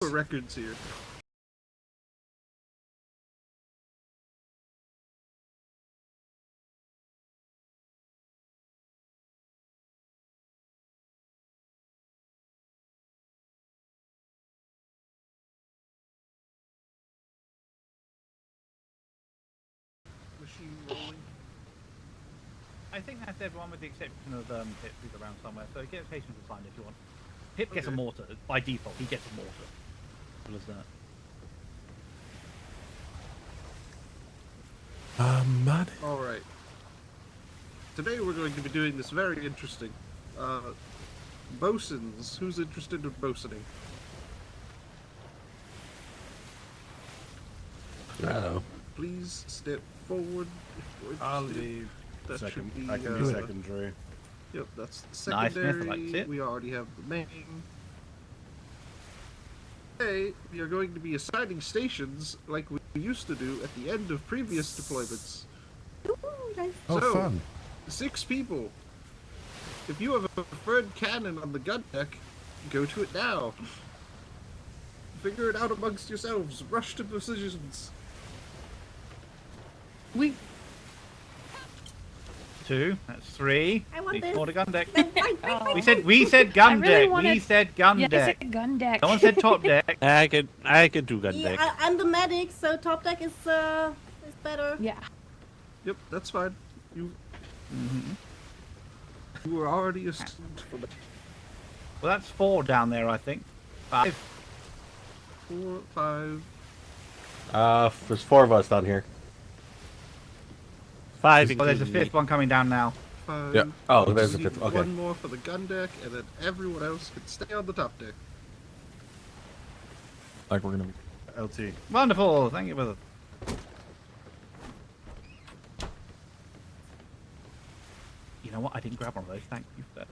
for records here. Machine rolling. I think that's everyone with the exception of Pip, who's around somewhere. So get patience assigned if you want. Pip gets a mortar by default. He gets a mortar. What is that? Man. All right. Today we're going to be doing this very interesting. Bosuns. Who's interested in bosuning? No. Please step forward. I'll leave. That Second. should be, I can be secondary. Yep, that's the Nice, secondary. Smith, I like it. We already have the main. Today, we are going to be assigning stations like we used to do at the end of previous deployments. Oh, So, fun. 6 people. If you have a preferred cannon on the gun deck, go to it now. Figure it out amongst yourselves. Rush to positions. We. 2. That's 3. I want Need this. more to gun deck. Oh. We said gun I really deck. wanted- We said gun Yeah, I deck. said gun deck. No one said top deck. I could do gun deck. Yeah, I'm the medic, so top deck is better. Yeah. Yep, that's fine. You were already assumed for that. Well, that's 4 down there, I think. 5. 4, 5. There's 4 of us down here. 5. Well, there's a 5th one coming down now. 5. Yeah. Oh, there's We the need 5th. Okay. One more for the gun deck, and then everyone else can stay on the top deck. Like we're gonna be. LT. Wonderful. Thank you for the. You know what? I didn't grab one of those. Thank you for that.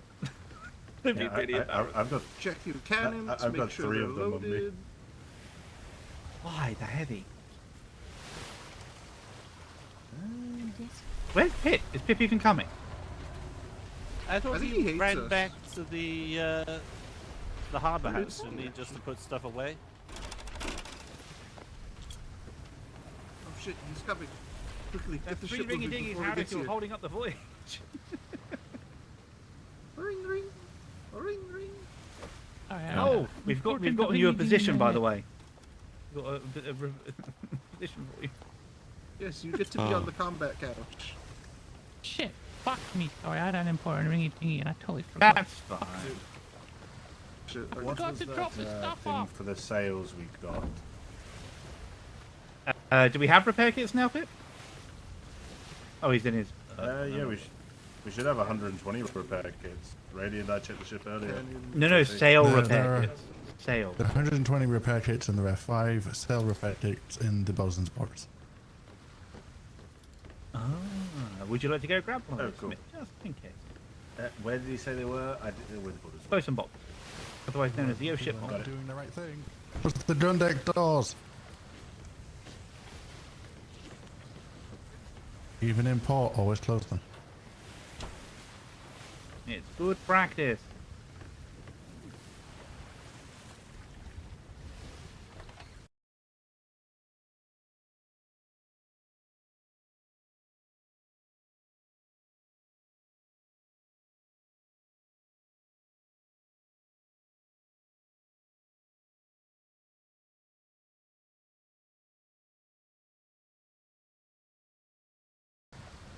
I've got. Check your cannons, I've make got sure 3 they're of them on me. loaded. Why? They're heavy. Where's Pip? Is Pip even coming? I thought I think he he hates ran us. back to the harbor Who house is and he? he just to put stuff away. Oh shit, he's coming. Quickly, get That's the 3 ship ringy moving dingies. before How he did gets you here. holding up the voyage? Ring, ring. Ring, ring. Oh, yeah. Oh, we've gotten you a position, by the way. We've got a position for you. Yes, you get to be on the combat couch. Shit. Fuck me. Sorry, I had an important ringy dingy and I totally forgot. That's fine. Shit, I What got was to that drop the stuff thing off. for the sales we got? Do we have repair kits now, Pip? Oh, he's in his. Yeah, we should have 120 repair kits. Radiant, I checked the ship earlier. No, sale There repair are- kits. Sale. There are 120 repair kits in the Ref 5, cell repair kits in the Bosun's box. Ah, would you like to go grab one of Oh, those, cool. Smith? Just in case. Where did he say they were? I didn't know where the borders were. Bosun box. Otherwise known as the O ship We're box. doing the right thing. What's the gun deck doors? Even in port, always close them. It's good practice.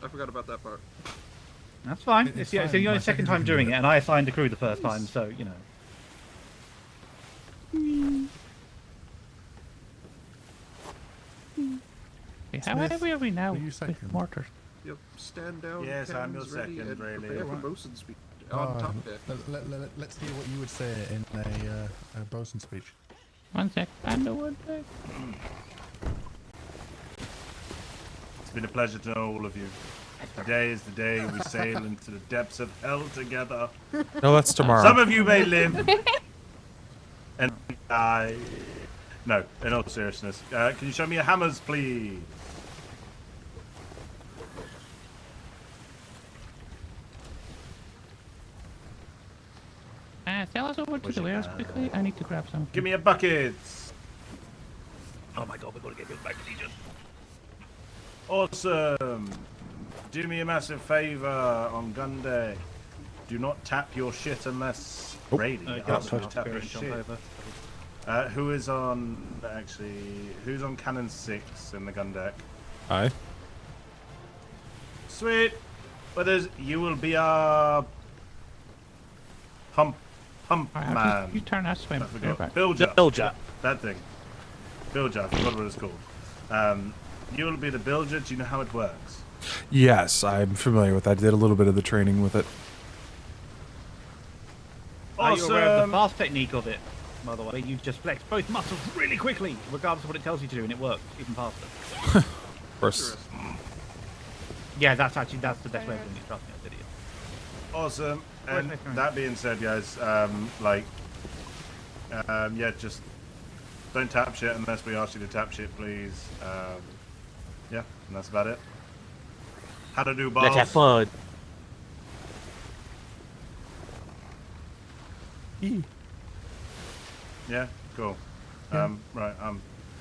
I forgot about that part. That's fine. It's It's fine, the my only second time second doing can it, do and I assigned the crew the first time, so, you know. Okay, how heavy are we now Will you with second? mortars? Yep, stand down. Yes, I'm cannons your ready, second, and Rayleigh. prepare for bosun speed on top deck. Let's hear what you would say in a bosun speech. One sec. Underwood deck. It's been a pleasure to know all of you. Today is the day we sail into the depths of hell together. No, that's tomorrow. Some of you may live and die. No, in all seriousness. Can you show me your hammers, please? sail us over to the warehouse quickly. I need to grab some. Give me a bucket. Oh my god, we're gonna get this back to Egypt. Awesome. Do me a massive favor on gun day. Do not tap your shit unless ready. Ask you to tap your shit. Who is on, actually, who's on cannon 6 in the gun deck? Aye. Sweet. But you will be our pump Alright, man. you turn us way I forgot. back. Bilger. Bilger. That thing. Bilger, I forgot what it's called. You will be the Bilger. Do you know how it works? Yes, I'm familiar with that. I did a little bit of the training with it. Are you aware of the Awesome. fast technique of it, by the way? You just flex both muscles really quickly, regardless of what it tells you to do, and it works even faster. Of course. Yeah, that's the best way of doing it. Trust me, I did it. Awesome. And that being said, guys, yeah, just don't tap shit unless we ask you to tap shit, please. Yeah, and that's about it. How to do balls? Let's have fun. Yeah, cool. Yeah. Right,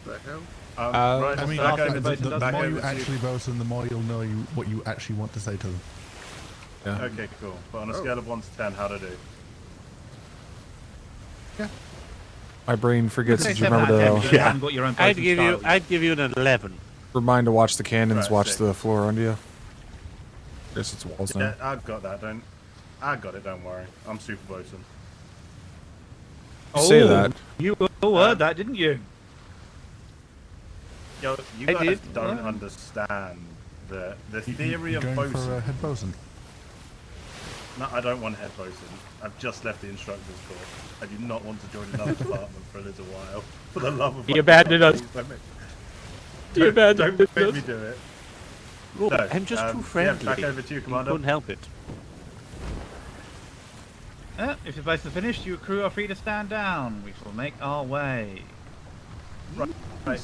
The hell? right, I mean, back after over the to vote, back more over you to actually vote, and the more you'll know what you actually want to say to them. Yeah. Okay, cool. But on a scale of 1 to 10, how to do? My brain forgets Say to 7 out remember of 10 because to you haven't got your own I'd posing give you style. I'd give you an 11. remind to watch the cannons, Right, watch sick. the floor under you. Guess it's walls now. Yeah, I've got that. I got it. Don't worry. I'm super bosun. You say that. You all heard that, didn't you? Yo, you I guys did. don't understand the theory You of going for bosun. head bosun? No, I don't want head bosun. I've just left the instructor's course. I do not want to join another department for a little while. For the love of He my abandoned God, us. please don't make- He Don't abandoned make us. me do it. Look, No, I'm just too yeah, friendly. back over to you, Commander. Couldn't help it. If your base is finished, you crew are free to stand down. We shall make our way. Right.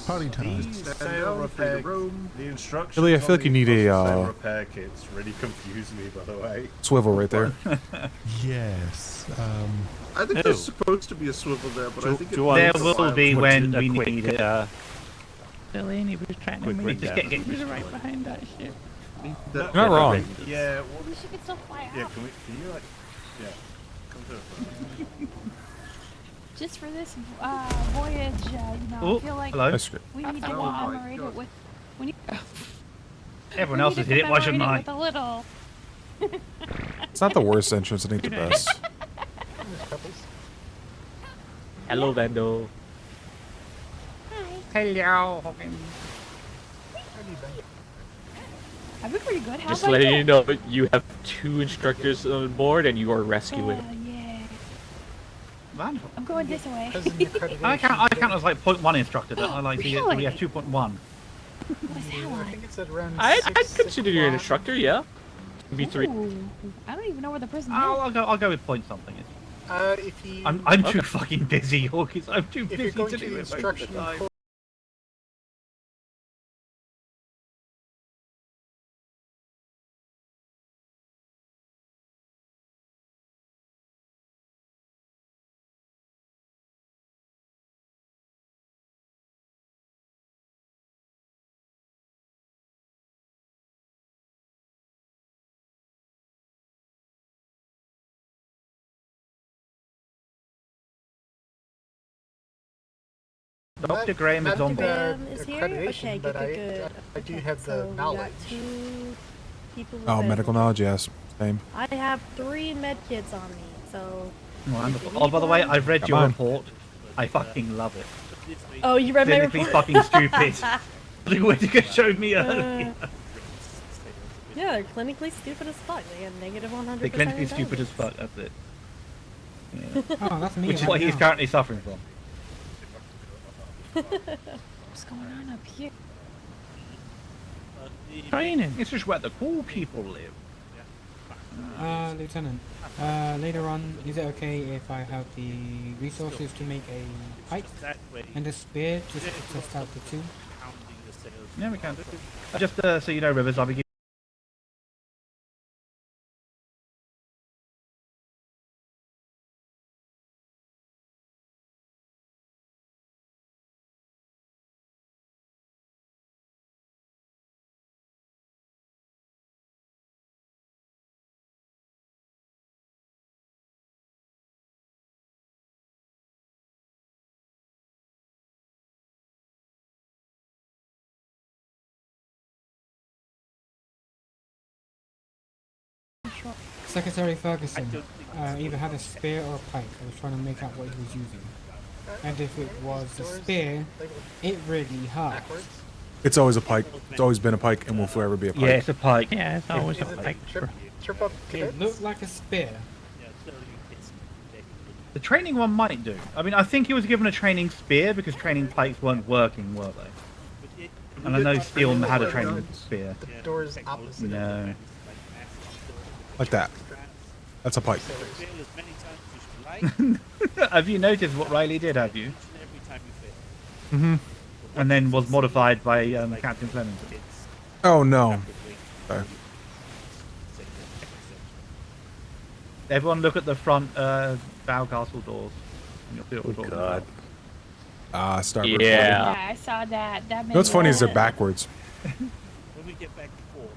Party time. These Stand sail down, free to repair, roam. the instructions Billy, I feel on like you need the a, sail repair kits really confuse me, by the way. Swivel right there. Yes. I think Ew. there's supposed to be a swivel there, but I think do you want There takes a will while. be Put when a we quick, need it. Delaney was trying to Quick make rundown. just get you right behind that shit. That- You're not wrong. Yeah, We should get so far yeah. out. Can you like, yeah, come to it. Just for this voyage, Oh, I feel like hello. That's good. we need to Oh my commemorate God. it with. We need, Everyone we else need has to hit it. Why shouldn't commemorate I? it with a little. It's not the worst entrance, I think the best. Hello, Vando. Hello. I've been pretty good. How Just about letting you? you know, you have 2 instructors on board, and you are rescuing. Yeah. Wonderful. I'm going this way. I count as like 0.1 instructor. Then I like the, Really? we have 2.1. What's that like? it's at around I'd 6 consider you an o'clock. instructor, yeah. B3. Ooh, I don't even know where the prison is. I'll go with point something. If you I'm too fucking busy, Hawkins. I'm too if busy you're going to to do the it most of the instruction time. course, Dr. Graham is on not, board. Graham is here? accreditation, Okay, but good. I do Okay, have the so we got knowledge. 2 people with Oh, medical knowledge, yes. Same. I have 3 med kits on me, so. Wonderful. Oh, by the way, I've read Come your on. report. I fucking love it. Oh, you read my Clinically report? fucking stupid. The way you showed me earlier. Yeah, they're clinically stupid as fuck. They get negative 100%. They're clinically stupid as fuck. That's it. Yeah. Oh, that's me. Which is right what he's now. currently suffering from. What's going on up here? Training. It's just where the cool people live. Lieutenant, later on, is it okay if I have the resources to make a pipe and a spear just to test out the 2? Yeah, we can. Just so you know, Rivers, I'll be Secretary Ferguson either had a spear or a pike. I was trying to make out what he was using. And if it was a spear, it really hurt. It's always a pike. It's always been a pike and will forever be a pike. Yeah, it's a pike. Yeah, it's always a pike. It looked like a spear. The training one might do. I mean, I think he was given a training spear because training pikes weren't working, were they? And I know Steel had a training spear. The door's opposite. No. Like that. That's a pike. Have you noticed what Riley did, have you? Mm-hmm. And then was modified by Captain Flemington. Oh, no. Okay. Everyone look at the front bow castle doors. And you'll see what we're talking about. Starboard. Yeah. I saw that. That made What's funny is they're me- backwards. When we get back to port,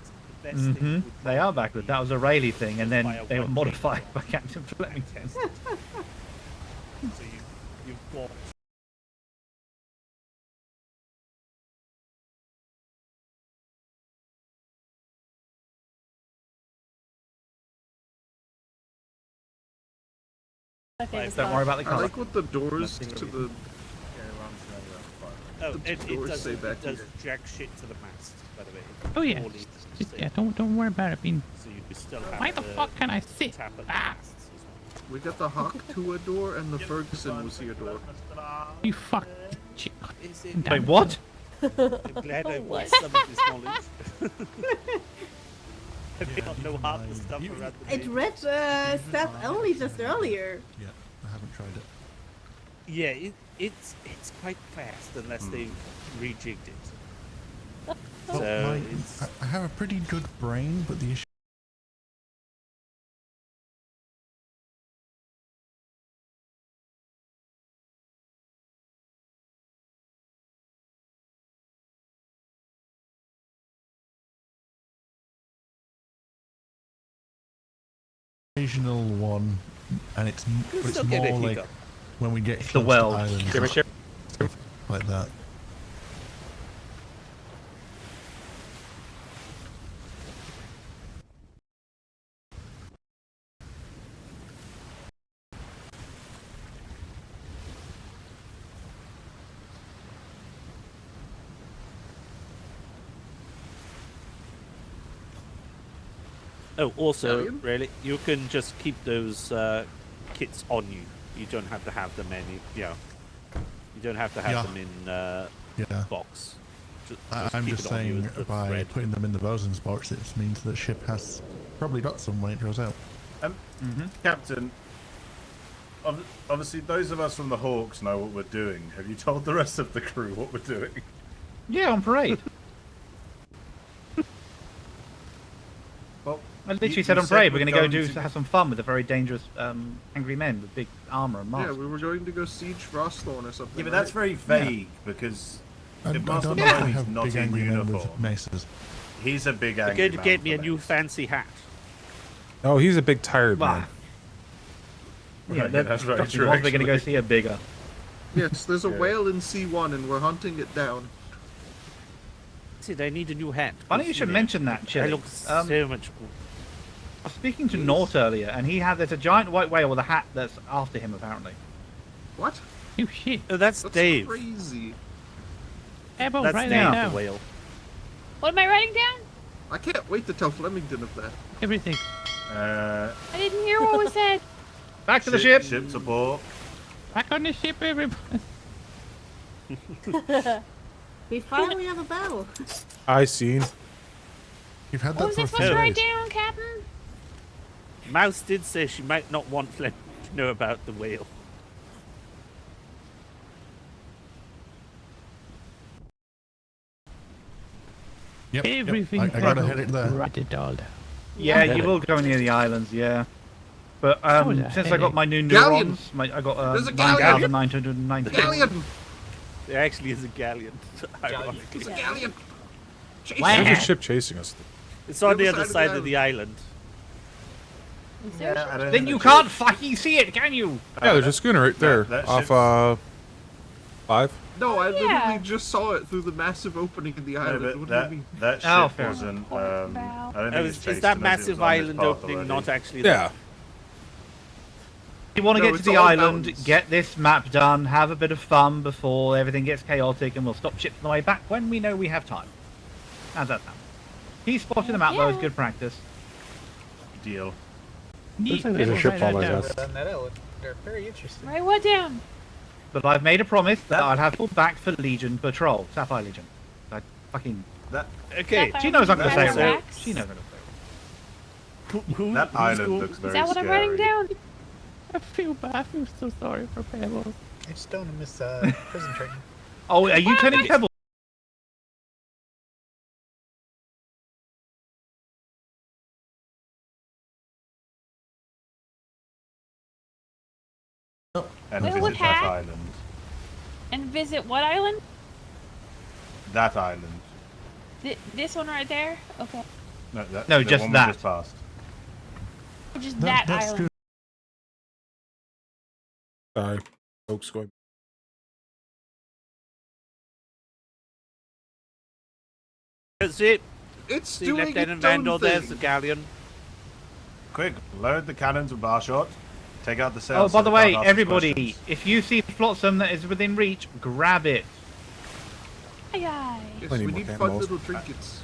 the best thing They are backward. That was a Rayleigh thing, and then they were modified by Captain Flemington. So you've got Okay, Don't worry about the I colour. like what the doors to the oh, The it doors does, say back it does here. jack shit to the mast, by the way. Oh yeah. All needs to Just, stay. yeah, don't worry about it being. So you still have Why the to fuck can I sit? tap at the Ah, masts as well. we got the Hawk Tua door and the Ferguson was here door. you fuck. Is it? Wait, what? I'm glad I bought some of this knowledge. I may not know half the stuff around the I name. read stuff only just earlier. Yeah, I haven't tried it. Yeah, it's quite fast unless they rejigged it. Well, So it's I have a pretty good brain, but the issue. Occasional one, and it's but it's still get a more like hiccup. when we get the close to weld. islands, like that. Oh, also, Italian? really, you can just keep those kits on you. You don't have to have them you don't have to have Yeah. them in Yeah, box. I'm keep just it on you saying as a by thread. putting them in the bosun's box, it means that ship has probably got some when it goes out. Captain, obviously those of us from the Hawks know what we're doing. Have you told the rest of the crew what we're doing? Yeah, on parade. Well, I literally you said on said parade we're we're going to go going to- have some fun with the very dangerous angry men with big armor and masks. Yeah, we were going to go siege Frostthorn or something. Yeah, but that's very vague because I if don't Master know Maloney's if I have not big in angry men with uniform, maces. he's a big They're angry going to man get me a with new mace. fancy hat. Oh, he's a big tired Bah. man. Yeah, they're that's very true, They're going to go actually. see a bigger. Yes, there's a Yeah. whale in C1 and we're hunting it down. See, I need a new hat. Funny you should mention that, I Chili. look so much. I was speaking to Nort earlier, and there's a giant white whale with a hat that's after him, apparently. What? You shit. Oh, that's Dave. Crazy. Ebo, That's right Dave now. the whale. What am I writing down? I can't wait to tell Flemington of that. Everything. I didn't hear what was said. Back to the ship. Ship to port. Back on the ship, everybody. We finally have a battle. I seen. You've had What that was I for a supposed few to write days. down, Captain? Mouse did say she might not want Flem to know about the whale. Yep, Everything. I gotta hit it there. Write it all down. Yeah, Yeah. you will go near the islands, yeah. But was a since I got my new Galleon! neurons, I got There's a galleon! 9,990. Galleon! There actually is a galleon. Ironically. It's a galleon! Chase Wow. it! There's a ship chasing us. It's on the other side of the island. Yeah, I don't Then think you the can't ship- fucking see it, can you? Yeah, there's a schooner right there. that Off, ship's- 5? No, I literally just saw it through the massive opening in the island. What do you mean? That ship wasn't. I don't think it's Is that massive island opening not actually? Yeah. You want to No, get to it's the all island, mountains. get this map done, have a bit of fun before everything gets chaotic, and we'll stop ships on the way back when we know we have time. How's that sound? Keep spotting them out, though. It's good practice. Deal. Neat. There's a ship on my desk. They're very interesting. Write what down? But I've made a promise that I'd have people back for Legion patrol. Sapphire Legion. I fucking... Okay. She knows I'm going to say it wrong. Max? She knows I'm going to say it wrong. That island looks very Is that what I'm writing scary. down? I feel bad. I feel so sorry for Pebbles. I just don't want to miss prison training. Oh, are you turning Pebble? And Wait, visit what that hat? island. And visit what island? That island. This one right there? Okay. No, that, No, the just one we that. just passed. Just that island. Sorry. Folks going. That's it. It's See doing Lieutenant its own Vandal. There's the thing. galleon. Quick, load the cannons with bar shot. Take out the sails. Oh, by so the they way, can't ask us everybody, questions. if you see flotsam that is within reach, grab it. Hi guys. Yes, Plenty we more need fun cannonballs. little trinkets.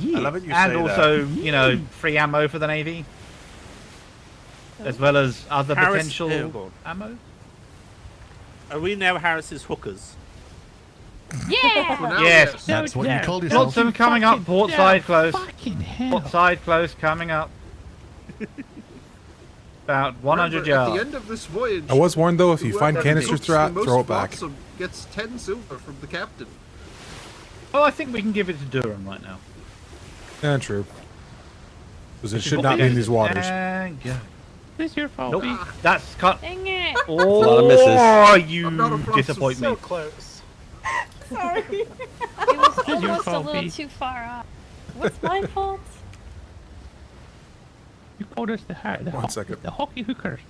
I love it you And say also, you know, free ammo for the Navy. As well as other Harris- potential oh, God. ammo. Are we now Harris's hookers? Yeah. For now, Yes. That's what you called yourself. Flotsam coming up, port side close. Fucking hell. Port side close coming up. About 100 Remember, at the yards. end of this voyage, I was warned though, if you find whoever canisters cooks throughout, the most throw it back. flotsam gets 10 silver from the captain. Oh, I think we can give it to Durham right now. Yeah, true. Because it This is should what not we be in do. these waters. And go. This is your fault. Nope. Pete. That's cut. Dang it. Oh, you I'm not a flotsam. disappoint me. So close. Sorry. It was is your almost a fault, little Pete. too far off. What's my fault? You called us the One second. the hockey hookers.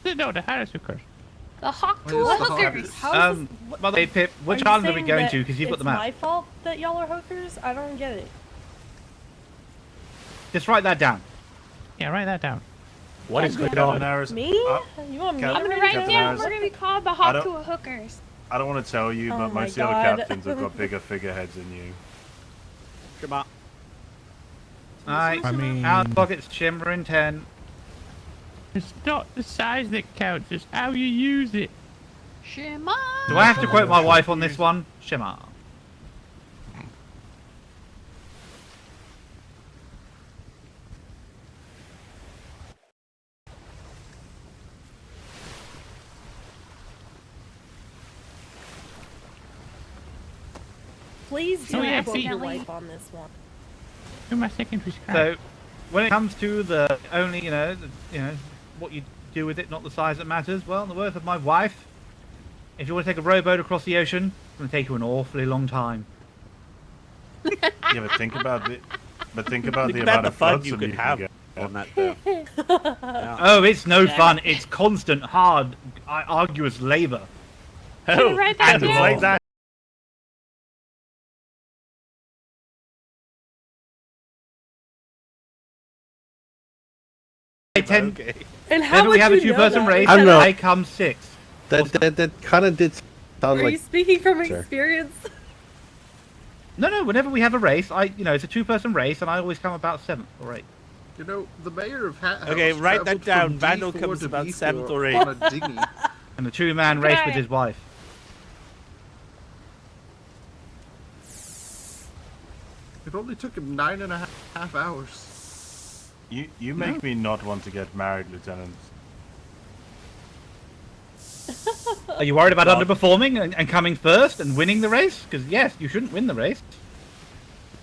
No, the Harris hookers. The hawk Why to is the hookers. hawk- By the way, Pip, which Are you island are we saying going that to? Because you've got the It's map. my fault that y'all are hookers? I don't get it. Just write that down. Yeah, write that down. What is going Captain on? Harris, Me? You want me Cap- to I'm write Captain it down? Harris. We're gonna be called the I hawk don't- to hookers. I don't want to tell you, Oh but my most of the other God. captains have got bigger figureheads than you. Come on. Alright. I mean- Out pockets, shimmering 10. It's not the size that counts, it's how you use it. Shema. Do I have to quote my wife on this one? Shema. Please do Oh, yeah, quote your Pete. wife on this one. Do my secondary scrap. So, when it comes to the only, what you do with it, not the size that matters, well, in the words of my wife, if you want to take a rowboat across the ocean, it's going to take you an awfully long time. Yeah, but think about the Think amount about the of fun flotsam you could can have get. on that. Though. Oh, it's no fun. It's constant, hard, arduous labor. Oh, write that and it's down? like that. Okay. And how Whenever we would have a you know two-person that? race, I don't know. I come sixth. That kind of did sound Are you like. speaking from Sure. experience? No, whenever we have a race, it's a two-person race, and I always come about 7th or 8th. You know, the mayor of Hat House Okay, write that traveled from down. Vandal D4 comes to about B4 7th or on a dinghy. And a two-man race with Okay. his wife. It only took him 9.5 hours. You make me not want to get married, Lieutenant. Are you worried about God. underperforming and coming first and winning the race? Because yes, you shouldn't win the race.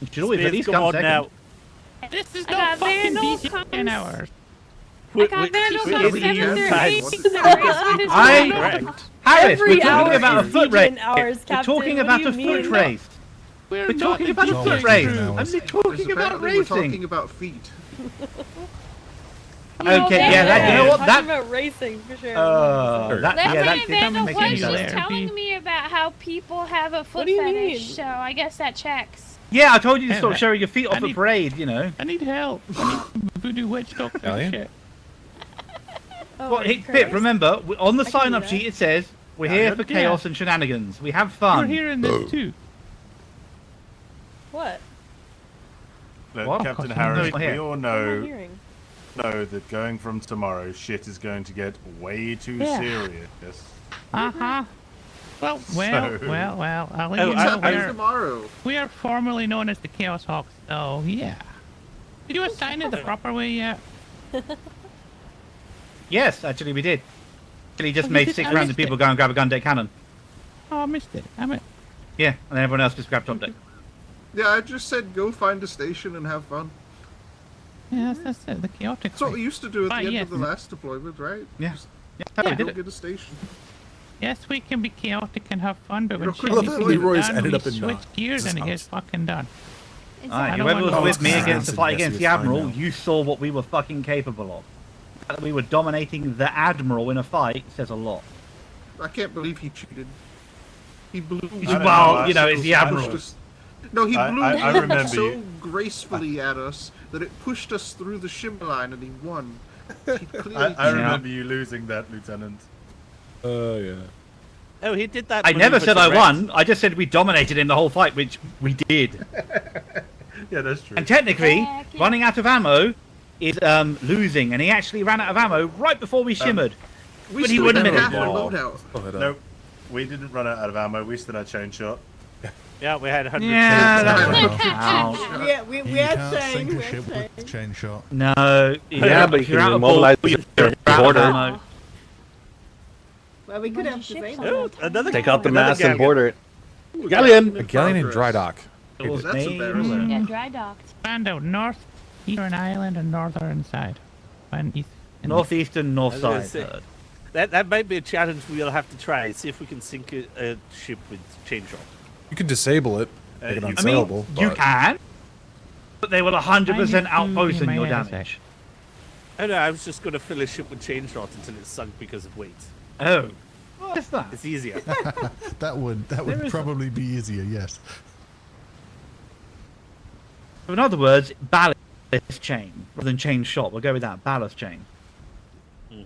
You should always at Spears, least come come on second. now. This is I not got fucking Vandal BC comes. 10 hours. I got Vandal wait, on wait, 7th or wait, 8th. wait. The race is I- going Correct. Harris, Every we're talking hour about a is foot Legion race. hours, We're Captain. talking What about do a you foot mean? race. We're We're not talking about a It's foot always race. taken I'm hours. talking Because about apparently we're racing. talking about feet. Okay, yeah, that, you know what? Talking That. about racing for sure. That Lieutenant Vandal make was any just sense. telling me about how people have a foot do you fetish, mean? so I guess that checks. Yeah, I told you to Hey, stop that- showing your feet I off at need- parade, you know. I need help. I need voodoo witch doctor Alien? shit. Oh, Well, hey, Christ. Pip, remember, on the I can do sign-up that. sheet it says, we're Yeah, here yeah. for chaos and shenanigans. We have You're fun. hearing this too. What? Look, What? Captain Costume Harris, not we here. all What am know I hearing? that going from tomorrow, shit is going to get way too Yeah. serious. Uh-huh. Well, I'll let Oh, you What's know happening tomorrow? we are formerly known as the Chaos Hawks, so yeah. Did you assign it the proper way yet? Yes, actually we did. Actually just Oh, you made did? 6 I random missed people it. go and grab a gun deck cannon. Oh, I missed it. Damn it. Yeah, and then everyone else just grabbed top deck. Yeah, I just said go find a station and have fun. Yeah, that's it. The chaotic. That's what we used to do at the Right, end yes. of the last deployment, right? Yeah. Just Yeah, that's how we go did it. get a station. Yes, we can be chaotic and have fun, but when You're shit quick needs to to get Leroy's done, ended we up in switch gears and it this gets fucking done. Aye, I don't whoever was want- with me Oh, against the yes, fight yes, against he the was fine Admiral, now. you saw what we were fucking capable of. The fact that we were dominating the Admiral in a fight says a lot. I can't believe he cheated. He blew. don't Well, know, you know, it's the I Admiral. just- No, he I- blew I remember so you- gracefully at us that it pushed us through the shimmer line, and he won. He clearly I Yeah. remember you losing that, Lieutenant. Yeah. Oh, he did that. I never said I won, I just said we dominated in the whole fight, which we did. Yeah, that's true. And technically, Heck yeah. running out of ammo is losing, and he actually ran out of ammo right before we shimmered. We But he still wouldn't had have half been. our loadout. Nope, we didn't run out of ammo. We still had chain shot. Yeah, we had 100. Yeah, that Well, wouldn't count. Yeah, we you had can't chain. sink We a had ship chain. with chain shot. No, Yeah, but if you you're can out of mobilize ball, the you're out of border. ammo. Well, we could have Bunch of ships disabled on it. that Another Take out the another mast and gang. border it. Ooh, Galleon! A galleon in dry dock. It was That's me. embarrassing. Yeah, dry docked. Found out north, eastern island, and northern side. And east. And Northeastern, north I was gonna side. say- That might be a challenge we'll have to try. See if we can sink a ship with chain shot. You can disable it, make it you- I mean, unsailable. you but can, but they will 100% I need to outpost get my your ass damage. Oh no, I was just going to fill a ship with chain shot until it sunk because of weight. Oh, what's that? It's easier. That would There is- probably be easier, yes. So in other words, ballast chain rather than chain shot. We'll go with that, ballast chain.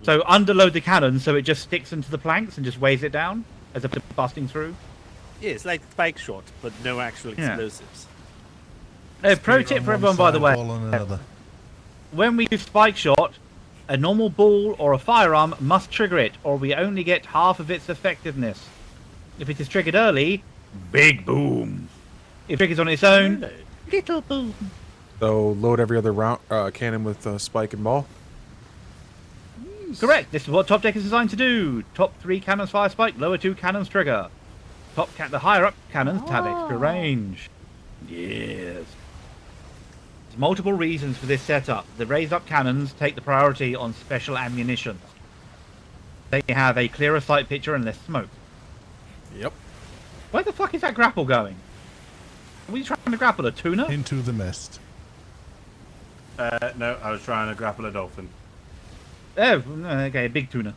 So underload the cannon so it just sticks into the planks and just weighs it down as opposed to busting through. Yeah, it's like spike shot, but no actual Yeah. explosives. Pro Speed tip on for one everyone, by the side, way. ball on another. When we do spike shot, a normal ball or a firearm must trigger it, or we only get half of its effectiveness. If it is triggered early, big boom. If it triggers on its own, little boom. so load every other round cannon with spike and ball. Correct. This is what top deck is designed to do. Top 3 cannons fire spike, lower 2 cannons trigger. The higher up cannons have extra range. Yes. There's multiple reasons for this setup. The raised up cannons take the priority on special ammunition. They have a clearer sight picture and less smoke. Yep. Where the fuck is that grapple going? Are we trying to grapple a tuna? Into the mist. No, I was trying to grapple a dolphin. Oh, okay, a big tuna.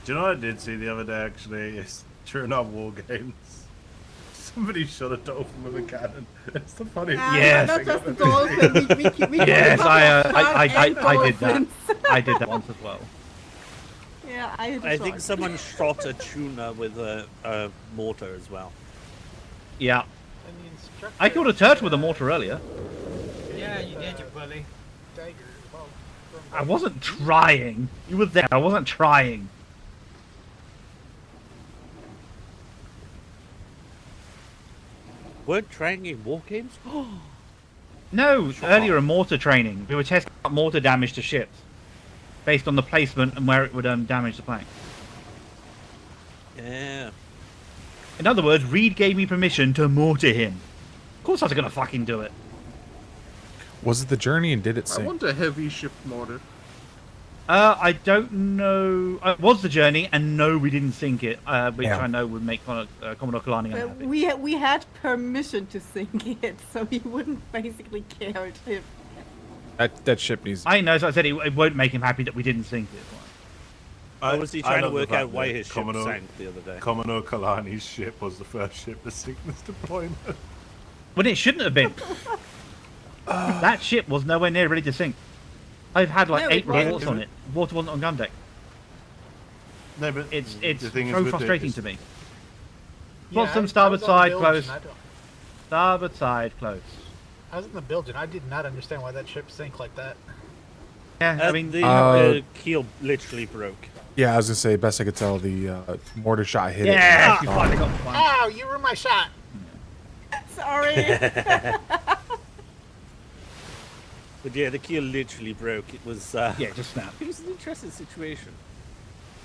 Do you know what I did see the other day, actually? It's during our war games. Somebody shot a dolphin with a cannon. It's the funniest Yes. Not just the dolphin. We Yes, talk about I shark and did that. dolphins. I did that once as well. Yeah, I had I a think shark. someone shot a tuna with a mortar as well. Yeah. And the instructor. I killed a turtle with a mortar earlier. Yeah, you did, you bully. Dagger. Well, from I wasn't trying. You were there. I wasn't trying. Weren't trying in war games? No, earlier in mortar training, we were testing out mortar damage to ships based on the placement and where it would damage the plank. Yeah. In other words, Reed gave me permission to mortar him. Of course I was gonna fucking do it. Was it the journey and did it I sink? want a heavy ship mortar. I don't know. It was the journey, and no, we didn't sink it, which Yeah. I know would make Commodore Kalani unhappy. We had permission to sink it, so he wouldn't basically care if. That ship needs. I know, so I said it won't make him happy that we didn't sink it. Or was he trying to love the work fact out why that his ship Commodore- sank the other day? Commodore Kalani's ship was the first ship to sink this deployment. When it shouldn't have been. That ship was nowhere near ready to sink. I've had like No, 8 it wasn't. reports on it. Water wasn't on gun deck. No, but It's the thing is so with frustrating it to me. Yeah, Bottom, I starboard was on the side, bilge close. and I don't- Starboard side, close. I was in the bilge and I did not understand why that ship sank like that. Yeah, I mean, the keel literally broke. Yeah, I was gonna say, best I could tell, the mortar shot hit yeah, it. you finally got one. Ow, you ruined my shot! Sorry. But yeah, the keel literally broke. It was. Yeah, just snapped. It was an interesting situation.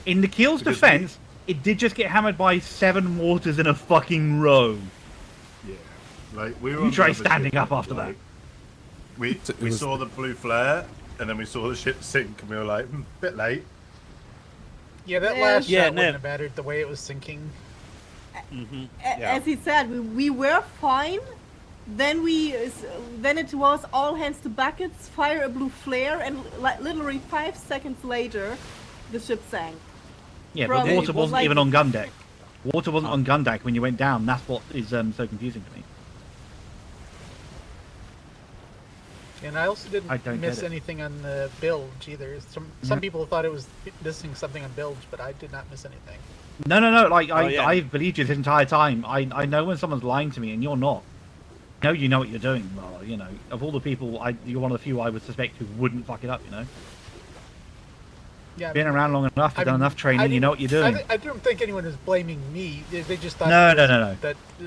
In the keel's Because defense, it did just get hammered by 7 mortars in a fucking row. Yeah, like we were. You on try the other standing ship, up after like, We It we was- saw the blue flare, and then we saw the ship sink, and we were like, bit late. Yeah, that Yeah. last Yeah, shot no. wouldn't have mattered the way it was sinking. As he said, we were fine. Then then it was all hands to buckets, fire a blue flare, and literally 5 seconds later, the ship sank. Yeah, From- but water it was wasn't like- even on gun deck. Water wasn't on gun deck when you went down. That's what is so confusing to me. And I also I didn't don't miss get it. anything on the bilge either. Some people thought it was missing something on bilge, but I did not miss anything. No. Like yeah. I've believed you this entire time. I know when someone's lying to me, and you're not. No, you know what you're doing. Well, you know, of all the people, you're one of the few I would suspect who wouldn't fuck it up. You know, Yeah, been around long enough, I done mean, enough training, you know what you're doing. I don't think anyone is blaming me. They just thought No.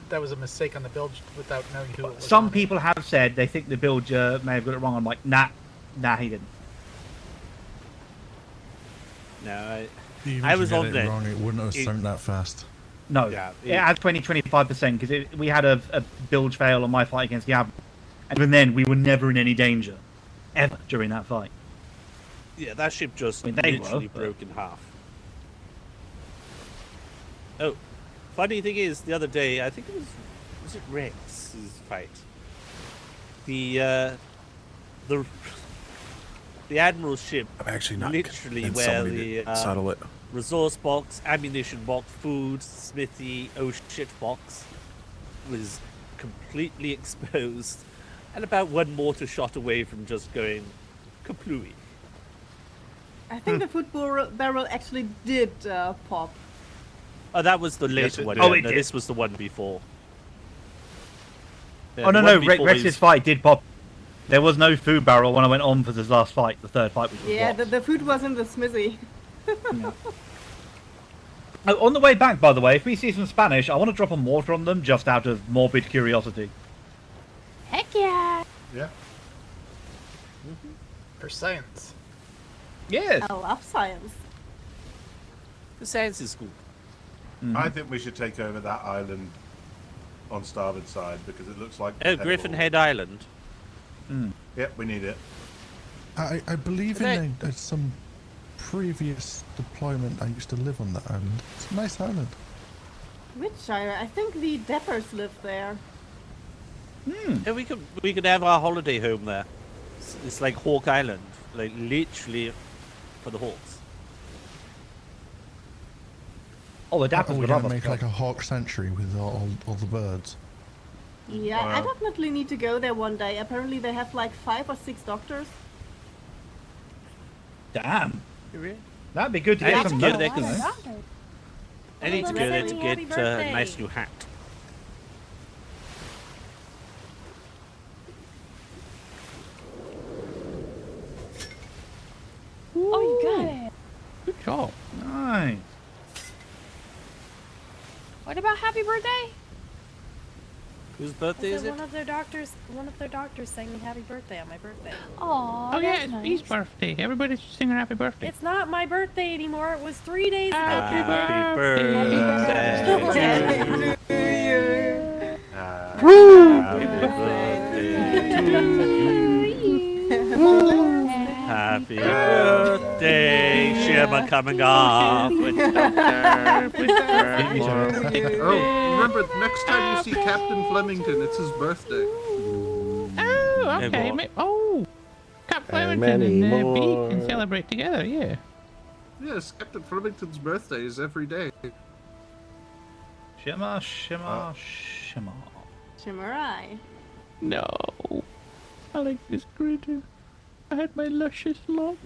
that was a mistake on the bilge without knowing who it was. Some on it. people have said they think the builder may have got it wrong. I'm like, nah, he didn't. No, Even I if was you on get there. it wrong, it wouldn't have It- sunk that fast. No, Yeah, it had 20-25% because we had a bilge fail on my fight against the Admiral, and even then we were never in any danger, ever during that fight. yeah, that ship just I mean, they literally were, but- broke in half. Oh, funny thing is, the other day, I think it was it Rex's fight? The Admiral's ship, I'm actually not. literally and where somebody the did settle it. resource box, ammunition box, food, smithy, oh shit box was completely exposed and about 1 mortar shot away from just going kaplooey. I think the food barrel actually did pop. Oh, that was the later it one. did. Oh, yeah, it no, did. this was the one before. Yeah, Oh the no, one before Rex's is- fight did pop. There was no food barrel when I went on for this last fight, the third fight, which was Yeah, lost. the food was in the smithy. Oh, on the way back, by the way, if we see some Spanish, I want to drop a mortar on them just out of morbid curiosity. Heck yeah! Yeah. For science. Yes. I love science. The science is cool. I think we should take over that island on starboard side because it looks like. Oh, Griffin Head Island. Yep, we need it. I believe Is in some previous deployment. I used to live on that island. It's a nice island. Which I think the Deppers live there. Yeah, we could have our holiday home there. It's like Hawk Island, like literally for the Hawks. Oh, the Are Dappers we would going love to us. make like a hawk sanctuary with all the birds? Yeah, I Wow. definitely need to go there one day. Apparently they have like 5 or 6 doctors. Damn. Really? That'd be good to I get need some to go notes, there you 'cause know. I need to go there to Happy get a birthday. nice new hat. Oh, you got it. Good job. Nice. What about happy birthday? Whose birthday is it? One of their doctors sang me happy birthday on my birthday. Oh Oh, yeah, it's Bee's birthday. Everybody's singing happy birthday. It's not my birthday anymore. It was 3 days ago. Happy birthday. birthday to you. Happy Happy birthday to you. Happy birthday, Shimmer coming up. Oh, remember, next time you see Captain Flemington, it's his birthday. Oh, okay. Oh, Cap Flemington and B can celebrate together, yeah. Yes, Captain Flemington's birthday is every day. Shimmer, shimmer, shimmer. Shimmerai. No. I like this grid. I had my luscious lock.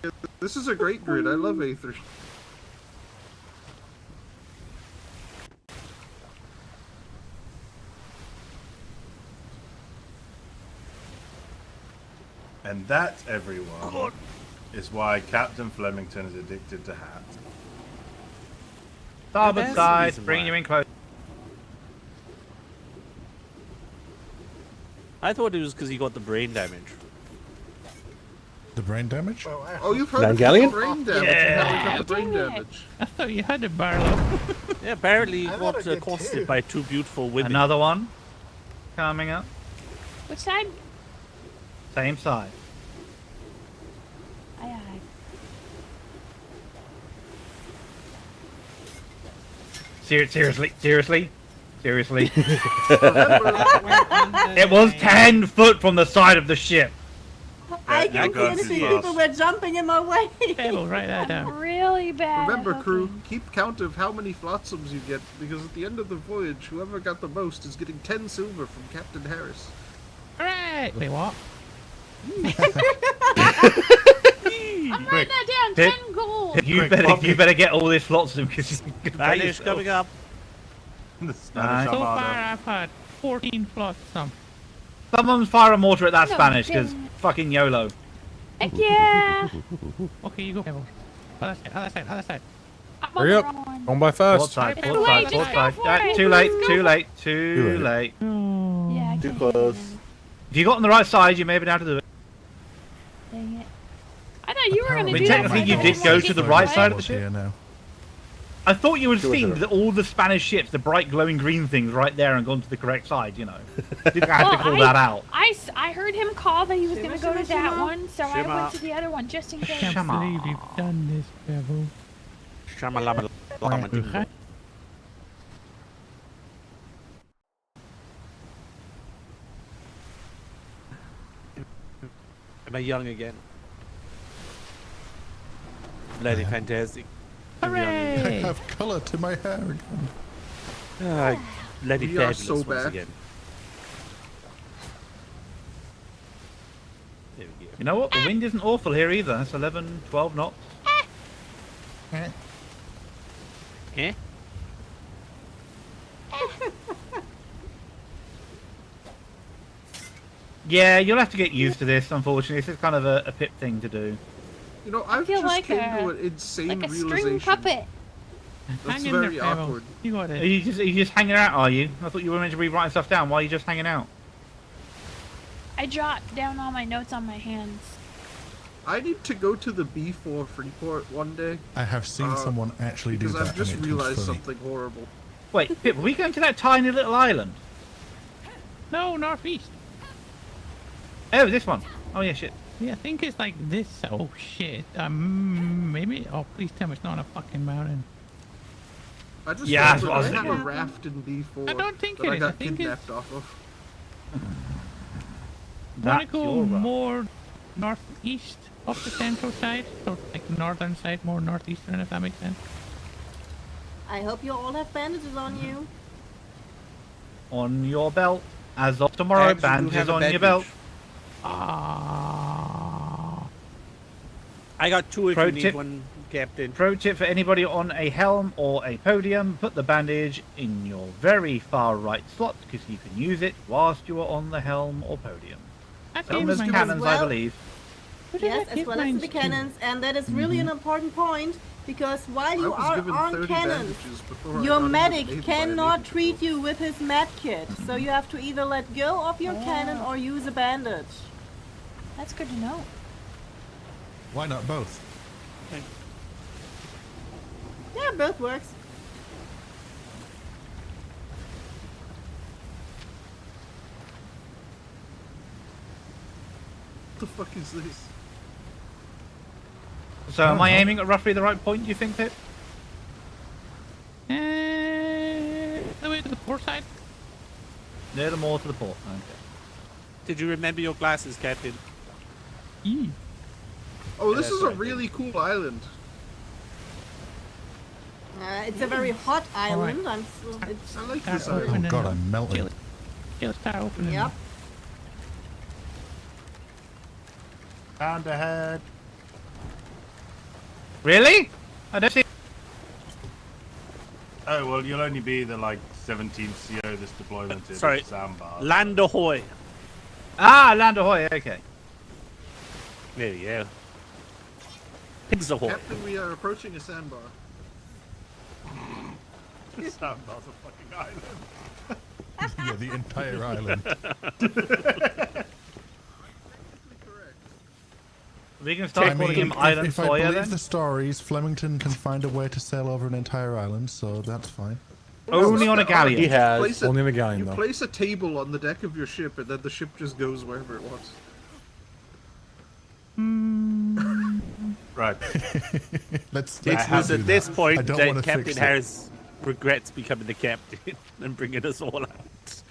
Yeah, this is a great grid. I love A3. And that, everyone, is why Captain Flemington is addicted to hats. Starboard side, bringing you in close. I thought it was because he got the brain damage. The brain damage? Oh, you've heard of the brain damage. Yeah. How we got the brain damage. I thought you had it, Barlow. Yeah, apparently he got accosted by two beautiful women. Another one coming up. Which side? Same side. Aye, aye. Seriously. It was 10 foot from the side of the ship. I can see people were jumping in my way. Table, write that down. Really bad. Remember, crew, keep count of how many flotsams you get, because at the end of the voyage, whoever got the most is getting 10 silver from Captain Harris. Alright! Wait, what? I'm writing that down. 10 gold. You better get all this flotsam because you can pay Spanish coming up. So far, I've had 14 flotsam. Someone's fire and mortar at that Spanish because fucking YOLO. Heck yeah! Okay, you go. Other side. Hurry up. Going by fast. Port side. Wait, Too late. Yeah, Too close. If you got on the right side, you may be able to do it. Dang it. I thought you were going to I mean, do that. technically you did go to the right side of the ship. Now. I thought you would have seen that all the Spanish ships, the bright glowing green things right there and gone to the correct side, you know. Didn't have to call that out. I heard him call that he was going to go to that one, so I went to the other one just in case. I can't believe you've done this, Bevel. Am I young again? Bloody fantastic. Hooray! I have colour to my hair again. Bloody We are fabulous so once back. again. There we go. You know what? The wind isn't awful here either. It's 11, 12 knots. Eh? Yeah, you'll have to get used to this, unfortunately. This is kind of a pip thing to do. You know, I've feel just like came a- to an insane Like a realization. string puppet. That's Hang in very there, Bevel. awkward. You got Are it. you just hanging out, are you? I thought you were meant to be writing stuff down. Why are you just hanging out? I jot down all my notes on my hands. I need to go to the B4 Freeport one day. I have seen someone actually do Because that. I've just and it comes realized funny. something horrible. Wait, Pip, are we going to that tiny little island? No, northeast. Oh, this one. Oh, yeah, shit. Yeah, I think it's like this. Oh shit. Maybe. Oh, please tell me it's not a fucking mountain. I just Yeah, that's remembered what I was I have a thinking. raft in B4 I don't think that it I is. got I think kidnapped off of. Want to That's go your route. more northeast of the central side, so like northern side, more northeastern, if that makes sense. I hope you all have bandages on you. On your belt. As of tomorrow, Abs, you bandages have a on your bandage. belt. I got two if Pro you need tip. one, Captain. Pro tip for anybody on a helm or a podium, put the bandage in your very far right slot because you can use it whilst you are on the helm or podium. Same as cannons, I believe. Yes, as well as the cannons, and that is really an important point because while you I was are given on 30 cannons, bandages before I your got medic invaded by an cannot alien treat people. you with his med kit, so you have to either let go of your cannon or use a bandage. That's good to know. Why not both? Yeah, both works. What the fuck is this? So am I aiming at roughly the right point, do you think, Pip? The way to the port side? Near the more to the port. Okay. Did you remember your glasses, Captain? Oh, this is a really cool island. It's a very hot island. I like this Oh island. god, I'm melting. Just start opening. Yep. Pound ahead. Really? I don't see. Oh, well, you'll only be the, 17th CO this deployment is. Sorry. Sandbar. Land ahoy. Ah, land ahoy, okay. There you go. Pigs ahoy. Captain, we are approaching a sandbar. Sandbar's a fucking island. Yeah, the entire island. We can start calling him Island if I Sawyer believe then? the stories, Flemington can find a way to sail over an entire island, so that's fine. Only on a galleon. He has. Only in the galleon, You though. place a table on the deck of your ship, and then the ship just goes wherever it wants. Right. Let's was do at this that. point I don't that wanna Captain fix it. Harris regrets becoming the captain and bringing us all out.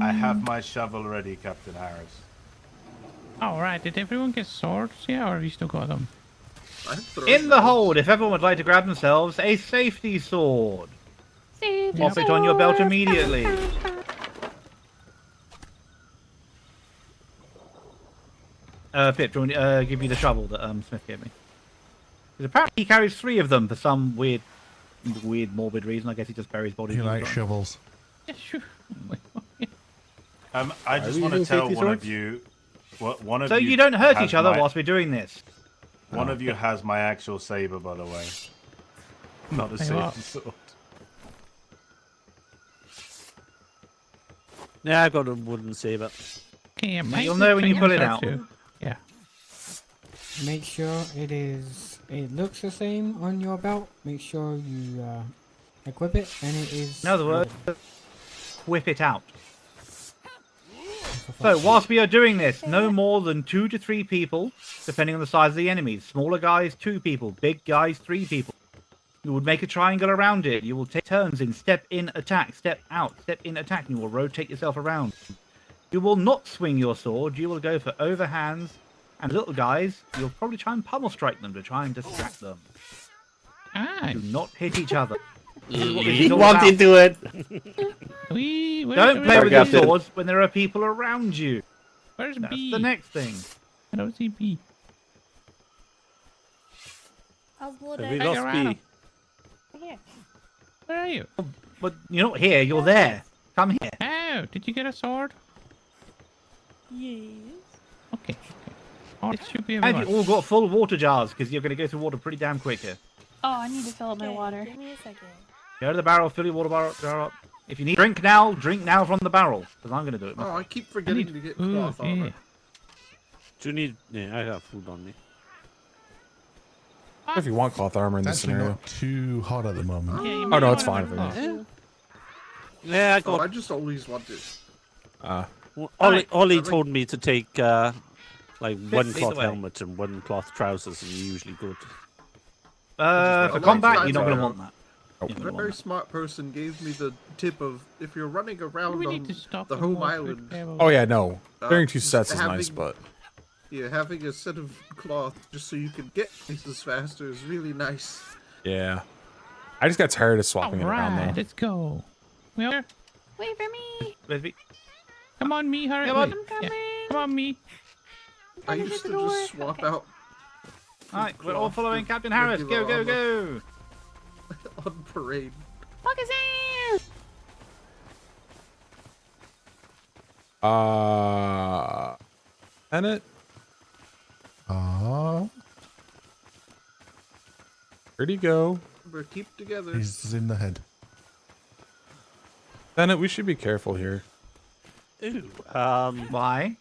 I have my shovel ready, Captain Harris. Alright, did everyone get swords? Yeah, or have you still got them? In the hold, if everyone would like to grab themselves a safety sword. Pop it on your belt immediately. Pip, do you want me give you the shovel that Smith gave me? Because apparently he carries 3 of them for some weird, morbid reason. I guess he just buries bodies. He likes shovels. Yeah, sure. I just want to tell one of you. One of so you you don't hurt has each other my- whilst we're doing this. One of you has my actual saber, by the way. Not a Hey, what? safety sword. Yeah, I got a wooden saber. Okay, yeah, You'll know when you pull it out. Yeah. Make sure it looks the same on your belt. Make sure you equip it, and it is. In other words, whip it out. So, whilst we are doing this, no more than 2 to 3 people, depending on the size of the enemies. Smaller guys, 2 people. Big guys, 3 people. You would make a triangle around it. You will take turns in step in, attack, step out, step in, attack, and you will rotate yourself around. You will not swing your sword. You will go for overhands. And little guys, you'll probably try and pummel strike them to try and distract them. Do not hit each other. He wanted to it. Don't play with your swords when there are people around you. Where's That's B? the next thing. I don't see B. How's We Blood lost B. Here. Where are you? But you're not here, you're there. Come here. Oh, did you get a sword? Yes. Okay. Oh, it should be And everyone. you all got full water jars, because you're going to go through water pretty damn quick here. Oh, I need to fill up my water. Give me a second. Go to the barrel, fill your water jar up. If you need drink now from the barrel, because I'm going to do it. Oh, I keep forgetting to get cloth armor. Do you need... Yeah, I have food on me. If you want cloth armor in It's this actually scenario. not too hot at the moment. Oh no, it's fine if it is. Yeah, I Oh, got... I just always wanted. Ollie told me to take, one either cloth way. helmet and 1 cloth trousers, and you're usually good. For combat, you're not going to want that. A very smart person gave me the tip of if you're running around We need on to stop the and home walk island. with Oh yeah, no. Bearing 2 just sets is having- nice, but Yeah, having a set of cloth just so you can get places faster is really nice. yeah. I just got tired of swapping it around Alright, though. let's go. Well, Wait for me. Where's me? come on, me, hurry. Come on. Wait, yeah. Come on, me. I used to just swap out Alright, we're all following Captain Harris. Go, go, go. on parade. Fuck his ass. Bennett? Where'd he go? Remember, keep together. He's in the head. Bennett, we should be careful here. Ooh, Why?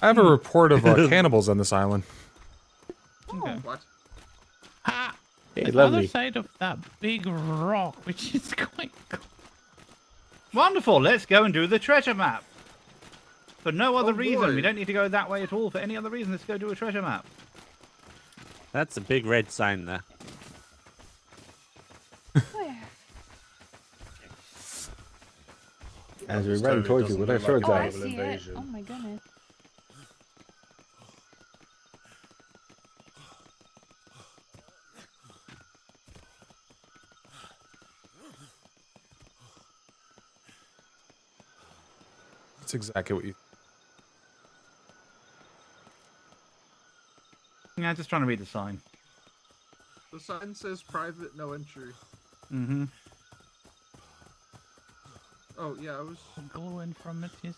I have a report of cannibals on this island. Okay. What? Ah, Hey, the lovely. other side of that big rock, which is quite cool. Wonderful, let's go and do the treasure map. For no other Oh, reason. boy. We don't need to go that way at all. For any other reason, let's go do a treasure map. That's a big red sign there. Where? As we ran towards you with our swords Oh, out. I see it. Oh my goodness. That's exactly what you. Yeah, just trying to read the sign. The sign says private, no entry. Mm-hmm. Oh, yeah, I was... Glowing from it, yes.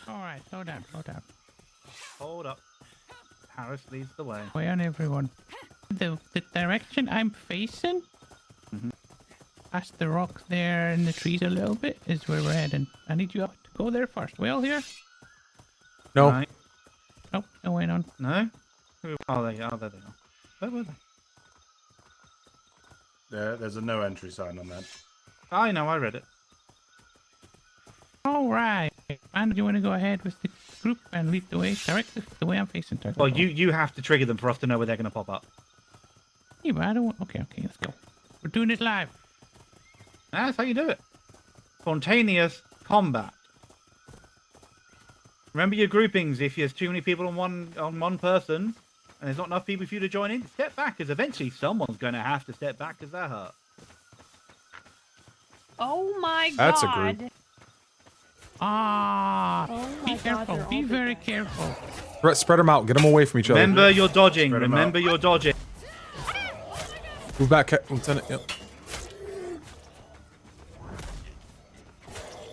Alright, slow down, slow down. Hold up. Harris leads the way. Way on, everyone. The direction I'm facing, past the rocks there and the trees a little bit, is where we're heading. I need you all to go there first. We all here? No. Right. Nope, no way on. No? Oh, there they are. Where were they? There's a no entry sign on that. I know, I read it. Alright. And do you want to go ahead with the group and lead the way directly the way I'm facing? Well, you have to trigger them for us to know where they're going to pop up. Yeah, but I don't want... Okay, let's go. We're doing it live. That's how you do it. Spontaneous combat. Remember your groupings. If there's too many people on one person, and there's not enough people for you to join in, step back, because eventually someone's going to have to step back because they're hurt. Oh my god. That's a group. Be careful. Be very careful. Spread them out. Get them away from each other. Remember you're dodging. Remember you're dodging. Move back, Lieutenant. Yep.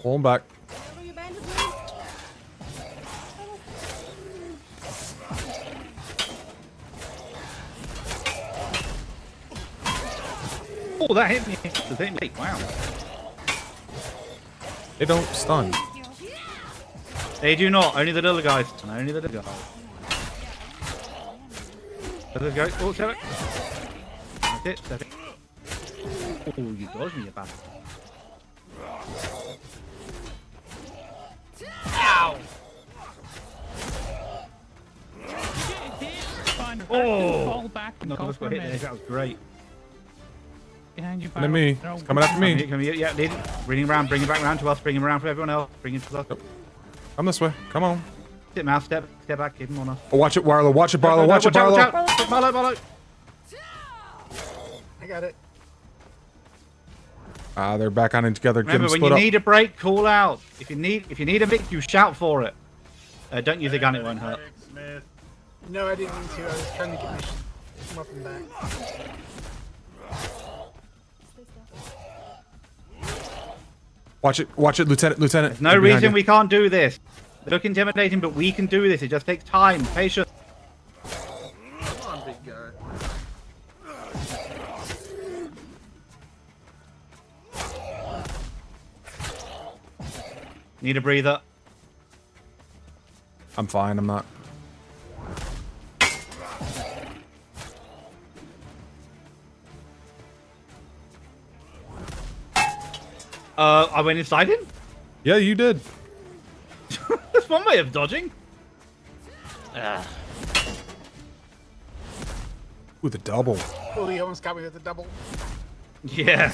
Pull him back. Oh, that hit me. That hit me. Wow. They don't stun. They do not. Only the little guys. Only the little guys. Let's go. Oh, save it. That's it. Save it. Oh, you dodged me, you bastard. Ow! Oh! Fall back and No, call let's go for hit there. That was great. Behind you, Enemy. It's coming after me. Come here, yeah, lead it. Bring him around. Bring him back around to us. Bring him around for everyone else. Bring him to us. Come this way. Come on. Sit mouse. Step back. Keep him on us. Oh, watch it, Barlow. Watch it, Barlow. Watch it, Barlow. Barlow. I got it. They're back on it together. Remember, when you need a break, call out. If you need a break, you shout for it. Don't use a gun; it won't hurt. No, I didn't mean to. I was trying to get my weapon back. Watch it, Lieutenant. There's no reason we can't do this. They look intimidating, but we can do this. It just takes time, patience. Come on, big guy. Need a breather. I'm fine. I'm not. I went inside him? Yeah, you did. That's one way of dodging. Ooh, the double. Oh, he almost got me with the double. Yeah.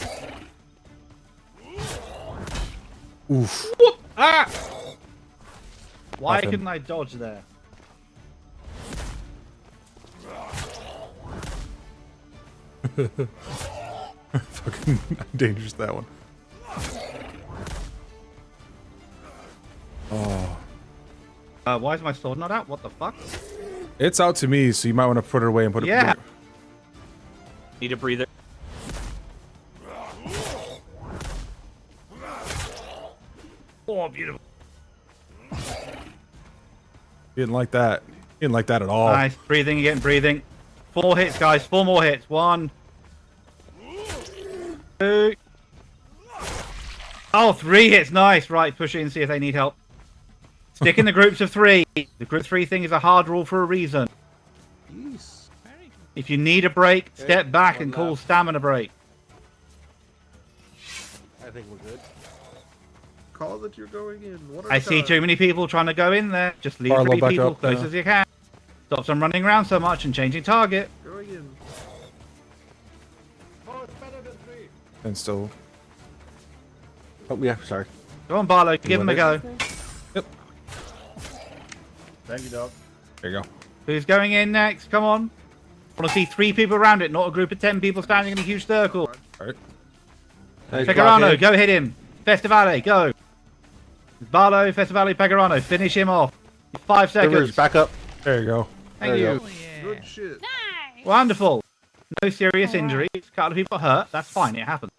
Oof. What? Ah! Why Nothing. couldn't I dodge there? Fucking dangerous, that one. Oh. Why is my sword not out? What the fuck? It's out to me, so you might want to put it away and put it Yeah. Need a breather. Oh, beautiful. He didn't like that. He didn't like that at all. Nice. Breathing again, breathing. 4 hits, guys. 4 more hits. 1. 2. Oh, 3 hits. Nice. Right, push in, see if they need help. Stick in the groups of 3. The group 3 thing is a hard rule for a reason. Yes. If you need a break, step back and call stamina break. I think we're good. Call that you're going in. One at I a see time. too many people trying to go in there. Just leave Barlow 3 back people up, close as you can. Stops them running around so much and changing target. Going in. And still. Oh, yeah, sorry. Go on, Barlow. Give him a go. Yep. Thank you, dog. There you go. Who's going in next? Come on. I want to see 3 people around it, not a group of 10 people standing in a huge circle. All right. Pecorano, go hit him. Festivale, go. Barlow, Festivale, Pecorano, finish him off. 5 seconds. Rivers, back up. There you go. Thank you. Good shit. Wonderful. No serious injuries. A couple of people hurt. That's fine. It happens.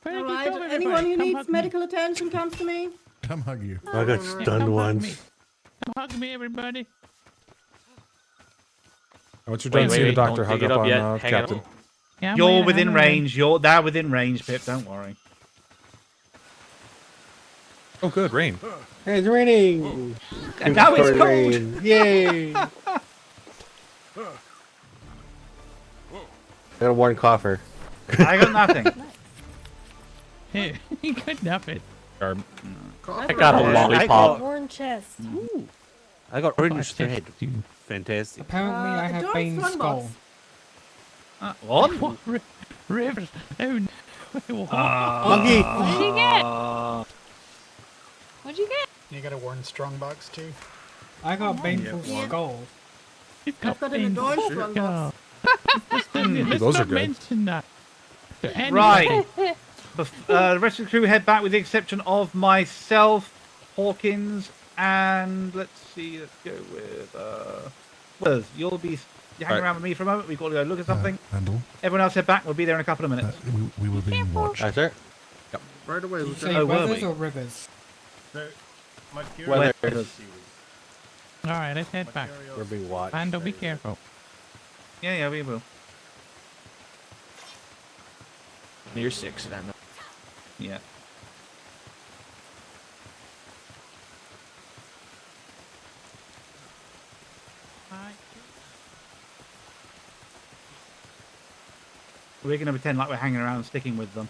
Alright, anyone who needs medical attention comes to me. Come hug you. I got stunned once. Come hug me, everybody. Once you're done seeing the doctor, hug up on Captain. Yeah, You're within range. They're within range, Pip. Don't worry. Oh, good. Rain. Hey, it's raining. And now it's cold. Rain. Yay. I got a one cougher. I got nothing. Hey, you got nothing. I got a lollipop. Worn chest. Ooh. I got orange thread. Fantastic. Apparently, I have Dark Bane's Sunbox. skull. What? Rivers. Oh no. Monkey. What did you get? What'd you get? You got a worn strong box too. I got Baneful skull. I've got an adorned strongbox. Those are good. Mention that. Right. The rest of the crew head back with the exception of myself, Hawkins, and let's see, let's go with Withers. You'll be hanging around with me for a moment. We've got to go look at something. Randall, Everyone else head back. We'll be there in a couple of minutes. we were being watched. That's it. Yep. Right away, Did you Lieutenant. say Oh, were Weathers we? or Rivers? So, my Weathers. curiosity was... Alright, let's head back. We're being watched. Lando, be careful. Yeah, we will. You're 6, then. Yeah. We're going to pretend like we're hanging around and sticking with them.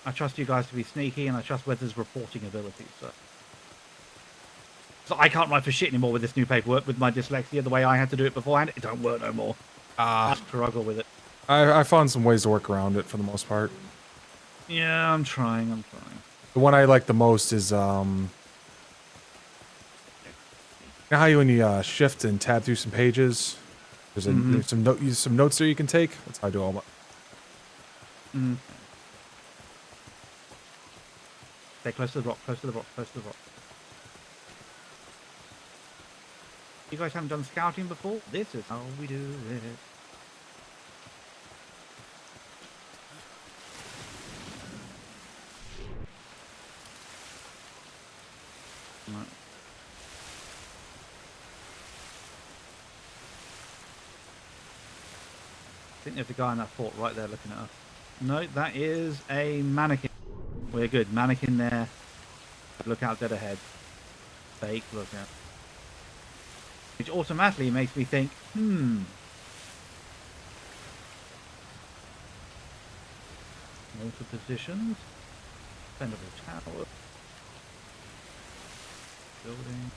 I trust you guys to be sneaky, and I trust Weather's reporting abilities. So I can't write for shit anymore with this new paperwork with my dyslexia. The way I had to do it beforehand, it don't work no more. I struggle with it. I found some ways to work around it for the most part. Yeah, I'm trying. The one I like the most is you know how you when you shift and tab through some pages, there's some notes there you can take. That's how I do all my. Stay close to the rock. Close to the rock. Close to the rock. You guys haven't done scouting before? This is how we do it. Right. I think there's a guy in that fort right there looking at us. No, that is a mannequin. We're good. Mannequin there. Look out dead ahead. Fake lookout. Which automatically makes me think, Multiple positions. Defendable tower. Building.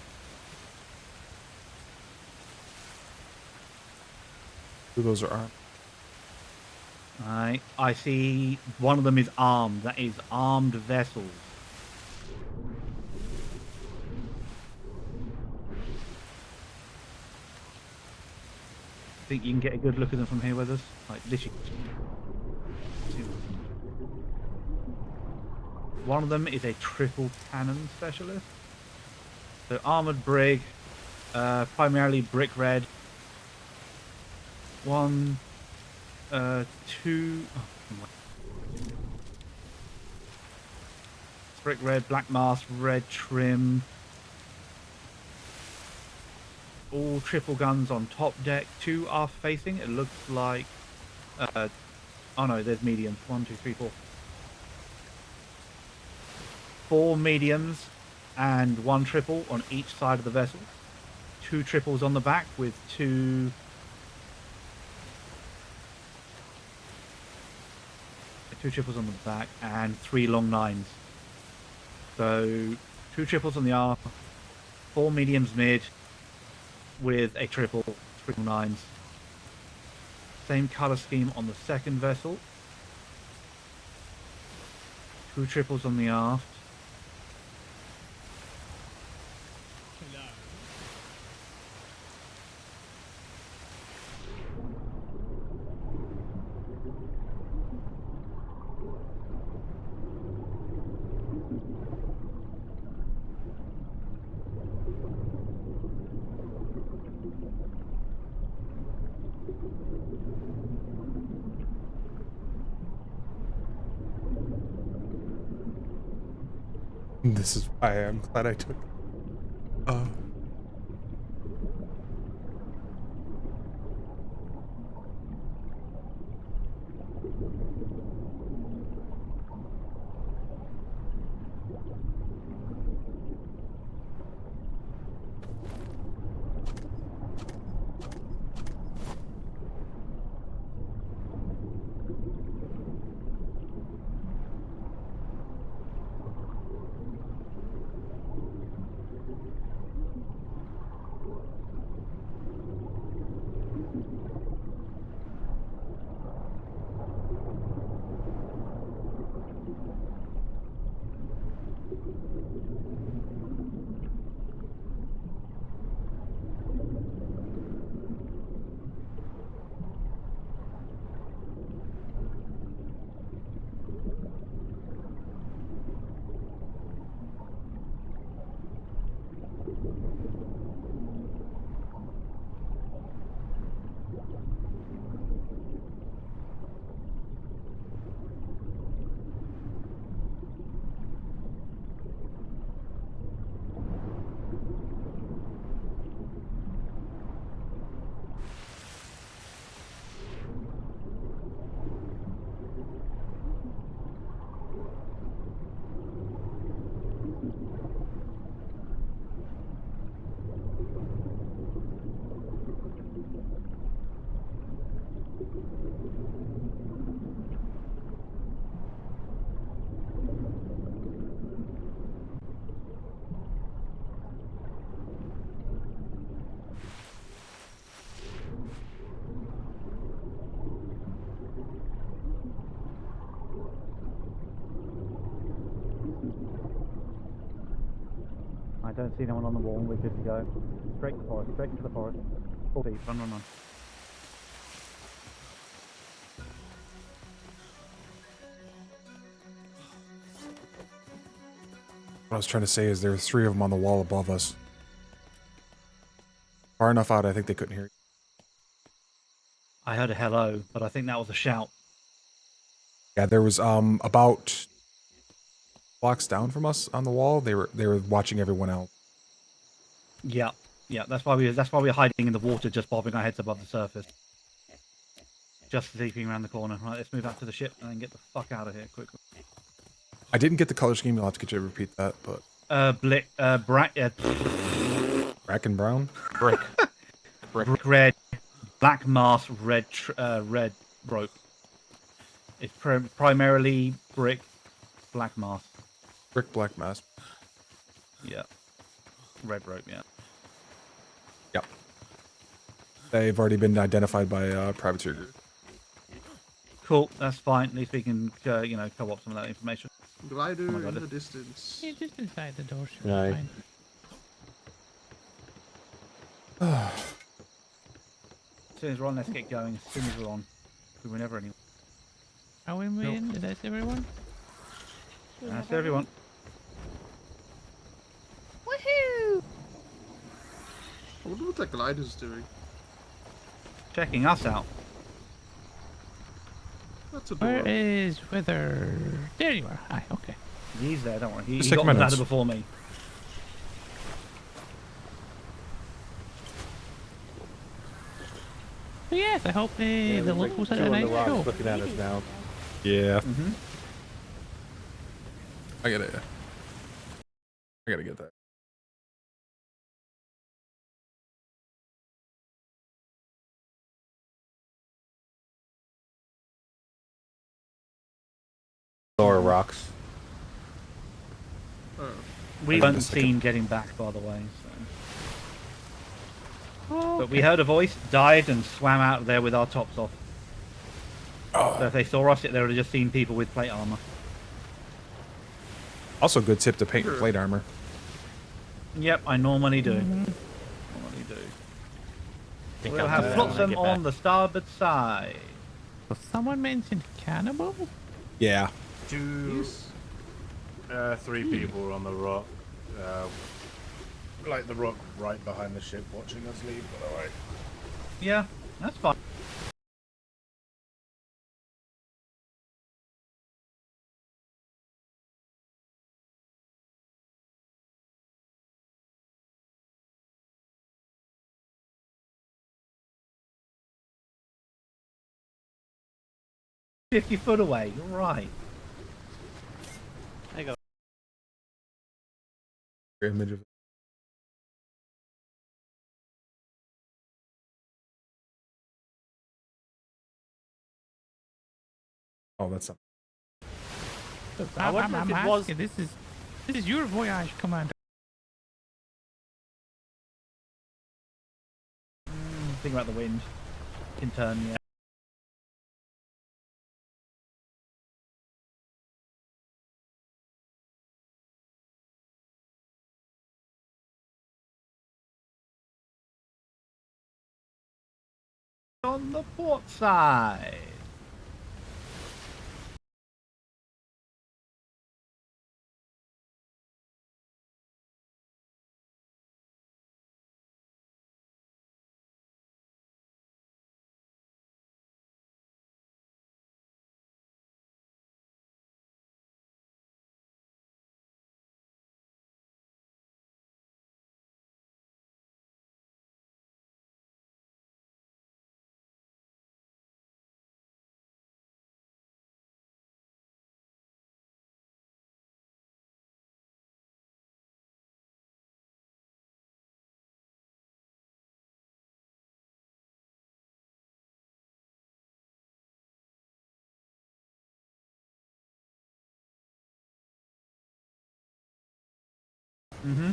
Ooh, those are armed. I see one of them is armed. That is armed vessels. Think you can get a good look at them from here with us? Like literally. One of them is a triple cannon specialist. So armored brig, primarily brick red. 1, 2. Brick red, black mask, red trim. All triple guns on top deck. 2 are facing. It looks like. Oh no, there's medium. 1, 2, 3, 4. 4 mediums and 1 triple on each side of the vessel. 2 triples on the back with 2 triples on the back and 3 long 9s. So 2 triples on the aft, 4 mediums mid with a triple, 3 long 9s. Same colour scheme on the second vessel. 2 triples on the aft. This is why I'm glad I took. I don't see anyone on the wall. We're good to go. Straight to the forest. Straight into the forest. Full deep. Run, run, run. What I was trying to say is there are 3 of them on the wall above us. Far enough out, I think they couldn't hear you. I heard a hello, but I think that was a shout. Yeah, there was about blocks down from us on the wall. They were watching everyone else. Yeah, yeah. That's why we're hiding in the water, just bobbing our heads above the surface, just sleeping around the corner. Right, let's move back to the ship and then get the fuck out of here quickly. I didn't get the color scheme. You'll have to get you to repeat that, but black and brown, brick, brick red, black mass, red rope. It's primarily brick, black mass. Brick, black mass. Yeah. Red rope, yeah. Yep. They've already been identified by privateer group. Cool, that's fine. At least we can, co-op some of that information. Glider in the distance. Yeah, just inside the door. Sure, Right. As soon as we're on, let's get going. As soon as we're on. We were never anywhere. Are we in? Is that everyone? That's everyone. Woohoo! I wonder what that glider's doing. Checking us out. That's Where adorable. is Wither? There you are. Hi, okay. He's there, don't worry. He Just got take the minutes. ladder before me. So yes, I hope the locals had a nice show. Looking at us now. Yeah. Mm-hmm. I get it. I gotta get that. Lower rocks. We weren't seen getting back, by the way. So. But we heard a voice, dived, and swam out of there with our tops off. So if they saw us, they would have just seen people with plate armor. Also, good tip to paint your plate armor. Yep, I normally do. Normally do. We'll have flotsam on the starboard side. Well, someone mentioned cannibal? Yeah. 3 people on the rock. Like the rock right behind the ship watching us leave, but alright. Yeah, that's fine. $50 away, you're right. I got Image of Oh, that's something. I'm asking, this is your voyage, Commander. Think about the wind. In turn, yeah. On the port side. Mm-hmm.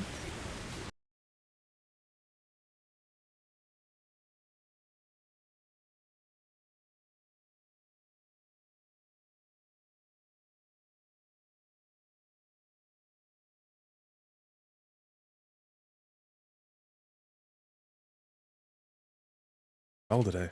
Well today.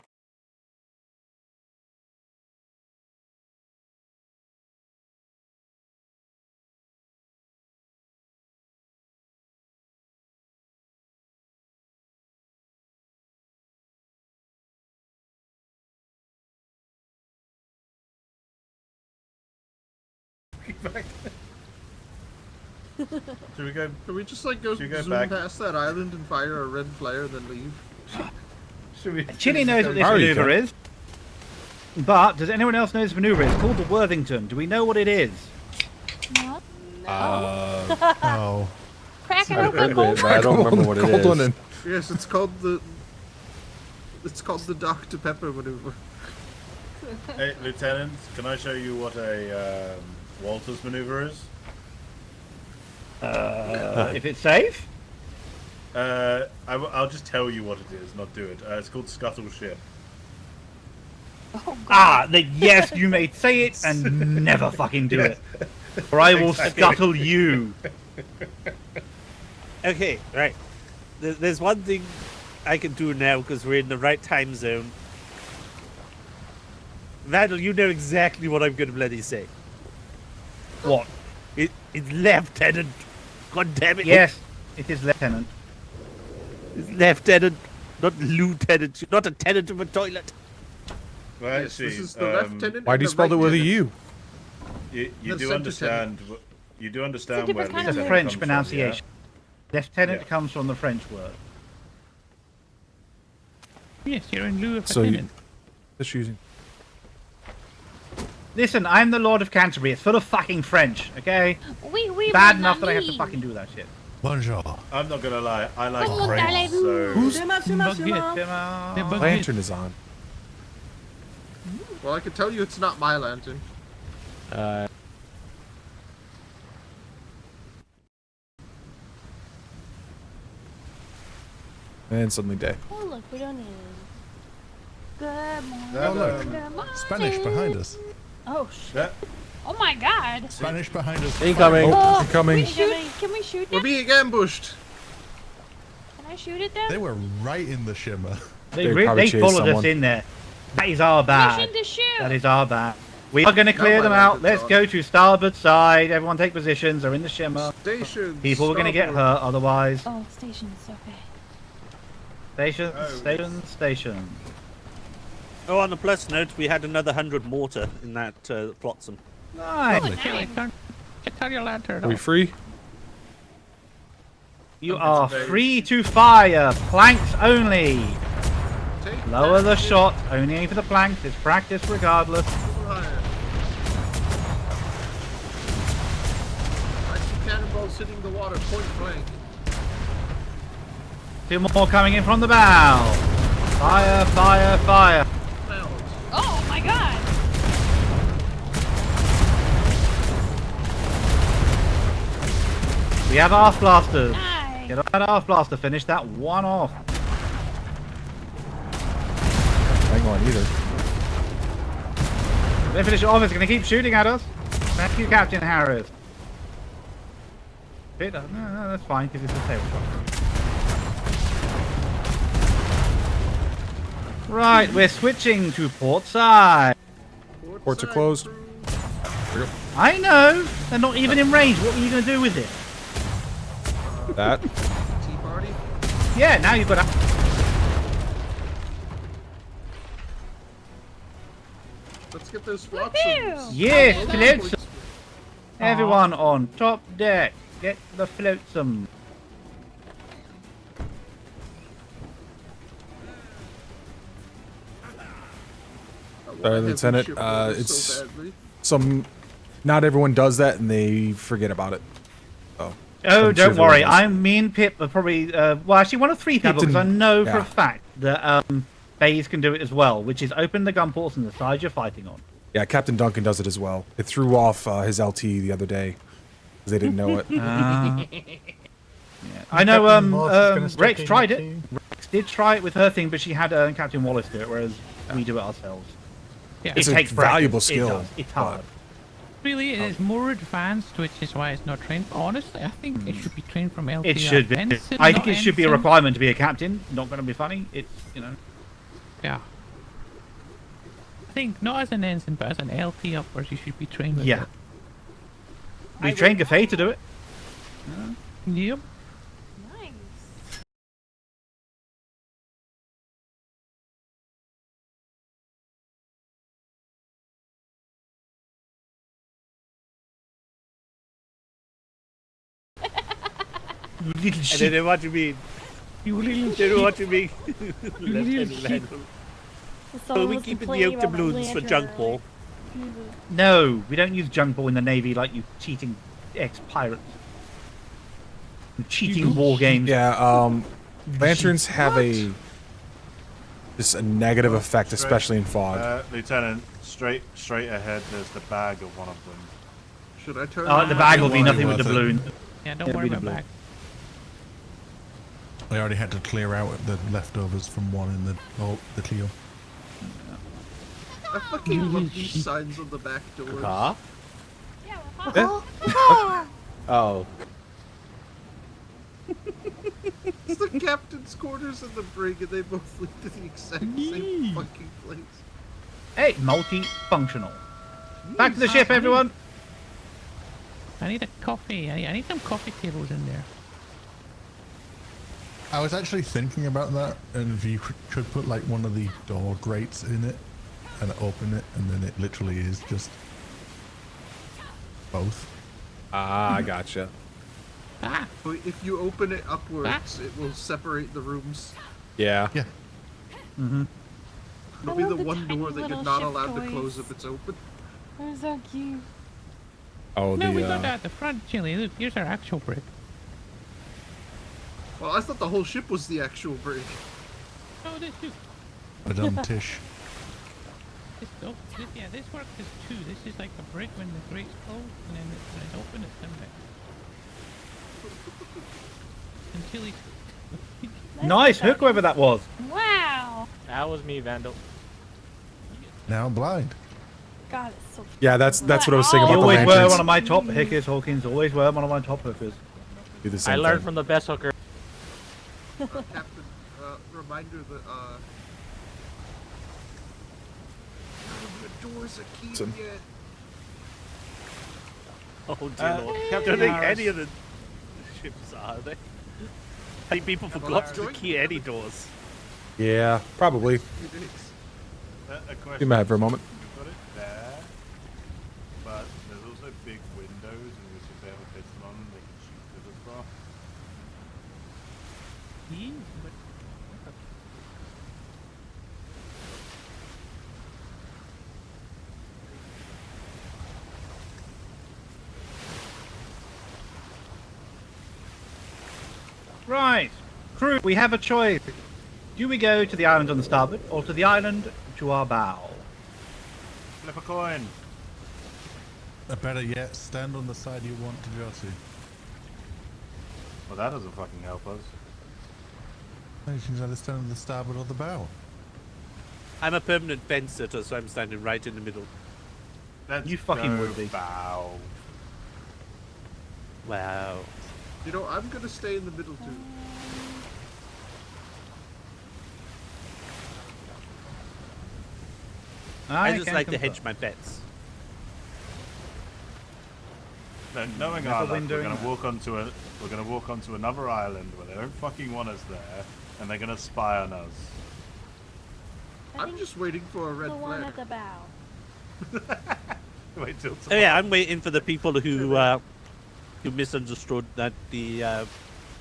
Should we go? Can we just like go Should we go zoom back? past that island and fire a red flare, then leave? Should we? Chili knows what this maneuver is. But does anyone else know this maneuver? It's called the Worthington. Do we know what it is? No. No. Crack it I've open, heard it, cold but I don't remember what it Cold one is. in. Yes, it's called the. It's called the Dr. Pepper maneuver. Hey, Lieutenant, can I show you what a Walters maneuver is? If it's safe? I'll just tell you what it is, not do it. It's called scuttle ship. Oh, yes, you may say it and never fucking do it. Or I will scuttle you. Okay, right. There's one thing I can do now because we're in the right time zone. Vandal, you know exactly what I'm going to bloody say. What? It's Lieutenant. God damn it. Yes, it is Lieutenant. It's Lieutenant, not Lieutenant. You're not a tenant of a toilet. Well, Yes, actually, this is the lieutenant. Why do you spell it with a U? You The do center understand. You do understand where different kind of It's a lieutenant French comes from, pronunciation. Lieutenant Yeah. comes from the French word. Yes, you're in lieu of a So you, tenant. just using. Listen, I'm the Lord of Canterbury. It's full of fucking French, okay? We bad enough that I have to fucking do that shit. Bonjour. I'm not gonna lie, I like Oh, grapes, darling. so... Who's Lantern is on. Well, I can tell you it's not my lantern. And suddenly day. Oh, look, we don't need it. Good morning. Oh, look. Good morning. Spanish behind us. Oh, shit. Oh, my God. Spanish behind us. Incoming. Oh, Incoming. Can we shoot We're them? being ambushed. Can I shoot at them? They were right in the shimmer. They followed us in there. That is our bad. Mission to shoot. That is our bad. We are going to clear them out. Let's go to starboard side. Everyone take positions. They're in the shimmer. Station. People are going to get hurt otherwise. Oh, stations. Okay. Station, station. Oh, on a plus note, we had another 100 mortar in that flotsam. Nice. Tell your lantern. Are we free? You are free to fire. Planks only. Lower the shot. Only aim for the planks. It's practice regardless. I see cannonballs hitting the water point blank. 2 more coming in from the bow. Fire, fire, fire. Oh, my God. We have half blasters. Nice. Get on that half blaster. Finish that one off. Hang on either. Then finish it off. It's going to keep shooting at us. Thank you, Captain Harris. No, that's fine because it's a tail shot. Right, we're switching to port side. Ports are closed. I know. They're not even in range. What are you going to do with it? That. Tea party? Yeah, now you've got to... Let's get those flotsams. Yes, flotsam. Everyone on top deck. Get the flotsam. Sorry, Lieutenant. It's not everyone does that, and they forget about it. Oh, don't worry. Me and Pip are probably well, actually one of 3 people because I know for a fact that Bays can do it as well, which is open the gun ports on the side you're fighting on. Yeah, Captain Duncan does it as well. It threw off his LT the other day because they didn't know it. Yeah. I know. Rex tried it. Rex did try it with her thing, but she had Captain Wallace do it, whereas we do it ourselves. Yeah. It's it a takes valuable practice. skill. It's hard. Really, it is more advanced, which is why it's not trained. Honestly, I think it should be trained from LT. It should be. Ensign, I think not it should be a ensign. requirement to be a captain. Not going to be funny. It's, you know. Yeah. I think not as an ensign, but as an LT upwards, you should be trained with Yeah. it. We trained Gafay to do it. Yep. Little I shit. don't know what you mean. You little don't know what you mean. little shit. So we keep the yoke doubloons for junk ball. No, we don't use junk ball in the Navy like you cheating ex-pirates. Cheating war games. Yeah, lanterns have just a negative effect, especially in fog. Lieutenant, straight ahead, there's the bag of one of them. Should I turn? The bag will be nothing with the balloon. Yeah, don't worry about back. I already had to clear out the leftovers from one in the Clio. I fucking love these signs on the back doors. Huh? Oh. It's the captain's quarters and the brig, and they both lead to the exact same fucking place. Hey, multi-functional. Back to the ship, everyone. I need a coffee. I need some coffee tables in there. I was actually thinking about that, and if you could put like one of the door grates in it and open it, and then it literally is just both. Ah, I gotcha. But if you open it upwards, it will separate the rooms. Yeah. Yeah. Mm-hmm. It'll be the one door that you're not allowed to close if it's open. They're so cute. Oh, No, we got that at the front, Chili. Look, here's our actual brig. Well, I thought the whole ship was the actual brig. Oh, this too. Tish. This works as two. This is like a brig when the grate's closed, and then when it's open, it's done back. And Chili. Nice hook, whoever that was. Wow. That was me, Vandal. Now I'm blind. God, it's so. Yeah, that's what I was saying You about the always were lanterns. one of my top hookers, Hawkins. Always were one of my top hookers. Do the same I learned thing. from the best hooker. Captain, reminder that, none of the doors are keyed Some- yet. Oh dear lord. I Captain don't think Harris. any of the ships are they? How many people forgot to key any doors? Yeah, probably. A question. Be mad for a moment. We've got it there, but there's also big windows in which if they have a pistol on them, they can shoot through as well. Right, crew, we have a choice. Do we go to the island on the starboard, or to the island to our bow? Flip a coin. Better yet, stand on the side you want to go to. Well, that doesn't fucking help us. You can either stand on the starboard or the bow. I'm a permanent fence sitter, so I'm standing right in the middle. Let's You fucking go would be. bow. Wow. You know, I'm gonna stay in the middle too. I just can like to confirm. hedge my bets. No, knowing Never our luck, window. we're gonna walk onto another island where they don't fucking want us there, and they're gonna spy on us. I'm just waiting for a red The one flag. at the bow. Wait till Oh tomorrow. yeah, I'm waiting for the people who misunderstood that the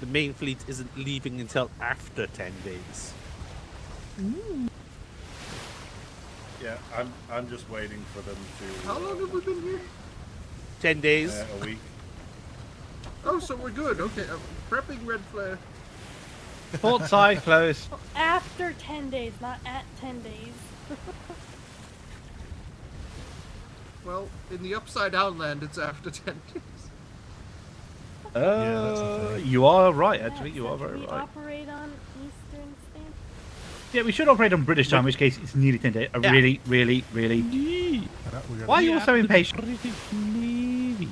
main fleet isn't leaving until after 10 days. Yeah, I'm just waiting for them to. How long have we been here? 10 days. A week. Oh, so we're good. Okay, I'm prepping red flare. Port side close. After 10 days, not at 10 days. Well, in the upside down land, it's after 10 days. You are right, actually. You are very We right. operate on Eastern Standard. Yeah, we should operate on British time, in which case it's nearly 10 days. Yeah. Really. Why are you all so impatient? British Navy.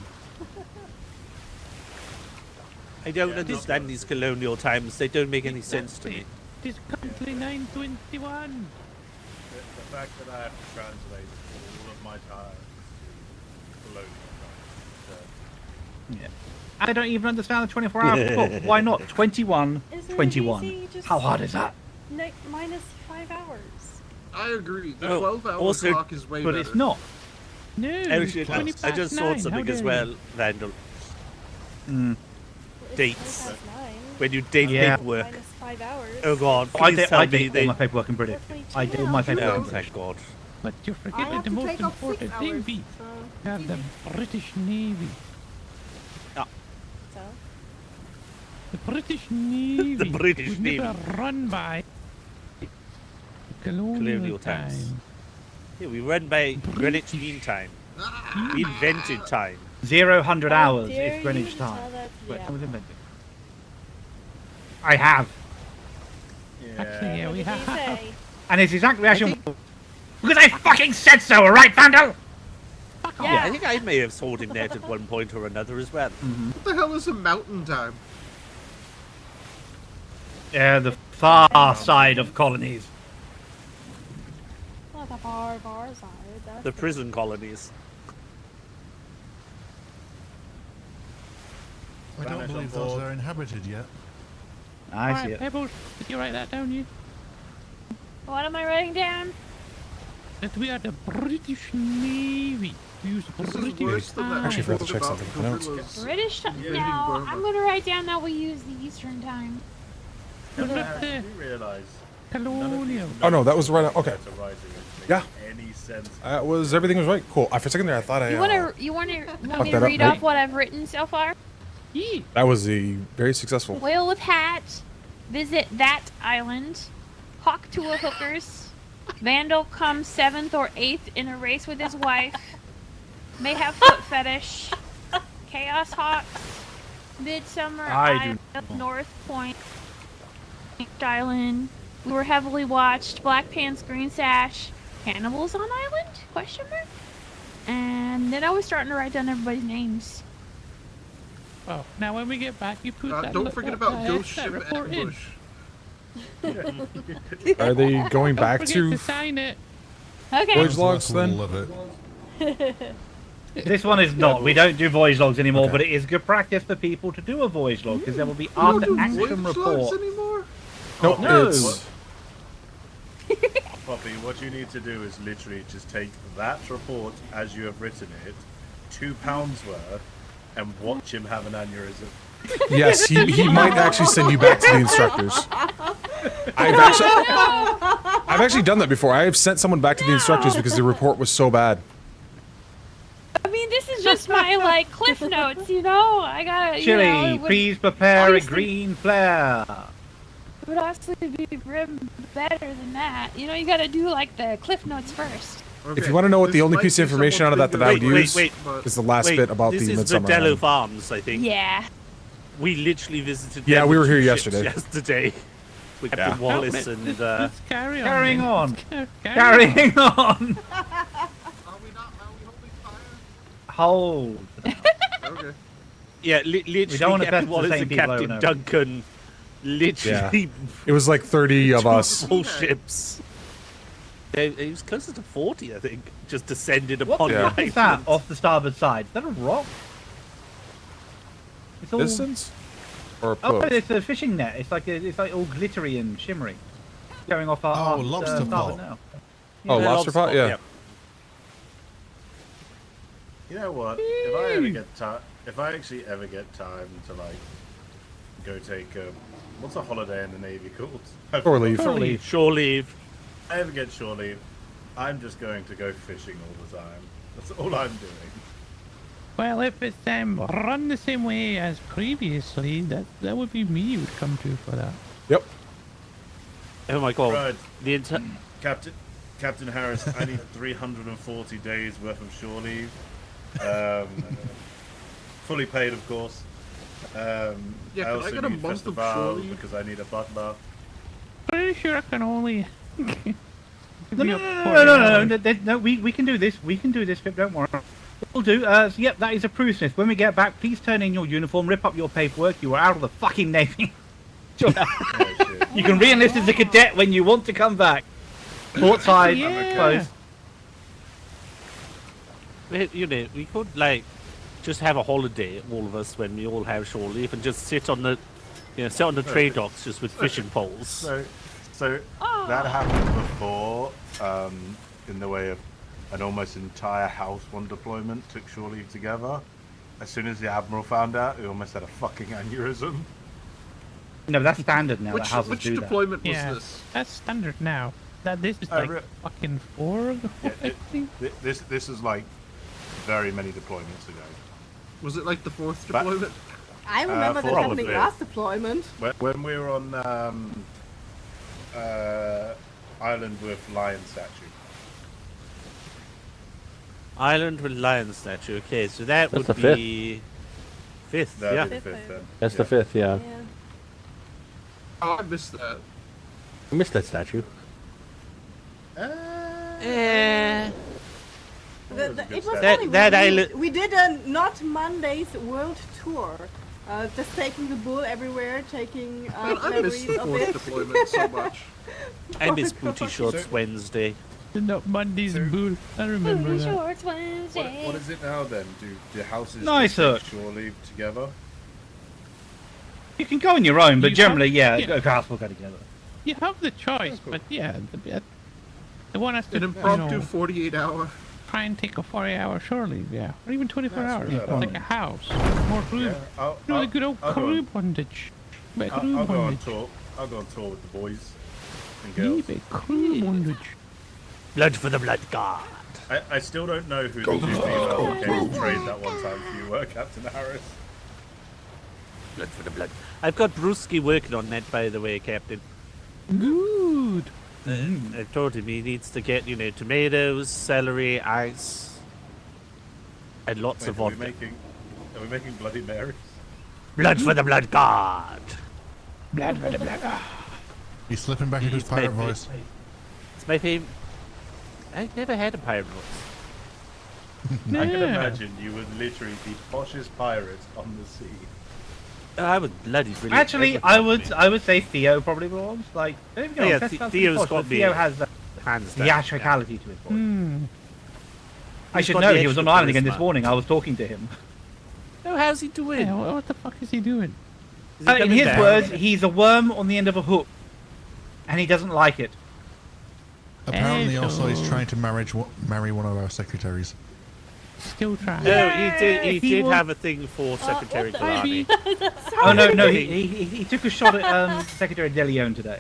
I don't understand these colonial times. They don't make any sense to me. This country 921. The fact that I have to translate all of my time to colonial time. Yeah. I don't even understand the 24-hour clock. Why not? 21, Isn't it 21. easy? Just How hard is that? minus 5 hours. I agree. The Oh, 12-hour also- clock is way But better. it's not. No, Actually, 20 I just past saw 9. something How as dare well, you? Vandal. Mm. It's Dates. 20 past 9. When you date Yeah. paperwork. Minus 5 hours. Oh god, I please did, tell I me did all they... my paperwork in British. I did all my Oh, paperwork in British. thank god. But you're I forgetting have the to most take off 6 important thing, hours. B. So You have the British Navy. So? The British Navy. The British was Navy. never run by colonial times. time. Yeah, we run by Greenwich Mean Time. We invented time. 0-100 How hours dare is Greenwich you time. tell that- Wait, yeah. that was invented. I have. Actually, yeah, we What did he have. say? And his exact reaction was, because I fucking said so, alright, Vandal? Yeah, I think I may have sold him that at one point or another as well. What the hell is a mountain time? Yeah, the far side of colonies. Not the far side. That's The prison colonies. I don't Vanish on believe those board. are inhabited yet. I see Alright, it. Pebbles, did you write that down, you? What am I writing down? That we are the British Navy. We use This is British worse than that time. Actually, I forgot to check about something for notes. gorillas. British time? Yeah. No, Burma. I'm gonna write down that we use the Eastern time. Look Did there. you realise Colonial. Oh no, that was right. Okay. Yeah. Any sense? Everything was right. Cool. For a second there, I thought You wanna want me to read off what I've written so far? That was very successful. Whale with hat, visit that island, hawk to a hookers, vandal comes 7th or 8th in a race with his wife, may have foot fetish, chaos hawks, midsummer island, North Point Island, we were heavily watched, black pants, green sash, cannibals on island? Question mark. And then I was starting to write down everybody's names. Oh, now when we get back, you put that. Don't forget about Ghost Ship report in. Are they going back Don't forget to sign it? Okay. voyage logs then? This one is not. We don't do voyage logs anymore, but it is good practice for people to do a voyage log because there will be after action report. Nope, No. it's Poppy, what you need to do is literally just take that report as you have written it, £2 worth, and watch him have an aneurysm. yes. He might actually send you back to the instructors. I've actually done that before. I have sent someone back to the instructors because the report was so bad. I mean, this is just my, like, cliff notes, you know? I gotta, Chili, you know, it would please prepare a obviously- green flare. It would actually be better than that. You know, you gotta do, like, the cliff notes first. If you want to know what the only piece of information out of that I would use wait. is the last bit about this the is Midsummer Modello Island. Farms, I think. Yeah. We literally visited. Yeah, them we with were here 2 yesterday. ships yesterday. With Captain Wallace and. Let's carry on. Carrying then. on. Carrying Carrying on. Hold. Okay. Yeah, We don't literally wanna Captain pest the Wallace same and people Captain over and over. Duncan. Literally. It was like 30 of us. Full ships. It was closer to 40, I think. Just descended What upon the the is that island. off the starboard side? Is that a rock? It's all... Distance? Or a Oh, no, post? it's a fishing net. It's like all glittery and shimmery. Going off our lobster starboard pot. now. Oh, Yeah, lobster pot? Yeah. You know what? If I actually ever get time to like go take what's a holiday in the Navy called? Shore leave. Shore leave. If I ever get shore leave, I'm just going to go fishing all the time. That's all I'm doing. Well, if it's run the same way as previously, that would be me you would come to for that. Yep. Oh my god. Right. The entire. Captain Harris, I need 340 days worth of shore leave. Fully paid, of course. Yeah, I can I also get a need month of Festival shore leave? because I need a butler. Pretty sure I can only. No, we can do this. We can do this, Pip, don't worry. We'll do. So, yep, that is approved, Smith. When we get back, please turn in your uniform, rip up your paperwork. You are out of the fucking Navy. You can re-enlist as a cadet when you want to come back. Port side, close. You know, we could like just have a holiday, all of us, when we all have shore leave, and just sit on the, sit on the trade docks just with fishing poles. So that happened before, in the way of an almost entire house one deployment took shore leave together. As soon as the admiral found out, he almost had a fucking aneurysm. No, that's standard now. Which that houses do deployment was Yeah, this? that's standard now. That this is like fucking 4 ago, I think. This is like very many deployments ago. Was it like the 4th deployment? I remember this happening last deployment. When we were on island with lion statue. Island with lion statue. Okay, so that That's would the be fifth. That'd Yeah. be the fifth then. That's the 5th, yeah. Oh, I missed that. I missed that statue. Eh. It was That- funny. that island- We did a Not Mondays world tour. Just taking the bull everywhere, taking Man, I missed memories the of 4th it. deployment so much. I miss booty shorts Wednesday. No, Monday's bull. I remember Booty that. shorts Wednesday. What is it now then? Do houses Nice just hook. take shore leave together? You can go on your own, but You generally, have- a house will go together. You have the choice, but yeah, the one has to An impromptu you know, 48-hour. try and take a 40-hour shore leave, yeah, or even 24 That's hours, really like a house, more crew. Yeah, I'll The good old I'll go crew on- bondage. I'll go on tour. I'll go on tour with the boys. and girls. Blood for the blood god. I still don't know who the two female came to trade that one time for you were, Captain Harris. Blood for the blood. I've got Brewski working on that, by the way, Captain. Good. I told him he needs to get, tomatoes, celery, ice, and lots of vodka. Are we making Bloody Marys? Blood for the blood god. Blood for the blood god. He's slipping back into his pirate voice. It's my favorite. I've never had a pirate voice. I can imagine you would literally be poshest pirate on the sea. I would bloody brilliant. Actually, I would say Theo probably belongs. Like, don't get me wrong, that's Theo's posh, got but Theo has the hands down. theatricality to his voice. I He's should got know the he was on extra island again this charisma. morning. I was talking to him. No, how's he doing? Yeah, what the fuck is he doing? Is he In coming his down? words, he's a worm on the end of a hook, and he doesn't like it. Apparently, Hey, also, he's so- trying to marry one of our secretaries. Still trying. No, he He did will- have a thing for Secretary Kalani. Oh no, he took a shot at Secretary De Leon today.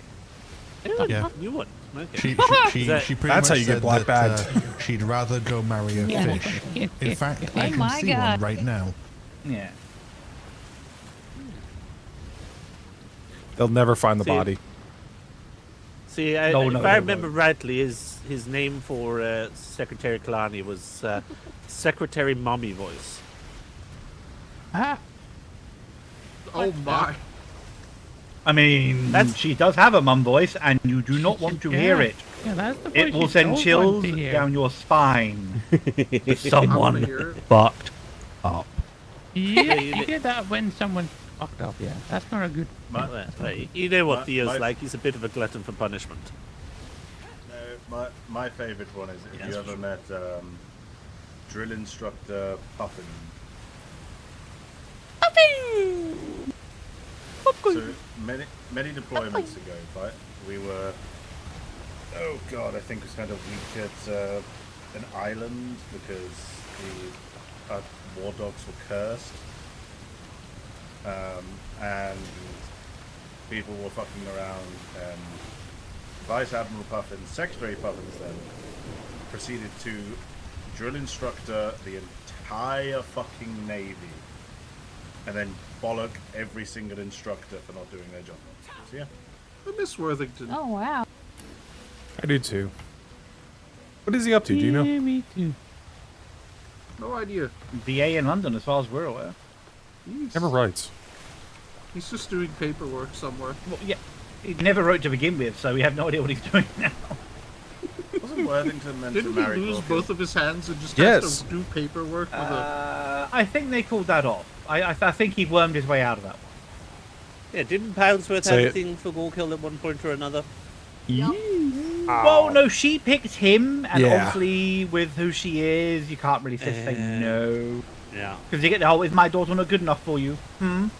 Yeah. You wouldn't. Okay. She pretty That's much how you get said black that, bagged. she'd rather go marry a Yeah. fish. In fact, I Oh can my see God. one right now. Yeah. They'll never find the See, body. See, No, if no, I no, remember no. rightly, his name for Secretary Kalani was Secretary Mommy Voice. Ah, Oh my. I mean, she does have a mum voice, and you do not want to hear it. yeah, that's the It voice will you send don't want chills to hear. down your spine. I Someone wanna hear it. fucked up. Yeah, you you get that when someone fucked up. Yeah, that's not a good. You know what My- Theo's my- like. He's a bit of a glutton for punishment. No, my favourite one is if you ever met drill instructor Puffin. So many deployments ago, right? We were, oh god, I think it was kind of weak at an island because our war dogs were cursed, and people were fucking around, and Vice Admiral Puffin, Secretary Puffins then, proceeded to drill instructor the entire fucking Navy, and then bollock every single instructor for not doing their job. So yeah. I miss Worthington. Oh wow. I do too. What is he up to? Do you know? Yeah, me too. No idea. VA in London, as far as we're aware. Never writes. He's just doing paperwork somewhere. Well, yeah, he never wrote to begin with, so we have no idea what he's doing now. Wasn't Worthington meant Didn't to he marry lose Corky? both of his hands and just Yes. has to do paperwork with a... I think they called that off. I think he wormed his way out of that one. Yeah, didn't Poundsworth Say have a it. thing for Gorkill at one point or another? Well, no, she picked him, and Yeah. obviously with who she is, you can't really say no. Yeah. Because you get the whole, is my daughter not good enough for you? And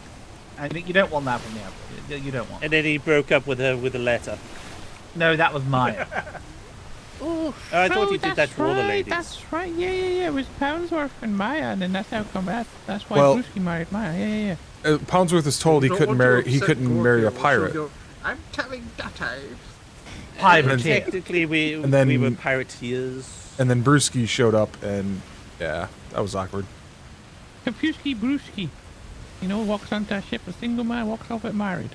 you don't want that from the outfit. You don't want. And then he broke up with her with a letter. No, that was Maya. Oh, I thought he did that that's for all the right, ladies. That's right. Yeah. It was Poundsworth and Maya, and then that's how come. That's why Well- Brewski married Maya. Yeah. Poundsworth is told he Don't couldn't want to marry. He upset couldn't marry a Gorky, or she'll pirate. go, I'm telling Date. Pirateer. Technically, we And then- we were pirateers. And then Brewski showed up, and yeah, that was awkward. Kapusky Brewski. You know, walks onto a ship, a single man walks off it married.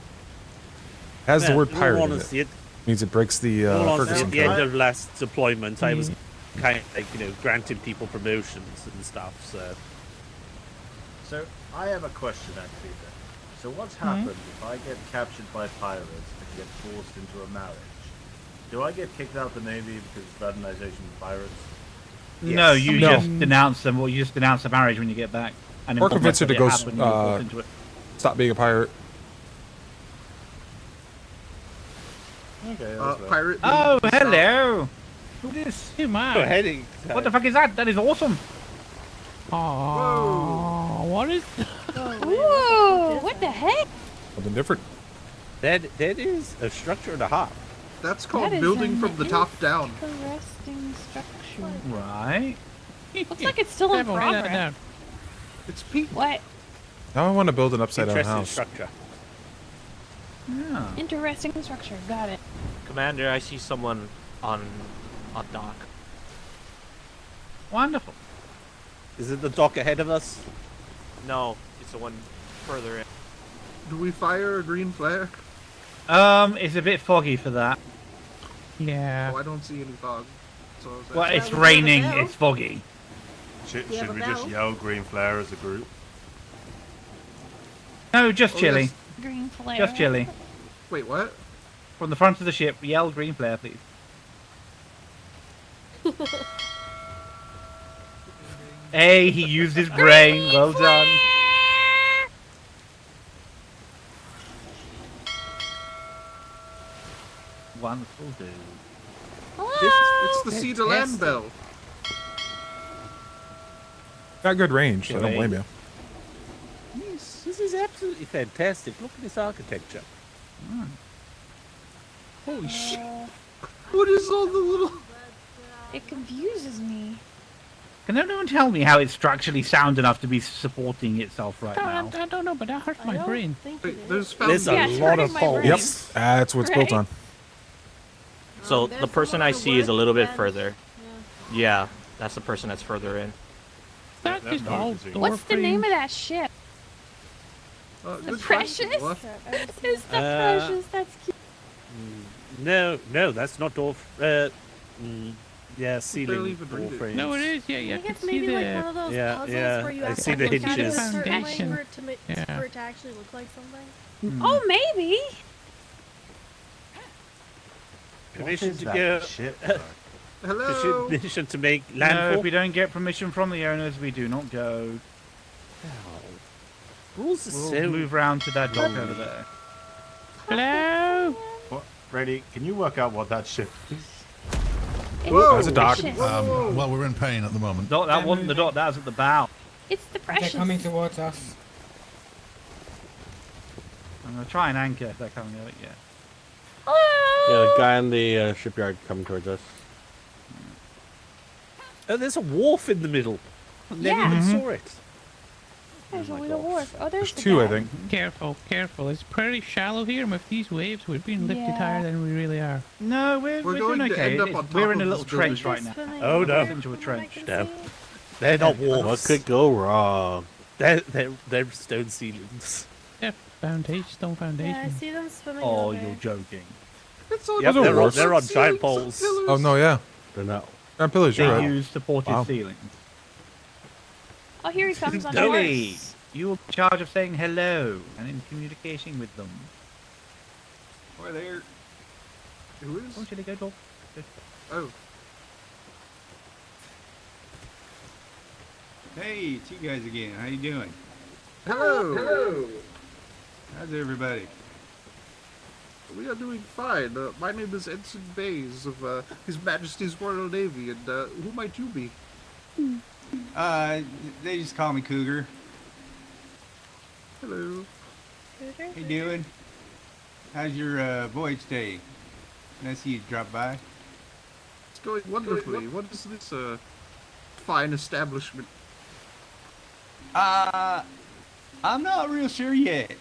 Has the Yeah, word in all pirate in honesty, it. Means it breaks the In all honesty, Ferguson at the end code. of last deployment, I was kind of like, granting people promotions and stuff. So I have a question actually then. So what's happened if I get captured by pirates and get forced into a marriage? Do I get kicked out the Navy because of fraternization with pirates? No, Yes. you No. just denounce them, or you just denounce the marriage when you get back. And Or convince her to go happen, you walk into it. Stop being a pirate. Okay. Pirate. Oh, Navy hello! Who is? Hey, man. Go ahead. What the fuck is that? That is awesome! Oh, what is? Ooh, what the heck? Something different. That is a structure and a half. That's called That is building an from the top down. Interesting structure. Right. Looks like it's still in Devil, write that progress. down. It's peak. What? Now I want to build an upside down Interesting house. structure. Yeah. Interesting structure. Got it. Commander, I see someone on dock. Wonderful. Is it the dock ahead of us? No, it's the one further in. Do we fire a green flare? It's a bit foggy for that. Yeah. Oh, I don't see any fog. So Well, it's raining. It's foggy. Should we just yell green flare as a group? No, just Oh, chilly. yes. Green flare. Just chilly. Wait, what? From the front of the ship, yell green flare, please. Hey, he used his brain. Well done. Wonderful, dude. It's the Sea to Land bell. Got good range, so I don't blame you. This is absolutely fantastic. Look at this architecture. Holy shit! What is all the little? It confuses me. Can anyone tell me how it's structurally sound enough to be supporting itself right now? I don't know, but that hurts my brain. Wait, there's There's a lot of holes. Yep, that's what it's built on. So the person I see is a little bit further. Yeah, that's the person that's further in. That just all What's the name of that ship? The good Precious? question. It's the Precious. That's cute. No, that's not door. Yeah, ceiling barely even door read it. frames. No, it is. Yeah, I I think can it's see maybe the. like one of those Yeah, puzzles yeah, where you I have see to the look at it a hinges. certain way Foundation. for it to Yeah. for it to actually look like something. Oh, maybe. Permission to go. Hello. Permission to make No, landfall. if we don't get permission from the owners, we do not go. Rules are We'll so. move round to that dock over there. Hello. What, Brady? Can you work out what that ship is? Whoa, That's a dock. Precious. Well, we're in pain at the moment. Dock, that wasn't the dock, that was at the bow. It's the They're Precious. coming towards us. I'm going to try and anchor if they're coming over. Yeah. Yeah, the guy in the shipyard coming towards us. Oh, there's a wharf in the middle. I never even saw it. There's a little wharf. Oh, There's there's the two, I guy. think. Careful, careful. It's pretty shallow here, and with these waves, we're being lifted Yeah. higher than we really are. No, we're We're doing going to okay. end up on We're top in a of little this building. trench right now. Swimming Oh, over no. there Into a from trench. what I can No. see. They're not What wharfs. could go wrong? They're stone ceilings. Yeah, foundation, stone Yeah, I foundation. see them swimming Oh, over you're there. joking. It's on Yep, the they're on- they're on giant ceilings and poles. pillars. Oh no, yeah. They're not. Ground pillars, you're They right. use supported Wow. ceilings. Oh, here he comes on the Billy, horse. you're in charge of saying hello and in communicating with them. Why there? Who is? Oh, should they go talk? Oh, Hey, it's you guys again. How you doing? hello. How's everybody? We are doing fine. My name is Ensign Bays of His Majesty's Royal Navy, and who might you be? They just call me Cougar. Hello. How you doing? How's your voyage day? Nice of you to drop by. It's going wonderfully. What is this fine establishment? I'm not real sure yet.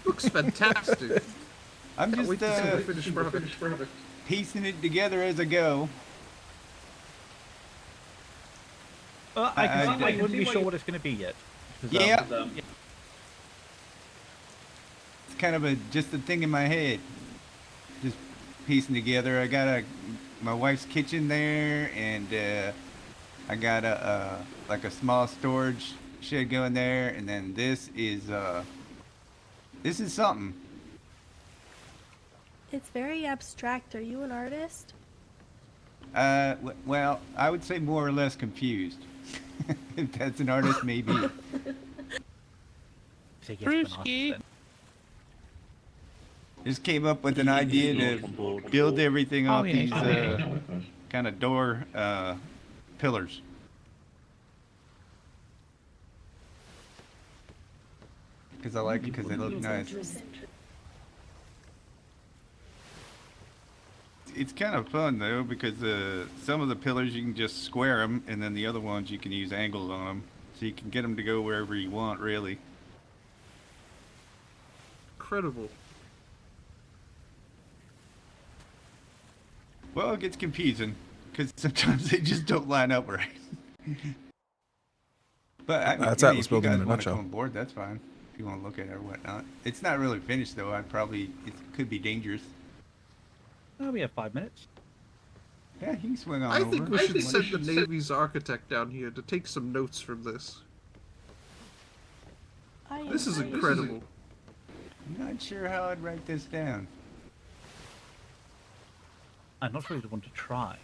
Looks fantastic. I'm Can't just wait to see the finished product. piecing it together as I go. I can see why I you wouldn't be sure what it's going to be yet. Yeah. It's kind of just a thing in my head. Just piecing together. I got my wife's kitchen there, and I got like a small storage shed going there, and then this is something. It's very abstract. Are you an artist? Well, I would say more or less confused. If that's an artist, maybe. Brewski. Just came up with an idea to build everything off these kind of door pillars. Because I like it because they look nice. It's kind of fun though, because some of the pillars you can just square them, and then the other ones you can use angles on them, so you can get them to go wherever you want, really. Incredible. Well, it gets confusing because sometimes they just don't line up right. But I mean, That's yeah, Atlas if you building guys in a want to nutshell. come on board, that's fine. If you want to look at it or whatnot, it's not really finished though. It could be dangerous. Oh, we have 5 minutes. Yeah, he can swing on I over. think we should send the Navy's architect down here to take some notes from this. This is incredible. I'm not sure how I'd write this down. I'm not sure you'd want to try.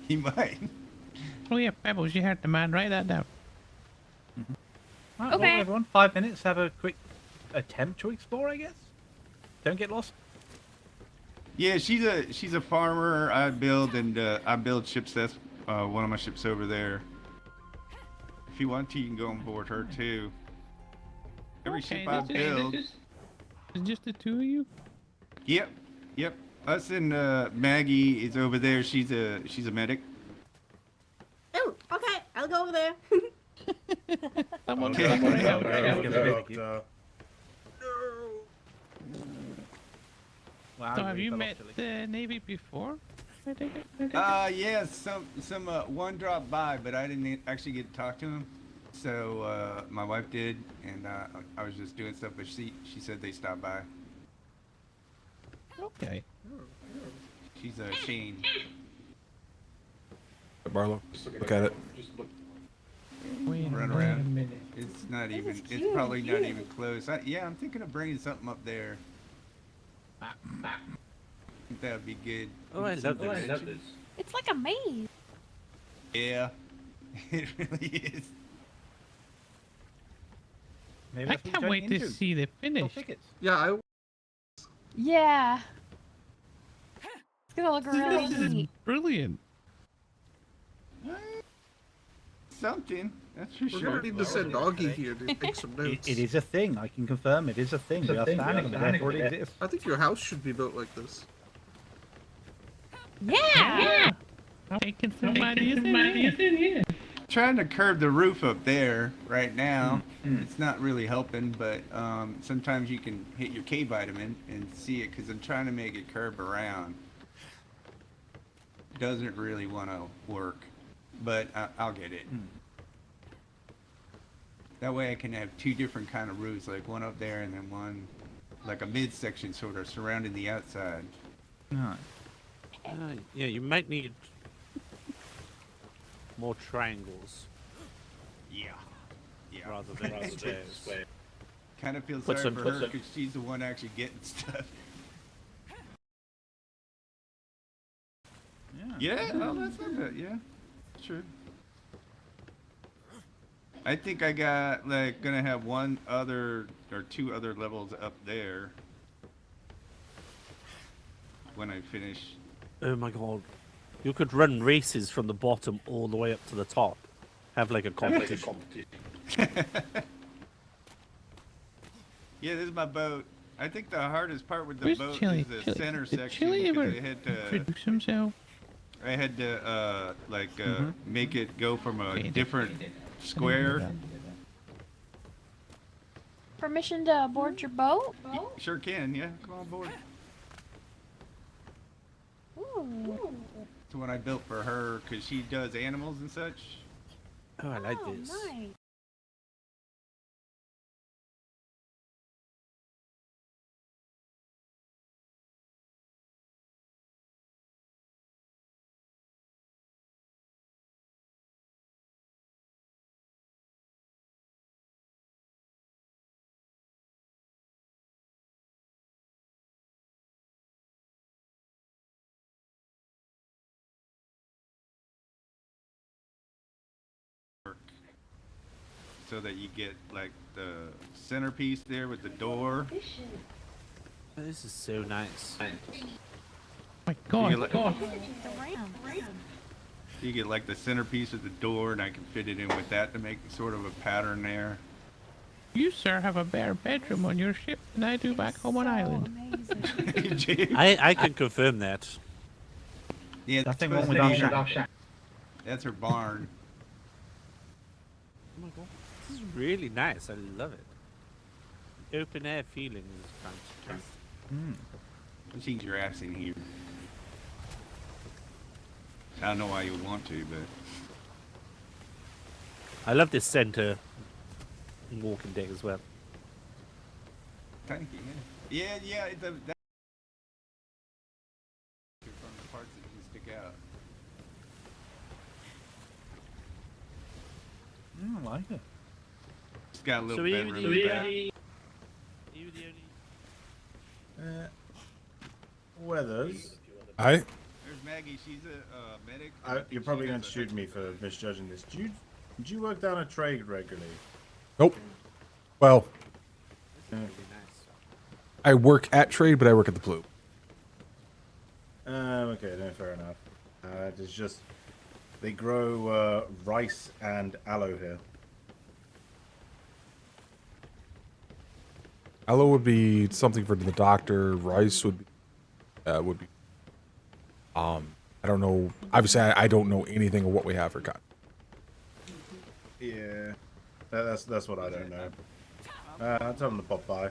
He might. Oh yeah, Pebbles, you heard the man. Write that down. Right, well, everyone, 5 minutes. Have a quick attempt to explore, I guess. Don't get lost. Yeah, she's a farmer. I build ships. That's one of my ships over there. If you want to, you can go on board her too. Every ship I build. It's just the two of you. Yep. Us and Maggie is over there. She's a medic. Oh, okay. I'll go over there. Someone Wow, so have you met the Navy before? I take it? Yeah, one dropped by, but I didn't actually get to talk to him. So my wife did, and I was just doing stuff, but she said they stopped by. Okay. She's Shane. Barlow, look at it. Run around. It's not even. It's probably not even close. Yeah, I'm thinking of bringing something up there. I think that would be good. Oh, I love this. It's like a maze. Yeah, it really is. Maybe I can't wait to see the finish. Yeah, Yeah. It's gonna look really This is neat. brilliant. Something. That's for We're sure. gonna need to send Augie here to take some notes. It is a thing. I can confirm it is a thing. We are standing on it. Therefore it exists. I think your house should be built like this. Yeah. I'm taking some ideas in here. Trying to curve the roof up there right now. It's not really helping, but sometimes you can hit your K vitamin and see it because I'm trying to make it curve around. Doesn't really want to work, but I'll get it. That way I can have two different kind of roofs, like one up there and then one, like a midsection sort of surrounding the outside. No. Yeah, you might need more triangles. Yeah. Rather than squares. Kind of feel Put sorry some- for put her some- because she's the one actually getting stuff. Yeah, oh, that's not bad. Yeah, sure. I think I got like gonna have one other or two other levels up there when I finish. Oh my god. You could run races from the bottom all the way up to the top. Have like a competition. Yeah, this is my boat. I think the hardest part with the Where's boat Chili? is the center Did section Chili because ever I had to. introduce himself? I had to make it go from a different I square. didn't do Permission to board your boat? Sure can, yeah. Come on board. Ooh. It's what I built for her because she does animals and such. Oh, I like Oh, this. nice. So that you get like the centerpiece there with the door. Oh, this is so nice. My God, You get, like, The ram. you get like the centerpiece of the door, and I can fit it in with that to make sort of a pattern there. You, sir, have a bare bedroom on your ship than I do back home on island. I can confirm that. Yeah, Nothing that's wrong with supposed our to be- shack. That's her barn. Oh my god. This is really nice. I love it. The open air feeling is fantastic. Let's eat your ass in here. I don't know why you would want to, but I love this center walking deck as well. thank you. Yeah, that from the parts that can stick out. I like it. It's got a little So bedroom in the back. Weathers. Hi. There's Maggie. She's a medic. You're probably going to shoot me for misjudging this. Did you work down a trade regularly? Nope. Well, I work at trade, but I work at the Blue. Okay, then fair enough. It's just they grow rice and aloe here. Aloe would be something for the doctor. Rice would be. I don't know. Obviously, I don't know anything of what we have for cotton. Yeah, that's what I don't know. I'll tell them to pop by.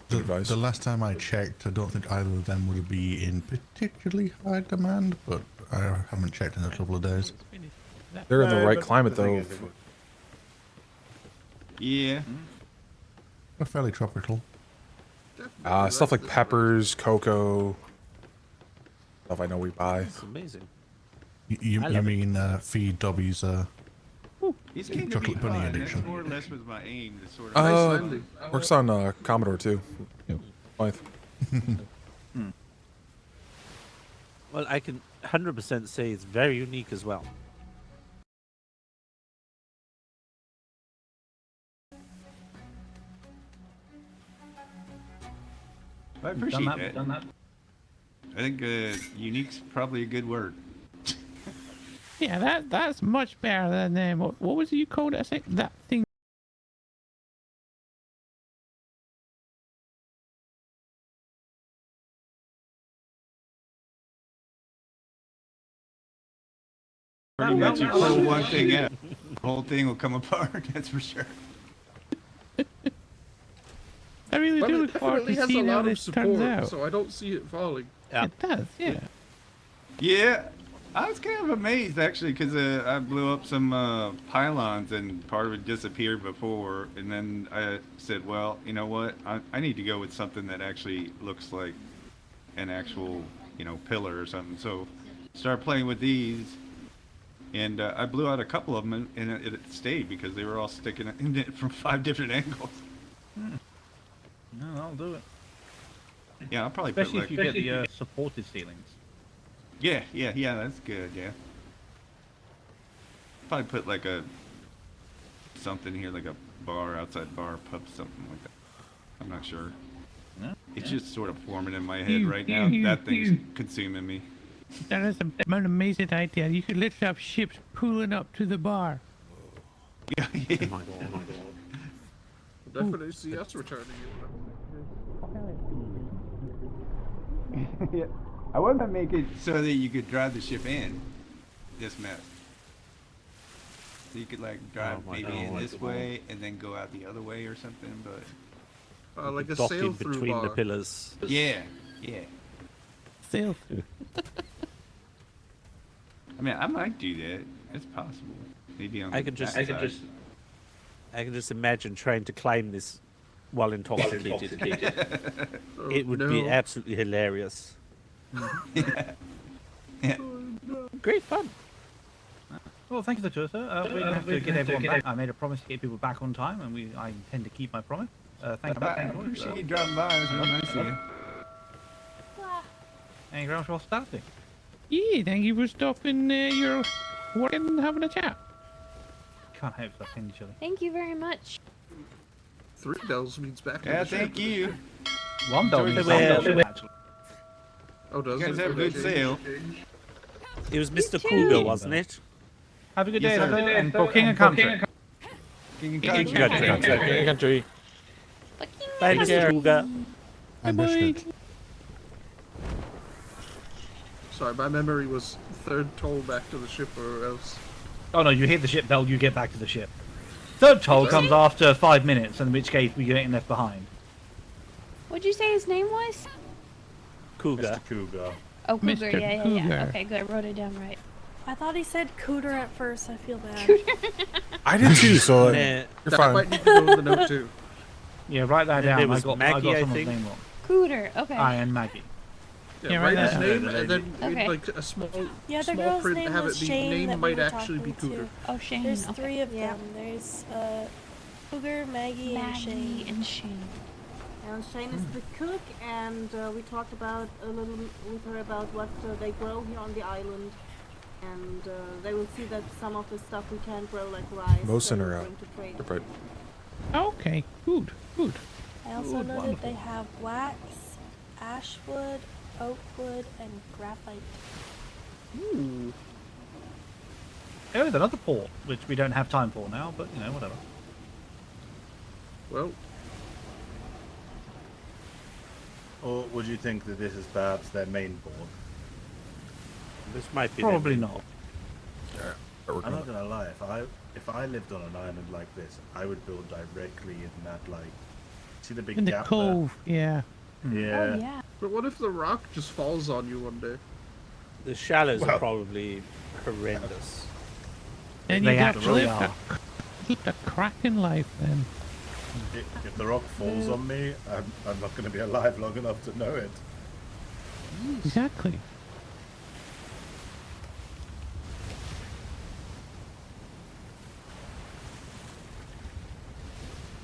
The last time I checked, I don't think either of them would be in particularly high demand, but I haven't checked in a couple of days. They're in the right but climate, the thing though. is, Yeah. They're fairly tropical. Stuff like peppers, cocoa. Stuff I know we buy. It's amazing. You mean feed Dobby's He's getting chocolate bunny That's addiction? more or less was my aim to sort of. Works on Commodore too. Fine. Well, I can 100% say it's very unique as well. I appreciate that. I think unique's probably a good word. Yeah, that's much better than what was it you called it? I think that thing. Pretty much, you pull one thing out, the whole thing will come apart. That's for sure. I really But do it look forward definitely to has a seeing how lot of this turns support, out. so I don't see it falling. It does, yeah. Yeah, I was kind of amazed actually because I blew up some pylons and part of it disappeared before, and then I said, well, you know what? I need to go with something that actually looks like an actual, pillar or something. So started playing with these, and I blew out a couple of them, and it stayed because they were all sticking in it from 5 different angles. No, I'll do it. Yeah, I'll probably Especially put if you get the supported ceilings. Yeah, that's good, yeah. Probably put like something here, like a outside bar, pub, something like that. I'm not sure. Yeah, it's just sort of forming in my head right now. That thing's consuming me. That is an amazing idea. You could literally have ships pulling up to the bar. Yeah. Oh my god. Definitely see us returning Yeah. I was gonna make it so that you could drive the ship in this map. So you could like drive maybe in this way and then go out the other way or something, but like a Dock sail in through between bar. the pillars. yeah. Sail through. I mean, I might do that. It's possible. Maybe on I the can just imagine trying to climb this while intoxicated. It would be absolutely hilarious. Yeah. Great fun. Well, thank you, the tour, sir. We're going to have to get everyone back. I made a promise to get people back on time, and I intend to keep my promise. Thank you. I appreciate you dropping by. It was really nice of you. Thank you very much for starting. Yeah, thank you for stopping your work and having a chat. Can't help stuff in each other. Thank you very much. 3 bells means back. Yeah, thank you. 1 bell means actually. Oh, does You guys it? have a good sail. It was Mr. Cougar, wasn't it? Have a good day, Yes, sir. and for King and Country. King and King Country. and Country. King and Country. Bye, Mr. Cougar. I missed it. Sorry, my memory was 3rd toll back to the ship or else. Oh no, you hit the ship bell, you get back to the ship. 3rd toll comes after 5 minutes, in which case we get left behind. What'd you say his name was? Cougar. Mr. Cougar. Oh, Cougar. Mr. Yeah. Cougar. Okay, good. I wrote it down right. I thought he said cooter at first. I feel bad. I did too, so Nah, you're That fine. might need to go in the note too. Yeah, write that And down. it was I Maggie, got I someone's think. name wrong. Cooter. Okay. I and Maggie. Yeah, write write his that name down. and then Okay. in like a small, Yeah, the small girl's print name have was it be Shane name that we might were actually be talking Cooter. to. Oh, Shane. There's okay. 3 of them. There's Cougar, Maggie, and Shane. Maggie and Shane. And Shane is the cook, and we talked about a little with her about what they grow here on the island. And they will see that some of the stuff we can grow, like rice, Mosin we're are out. going to trade. Right. Okay, good, good. I also know that they have wax, ashwood, oakwood, and graphite. Ooh. There is another port, which we don't have time for now, but you know, whatever. Well, Or would you think that this is perhaps their main port? This might be. Probably their- not. I'm not gonna lie. If I lived on an island like this, I would build directly in that see the big In the gap cove, yeah. there? Yeah. Oh yeah. but what if the rock just falls on you one day? The shallows Well. are probably horrendous. And They you got to actually live are. the cracking life then. If the rock falls on me, I'm not gonna be alive long enough to know it. Exactly.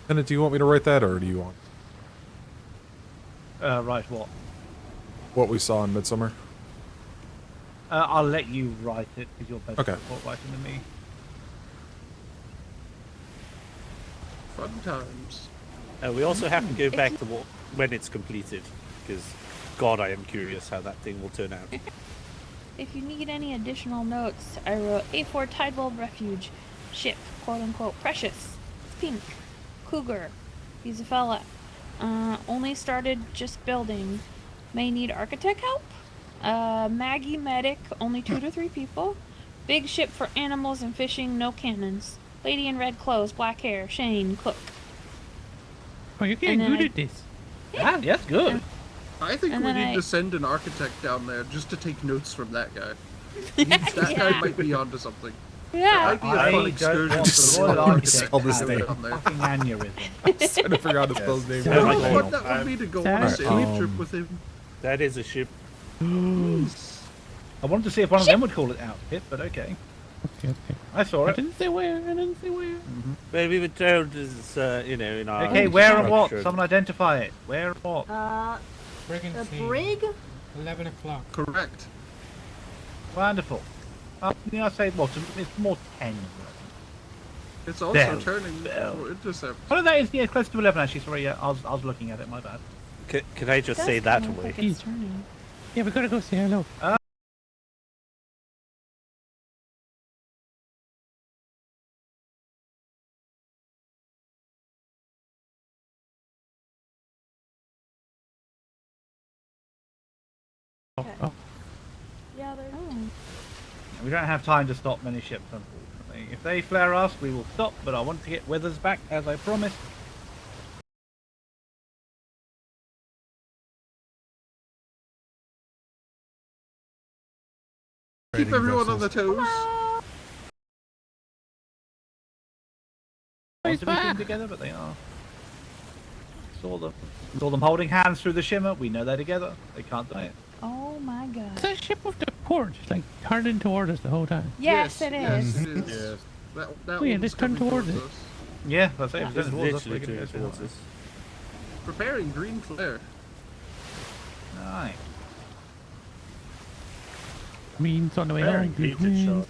Bennett, do you want me to write that, or do you want Right, what? we saw in Midsummer? I'll let you write it, because you're better Okay. at report writing than me. Fun times. We also have to go back to when it's completed, because God, I am curious how that thing will turn out. If you need any additional notes, I wrote A4 Tideworld Refuge. Ship, quote unquote, precious. Pink. Cougar. He's a fella. Only started just building. May need architect help. Maggie medic, only 2 to 3 people. Big ship for animals and fishing, no cannons. Lady in red clothes, black hair, Shane, cook. Oh, you're getting And then good I- at this. Yeah, yes, good. I think And we then need I- to send an architect down there just to take notes from that guy. That guy might be onto something. Yeah. That might be a fun excursion want for the the Royal Royal Architect Spell this to name. have a down there. fucking aneurysm. I just trying to figure out how to spell his name. You know right how now. fun that would be to go on a Alright, sailing trip with him? That is a ship. I wanted to see if one of them would call it out, Pip, but okay. Okay. I saw I it. didn't say where. Well, we were told as in our. Okay, where and what? structure- Someone identify it. Where and what? Brigand A scene, brig? 11 o'clock. Correct. Wonderful. I say what? It's more 10. It's also Bell. turning Bell. for intercept. Oh, that is, yeah, close to 11 actually. Sorry, yeah, I was looking at it, my bad. Can I just say that away? Like it's turning. Yeah, we gotta go say hello. Yeah, they're. We don't have time to stop many ships, unfortunately. If they flare us, we will stop, but I want to get Withers back, as I promised. Keep Trading everyone on the vessels. toes. Want to be seen together, but they are. Saw them holding hands through the shimmer. We know they're together. They can't deny it. Oh my god. The ship of the port, it's like turning toward us the whole time. Yes, it Yes, is. it is. Yes. That Oh, yeah, one's just turn coming towards it. us. Yeah, that's it. It's It's towards us. literally We're gonna turning go towards us. Preparing green flare. Nice. Means on the way Very out. heated shot.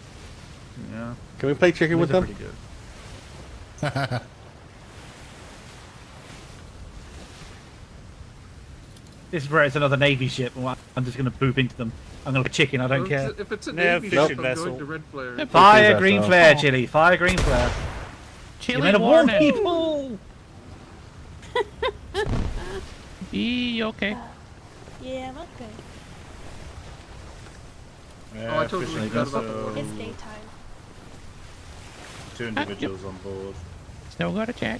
Yeah. Can we play chicken with These are them? pretty good. This is where it's another Navy ship, and I'm just going to boop into them. I'm going to chicken, I don't Well, care. If it's a No, Navy fishing ship, I'm vessel. going to red flare. Fire Fishing green vessel. flare, Chili. Fire green flare. Chili You meant to warn warning. people! You okay? Yeah, I'm okay. Oh, I totally fishing forgot about the vessel, water. It's daytime. 2 individuals on board. Still gotta check.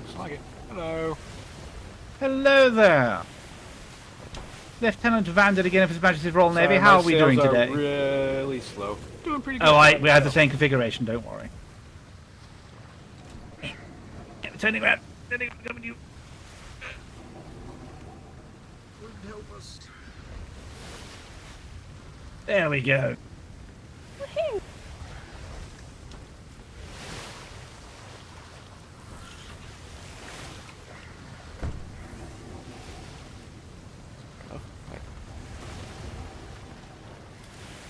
Looks like it. Hello. Hello there. Lieutenant Vanderdigan of His Majesty's Royal Navy, Sorry, how my are we doing sales today? Really slow. Doing pretty good. Oh, we have the same configuration, don't worry. Turning around. Turning around, coming to you. Wouldn't help us. There we go. Woohoo!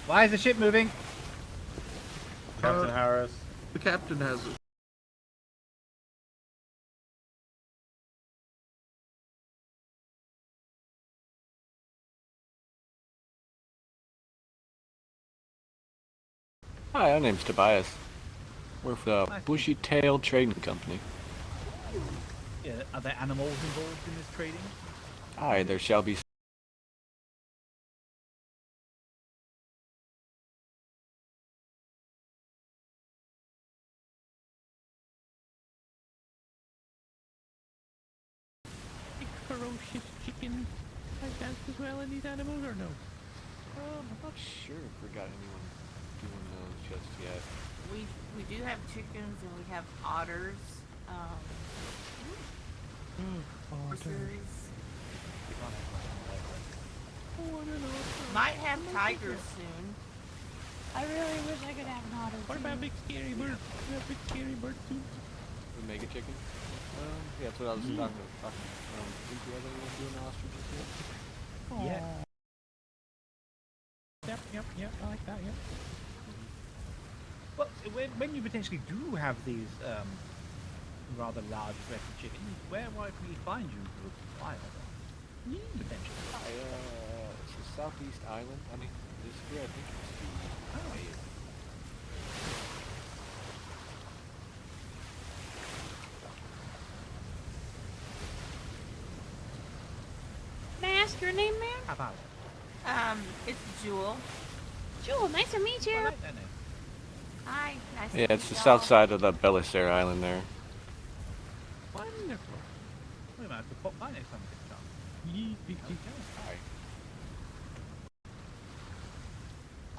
Why is the ship moving? Captain Harris. The captain has it. Hi, my name's Tobias. We're for the Bushy Tail Trading Company. Yeah, are there animals involved in this trading? Aye, there shall be. Ferocious chicken like that as well in these animals, or no? I'm not sure if we got anyone doing those just yet. We do have chickens and we have otters. Horses. Might have tigers soon. I really wish I could have an otter. What about big scary bird? We have big scary bird too. The mega chicken? Yeah, that's what I was talking about. Think you have anyone doing ostriches yet? Yeah. Yep, I like that, yep. Well, when you potentially do have these rather large breasted chickens, where might we find you to acquire them? Potentially. It's the Southeast Island. I mean, this here I think it's the May I ask your name, ma'am? How about it? It's Jewel. Jewel, nice to meet you. Hi, nice to Yeah, meet it's the y'all. south side of the Belisare Island there. Wonderful. We might have to pop by next time we get a chance. Hi.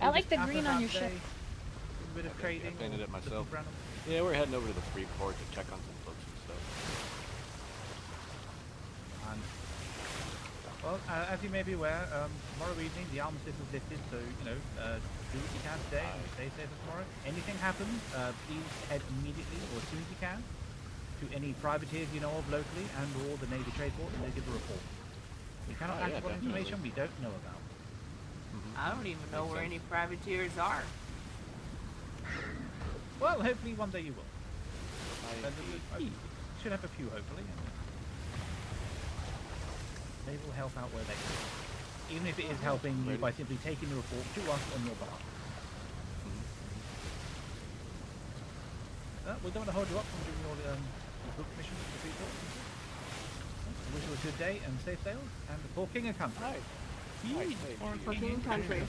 I like the green on your ship. A bit of trading. I painted it myself. Random. Yeah, we're heading over to the Freeport to check on some books and stuff. Well, as you may be aware, tomorrow evening the armistice is lifted, so, do what you can today and stay safe for tomorrow. Anything happens, please head immediately or as soon as you can to any privateers you know of locally and or the Navy Trade Port and they give a report. We cannot act upon information we don't know about. I don't even know where any privateers are. Well, hopefully one day you will. You should have a few, hopefully. They will help out where they can. Even if it is helping you by simply taking the report to us on your behalf. We don't want to hold you up from doing your book mission to the people. I wish you a good day and safe sails, and for King and Country. For King and Country.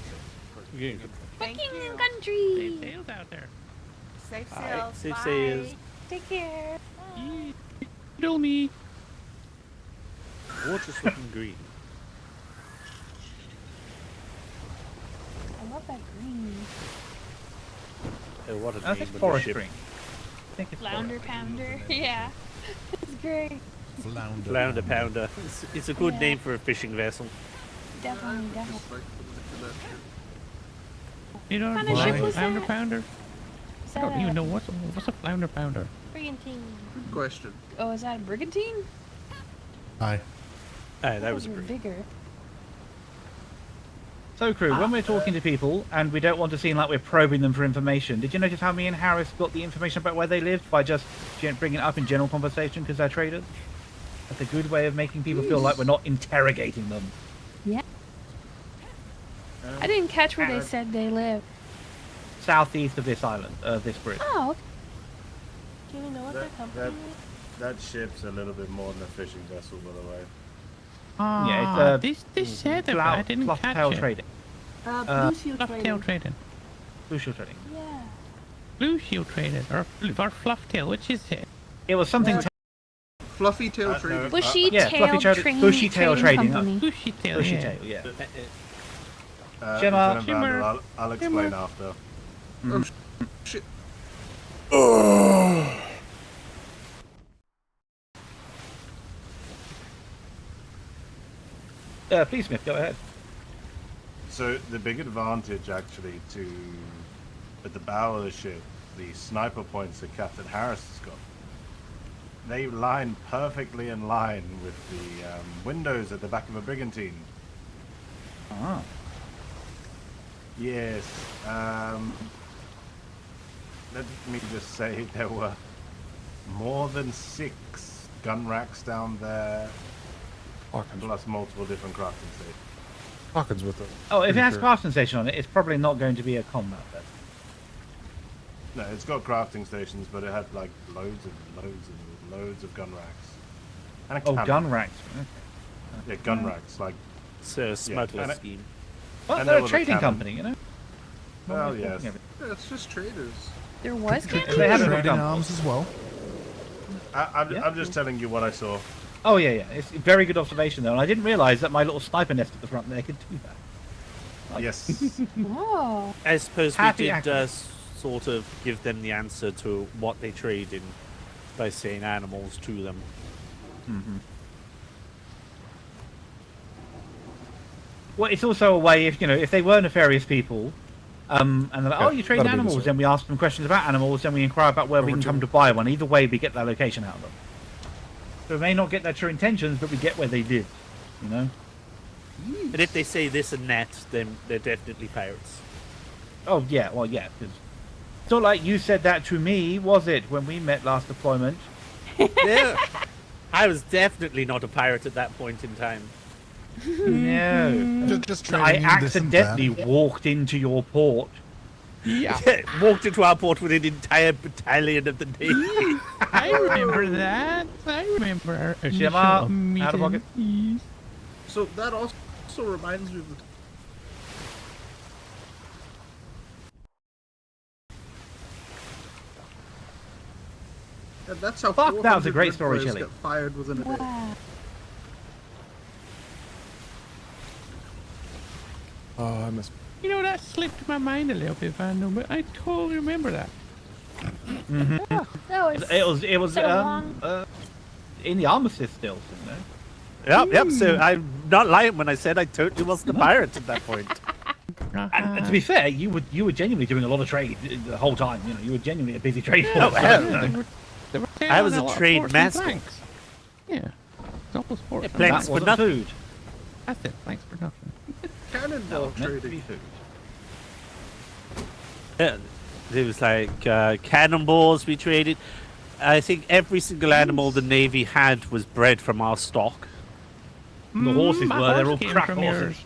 Thank King you. and Country. Safe sails out there. Safe Hi. sails. Safe Bye. sails. Take care. Riddle me. Water's looking green. I love that green. Oh, what a I name think of the forest ship. green. I think it's Flounder pounder. Yeah. It's great. Flounder pounder. It's a good Yeah. name for a fishing vessel. Definitely, definitely. You don't What know kind of ship was flounder that? pounder? I don't even know what's a flounder pounder. Brigantine. Good question. Oh, is that a brigantine? Hi. Aye, that was a Those are pretty. bigger. So, crew, when we're talking to people and we don't want to seem like we're probing them for information, did you notice how me and Harris got the information about where they lived by just bringing it up in general conversation because they're traders? That's a good way of making people feel like we're not interrogating them. Yeah. I didn't catch where they said they live. Southeast of this island, this bridge. Oh, okay. Do you know what their company is? That ship's a little bit more than a fishing vessel, by the way. Yeah, it's this said it, but I didn't catch tail it. trading. Blue Shield Fluff Trading. tail trading. Blue shield trading. Yeah. Blue shield traded or fluff tail, which is it? It was something. Fluffy tail trading. Bushy yeah, tail fluffy tail, trading, bushy tail trading. company. Bushy tail. Bushy yeah. tail, yeah. Lieutenant Vander, Shimmer. I'll explain after. Oh, shit. Please, Smith, go ahead. So the big advantage actually at the bow of the ship, the sniper points that Captain Harris has got, they line perfectly in line with the windows at the back of a brigantine. Ah. Yes. Let me just say there were more than 6 gun racks down there, plus multiple different crafting stations. Hawkins with it. Oh, if it has crafting station on it, it's probably not going to be a combat then. No, it's got crafting stations, but it had like loads of gun racks. And a Oh, cannon. gun racks. Okay. Yeah, gun racks, like... So, smuggler and scheme. Well, and they're there a was a trading cannon. company, you know? Well, yes. Yeah, it's just traders. There was They haven't Trading done arms as well. I'm just telling you what I saw. Oh, yeah. It's a very good observation, though. And I didn't realise that my little sniper nest at the front there could do that. Like, Yes. Oh. I suppose Happy we did accident. sort of give them the answer to what they trade in by saying animals to them. Mm-hmm. Well, it's also a way if they were nefarious people, and they're like, oh, you trade that'll be the animals, sort. then we ask them questions about animals, then we inquire about where we can come to buy one. Either way, we get their location out of them. So we may not get their true intentions, but we get where they live, you know? And if they say this and that, then they're definitely pirates. Oh, yeah, well, yeah. 'Cause it's not like you said that to me, was it, when we met last deployment? Yeah. I was definitely not a pirate at that point in time. No. Just I trading this and accidentally that. walked into your port. Yeah. Walked into our port with an entire battalion of the Navy. I remember that. I remember our initial Shema, out of pocket. meeting. So that also reminds me of the... And that's how Fuck, that was a 400 great story, Red Boys Chili. got fired within a day. Wow. Oh, I missed. You know, that slipped my mind a little bit, Vando, but I totally remember that. Mm-hmm. It was so long. in the armistice still, you know? Yep. So I'm not lying when I said I totally wasn't a pirate at that point. And to be fair, you were genuinely doing a lot of trade the whole time. You know, you were genuinely a busy trade force. They were I was tearing a lot of trade forts and master. planks. Yeah. It's almost forts. Yeah, and planks That for wasn't nothing. food. That's it. Thanks for nothing. Cannonball Meant to be trading. food. Yeah, there was like cannonballs we traded. I think every single animal the Navy had was bred from our stock. The horses My were, they're horse all came crack from horses. yours.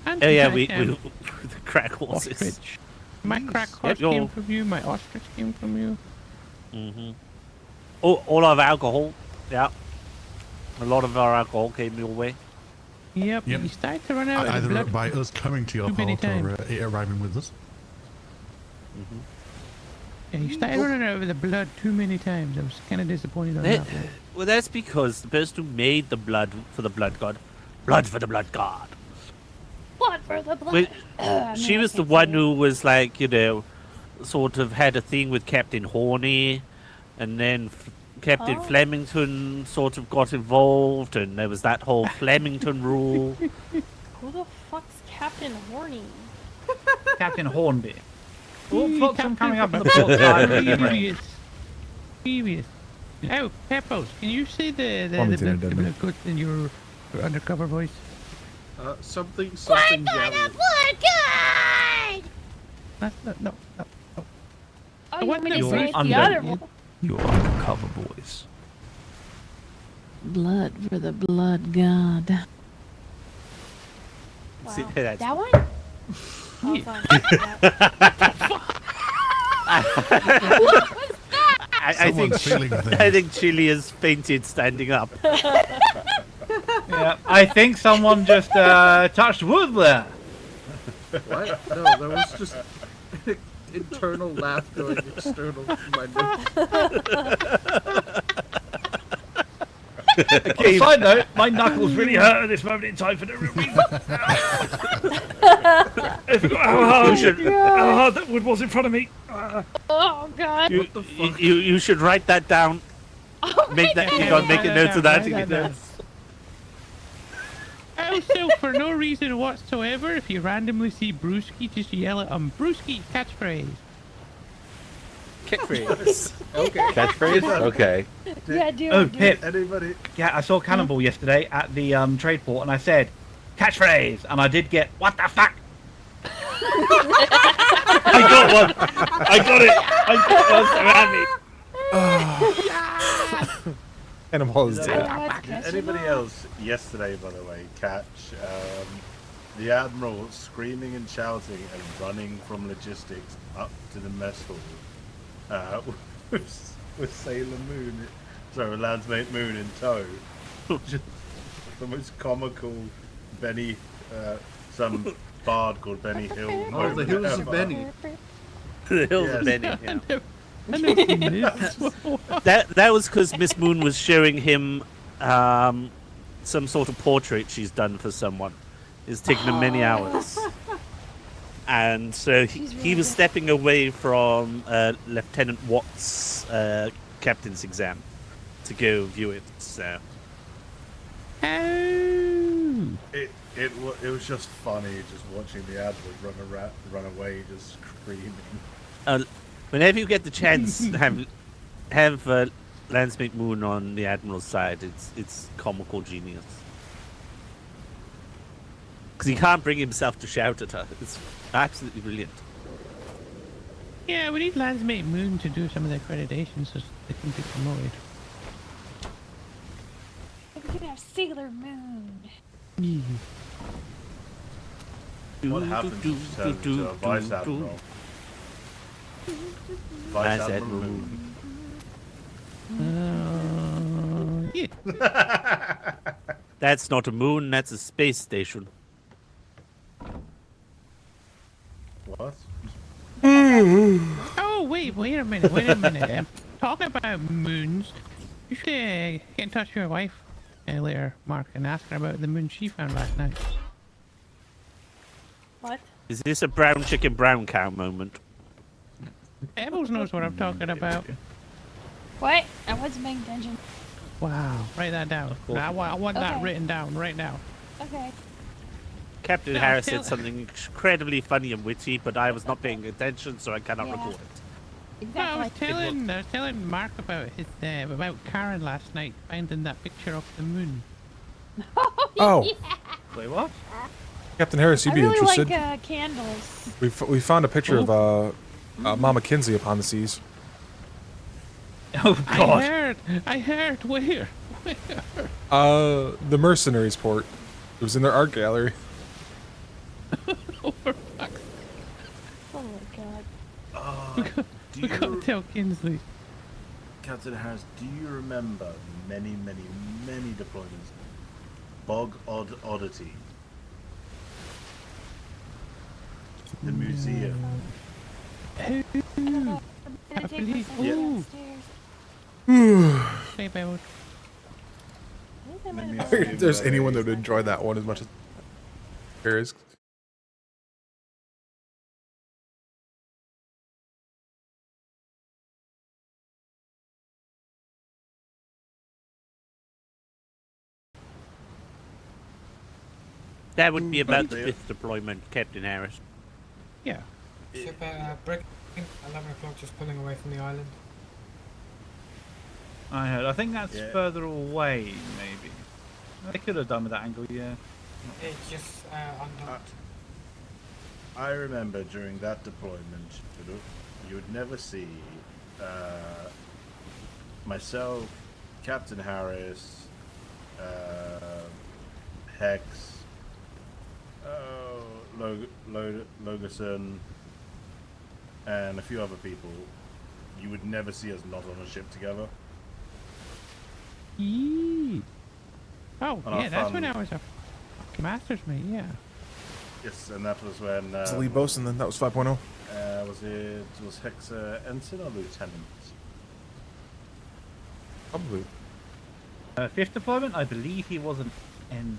And Oh yeah, my, we um, the crack horses. ostrich. My crack Yep, horse you're- came from you. My ostrich came from you. Mm-hmm. All of alcohol. Yeah, a lot of our alcohol came your way. Yep. Yep. You started to run out of the Either blood. by us coming to your too many port or times. it arriving with us. Yeah, you started running out of the blood too many times. I was kind of disappointed on Eh, that one. Well, that's because the person who made the blood for the blood god, blood for the blood god. Blood for the blood. Well, she was the one who was like, sort of had a thing with Captain Horny, and then Captain Oh. Flemington sort of got involved, and there was that whole Flemington rule. Who the fuck's Captain Horny? Captain Hornby. All Hey, flotsam Captain coming up in the Hornby. port side of the Previous. Previous. Oh, Peppos, can you say the Lieutenant blood Denman. good in your undercover voice? Something Blood jelly. God! That's no. Oh, you want me to Your say it the under- other one? Your undercover voice. Blood for the blood god. Wow. See, that's- That one? Oh, fine. I think Someone's feeling things. I think Chili has fainted standing up. Yeah, I think someone just touched wood there. What? No, that was just internal laugh going external from my nose. On a side note, my knuckles really hurt at this moment in time for no real reason. I forgot how hard that wood was in front of me. Oh God. You should write that down. Make that. Make a note of that. Also, for no reason whatsoever, if you randomly see Brewski, just yell at him, Brewski, catchphrase. Catchphrase. Okay. Catchphrase? Okay. Yeah, do Oh, it. Pip. Anybody? Yeah, I saw Cannonball yesterday at the trade port, and I said, catchphrase, and I did get, what the fuck? I got one. I got it. I got one. Animal is dead. Did anybody else yesterday, by the way, catch the Admiral screaming and shouting and running from logistics up to the mess hall with Sailor Moon, sorry, Landsmate Moon in tow? Just the most comical Benny, some bard called Benny Hill. Oh, the Hills of Benny. The Hills of Benny, yeah. What? That was because Miss Moon was showing him some sort of portrait she's done for someone. It's taken him many hours. And so he was stepping away from Lieutenant Watt's captain's exam to go view it. So it was just funny just watching the Admiral run away, just screaming. Whenever you get the chance, have Landsmate Moon on the Admiral's side. It's comical genius. Because he can't bring himself to shout at her. It's absolutely brilliant. Yeah, we need Landsmate Moon to do some of the accreditations so they can be promoted. We can have Sailor Moon. What happens if you turn into a Vice Admiral? Vice Admiral Moon. Yeah. That's not a moon, that's a space station. What? Oh, wait a minute. Talking about moons, you should get in touch with your wife later, Mark, and ask her about the moon she found last night. What? Is this a brown chicken, brown cow moment? Pebbles knows what I'm talking about. What? I wasn't paying attention. Wow, write that down. I want that Okay. written down right now. Okay. Captain No, Harris tell- said something incredibly funny and witty, but I was not paying attention, so I cannot Yeah. record it. No, Exactly. I was telling Mark about his about Karen last night finding that picture of the moon. Oh, Wait, what? Captain Harris, you'd I be really interested. like candles. We found a picture of Mama Kinsey upon the seas. Oh God. I heard. Where? The Mercenaries port. It was in their art gallery. Oh, for fuck's Oh my God. We gotta tell Kinsley. Captain Harris, do you remember many deployments? Bog Oddity. The museum. I believe. Ooh. Hey, Pebbles. If there's anyone that would enjoy that one as much as Harris. That would be about the 5th deployment, Captain Harris. Yeah. Ship breaking 11 o'clock, just pulling away from the island. I heard. I think that's Yeah. further away, maybe. They could have done with that angle, yeah. It's just undocked. I remember during that deployment, you would never see myself, Captain Harris, Hex, Logerson, and a few other people. You would never see us not on a ship together. Yee. Oh, On our yeah, that's fun- when I was a master's mate, yeah. Yes, and that was when. It's the lead bosun then. That was 5.0. Was Hex ensign or lieutenant? Probably. Fifth deployment, I believe he was an ensign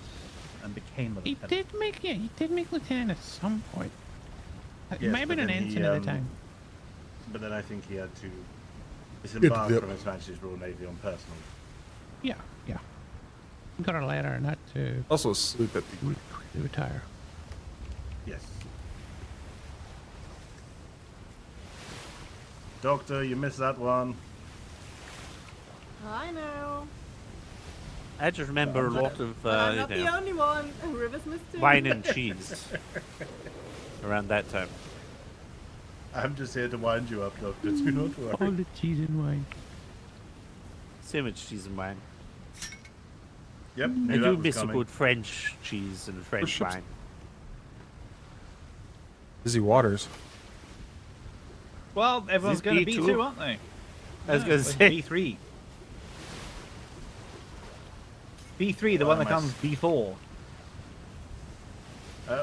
and became a He lieutenant. he did make lieutenant at some point. It Yes, might have but been an then he, ensign at the time. But then I think he had to disembark Yep. from His Majesty's Royal Navy on personal. Yeah. Got a letter not to Also sleep at the retire. Yes. Doctor, you missed that one. I know. I just remember a lot of But I'm you not the know, only one. Rivers missed too. wine and cheese around that time. I'm just here to wind you up, Doctor. Do not worry. All the cheese and wine. So much cheese and wine. Yep. I knew do that was miss a coming. good French cheese and French ships? wine. busy waters. Well, everyone's this going to B2? B2, aren't they? I was No, gonna it's say. B3. B3, the one that comes B4.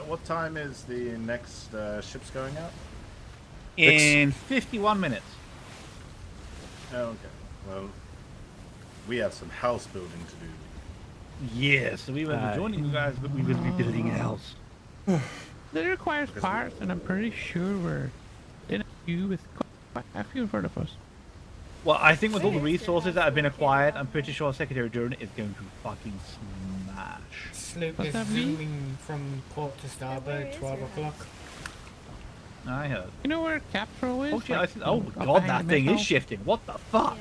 What time is the next ships going out? In 51 minutes. Oh, okay. Well, we have some house building to do. Yes, so we won't be joining you guys, but we will be building a house. That requires parts, and I'm pretty sure we're in a queue with quite a few in front of us. Well, I think with all the resources that have been acquired, I'm pretty sure Secretary Durden is going to fucking smash. Sloop What's is that mean? zooming from port to starboard, 12 o'clock. I heard. You know where Capro is? Oh shit! Like, Oh up god, behind that the thing missile? is shifting. What the fuck?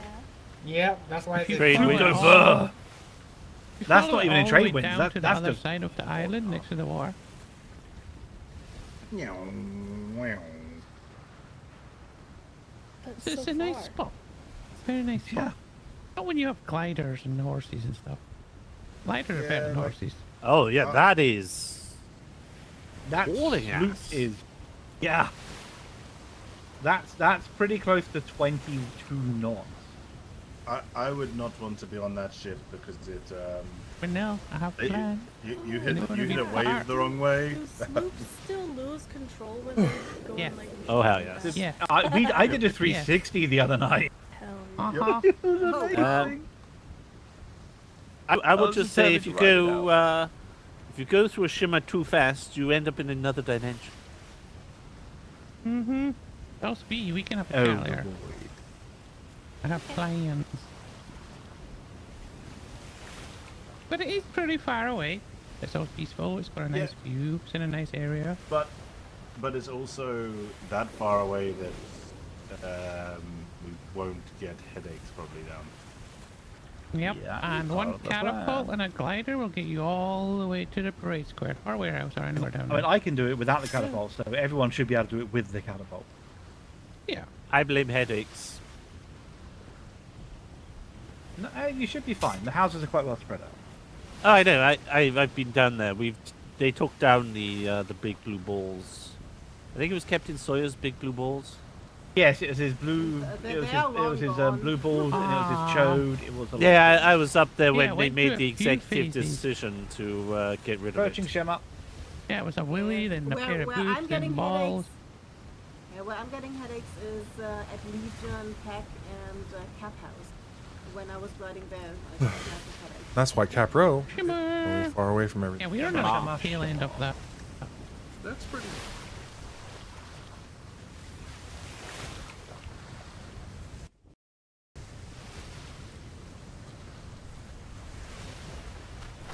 Yeah, that's why Trade they winds. You That's follow not even in all the trade way winds. down That's to the other just side of the island next to the war. That's It's so a nice far. spot. Very nice spot. Not when you have gliders and horses and stuff. Gliders are better than horses. Oh yeah, that is. that Hauling sloop ass. is. Yeah. That's pretty close to 22 knots. I would not want to be on that ship because it But no, I have a plan. you And hit it's you hit a gonna be wave far. the wrong way. Do sloops still lose control when they're going Yeah. like? Oh hell yes. Yeah. I did a 360 the other night. Hell yeah. Uh-huh. I would was just say if determined to if you go through a shimmer too fast, you end up in another dimension. Mm-hmm. Don't speed. We can have a Oh, pal here. I have plans. But it is pretty far away. It's so peaceful. It's got a nice view. It's in a nice area. But it's also that far away that we won't get headaches probably down. Yep. Yeah, And part one of the catapult plan. and a glider will get you all the way to the parade square or warehouse or anywhere down I mean, there. I can do it without the catapult, so everyone should be able to do it with the catapult. Yeah. I blame headaches. No, you should be fine. The houses are quite well spread out. Oh, I know. I've been down there. They took down the big blue balls. I think it was Captain Sawyer's big blue balls. Yes, it was his blue. They- It was they are his, it was long his gone. blue balls, and it was his chode. It was a lot. Yeah, I was up there Yeah, when I they went made through the a few executive phases. decision to get rid of Approaching it. shimmer. Yeah, it was a willy, then a pair of Where I'm boots, getting then balls. headaches. Yeah, where I'm getting headaches is at Legion, Pack, and Cap House. When I was riding there, I got massive headaches. That's why Cap Row is Shimmer. far away from everything. Yeah, we don't know the tail end of that. That's pretty.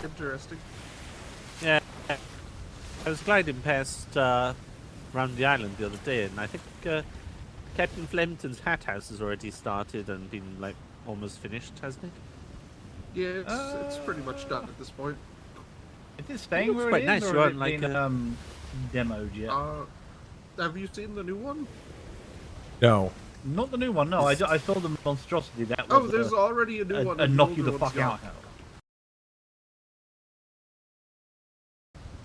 Interesting. Yeah, I was gliding past around the island the other day, and I think Captain Flemington's hat house has already started and been like almost finished, hasn't it? Yeah, it's pretty much done at this point. Is it staying looks where quite it nice. is, You or aren't has it like been demoed yet? Have you seen the new one? No. Not the new one. No, I saw the monstrosity. That was Oh, there's already a new one. a and knock you older the one's fuck out. gone.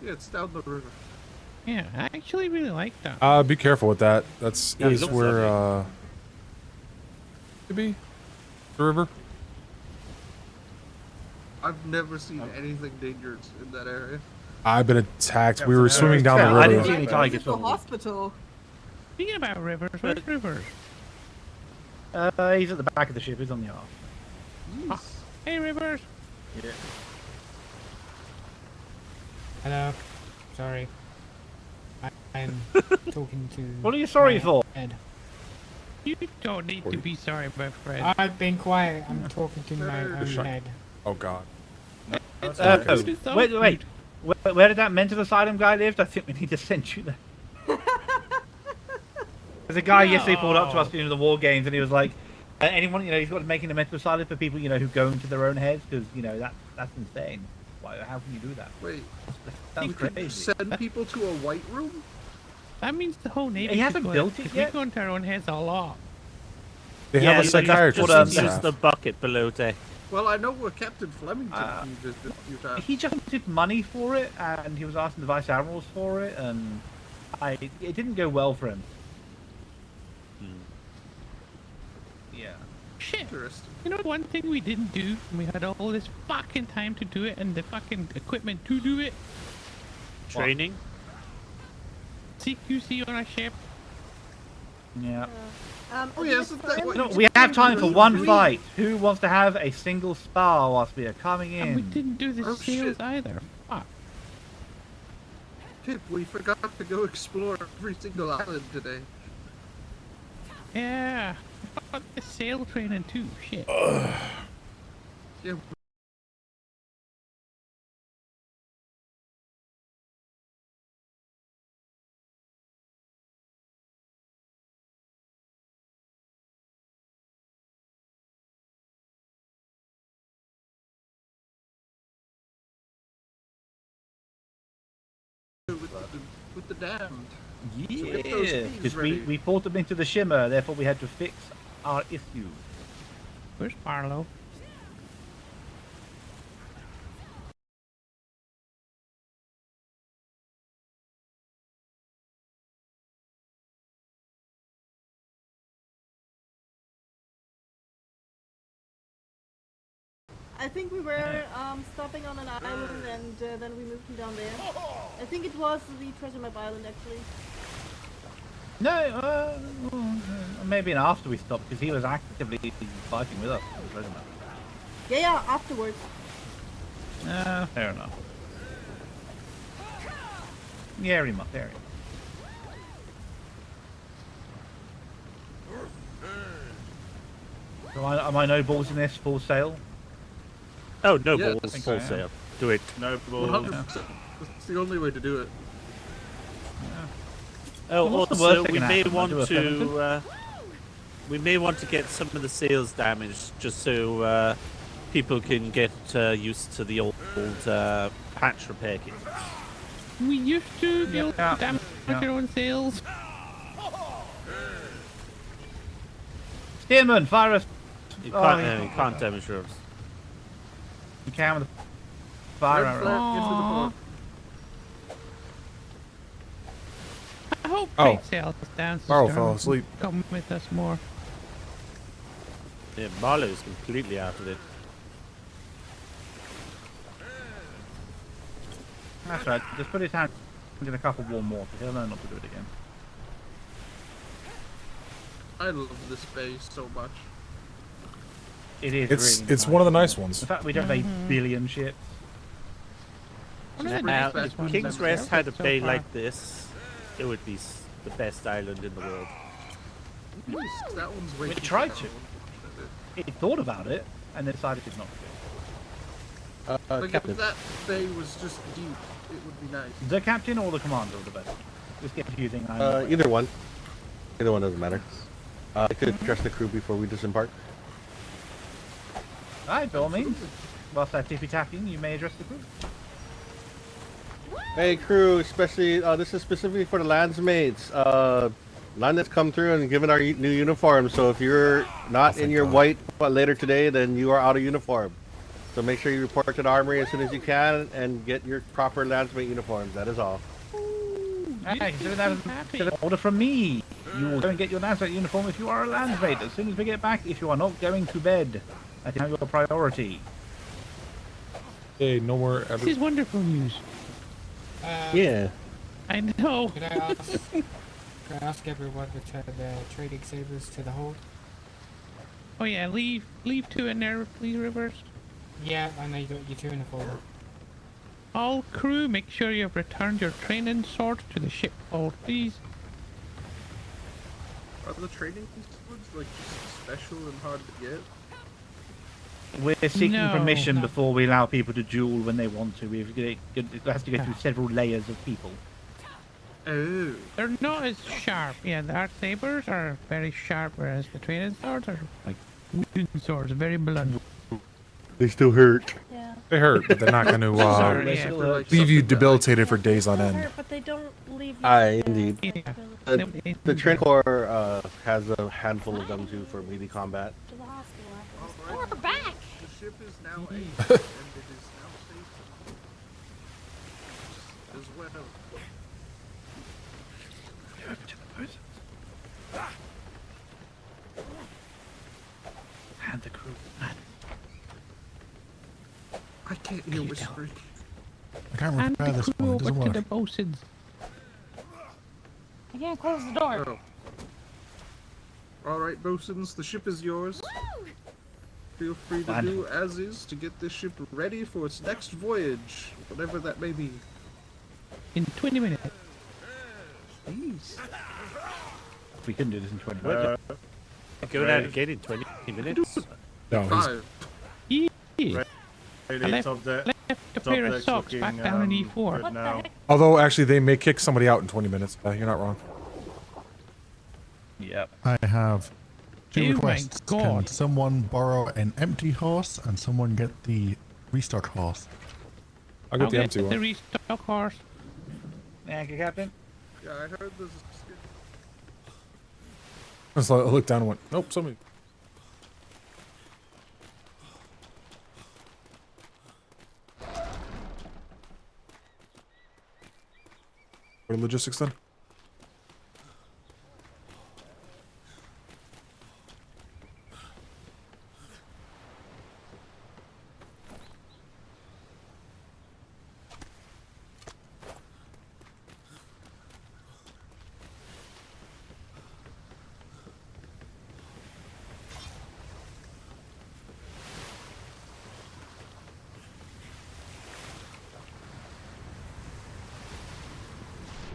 Yeah, it's down the river. Yeah, I actually really like that. Be careful with that. That's Yeah, it is looks where could be the river. I've never seen anything dangerous in that area. I've been attacked. We were swimming down the I didn't river. see any tigers. The hospital. Speaking about rivers, where's rivers? He's at the back of the ship. He's on the arm. Hey, rivers. Yeah. Hello. Sorry. I'm talking to. What are you sorry my for? Ed. You don't need to be sorry, my friend. I've been quiet. I'm talking to my own head. Oh God. Wait. Where did that mental asylum guy live? I think we need to send you there. There's a guy yesterday pulled up to us during the war games, and he was like, "Anyone, he's got making a mental asylum for people, who go into their own heads, because that's insane. Why? How can you do that? Wait, that's you crazy. could send people to a white room? That means the whole Navy. He hasn't built it yet. We go into our own heads a lot. They have a psychiatrist on Use staff. the bucket below deck. Well, I know where Captain Flemington used it a few times. He just wanted money for it, and he was asking the vice admirals for it, and it didn't go well for him. Yeah. Shit. You know one thing we didn't do, and we had all this fucking time to do it, and the fucking equipment to do it? Training? CQC on our ship. Yeah. We have time for one fight. Who wants to have a single spar whilst we are coming in? And we didn't do the seals either. Fuck. Pip, we forgot to go explore every single island today. Yeah. Fuck the sail training too. Shit. Yeah. With the damned. Yeah, because we pulled them into the shimmer, therefore we had to fix our issue. Where's Barlow? I think we were stopping on an island and then we moved him down there. I think it was the Treasure Map Island actually. No, maybe after we stopped, because he was actively fighting with us. Yeah, afterwards. Fair enough. Yeah, very much. So am I no balls in this? Full sail? Oh, no balls. Full sail. Do it. No balls. That's the only way to do it. Oh, Well, what's the also, worst we that may can want happen? we may want to get some of the sails damaged, just so people can get used to the old patch repair kit. We used to be able to damage our own sails. Stearman, fire us! You can't damage yours. You can with the fire Red flag, get to the port. I hope Oh. Great Sails dance Marlo fell asleep. come with us more. Yeah, Marlo's completely out of it. That's right. Just put his hand in a cup of warm water. He'll learn not to do it again. I love this base so much. It is. It's really it's nice. one of the nice ones. In fact, we don't have 8 billion ships. Now, best if ones King's ever. Rest had a So bay far. like this, it would be the best island in the world. That one's way We too tried shallow. to. He thought about it and decided not to. Like Captain. if that bay was just deep, it would be nice. The captain or the commander of the vessel? Just get confusing. Either one. Either one doesn't matter. I could address the crew before we disembark. Alright, by all means. Whilst I'm tippy tapping, you may address the crew. Hey crew, especially this is specifically for the landsmates. Land that's come through and given our new uniforms. So if you're not in your white later today, then you are out of uniform. So make sure you report to the armory as soon as you can and get your proper landsmate uniforms. That is all. Hey, consider that as an order from me. You will go and get your landsmate uniform if you are a landsmate as soon as we get back. If you are not going to bed, that is now your priority. Hey, no more. This is wonderful news. Yeah. I know. Could I ask everyone to turn the trading sabers to the hold? Oh yeah, leave two in there, please, reverse. Yeah, I know you two in the folder. All crew, make sure you have returned your training swords to the ship hold, please. Are the training swords like just special and hard to get? We're seeking No. permission No. before we allow people to duel when they want to. It has to go through several layers of people. Oh. They're not as sharp. Yeah, the arc sabers are very sharp, whereas the training swords are like wooden swords, very blunt. They still hurt. Yeah. They hurt, but they're not going to Sorry, yeah. leave you debilitated for days on They end. hurt, but they don't leave you. Aye, indeed. Yeah. The train corps has a handful of them too for melee combat. To the hospital after this. We're back. The ship is now able, and it is now safe as well. And the crew. I can't hear whispering. I can't And repair the this crew one. It over doesn't to work. the bosuns. I can't close the door. Oh. Alright, bosuns, the ship is yours. Feel free to do as is to get this ship ready for its next voyage, whatever that may be. In 20 minutes. Jeez. We couldn't do this in 20 minutes. Going out again in 20 minutes. No, he's, Five. Yeah. Really, I left top deck, a pair of deck's socks back looking, down in good E4. now. although actually they may kick somebody out in 20 minutes. You're not wrong. Yep. I have two Oh my requests. Can God. someone borrow an empty horse and someone get the restock horse? I'll get I'll the get empty the one. restock horse. Thank you, Captain. Yeah, I heard this. I looked down and went, nope, somebody. What are logistics then?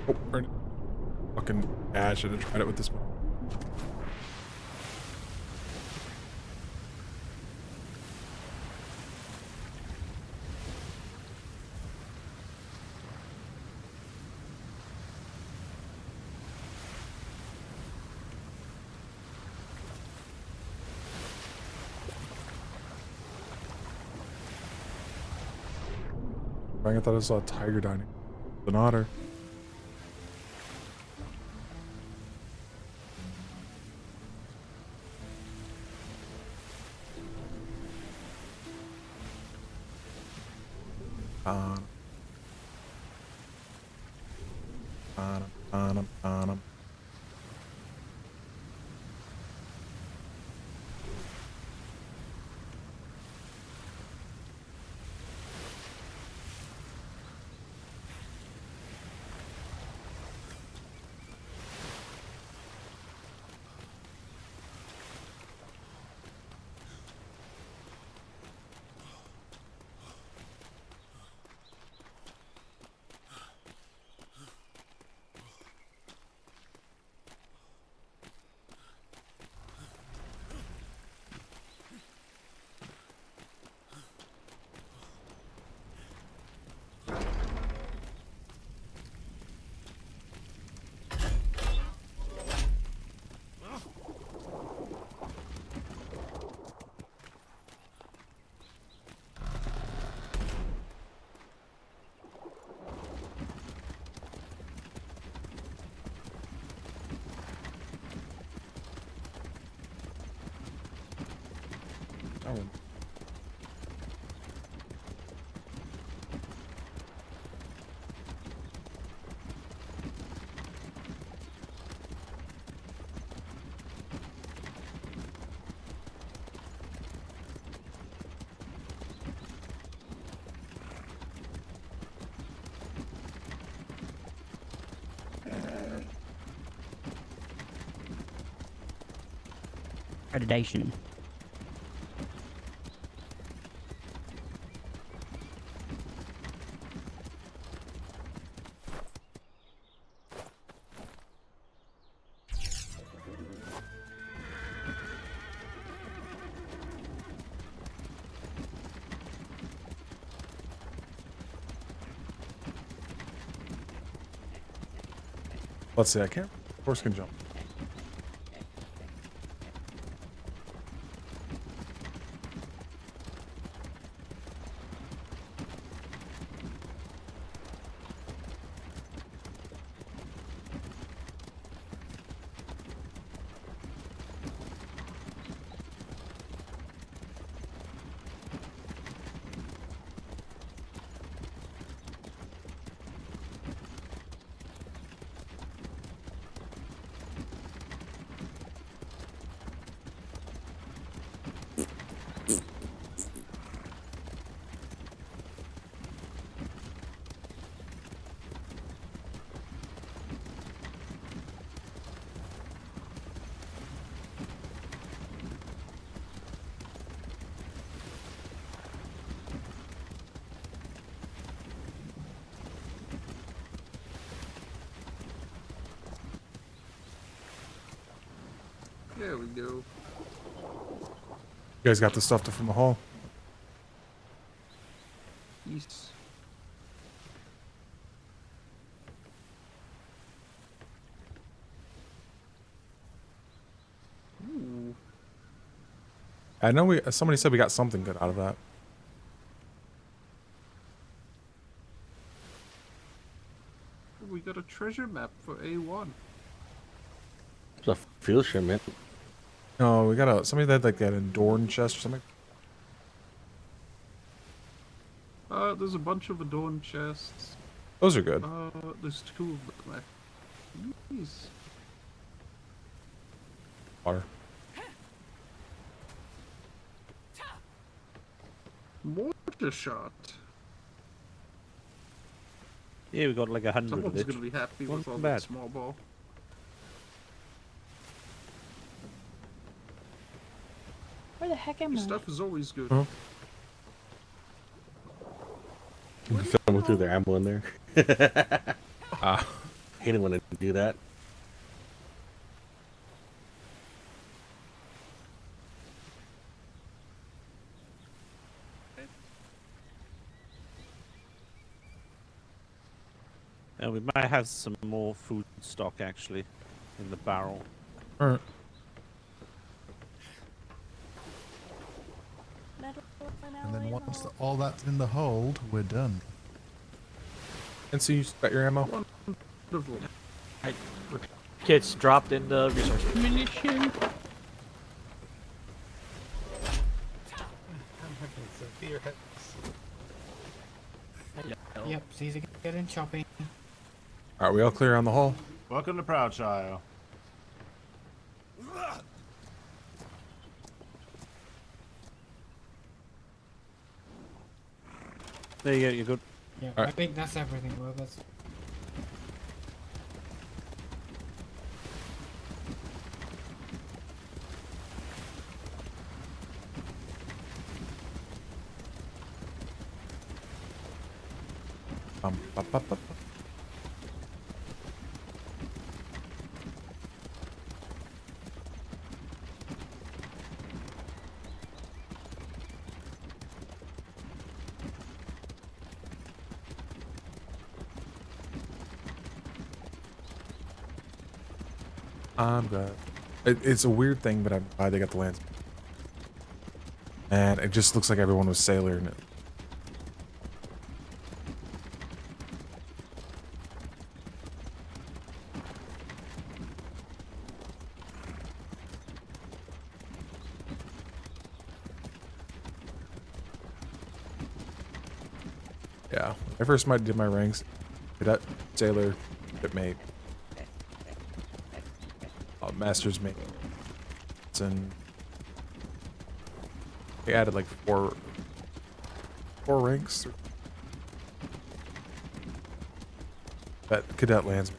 Oh, burn it. Fucking I should have tried it with this one. I thought I saw a tiger dining. An otter. Accreditation. Let's see, I can't. Horse can jump. There we go. You guys got the stuff from the hall? Yes. Ooh. I know somebody said we got something good out of that. We got a treasure map for A1. It's a field shipment. No, we got somebody that had like that adorned chest or something. There's a bunch of adorned chests. Those are good. There's 2 of them left. Jeez. Water. Mortar shot. Yeah, we got like 100 of Someone's it. gonna be happy with all Not that bad. small ball. Where the heck am Your I? stuff is always good. Huh? Someone threw their ammo in there. Hate it when they do that. And we might have some more food stock actually in the barrel. Alright. And then once all that's in the hold, we're done. And so you got your ammo? Wonderful. Kits dropped in the resource. Munition. I'm having severe headaches. Yep, Caesar getting chopping. Alright, we all clear on the hall? Welcome to Proudshire. There you go, you're good. Yeah, All I right. think that's everything, Robert. Ba, ba, ba, ba. I'm good. It's a weird thing, but I'm glad they got the lands. And it just looks like everyone was sailor in it. Yeah, when I first did my ranks, cadet, sailor, shipmate, master's mate, and they added like four ranks. That cadet lands.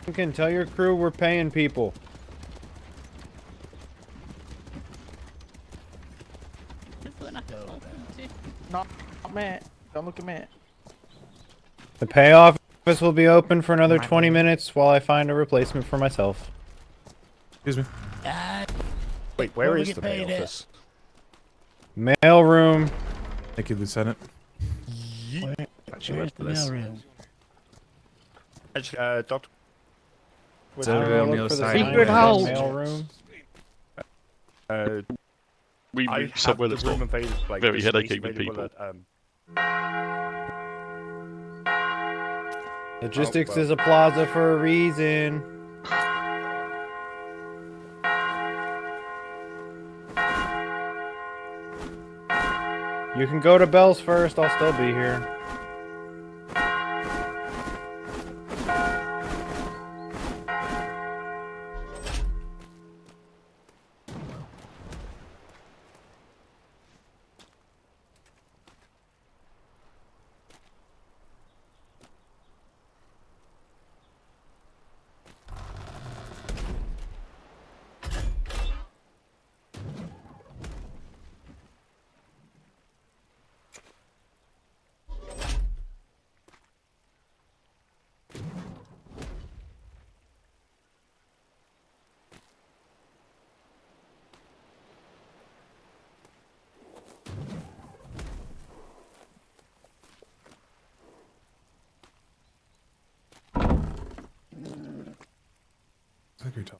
Duncan, tell your crew we're paying people. and I told him to. Not Matt. Don't look at Matt. The pay office will be open for another 20 minutes while I find a replacement for myself. Excuse me. Wait, where is the pay office? Mail room. Thank you, Lieutenant. Where's the mail room? Actually, Doctor. Is everybody on the other side? Secret house. Mail room. We moved somewhere that's not very headaching with people. Logistics is a plaza for a reason. You can go to Bell's first, I'll still be here. Take your time.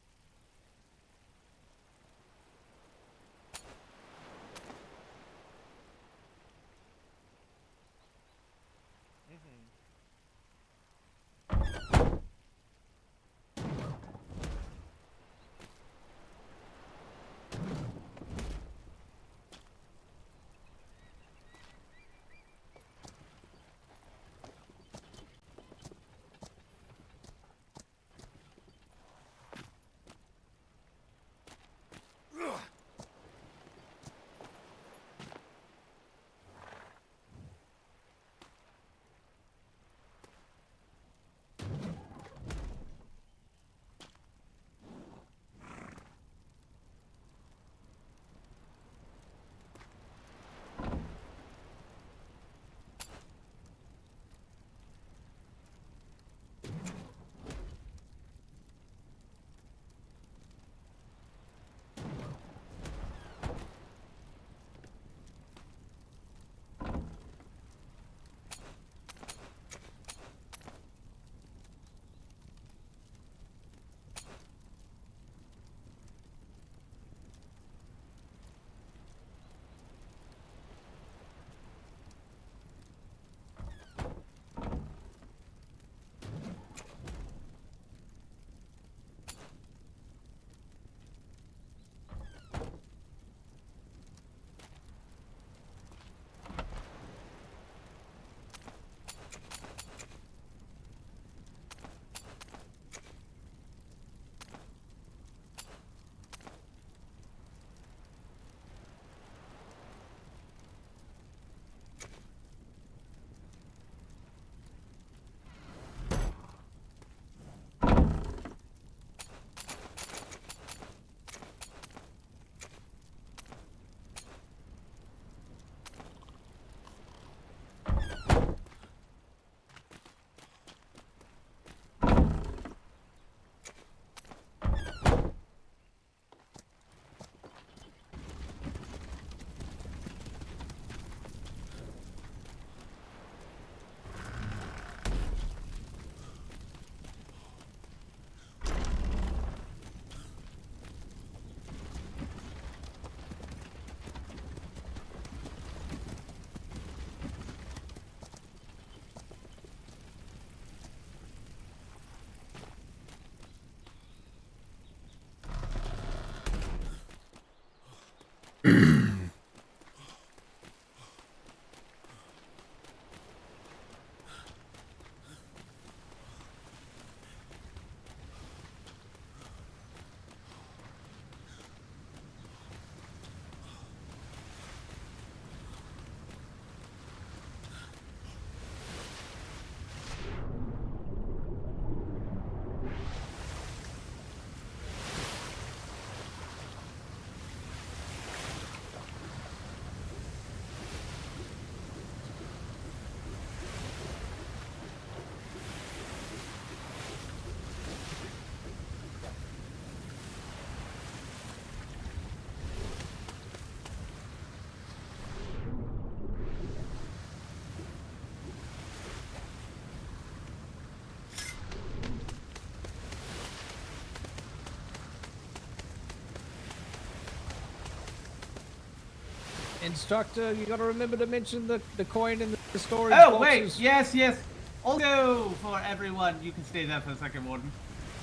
Instructor, you gotta remember to mention the coin in the storage Oh, boxes. wait, yes. Also, for everyone, you can stay there for a second, Warden.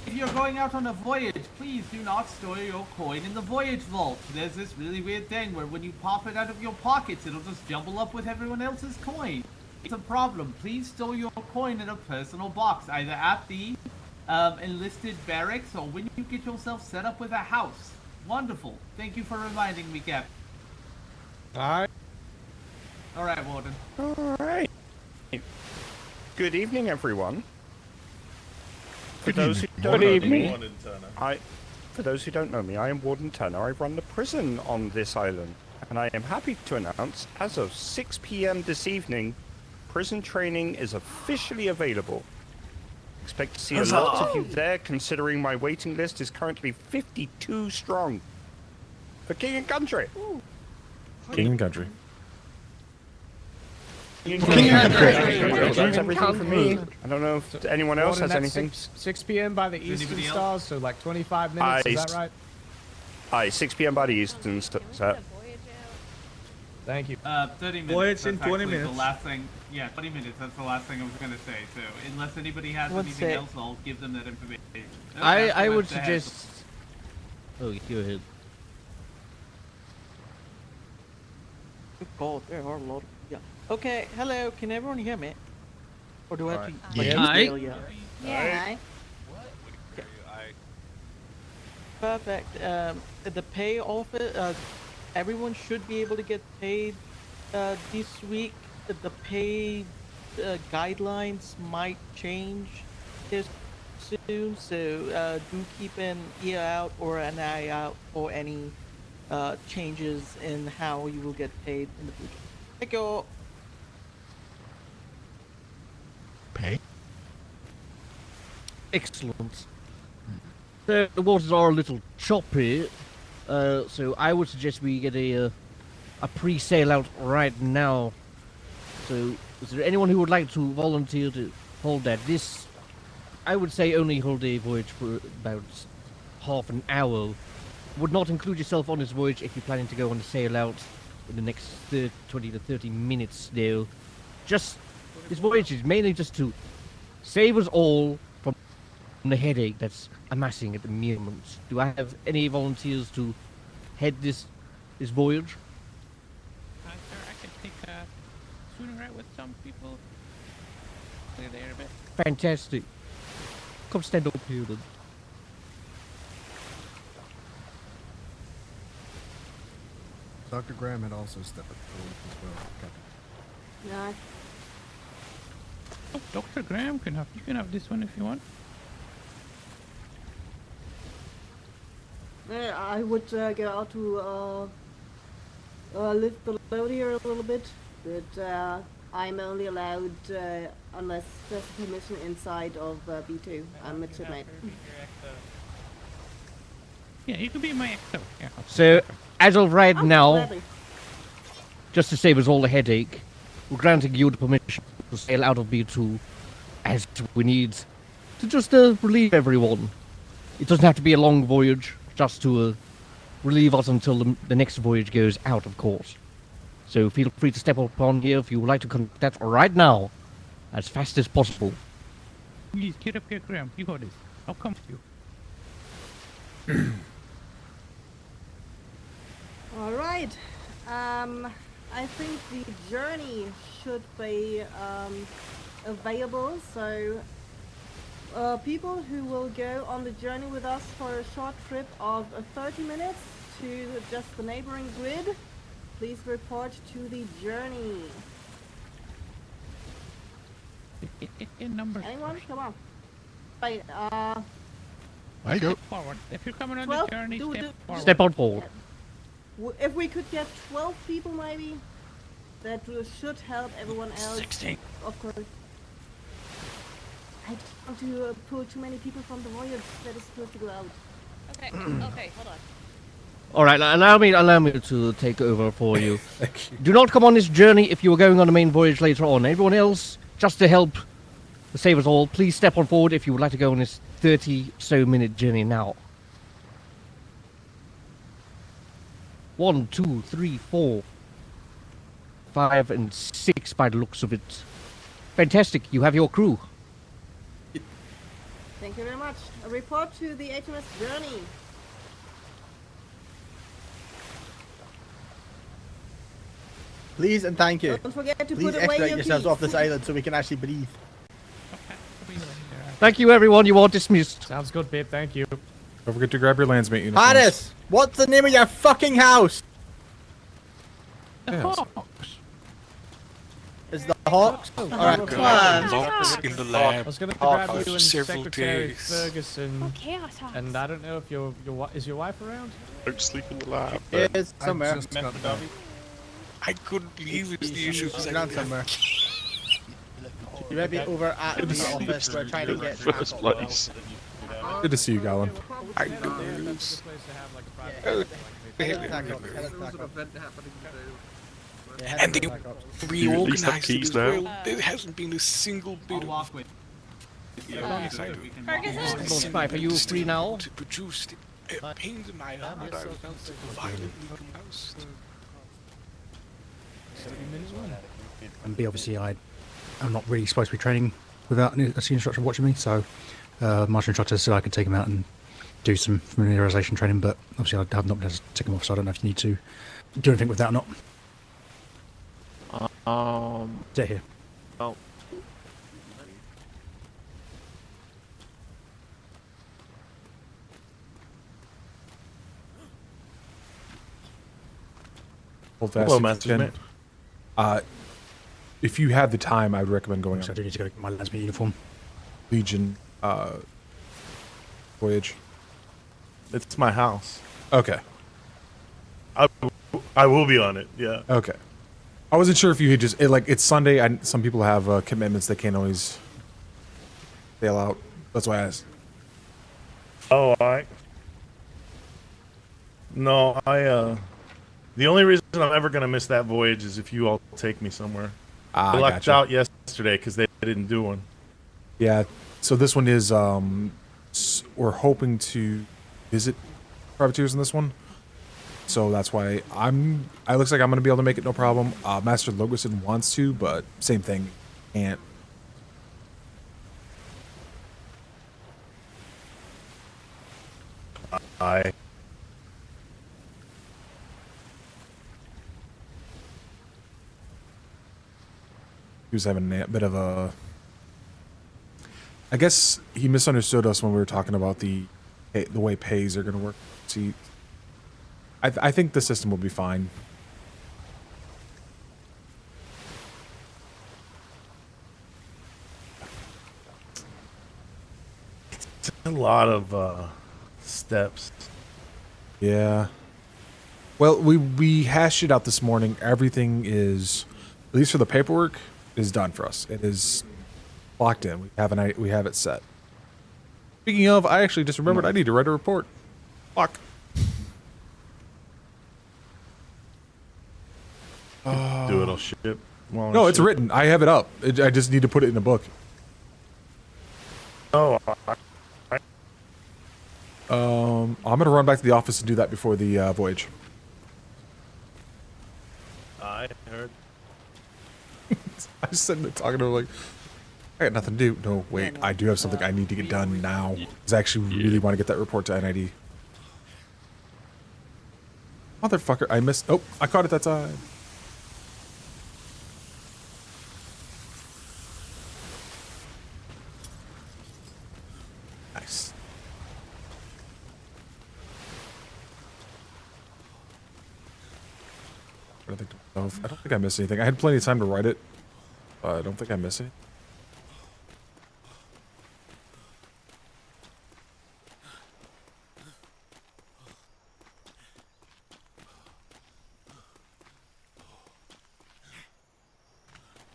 If you're going out on a voyage, please do not store your coin in the voyage vault. There's this really weird thing where when you pop it out of your pockets, it'll just jumble up with everyone else's coin. It's a problem. Please store your coin in a personal box, either at the enlisted barracks or when you get yourself set up with a house. Wonderful. Thank you for reminding me, Captain. Alright. Alright, Warden. Alright. Good evening, everyone. For those who don't know me, for those who don't know me, I am Warden Turner. I run the prison on this island, and I am happy to announce, as of 6 p.m. this evening, prison training is officially available. Expect to see a lot of you there, considering my waiting list is currently 52 strong. For King and Country. King and Country. That's everything for me. I don't know if anyone else has anything. 6 p.m. by the Eastern Stars, so like 25 minutes, is that right? Aye, 6 p.m. by the Eastern Stars. Thank you. 30 minutes. Voyage in that's 20 actually minutes. The last thing. Yeah, 20 minutes. That's the last thing I was gonna say. So unless anybody has anything else, I'll give them that information. I would suggest. Oh, go ahead. God, there are a lot of. Yeah. Okay, hello, can everyone hear me? Or do I have to... Yeah. Yeah. Perfect. The pay offer, everyone should be able to get paid this week. The pay guidelines might change this soon, so do keep an ear out or an eye out for any changes in how you will get paid in the future. Thank you. Pay? Excellent. So the waters are a little choppy, so I would suggest we get a pre-sale out right now. So is there anyone who would like to volunteer to hold that? This, I would say, only hold a voyage for about half an hour. Would not include yourself on this voyage if you're planning to go on a sail out in the next 20 to 30 minutes though. Just, this voyage is mainly just to save us all from the headache that's amassing at the moment. Do I have any volunteers to head this voyage? Sir, I could take a shooting right with some people. Clear the air a bit. Fantastic. Come stand up here then. Dr. Graham had also stepped forward as well, Captain. Oh, Dr. Graham can have. You can have this one if you want. I would go out to lift the load here a little bit, but I'm only allowed unless there's permission inside of B2. I'm a shipmate. Yeah, you could be my XO. Yeah. So, as of right now, gladly. just to save us all the headache, we're granting you the permission to sail out of B2 as we need to just relieve everyone. It doesn't have to be a long voyage, just to relieve us until the next voyage goes out, of course. So feel free to step upon here if you would like to conduct that right now, as fast as possible. Please get up here, Graham. You got this. I'll come with you. All right. I think the journey should be available. So, people who will go on the journey with us for a short trip of 30 minutes to just the neighboring grid, please report to the journey. Numbers. Anyone? Come on. Wait. I go. Forward. If you're coming on 12, the journey, step forward. Step on forward. If we could get 12 people, maybe, that should help everyone else. 16. Of course. I don't want to pull too many people from the voyage that is supposed to go out. Okay, okay, hold on. Alright, allow me to take over for you. Do not come on this journey if you are going on the main voyage later on. Everyone else, just to help save us all, please step on forward if you would like to go on this 30-so-minute journey now. 1, 2, 3, 4. 5 and 6 by the looks of it. Fantastic. You have your crew. Thank you very much. A report to the HMS Journey. Please and thank you. Don't forget to Please put away extract your yourselves keys. off this island so we can actually breathe. Thank you, everyone. You are dismissed. Sounds good, babe. Thank you. Don't forget to grab your landsmate uniforms. Harris, what's the name of your fucking house? The Hawks. Is the Hawks? Alright. Locked in the lab. I was gonna grab you for and several Secretary days. Ferguson. Chaos Hawks. And I don't know if is your wife around? Don't sleep in the lab. It is somewhere. I couldn't leave. It's the issue. She's around somewhere. You might be over at the office. We're trying to get First place. Good to see you, Gowan. I lose. And they reorganized it as well. There hasn't been a single bit of... Ferguson? Five, are you free now? To produce the pains in my heart. I was violently convulsed. And B, obviously, I'm not really supposed to be training without a senior instructor watching me, so master instructor said I could take him out and do some familiarization training, but obviously I have not been able to take him off, so I don't know if you need to do anything with that or not. Stay here. Oh. Hello, Master. If you have the time, I would recommend going So on I do need to go get my landsman uniform. Legion voyage. It's my house. Okay. I will be on it. Yeah. Okay. I wasn't sure if you had just it's Sunday and some people have commitments they can't always bail out. That's why I asked. Oh, alright. No, the only reason I'm ever gonna miss that voyage is if you all take me somewhere. I lucked gotcha. out yesterday because they didn't do one. Yeah. So this one is we're hoping to visit privateers in this one. So that's why it looks like I'm gonna be able to make it no problem. Master Logerson wants to, but same thing, can't. He was having a bit of a... I guess he misunderstood us when we were talking about the way pays are going to work. See, I think the system will be fine. It's a lot of steps. Yeah. Well, we hashed it out this morning. Everything is, at least for the paperwork, is done for us. It is locked in. We have it set. Speaking of, I actually just remembered I need to write a report. Fuck. Do it. I'll ship. No, it's written. I have it up. I just need to put it in a book. Oh. I'm gonna run back to the office and do that before the voyage. I heard. I was sitting there talking to him like, I got nothing to do. No, wait, I do have something I need to get done now. Because I actually really want to get that report to NID. Motherfucker, I missed. Oh, I caught it that time. Nice. I don't think I missed anything. I had plenty of time to write it. I don't think I missed it.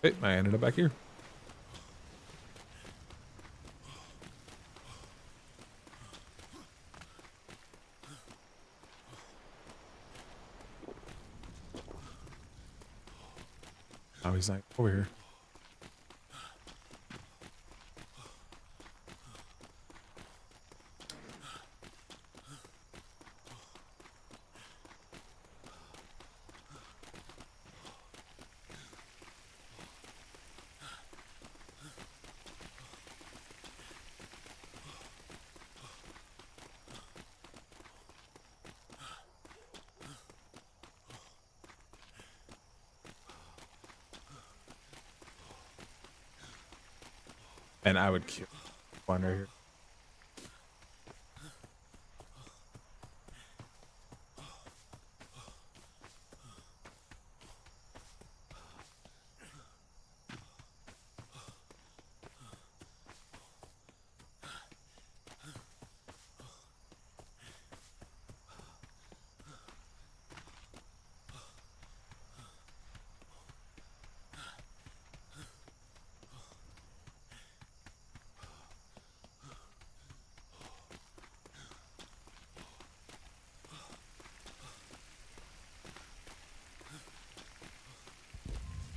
Hey, I ended up back here. Oh, he's not over here. And I would kill one right here.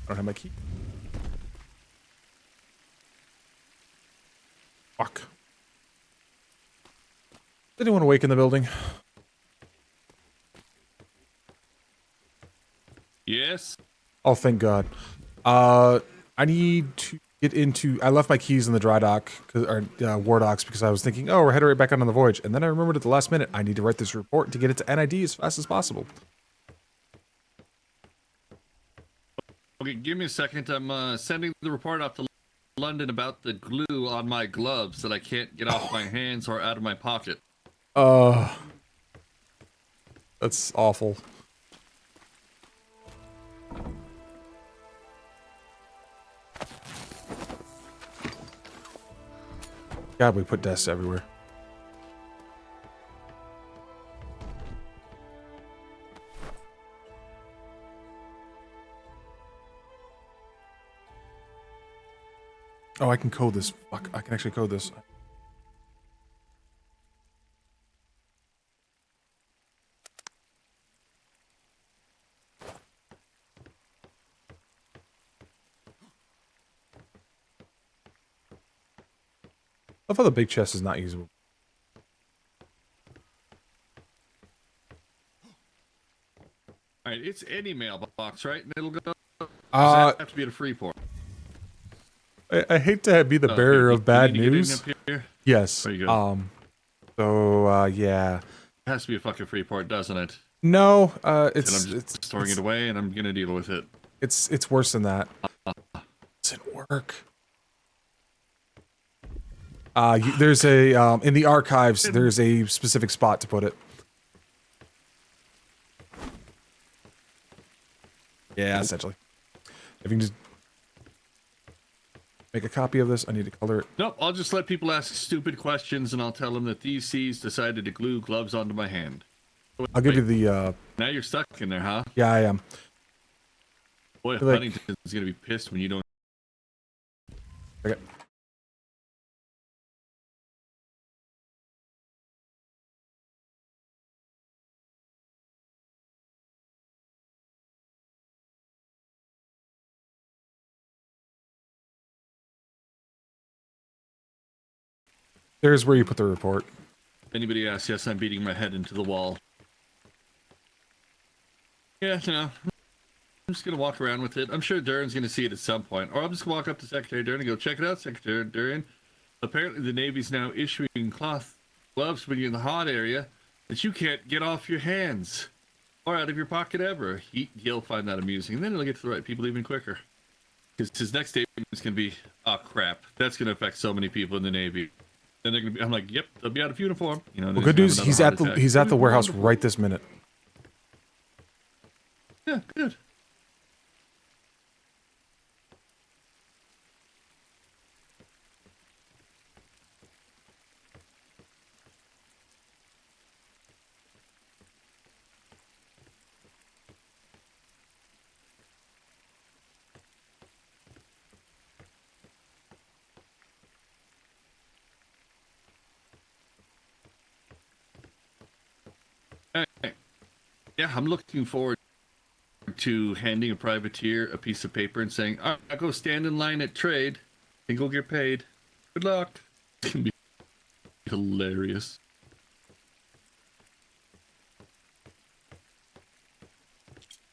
I don't have my key. Fuck. Is anyone awake in the building? Yes. Oh, thank God. I need to get into... I left my keys in the dry dock, or war docks, because I was thinking, oh, we're headed right back on the voyage. And then I remembered at the last minute, I need to write this report to get it to NID as fast as possible. Okay, give me a second. I'm sending the report off to London about the glue on my gloves that I can't get off my hands or out of my pocket. That's awful. God, we put desks everywhere. Oh, I can code this. Fuck, I can actually code this. I thought the big chest is not usable. Alright, it's any mailbox, right? And it'll go... Does that have to be at a free port? I hate to be the bearer of bad news. Yes. There you go. Yeah. It has to be a fucking free port, doesn't it? No, it's storing it away, and I'm gonna deal with it. It's worse than that. Doesn't work. There's a in the archives. There's a specific spot to put it. Yeah, essentially. If you can just make a copy of this, I need to color it. Nope, I'll just let people ask stupid questions, and I'll tell them that these C's decided to glue gloves onto my hand. I'll give you the. Now you're stuck in there, huh? Yeah, I am. Boy, Like- Huntington's gonna be pissed when you don't. Okay. There's where you put the report. Anybody asks, yes, I'm beating my head into the wall. Yeah, you know, I'm just gonna walk around with it. I'm sure Duran's gonna see it at some point, or I'll just walk up to Secretary Duran and go, check it out, Secretary Duran. Apparently, the Navy's now issuing cloth gloves when you're in the hot area that you can't get off your hands or out of your pocket ever. He'll find that amusing, and then he'll get to the right people even quicker. Because his next statement is gonna be, oh crap, that's gonna affect so many people in the Navy. Then they're gonna be, I'm like, yep, they'll be out of uniform. You know. Well, good news, he's at the warehouse right this minute. Yeah, good. Hey. Yeah, I'm looking forward to handing a privateer a piece of paper and saying, all right, go stand in line at trade and go get paid. Good luck. It's going to be hilarious.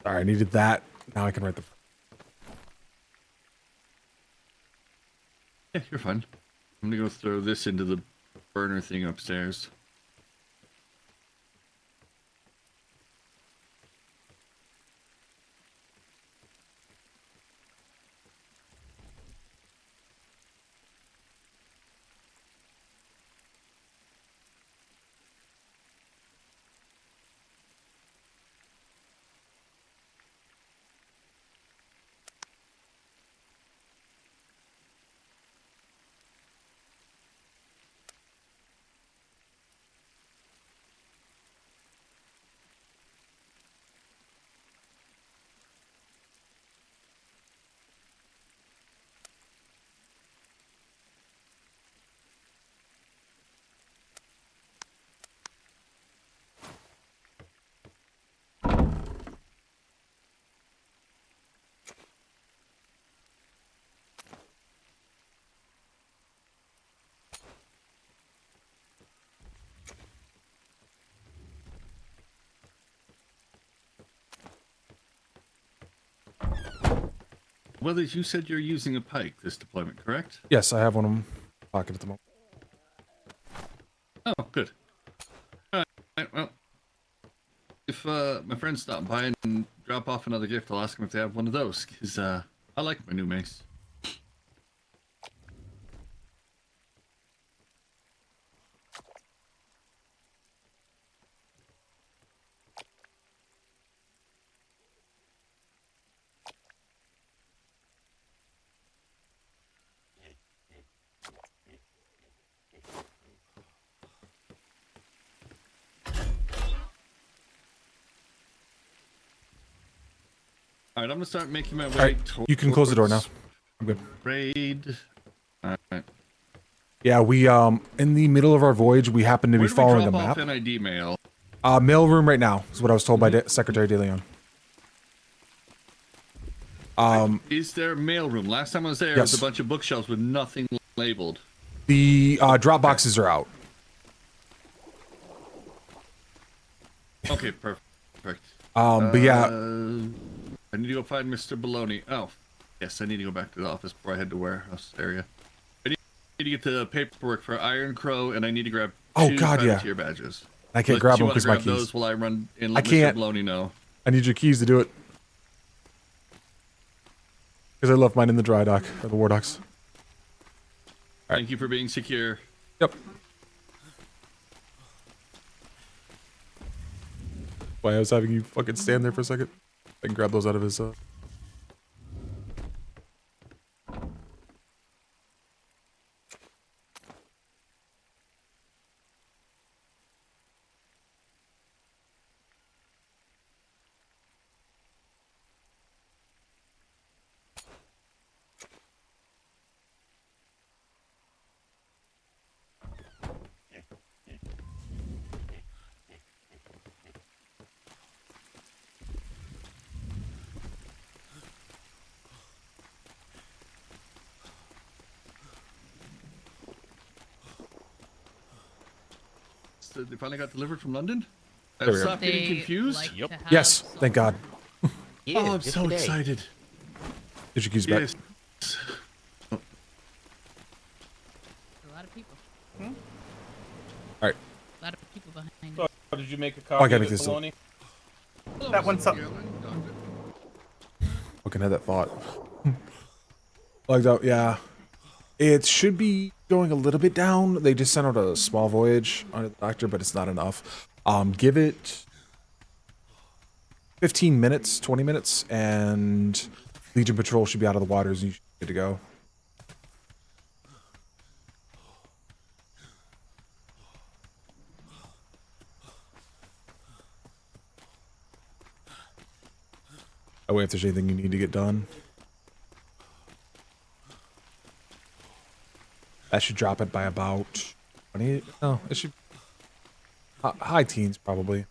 All right, I needed that. Now I can write the... Yeah, you're fine. I'm going to go throw this into the burner thing upstairs. Well, you said you're using a pike this deployment, correct? Yes, I have one in my pocket at the moment. Oh, good. All right, well, if my friends stop by and drop off another gift, I'll ask them if they have one of those, because I like my new mace. All right, I'm gonna start making my way. All right, you can close the door now. I'm good. Raid. All right. Yeah, we in the middle of our voyage, we happen to be following a map. NID mail. Mail room right now is what I was told by Secretary De Leon. Is there a mail room? Last time I was there, Yes. was a bunch of bookshelves with nothing labeled. The drop boxes are out. Okay, perfect. But yeah. I need to go find Mr. Baloney. Oh, yes, I need to go back to the office before I head to warehouse area. I need to get the paperwork for Iron Crow, and I need to grab two privateer badges. I can't grab them because my keys. Those while I run and let I can't. Mr. Baloney know. I need your keys to do it. Because I left mine in the dry dock, or the war docks. Thank you for being secure. Yep. Why I was having you fucking stand there for a second. I can grab those out of his They finally got delivered from London? There we go. Stop getting confused? Yes, thank God. Oh, I'm so excited. Get your keys back. Yes. A lot of people. Alright. A lot of people behind. So, did you make a I copy gotta of make the this bologna? That one's up. Fucking had that thought. Logged out, yeah. It should be going a little bit down. They just sent out a small voyage on the doctor, but it's not enough. Give it 15 minutes, 20 minutes, and Legion Patrol should be out of the waters and you should be good to go. That way, if there's anything you need to get done. That should drop it by about 20. No, it should high teens probably.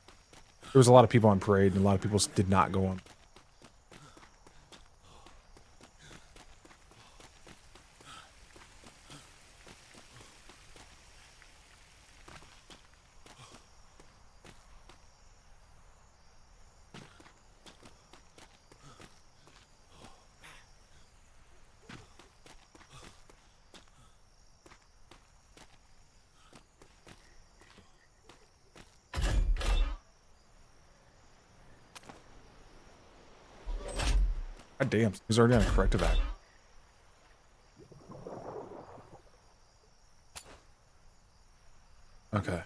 There was a lot of people on parade, and a lot of people did not go on. God damn, he's already on a corrective act. Okay.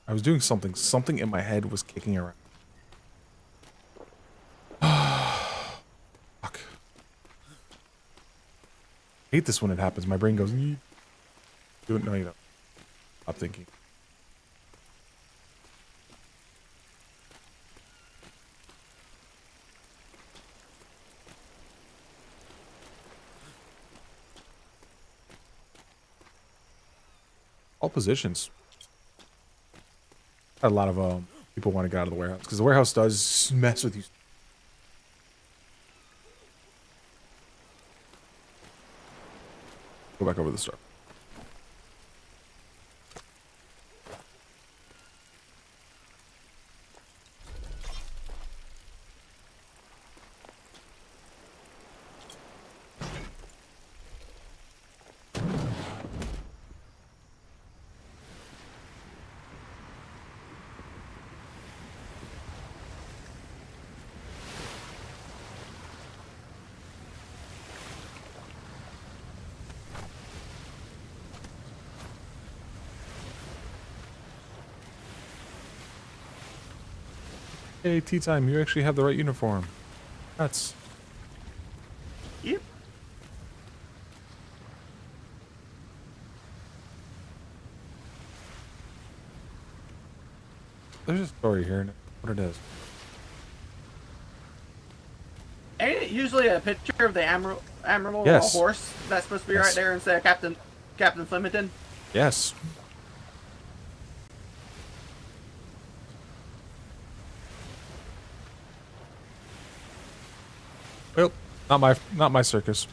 I was doing something. Something in my head was kicking around. Fuck. I hate this when it happens. My brain goes, "Yee." Do it. No, you don't. Stop thinking. All positions. A lot of people want to get out of the warehouse because the warehouse does mess with you. Go back over the store. Hey, tea time. You actually have the right uniform. That's. Yep. There's a story here. What it is. Ain't it usually a picture of the admiral Yes. horse that's supposed to be Yes. right there instead of Captain Flemington? Yes. Well, not my circus.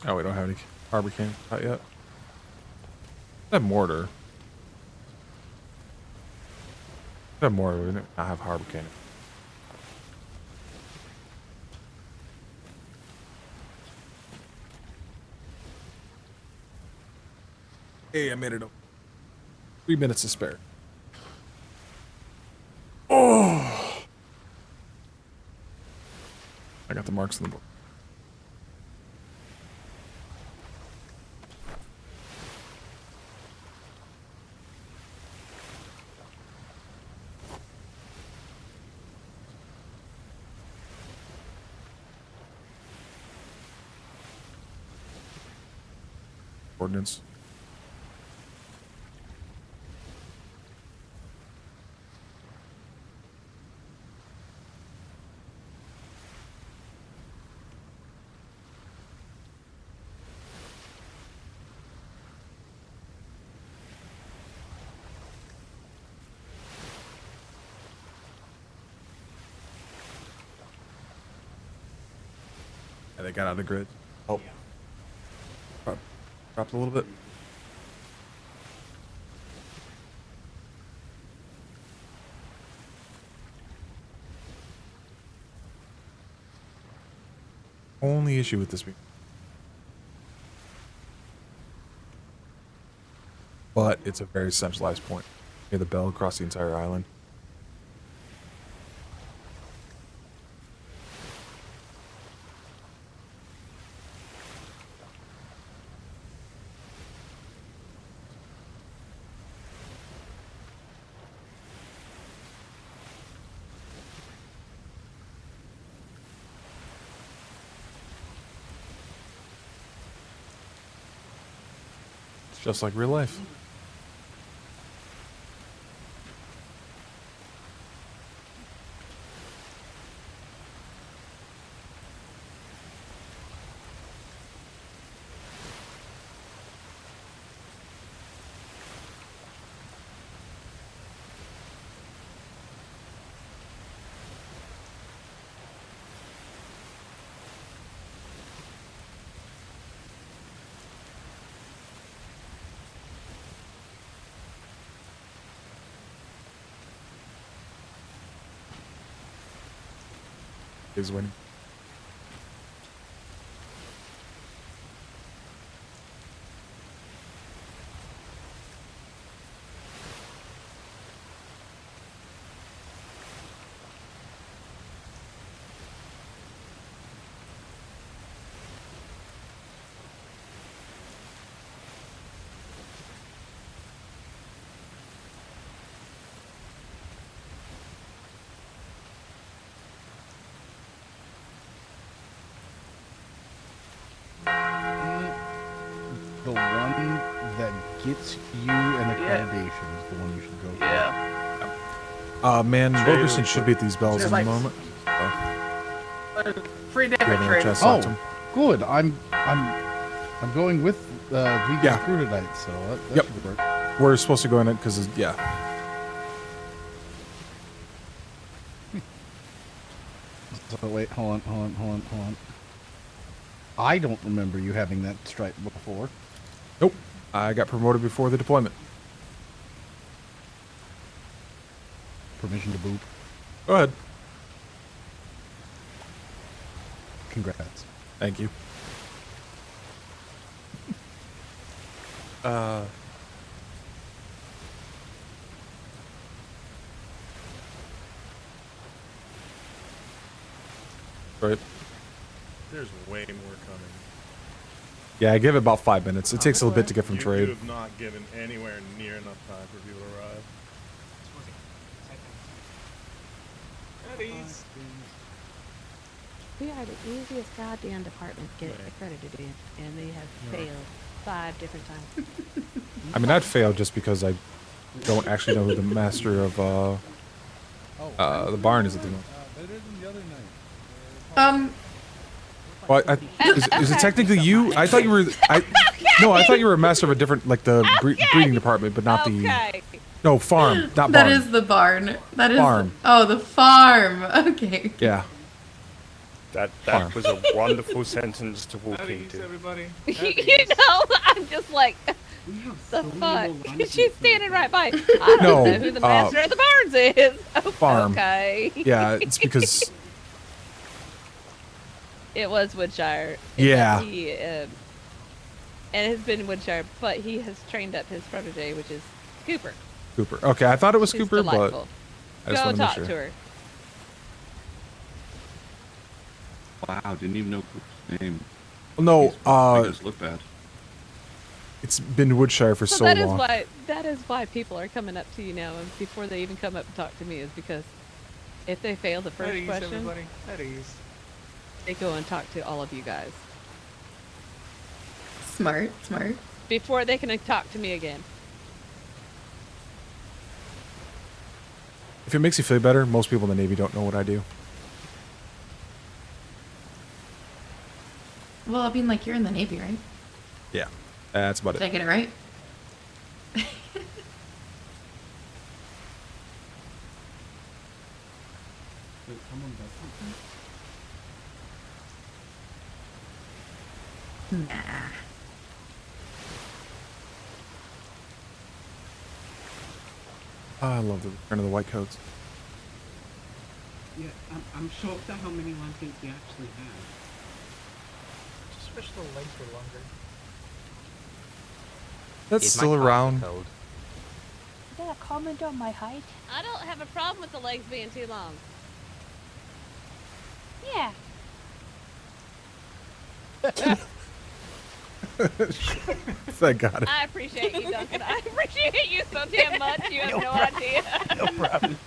Oh, we don't have any harbor cannon out yet. We have mortar. We have mortar. We don't have harbor cannon. Hey, I made it. 3 minutes to spare. Oh! I got the marks on the board. Ordnance. Yeah, they got out of the grid. Oh. Dropped a little bit. Only issue with this beam. But it's a very centralized point. Near the bell across the entire island. It's just like real life. Is winning. The one that gets you an accreditation is the one you should go for. Yeah. Man, Wilkerson should be at these bells in a moment. Free Yeah, damage man, trade. chest locked him. Good. I'm going with Legion Crew tonight, so that should work. We're supposed to go in it because, yeah. So wait, hold on. I don't remember you having that stripe before. Nope. I got promoted before the deployment. Permission to boop. Go ahead. Congrats. Thank you. Right. There's way more coming. Yeah, I give it about 5 minutes. It takes a little bit to get from You trade. have not given anywhere near enough time for people to arrive. We are the easiest goddamn department to get accredited in, and they have failed 5 different times. I mean, I'd fail just because I don't actually know who the master of the barn is at the moment. Better than the other night. Well, is it technically you? I thought you were. No, I thought you were a master of a different, like the breeding department, but not the. No, farm, not barn. That is the barn. That is farm. Oh, the farm. Okay. Yeah. That was a wonderful sentence to walk into. Everybody. You know, I'm just like, the fuck? She's standing right by. I don't know who the master of the barns is. Oh, Farm. Okay. Yeah, it's because. It was Woodshire. Yeah. He, and has been Woodshire, but he has trained up his protege, which is Cooper. Cooper. Okay, I thought it was She's Cooper, delightful. but I just Go want to make talk sure. to her. Wow, didn't even know Cooper's name. No, I just look bad. It's been Woodshire for so that is long. that is why people are coming up to you now, and before they even come up and talk to me, is because if they fail the first question, Everybody. At ease. they go and talk to all of you guys Smart. before they can talk to me again. If it makes you feel better, most people in the Navy don't know what I do. Well, I mean, like, you're in the Navy, right? Yeah, that's about Did I it. get it right? Wait, someone does something? Nah. I love the return of the white coats. Yeah, I'm shocked at how many lanterns we actually have. Just wish the legs were longer. That's still around. Is that a comment on my height? I don't have a problem with the legs being too long. Yeah. I got it. I appreciate you, Duncan. I appreciate you so damn much. You have no idea. No problem.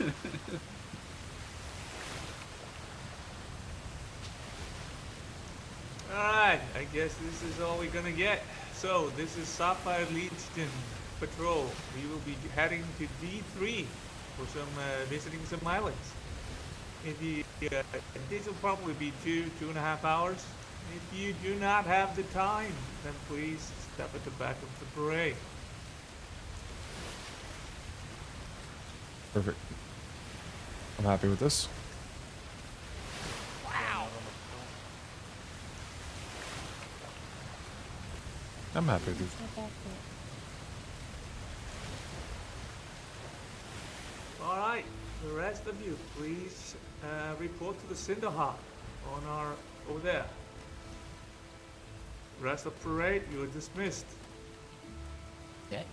Alright, I guess this is all we're gonna get. So, this is Sapphire Legion Patrol. We will be heading to D3 for some visiting some islands. This will probably be 2.5 hours. If you do not have the time, then please step at the back of the parade. Perfect. I'm happy with this. Wow. I'm happy with this. Alright, the rest of you, please report to the Cinderhawk on our over there. Rest of parade, you are dismissed. Yeah.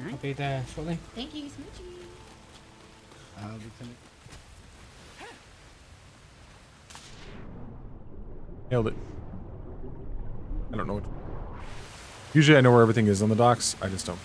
I'll be there shortly. Thank you, Smoochie. Lieutenant. Nailed it. I don't know what. Usually I know where everything is on the docks. I just don't.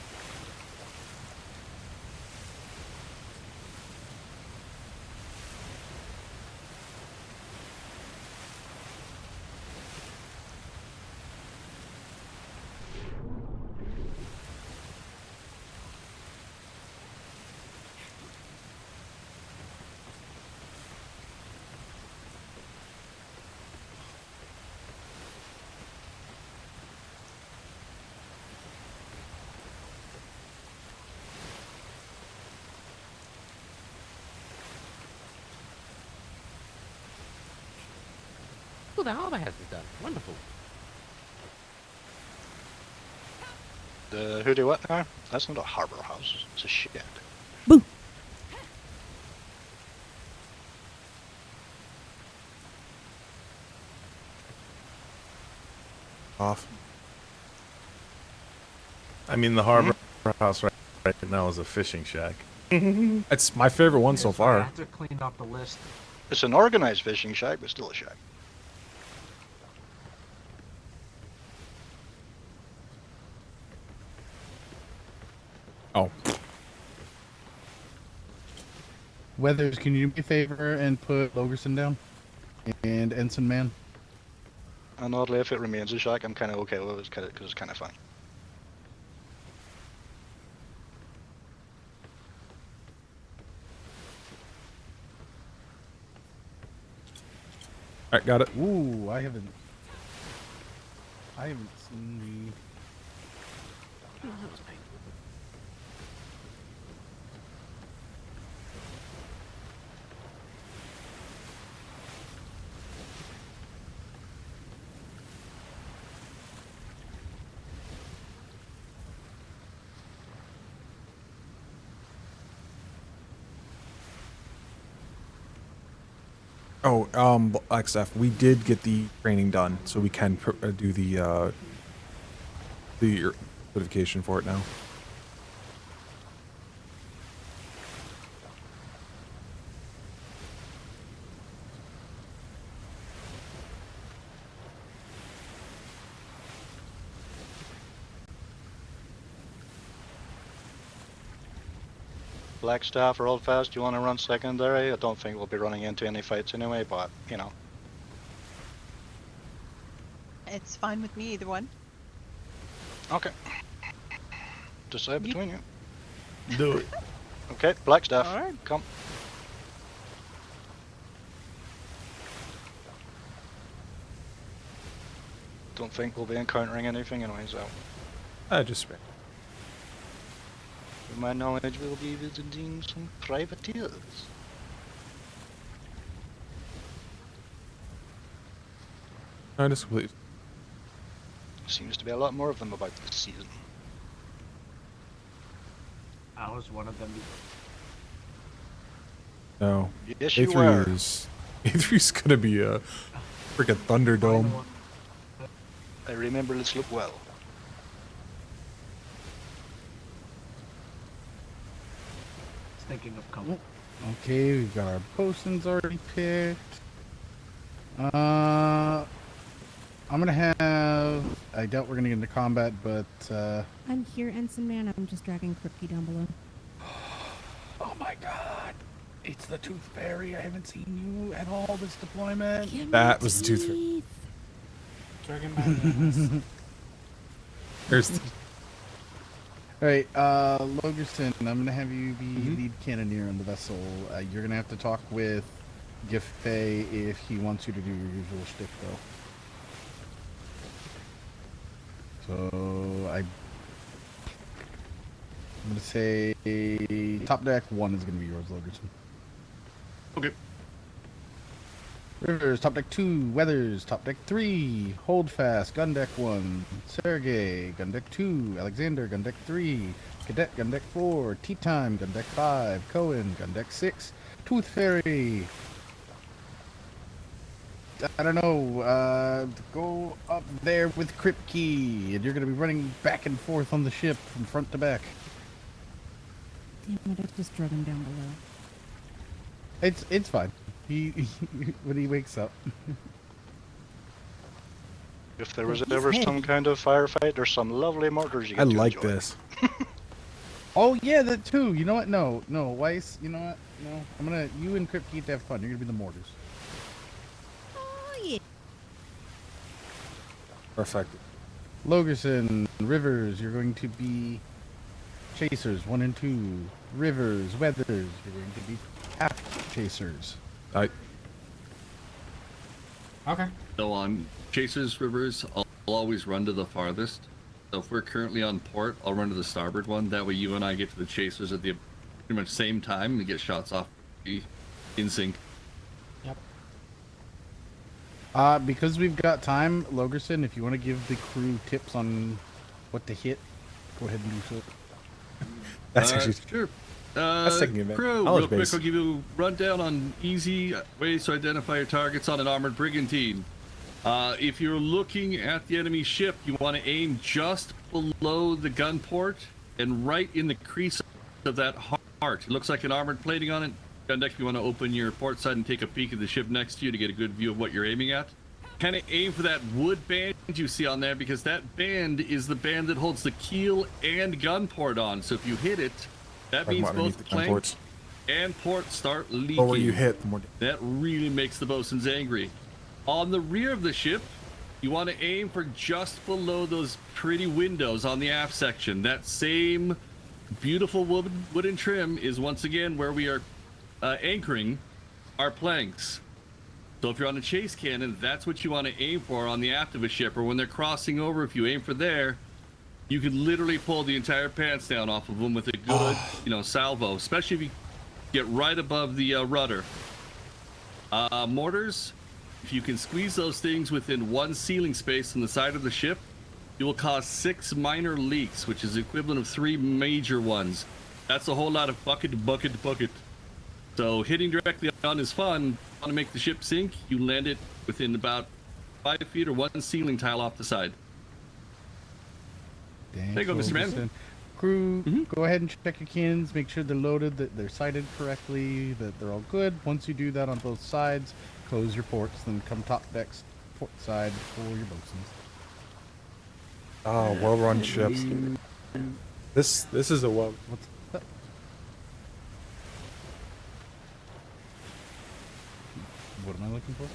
Oh, the harbour house is done. Wonderful. Who do what now? That's not a harbour house. It's a shed. Boo! Off. I mean, the harbor house right now is a fishing shack. It's my favorite one so I far. have to clean up the list. It's an organized fishing shack, but still a shack. Oh. Weathers, can you do me a favor and put Logerson down? And Ensign Man? And oddly, if it remains a shack, I'm kind of okay with it because it's kind of fun. Alright, got it. Ooh, I haven't seen the... Oh, XF, we did get the training done, so we can do the certification for it now. Blackstaff or Oldfast, you want to run secondary? I don't think we'll be running into any fights anyway, but, you know. It's fine with me, either one. Okay. Decide between you. Do it. Okay, Blackstaff, Alright. come. Don't think we'll be encountering anything anyway, so. Just To my knowledge, we'll be visiting some privateers. I just completely. Seems to be a lot more of them about this season. I was one of them. No. Yes, you were. A3's gonna be a freaking Thunderdome. I remember this look well. Thinking of coming. Okay, we've got our bosuns already picked. I'm gonna have... I doubt we're gonna get into combat, but, I'm here, Ensign Man. I'm just dragging Kripke down below. Oh my god! It's the Tooth Fairy. I haven't seen you at all this deployment. That was the Tooth Fairy. Dragging my There's the... Alright, Logerson, I'm gonna have you be lead cannoneer on the vessel. You're gonna have to talk with Giffey if he wants you to do your usual shtick, though. So, I'm gonna say top deck 1 is gonna be yours, Logerson. Okay. Rivers, top deck 2, Weathers, top deck 3, Hold Fast, gun deck 1, Sergey, gun deck 2, Alexander, gun deck 3, Cadet, gun deck 4, Tea Time, gun deck 5, Cohen, gun deck 6, Tooth Fairy. I don't know, go up there with Kripke, and you're gonna be running back and forth on the ship from front to back. Damn it, I just drug him down below. It's fine. He when he wakes up. If there was ever some kind of firefight, there's some lovely mortars you I get to like enjoy. this. Oh yeah, that too. You know what? No, Weiss. You know what? No, I'm gonna. You and Kripke get to have fun. You're gonna be the mortars. Oh yeah. Perfect. Logerson, Rivers, you're going to be chasers 1 and 2. Rivers, Weathers, you're going to be half chasers. Okay. So on chasers, Rivers, I'll always run to the farthest. So if we're currently on port, I'll run to the starboard one. That way you and I get to the chasers at the pretty much same time and get shots off in sync. Yep. Because we've got time, Logerson, if you want to give the crew tips on what to hit, go ahead and do so. That's actually sure. That's taking a minute. Crew, Knowledge real quick, base. I'll give you a rundown on easy ways to identify your targets on an armored brigantine. If you're looking at the enemy ship, you want to aim just below the gun port and right in the crease of that heart. It looks like an armored plating on it. Gun deck, you want to open your port side and take a peek at the ship next to you to get a good view of what you're aiming at. Kind of aim for that wood band you see on there, because that band is the band that holds the keel and gun port on. So if you hit it, that means both plank and port start leaking. The lower you hit, the more. That really makes the bosuns angry. On the rear of the ship, you want to aim for just below those pretty windows on the aft section. That same beautiful wooden trim is once again where we are anchoring our planks. So if you're on a chase cannon, that's what you want to aim for on the aft of a ship, or when they're crossing over, if you aim for there, you can literally pull the entire pants down off of them with a good, salvo, especially if you get right above the rudder. Mortars, if you can squeeze those things within one ceiling space on the side of the ship, you will cause 6 minor leaks, which is the equivalent of 3 major ones. That's a whole lot of bucket. So hitting directly on is fun. Want to make the ship sink, you land it within about 5 feet or 1 ceiling tile off the side. There you go, Mr. Man. Crew, go ahead and check your cannons, make sure they're loaded, that they're sighted correctly, that they're all good. Once you do that on both sides, close your ports, then come top decks, port side for your bosuns. Oh, well-run ships. This is a well. What's that? What am I looking for?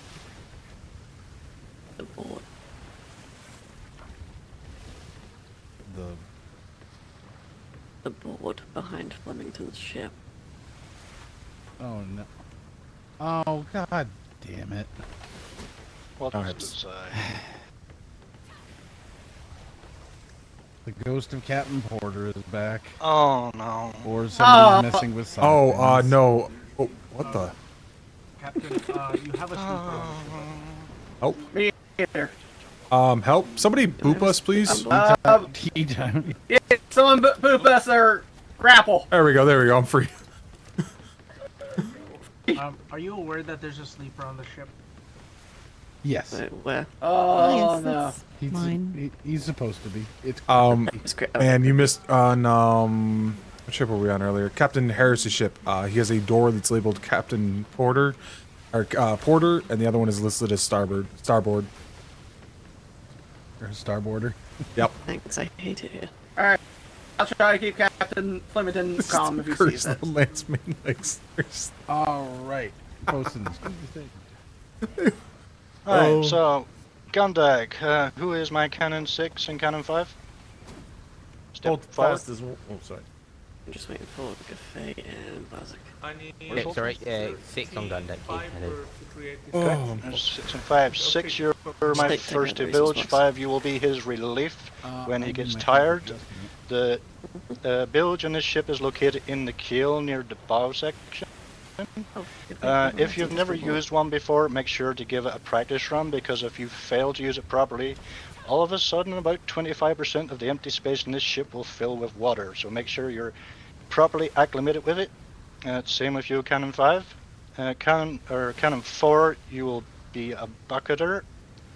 The board. The board behind Flemington's ship. Oh no. Oh god damn it. What All right. does it say? The ghost of Captain Porter is back. Oh no. Or somebody's messing with something. Oh, no. Oh, what the? Captain, you have a sleeper. Help. Me here. Help. Somebody boop us, please. Tea time. Yeah, someone boop us or grapple. There we go. I'm free. Are you aware that there's a sleeper on the ship? Yes. Where? Oh, yes, no. that's mine. He's supposed to be. It's Man, you missed on what ship were we on earlier? Captain Harris's ship. He has a door that's labeled Captain Porter, or Porter, and the other one is listed as starboard. Or starboarder. Yep. Thanks, I hate it here. Alright. I'll try to keep Captain Flemington calm if he sees this. Lance main legs first. Alright. Bosuns. Alright, so gun deck. Who is my cannon 6 and cannon 5? Hold fast as well. Oh, sorry. I'm just waiting for Buffet and Bazik. I need... Six, sorry, 6 on gun deck. Okay. 6 and 5. 6, you're my first to bilge. 5, you will be his relief when he gets tired. The bilge on this ship is located in the keel near the bow section. If you've never used one before, make sure to give it a practice run, because if you fail to use it properly, all of a sudden about 25% of the empty space in this ship will fill with water. So make sure you're properly acclimated with it. Same with you, Cannon 5. Cannon 4, you will be a bucketer,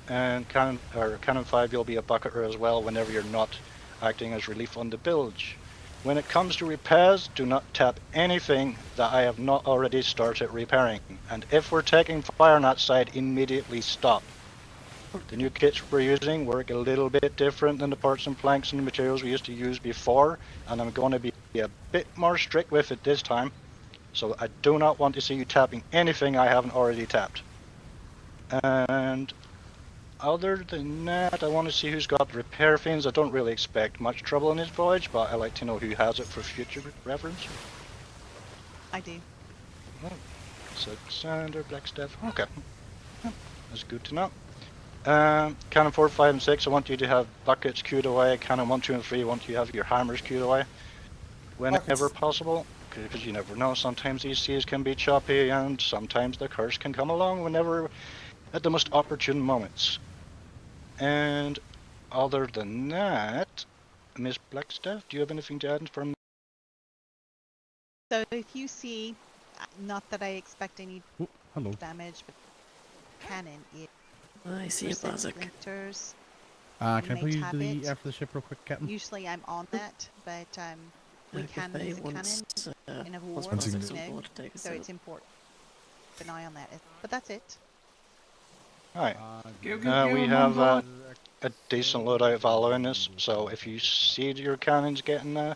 and Cannon 5, you'll be a bucketer as well whenever you're not acting as relief on the bilge. When it comes to repairs, do not tap anything that I have not already started repairing. And if we're taking fire on that side, immediately stop. The new kits we're using work a little bit different than the parts and planks and the materials we used to use before, and I'm going to be a bit more strict with it this time. So I do not want to see you tapping anything I haven't already tapped. And other than that, I want to see who's got repair fins. I don't really expect much trouble in this voyage, but I like to know who has it for future reference. I do. Oh, Alexander, Blackstaff. Okay. That's good to know. Cannon 4, 5, and 6, I want you to have buckets queued away. Cannon 1, 2, and 3, I want you to have your hammers queued away. Whenever possible, because you never know. Sometimes these seas can be choppy, and sometimes the curse can come along whenever, at the most opportune moments. And other than that, Miss Blackstaff, do you have anything to add from? So if you see, not that I expect any damage, but cannon, I see a Blazek. Can I please do the after the ship real quick, Captain? Usually I'm on that, but we can use a cannon in a war, once you again. know, so it's important. Keep an eye on that. But that's it. Alright. Go, We I'm have on a decent loadout of alloy in this, so if you see your cannons getting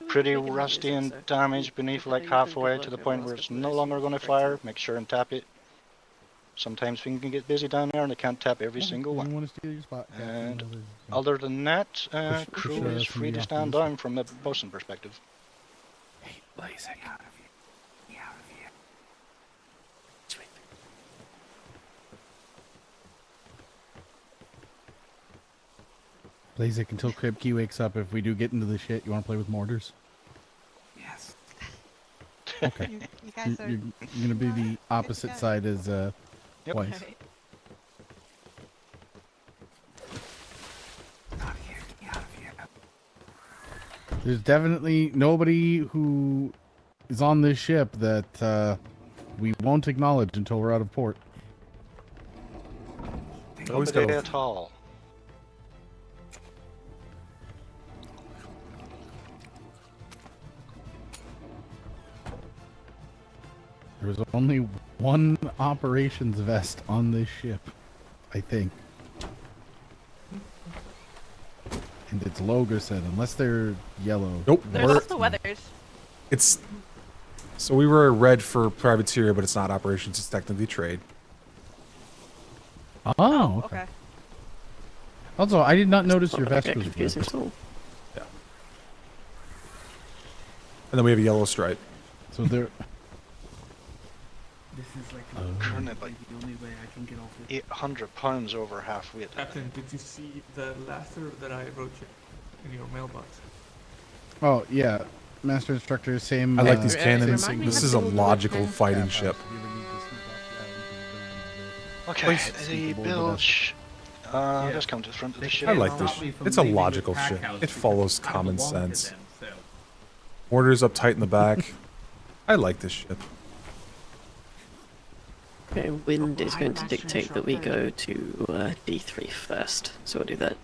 pretty rusty and damaged beneath like halfway to the point where it's no longer going to fire, make sure and tap it. Sometimes things can get busy down there and they can't tap every single one. Want to steal your spot, Captain? And Well, other than that, push, crew is free to stand down from the bosun perspective. Hey, Blazek. Out of here. Out of here. Sweet. Blazek, until Kribke wakes up, if we do get into the shit, you want to play with mortars? Yes. Okay. You guys are... You're going to be the opposite side as twice. Okay. There's definitely nobody who is on this ship that we won't acknowledge until we're out of port. Nobody at all. There was only one operations vest on this ship, I think. And it's Logerson, unless they're yellow. Nope. There's also weathers. It's so we were red for privateer, but it's not operations. It's technically trade. Oh, okay. Also, I did not notice your vest was confusing red. at all. Yeah. And then we have a yellow stripe. So there. This is like Currently, the only way I can get off it. 800 pounds over half-weight. Captain, did you see the letter that I wrote you in your mailbox? Oh yeah, Master Instructor, same. I like these cannons. This is a logical fighting ship. Okay, the bilge. Let's come to the front of the ship. I like this. It's a logical ship. It follows common sense. Mortars up tight in the back. I like this ship. Okay, wind is going to dictate that we go to D3 first, so we'll do that.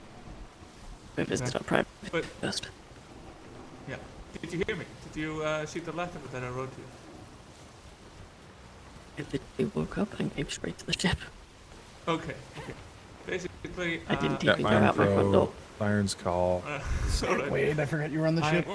We'll visit our private first. Yeah. Did you hear me? Did you see the letter that I wrote you? I literally woke up and came straight to the ship. Okay. Basically, I didn't even go out my front door. Siren's call. Wait, I forgot you were on the ship.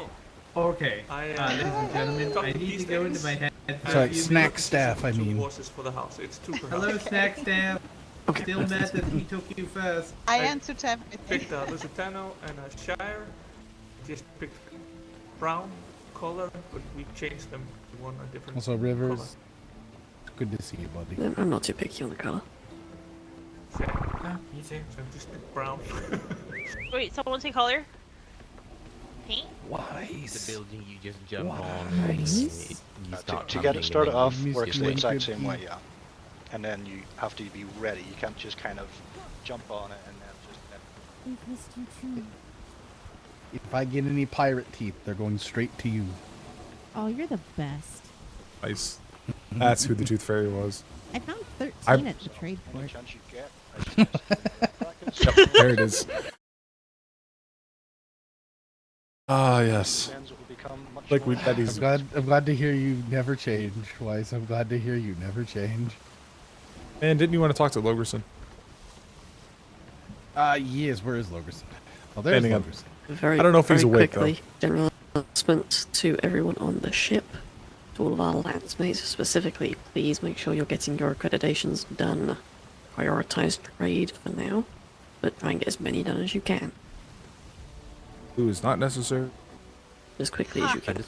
Okay. Ladies and gentlemen, I need to go into my head. Sorry, snack staff, I mean. For the house. It's two per Hello, snack staff. Okay. Still mad that he took you first. I answered to everything. Picked a Lusitano and a Shire. Just picked brown color, but we changed them to one a different Also, Rivers. color. Good to see you, buddy. I'm not too picky on the colour. You too. So just pick brown. Wait, someone say color? Paint? The building you just jump on. To get it started off, works the exact same way, yeah. And then you have to be ready. You can't just kind of jump on it and then just. We've missed you too. If I get any pirate teeth, they're going straight to you. Oh, you're the best. Nice. That's who the Tooth Fairy was. I found 13 at the trade port. Yep, there it is. Ah, yes. Like we that is. I'm glad to hear you never change, Weiss. I'm glad to hear you never change. Man, didn't you want to talk to Logerson? Yes. Where is Logerson? Oh, there's Standing up. Logerson. I don't know if he's awake quickly, general announcement to everyone on the ship, to all of our landsmates specifically, please make sure you're getting your accreditations done. Prioritize trade for now, but try and get as many done as you can. Who is not necessary? As quickly as you can.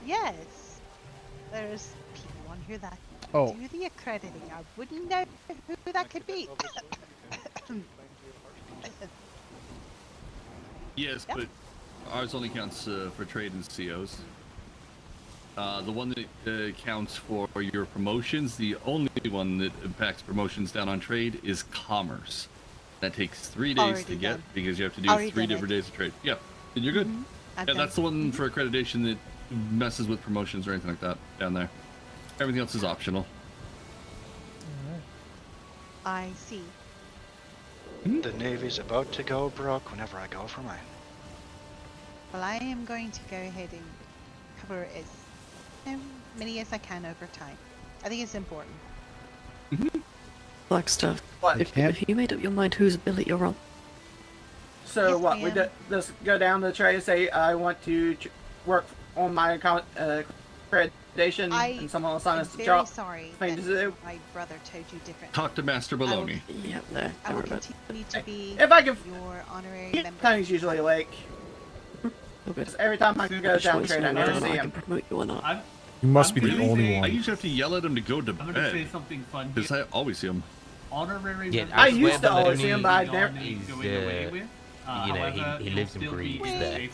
Yes. There's people on here that Oh. do the accrediting. I wouldn't know who that could be. Yes, but ours only counts for trade and COs. The one that counts for your promotions, the only one that impacts promotions down on trade is commerce. That takes 3 days Already to get done. because you have to do Already 3 done different it. days of trade. Yeah, and you're good. I've Yeah, done that's the one for accreditation that messes with promotions or anything like that down there. Everything else is optional. I see. The Navy's about to go broke whenever I go for mine. Well, I am going to go ahead and cover as many as I can over time. I think it's important. Blackstuff. What? If you made up your mind whose billet you're on. So Yes, what? We ma'am. just go down the tray and say I want to work on my accreditation, and someone will assign I'm us a very job. sorry Thing that to do. my brother told you different. Talk to Master Baloney. Yeah, there. I will continue to be If I can, your honorary member. Tony's usually awake. Every time I go down trade, I never see I him. can promote you or not. You must be the Really? only I one. usually have to yell at him to go to I'm gonna say bed. something fun. Because I always see him. Honorary Yeah, member. I used to always see him, but I never. He's, He's, you know, he lives and breathes there.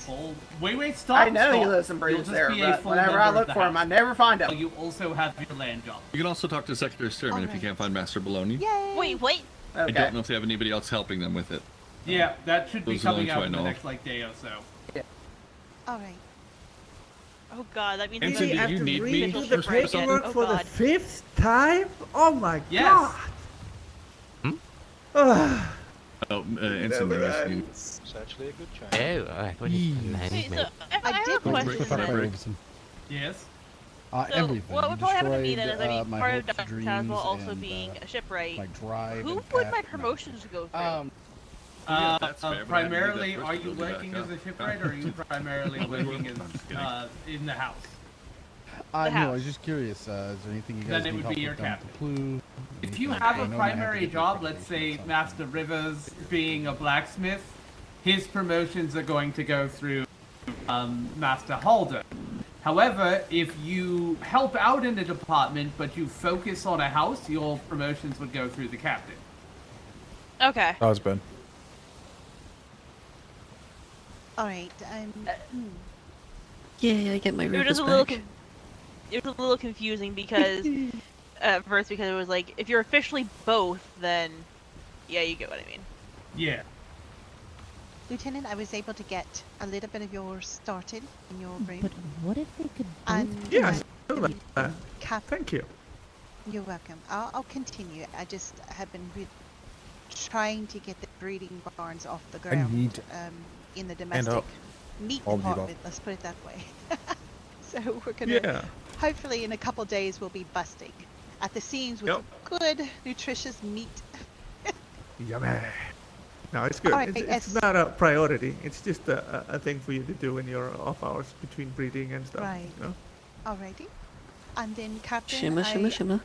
Wait, stop. I know he stop. lives and breathes You'll just there, be a but full whenever I member look of for the him, I house. never find him. You also have your land job. You can also talk to Secretary Sturman if you can't find Master Baloney. Yay! Wait. I Okay. don't know if they have anybody else helping them with it. Yeah, that should be Those are the coming only out two I in the know of. next like day or so. Alright. Oh god, that means Ensign, we did have you to need me? redo You're the supposed to- paperwork for the 5th time? Oh my Yes. god! Oh, Ensign, there is you. It's actually a good choice. Oh, I thought you Wait, so I I have did a question. break for break. Yes. So Everything. what You would probably happen to me destroyed, then is I'd be my part hopes, of Dark dreams, Side while also and, being a shipwright. my drive Who and would path- my promotions go through? Yeah, that's fair, but I had to do Primarily, that are first you to build it working back as a up. shipwright, or are you primarily working as in the house? No, I house. was just curious. Is there anything you guys Then it need would help be your with down at the captain. Clue? If you Anything? have I a know I'm gonna have to primary get job, your let's say reputation, Master Rivers being a blacksmith, his promotions are going to go through Master Halder. However, if you help out in the department but you focus on a house, your promotions would go through the captain. Okay. That was Ben. Alright, Yeah, I get my It was rivers just a little back. it was a little confusing because at first because it was like if you're officially both, then yeah, you get what I mean. Yeah. Lieutenant, I was able to get a little bit of yours started in your room. But what if they could And both Yes, Cap, thank you. you're welcome. I'll continue. I just have been trying to get the breeding barns off the ground need in the hand domestic up. meat All of you department. Let's put it that way. So we're gonna Yeah. hopefully in a couple days we'll be busting at the seams with Yep. good, nutritious meat. Yummy. No, it's good. Alright, It's yes. not a priority. It's just a thing for you to do in your off hours between breeding and stuff. Right. You know? Alrighty. And then Captain, Shimmer, shimmer, shimmer.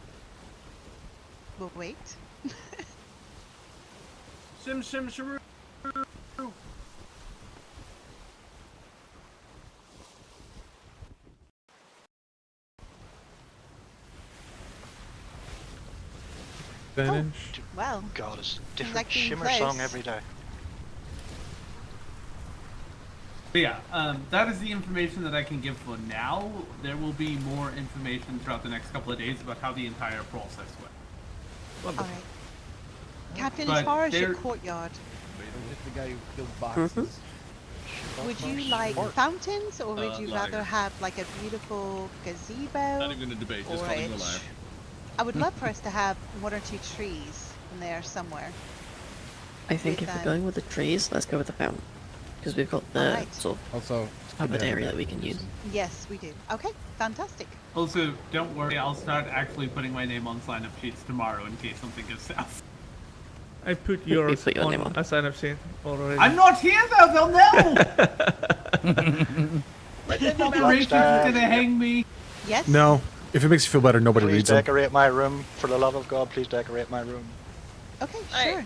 will wait. Shim shim shiroo. Finish. Well, God, it's a like different being Shimmer close. song every day. But yeah, that is the information that I can give for now. There will be more information throughout the next couple of days about how the entire process went. Alright. Captain, But as far as your there- courtyard, Just the guy who filled boxes. would you like fountains or would you liar. rather have like a beautiful gazebo? Not even gonna debate, just or calling you a a liar. I would love for us to have one or two trees in there somewhere. I think With, if we're going with the trees, let's go with the fountain. Because we've got the Alright. sort Also, of covered area that we can use. Yes, we do. Okay, fantastic. Also, don't worry, I'll start actually putting my name on sign-up sheets tomorrow in case something goes south. I put yours put your name on on. a sign-up sheet already. I'm not here though, they'll know! Operations is gonna hang me. Yes? No. If it makes you feel better, nobody Please reads them. decorate my room. For the love of God, please decorate my room. Okay, sure.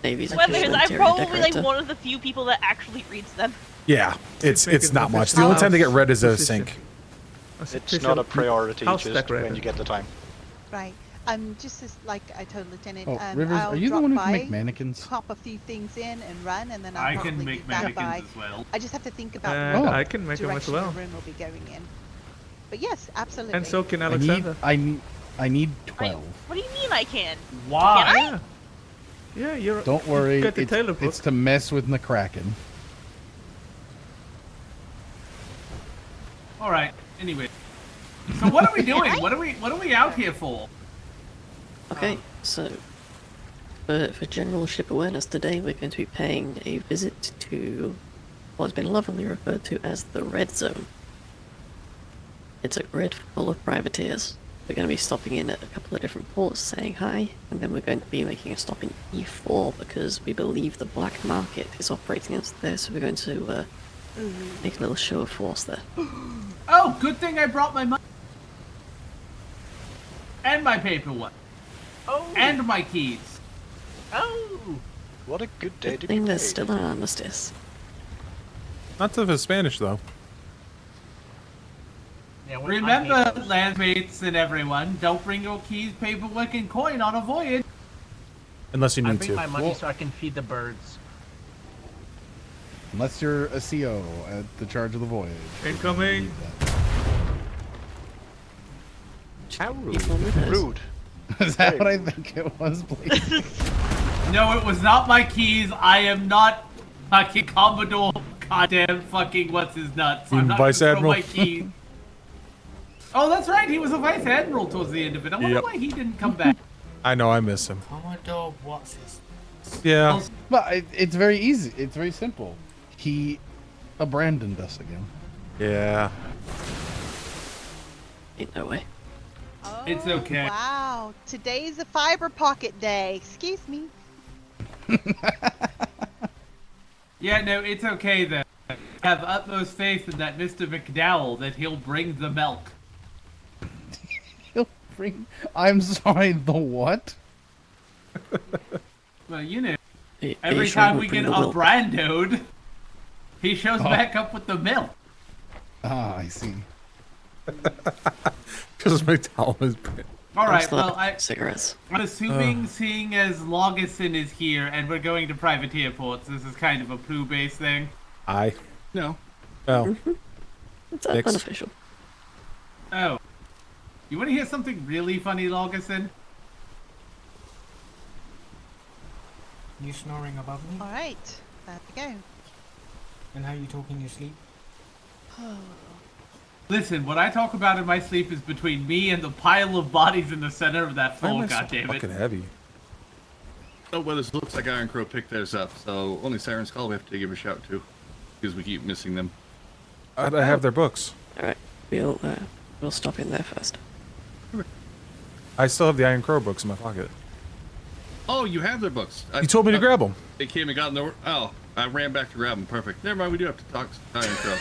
Navy's Well, because I'm interior probably like decorator. one of the few people that actually reads them. Yeah, it's make it not an much. The only time they get read is a official sink. It's not a priority, House just decorator. when you get the time. Right. Just as like I told Lieutenant, Oh, Rivers, I'll are you the drop one who by, can make mannequins? pop a few things in and run, and then I'll I probably can make be back by. mannequins as well. I just have to think about And what I can make them as direction well. the room will be going in. But yes, absolutely. And so can I Alexander. need 12. What do you mean I can? Why? Can I? Yeah, you're. Don't worry, You got the Taylor book. it's to mess with McCracken. Alright, anyway. So what are we doing? What are we out here for? Okay, so for general ship awareness today, we're going to be paying a visit to what has been lovingly referred to as the Red Zone. It's a grid full of privateers. We're going to be stopping in at a couple of different ports saying hi, and then we're going to be making a stop in E4 because we believe the black market is operating us there, so we're going to make a little show of force there. Oh, good thing I brought my money. And my paperwork. Oh. And my keys. Oh. What a good day to be I think there's paid. still an armistice. Not to the Spanish, though. Yeah, remember, landmates and everyone, don't bring your keys, paperwork, and coin on a voyage. Unless you I need bring to. my money so I can feed the birds. Unless you're a CO at the charge of the voyage. Incoming. How rude. Rude. Is that what I think it was, please? No, it was not my keys. I am not fucking Commodore. Goddamn fucking what's his nuts. I'm not Vice gonna Admiral. throw my keys. Oh, that's right. He was a vice admiral towards the end of it. I wonder Yep. why he didn't come back. I know, I miss him. Commodore, what's his? Yeah. But it's very easy. It's very simple. He abandoned us again. Yeah. Ain't no way. It's okay. Wow, today's a fiber pocket day. Excuse me. Yeah, no, it's okay then. I have utmost faith in that Mr. McDowell that he'll bring the milk. I'm sorry, the what? Well, you know, Hey, every sure time will we bring get the milk. brandoed, he shows back up with the milk. Ah, I see. Because McDowell is. Alright, well, cigarettes. I'm assuming, seeing as Logison is here and we're going to privateer ports, this is kind of a poo-based thing. I. No. Well. It's Mixed. unofficial. Oh. You want to hear something really funny, Logison? You snoring above me? Alright, there we go. And how you talk in your sleep? Listen, what I talk about in my sleep is between me and the pile of bodies in the center of that Why am floor, I so goddammit. fucking heavy? Oh, well, this looks like Iron Crow picked theirs up, so only Siren's Call we have to give a shout to. Because we keep missing them. I have their books. Alright, we'll stop in there first. I still have the Iron Crow books in my pocket. Oh, you have their books. You told me to grab them. They came and got in the... Oh, I ran back to grab them. Perfect. Never mind, we do have to talk to Iron Crow.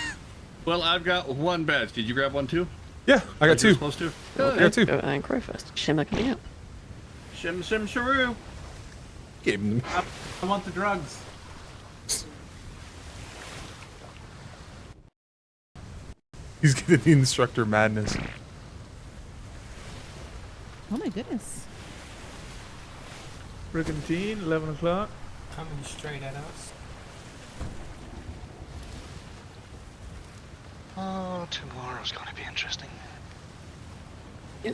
Well, I've got one badge. Did you grab one too? Yeah, I got Like you're two. supposed to? I got two. Go Iron Crow first. Shimmer coming up. Shim shim sharoo. Gave them. I want the drugs. He's getting the instructor madness. Oh my goodness. Brigantine, 11 o'clock. Coming straight at us. Oh, tomorrow's gonna be interesting.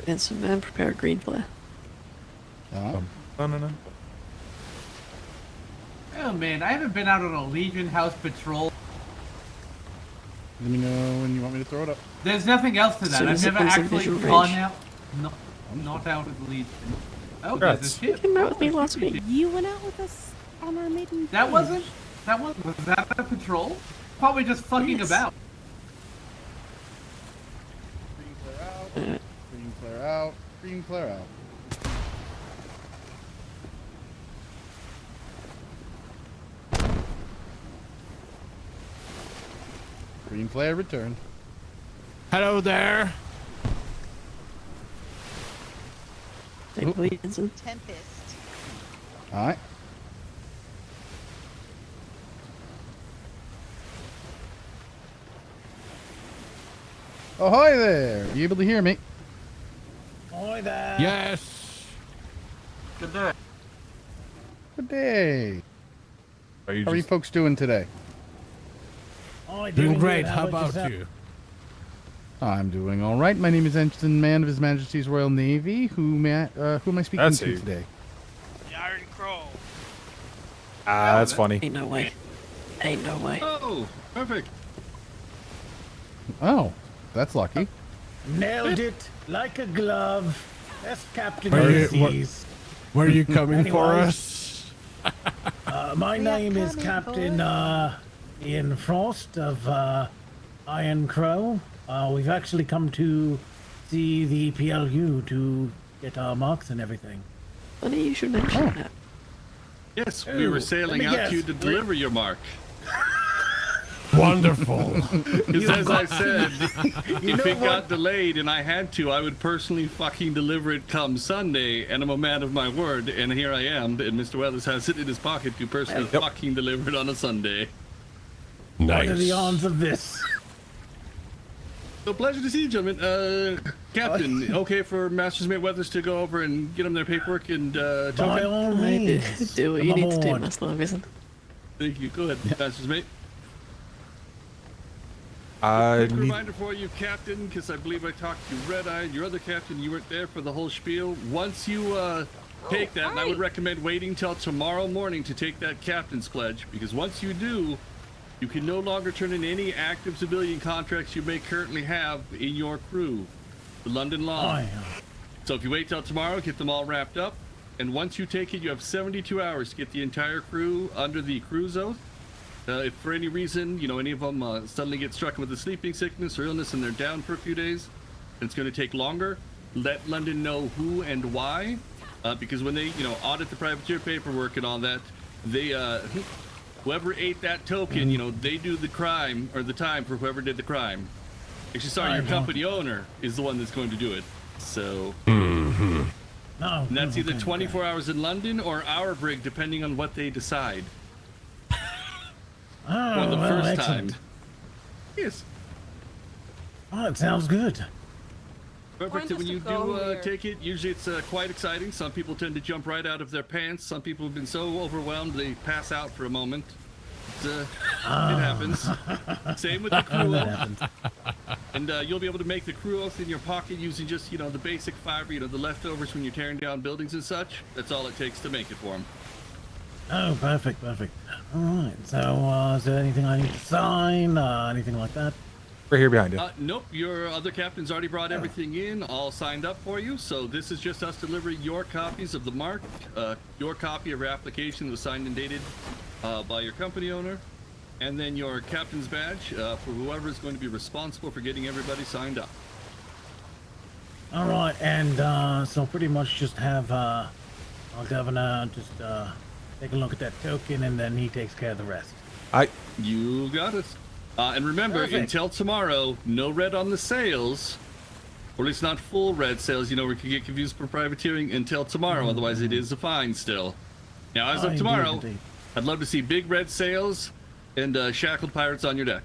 And some man prepare a green flare. No. Oh man, I haven't been out on a Legion House patrol. Let me know when you want me to throw it up. There's nothing else to that. Soon I've as it never comes in actually visual gone range. out. Not out of the Legion. Oh, Congrats. there's a ship. You came out with me last week. You went out with us on our maiden That voyage. was that a patrol? Probably just fucking Yes. about. Green flare out. Green flare out. Green flare out. Green flare returned. Hello there. Take lead, Winston. Tempest. Alright. Ahoy there! Are you able to hear me? Ahoy there! Yes. Good day. Good day. Are you How are you just... folks doing today? Oh, Doing great. How about you? I'm doing all right. My name is Ensign Man of His Majesty's Royal Navy. Who am I speaking That's to you. today? The Iron Crow. Ah, that's funny. Ain't no way. Ain't no way. Oh, perfect. Oh, that's lucky. Nailed it like a glove. That's Captain Where Ulysses. are you coming for Anyways, us? My name is Captain Ian Frost of Iron Crow. We've actually come to see the PLU to get our marks and everything. Funny you should mention that. Yes, we were sailing out to you to deliver your mark. Wonderful. Because as I said, if it got delayed and I had to, I would personally fucking deliver it come Sunday, and I'm a man of my word, and here I am, and Mr. Weathers has it in his pocket to personally fucking deliver it on a Sunday. What are the odds of this? So pleasure to see you, gentlemen. Captain, okay for Master's Mate Weathers to go over and get them their paperwork and token? By all means. Do what you need to do, Master Levison. Thank you. Go ahead, Master's Mate. I Quick reminder for you, Captain, because I believe I talked to Red Eye and your other captain. You weren't there for the whole spiel. Once you take that, and I would recommend waiting till tomorrow morning to take that captain's pledge, because once you do, you can no longer turn in any active civilian contracts you may currently have in your crew. The London law. So if you wait till tomorrow, get them all wrapped up, and once you take it, you have 72 hours to get the entire crew under the cruise oath. If for any reason, you know, any of them suddenly get struck with a sleeping sickness or illness and they're down for a few days, it's going to take longer. Let London know who and why, because when they, you know, audit the privateer paperwork and all that, they, whoever ate that token, you know, they do the crime or the time for whoever did the crime. Actually, sorry, your company owner is the one that's going to do it. So, and that's either 24 hours in London or our brig, depending on what they decide. Oh, the well, first excellent. time. Yes. Oh, it sounds good. Perfect. When you do take it, usually it's quite exciting. Some people tend to jump right out of their pants. Some people have been so overwhelmed they pass out for a moment. It happens. Same with the crew oath. And you'll be able to make the crew oath in your pocket using just, you know, the basic fiber, you know, the leftovers when you're tearing down buildings and such. That's all it takes to make it for them. Oh, perfect, perfect. All right. So, is there anything I need to sign? Anything like that? Right here behind you. Nope, your other captain's already brought everything in, all signed up for you. So this is just us delivering your copies of the mark, your copy of your application that was signed and dated by your company owner, and then your captain's badge for whoever is going to be responsible for getting everybody signed up. All right, and so pretty much just have our governor just take a look at that token, and then he takes care of the rest. You got it. And remember, until tomorrow, no red on the sails, or at least not full red sails. You know, we could get confused for privateering until tomorrow. Otherwise, it is a fine still. Now, as of tomorrow, I'd love to see big red sails and shackled pirates on your deck.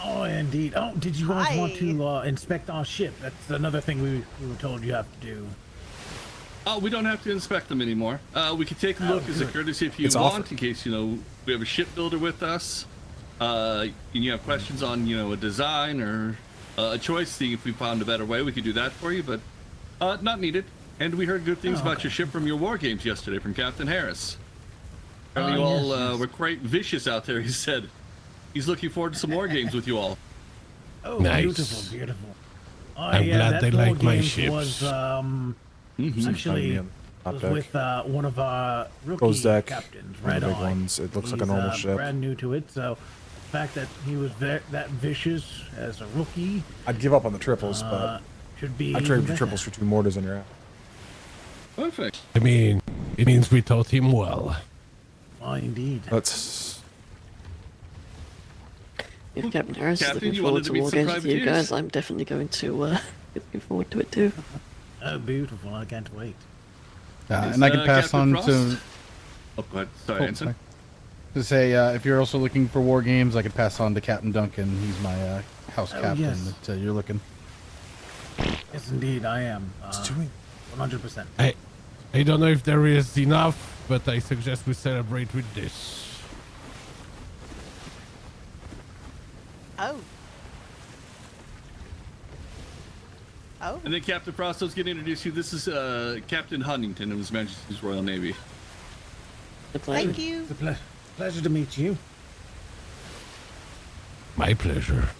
Oh, indeed. Oh, did you guys want to inspect our ship? That's another thing we were told you have to do. Oh, we don't have to inspect them anymore. We could take a look as a courtesy if you want, in case, you know, we have a shipbuilder with us. And you have questions on, you know, a design or a choice, seeing if we found a better way, we could do that for you, but not needed. And we heard good things about your ship from your war games yesterday from Captain Harris. Apparently you all were quite vicious out there, he said. He's looking forward to some more games with you all. Oh, Nice. beautiful, beautiful. Oh, I'm glad they like my ships. Was, actually, was with one of our rookie Closed deck, captains, one of Red the big Eye. ones. It looks like a He's, normal ship. Brand new to it, so the fact that he was that vicious as a rookie. I'd give up on the triples, but should be. I traded the triples for 2 mortars on your app. Perfect. I mean, it means we taught him well. Oh, indeed. That's. If Captain Harris is Captain, looking you forward wanted to to meet war some games with you privateers? guys, I'm definitely going to be looking forward to it too. Oh, beautiful! I can't wait. And I can pass Captain on Frost? to. Oh, go ahead. Sorry, Anson. To say, if you're also looking for war games, I could pass on to Captain Duncan. He's my house captain yes. that you're looking. Yes, indeed, I am. 100%. I don't know if there is enough, but I suggest we celebrate with this. Oh. Oh. And then Captain Frost, I was going to introduce you. This is Captain Huntington of His Majesty's Royal Navy. Thank you. It's a pleasure to meet you. My pleasure.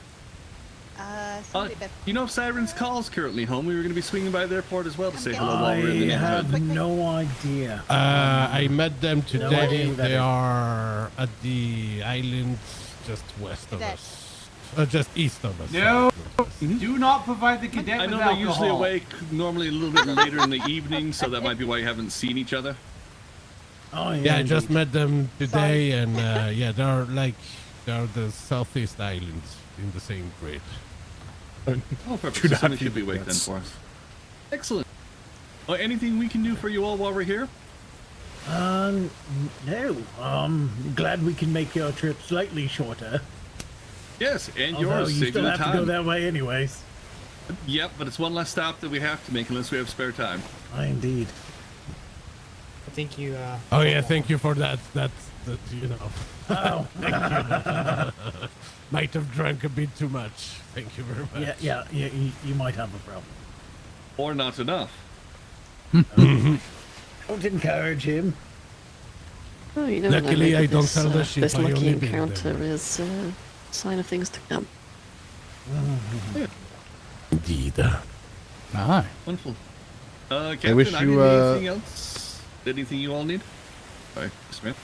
You know if Siren's Call's currently home? We were going to be swinging by the airport as well to say hello while we're in the I neighborhood. have no idea. I met them idea today. who that They is. are at the island just west of us. Just east of us. No, do not provide the cadet I with know alcohol. they're usually awake, normally a little bit later in the evening, so that might be why you haven't seen each other. Oh Yeah, I just met them today, and yeah, they're the southeast islands in the same grid. Oh, perfect. Do So not somebody feed should be awake then for us. Excellent. Well, anything we can do for you all while we're here? No. Glad we can make your trip slightly shorter. Yes, and Although yours. you Save still you have the to go time. that way anyways. Yep, but it's one less stop that we have to make unless we have spare time. Indeed. I think you. Oh yeah, thank you for that. That you know. Oh, thank you. Might have drank a bit too much. Thank you very much. Yeah. You might have a problem. Or not enough. Don't encourage him. Oh, you know, Luckily, I don't this, sell the ship. This I lucky only build encounter them. is a sign of things to come. Indeed. Aye. Wonderful. Captain, wish I you, need anything else? Anything you all need? Sorry, Smith.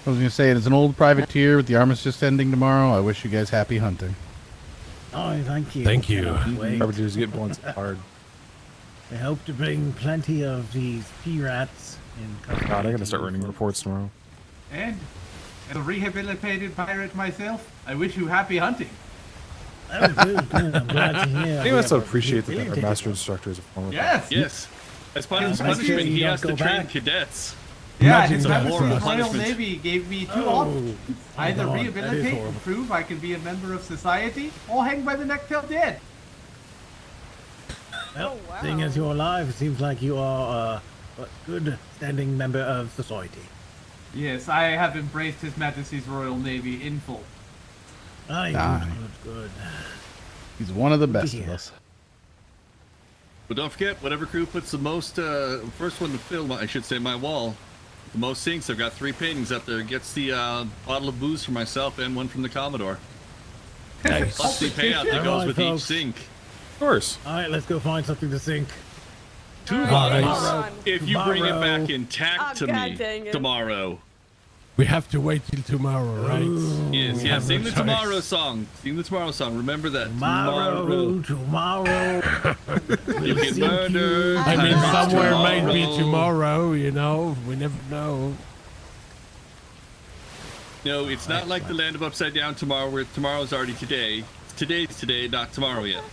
I was going to say, as an old privateer with the armistice ending tomorrow, I wish you guys happy hunting. Oh, thank you. Thank you. Privateers get blunts hard. I hope to bring plenty of these P-rats in. God, I gotta start running reports tomorrow. And as a rehabilitated pirate myself, I wish you happy hunting. Oh, good. I'm glad to hear. I think that's to appreciate that our master instructor is a former. Yes. Yes. As part of his Make sure punishment, you he don't has to go train back. cadets. Yeah, Imagine His that. Majesty Horrible the Royal punishment. Navy gave me two Oh, options. Either God, that is rehabilitate horrible. and prove I can be a member of society, or hang by the neck till dead. Well, seeing as you're alive, it seems like you are a good standing member of society. Yes, I have embraced His Majesty's Royal Navy in full. Aye, good. He's one of the Good to best of hear. us. But don't forget, whatever crew puts the most, first one to fill, I should say, my wall, the most sinks, I've got 3 paintings up there, gets the bottle of booze for myself and one from the Commodore. Nice. Plus the payout that goes Alright, with folks. each sink. Of course. All right, let's go find something to sink. Alright. If you bring it Tomorrow. back intact to God me dang it. tomorrow. We have to wait till tomorrow, right? Yes, We yes. have Sing no the choice. tomorrow song. Sing the tomorrow song. Remember that. Tomorrow. You get murdered. I mean, somewhere might be tomorrow. tomorrow, you know. We never know. No, it's not like the land of upside down tomorrow, where tomorrow's already today. Today's today, not tomorrow yet.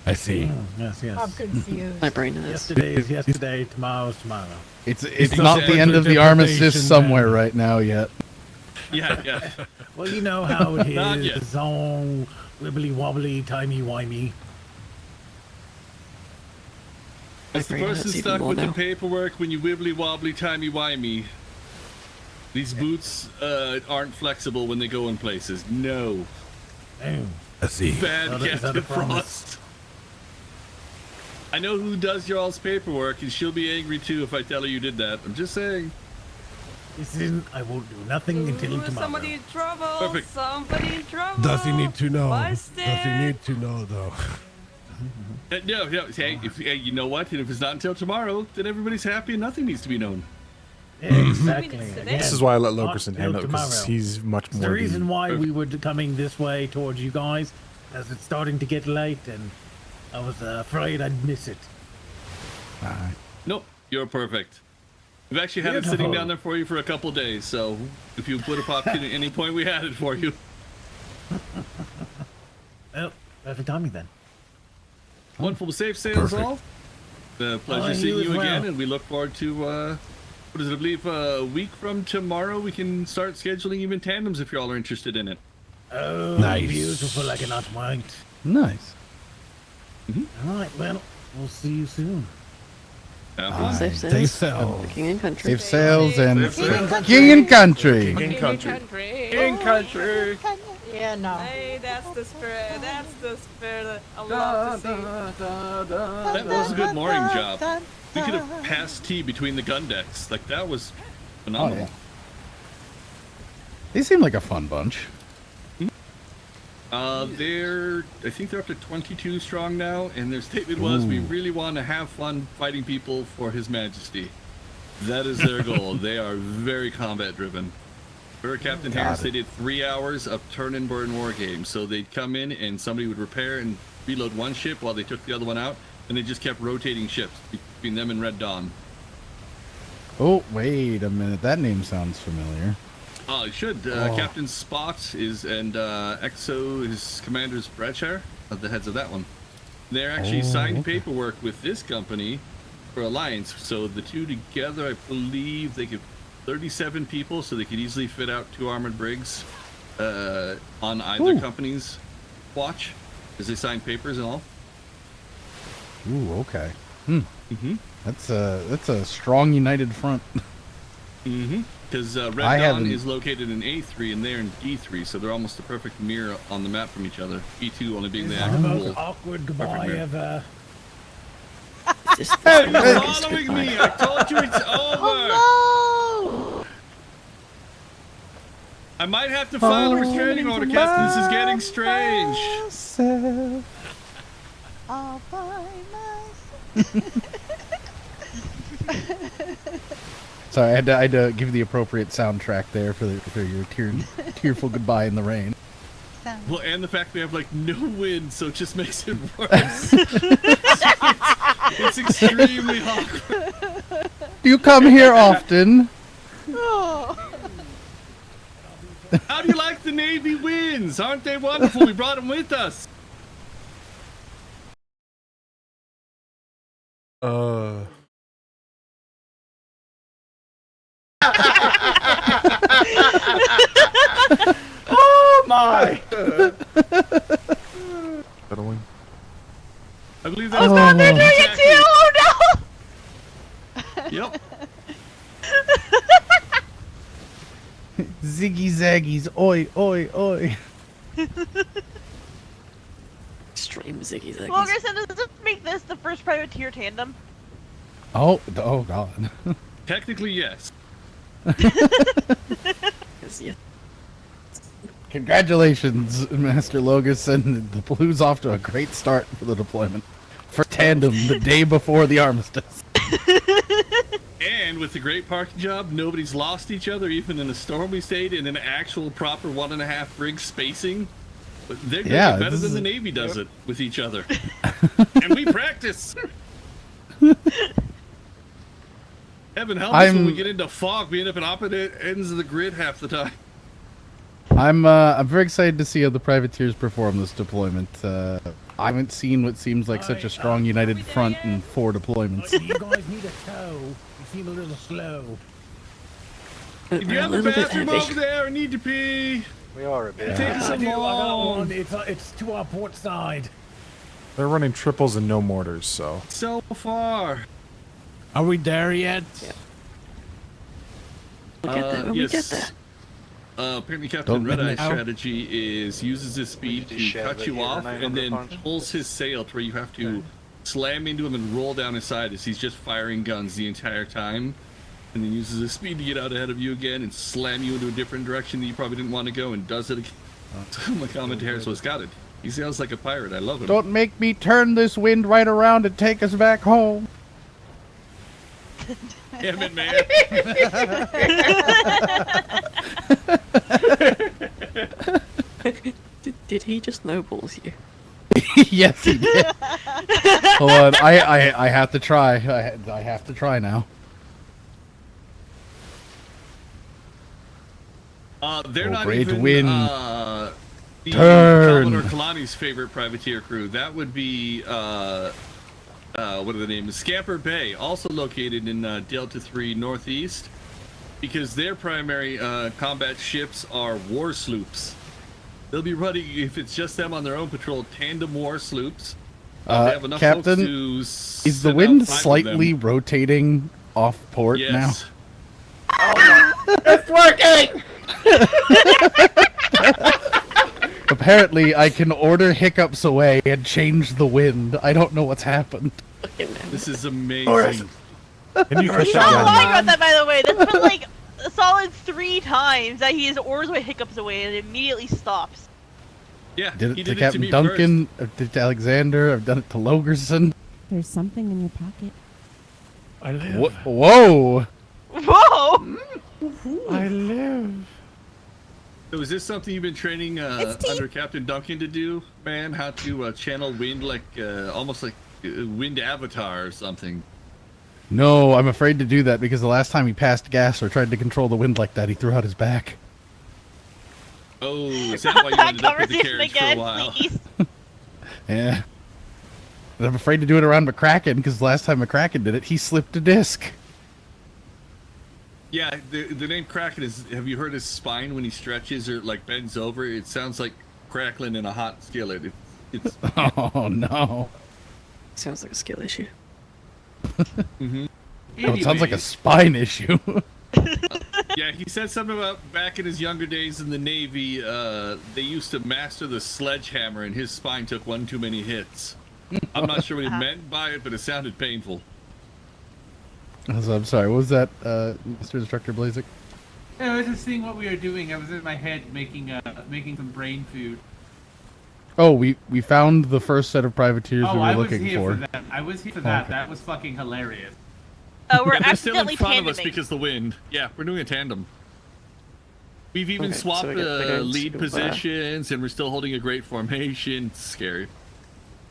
I see. Yes. I'm confused. My brain is. Yesterday is yesterday. Tomorrow's tomorrow. It's not not the end of the armistice interpretation, somewhere man. right now yet. Yeah. Well, you know how it Not yet. is. All wibbly wobbly, timey wimey. As the brain person hurts even stuck more with the now. paperwork when you wibbly wobbly, timey wimey. These boots aren't flexible when they go in places. No. Damn. I see. Bad Is that a Captain promise? Frost. I know who does your all's paperwork, and she'll be angry too if I tell her you did that. I'm just saying. Listen, I won't do nothing until tomorrow. Somebody in trouble. Perfect. Somebody in trouble. Does he need to know? Busted. Does he need to know, though? No. Hey, you know what? And if it's not until tomorrow, then everybody's happy and nothing needs to be known. Exactly. This This is why I let Not Lokerson till handle it, because tomorrow. he's much It's more. the reason why we were coming this way towards you guys, as it's starting to get late, and I was afraid I'd miss it. Nope, you're perfect. We've actually had it sitting down there for you for a couple days, so if you would have popped in at any point, we had it for you. Well, perfect timing then. Wonderful, safe sails all. Pleasure Oh, you seeing as you again, well. and we look forward to, what is it, I believe a week from tomorrow we can start scheduling even tandems if y'all are interested in it. Oh, Nice. beautiful, I cannot wait. Nice. All right, well, we'll see you soon. Safe Stay sails. safe. The king and country. Safe sails and Safe king and country. King country. In country. Yeah, no. Hey, that's the spirit. That's the spirit. I love to see. That was a good mooring job. We could have passed tea between the gun decks. Like, that was phenomenal. They seem like a fun bunch. I think they're up to 22 strong now, and their statement was, we really want to have fun fighting people for His Majesty. That is their goal. They are very combat driven. For Captain Harris, they did 3 hours of turn and burn war games. So they'd come in and somebody would repair and reload one ship while they took the other one out, and they just kept rotating ships between them and Red Dawn. Oh, wait a minute. That name sounds familiar. Oh, it should. Captain Spot and Exo, his commander's Bradshaw, are the heads of that one. They're actually signed paperwork with this company for alliance. So the two together, I believe they could 37 people, so they could easily fit out 2 armored brigs on either company's watch, as they signed papers and all. Ooh, okay. That's a strong united front. Because Red Dawn is located in A3 and they're in D3, so they're almost a perfect mirror on the map from each other. B2 only being the The most awkward goodbye ever. You're following me! I told you it's over! Oh, no! I might have to file a restraining order, Captain. This is getting strange. All by myself. Sorry, I had to give the appropriate soundtrack there for your tearful goodbye in the rain. Well, and the fact we have like no wind, so it just makes it worse. It's extremely awkward. Do you come here often? How do you like the Navy winds? Aren't they wonderful? We brought them with us. Oh my! Settling. I believe Oh god, they're doing it too! Oh no! Yep. Ziggy zaggies, oi, oi, oi. Extreme ziggy zaggies. Wilgerson, does this make this the first privateer tandem? Oh god. Technically, yes. Congratulations, Master Logus, the Blue's off to a great start for the deployment. For tandem, the day before the armistice. And with the great parking job, nobody's lost each other, even in a storm we stayed in an actual proper 1.5 brig spacing. But they're doing it better than the Navy does it with each other. And we practice. Heaven help us when we get into fog, we end up at opposite ends of the grid half the time. I'm very excited to see how the privateers perform this deployment. I haven't seen what seems like such a strong united front in 4 deployments. You guys need a tow. You seem a little slow. If you have a bathroom over there, I need to pee. We are a bit. Take us I got along. one. It's to our port side. They're running triples and no mortars, so. So far. Are we there yet? Yeah. We'll get there when we get there. Apparently Captain Red Eye's strategy is uses his speed to cut you off and then pulls his sail to where you have to slam into him and roll down his side as he's just firing guns the entire time, and then uses his speed to get out ahead of you again and slam you into a different direction that you probably didn't want to go, and does it again. So my commentary was got it. He sounds like a pirate. I love him. Don't make me turn this wind right around and take us back home. Damn it, man. Did he just snowballs you? Yes, he did. Hold on, I have to try. I have to try now. They're not great even wind. The Turn. Commodore Kalani's favorite privateer crew. That would be what are the names? Scamper Bay, also located in Delta 3 Northeast, because their primary combat ships are war sloops. They'll be running, if it's just them on their own patrol, tandem war sloops. They have enough Captain, folks to is the wind slightly rotating off port now? It's working! Apparently, I can order hiccups away and change the wind. I don't know what's happened. This is amazing. Can you He's not lying about that, by the way. That's been like a solid 3 times that he has orders with hiccups away and it immediately stops. Yeah, Did he it to did Captain me Duncan. I've did it to Alexander. I've done it to Logerson. There's something in your pocket. I live. Whoa! Whoa! I live. So is this something you've been training under Captain Duncan to do, man? How to channel wind like almost like wind avatar or something? No, I'm afraid to do that because the last time he passed gas or tried to control the wind like that, he threw out his back. Oh, is that why you ended up with the carriage for a while? Yeah. And I'm afraid to do it around McCracken because last time McCracken did it, he slipped a disc. Yeah, the name Kraken is. Have you heard his spine when he stretches or like bends over? It sounds like crackling in a hot skillet. It's Oh no. Sounds like a skill issue. Mm-hmm. Oh, it sounds like a spine issue. Yeah, he said something about back in his younger days in the Navy, they used to master the sledgehammer and his spine took one too many hits. I'm not sure what he meant by it, but it sounded painful. I'm sorry, what was that, Mr. Instructor Blazik? I was just seeing what we were doing. I was in my head making some brain food. Oh, we found the first set of privateers we were looking for. I was here for that. Okay. That was fucking hilarious. Oh, we're they're still in accidentally front of us tandeming. because of the wind. Yeah, we're doing a tandem. We've even Okay, so swapped we're going lead to, positions, and we're still holding a great formation. It's scary.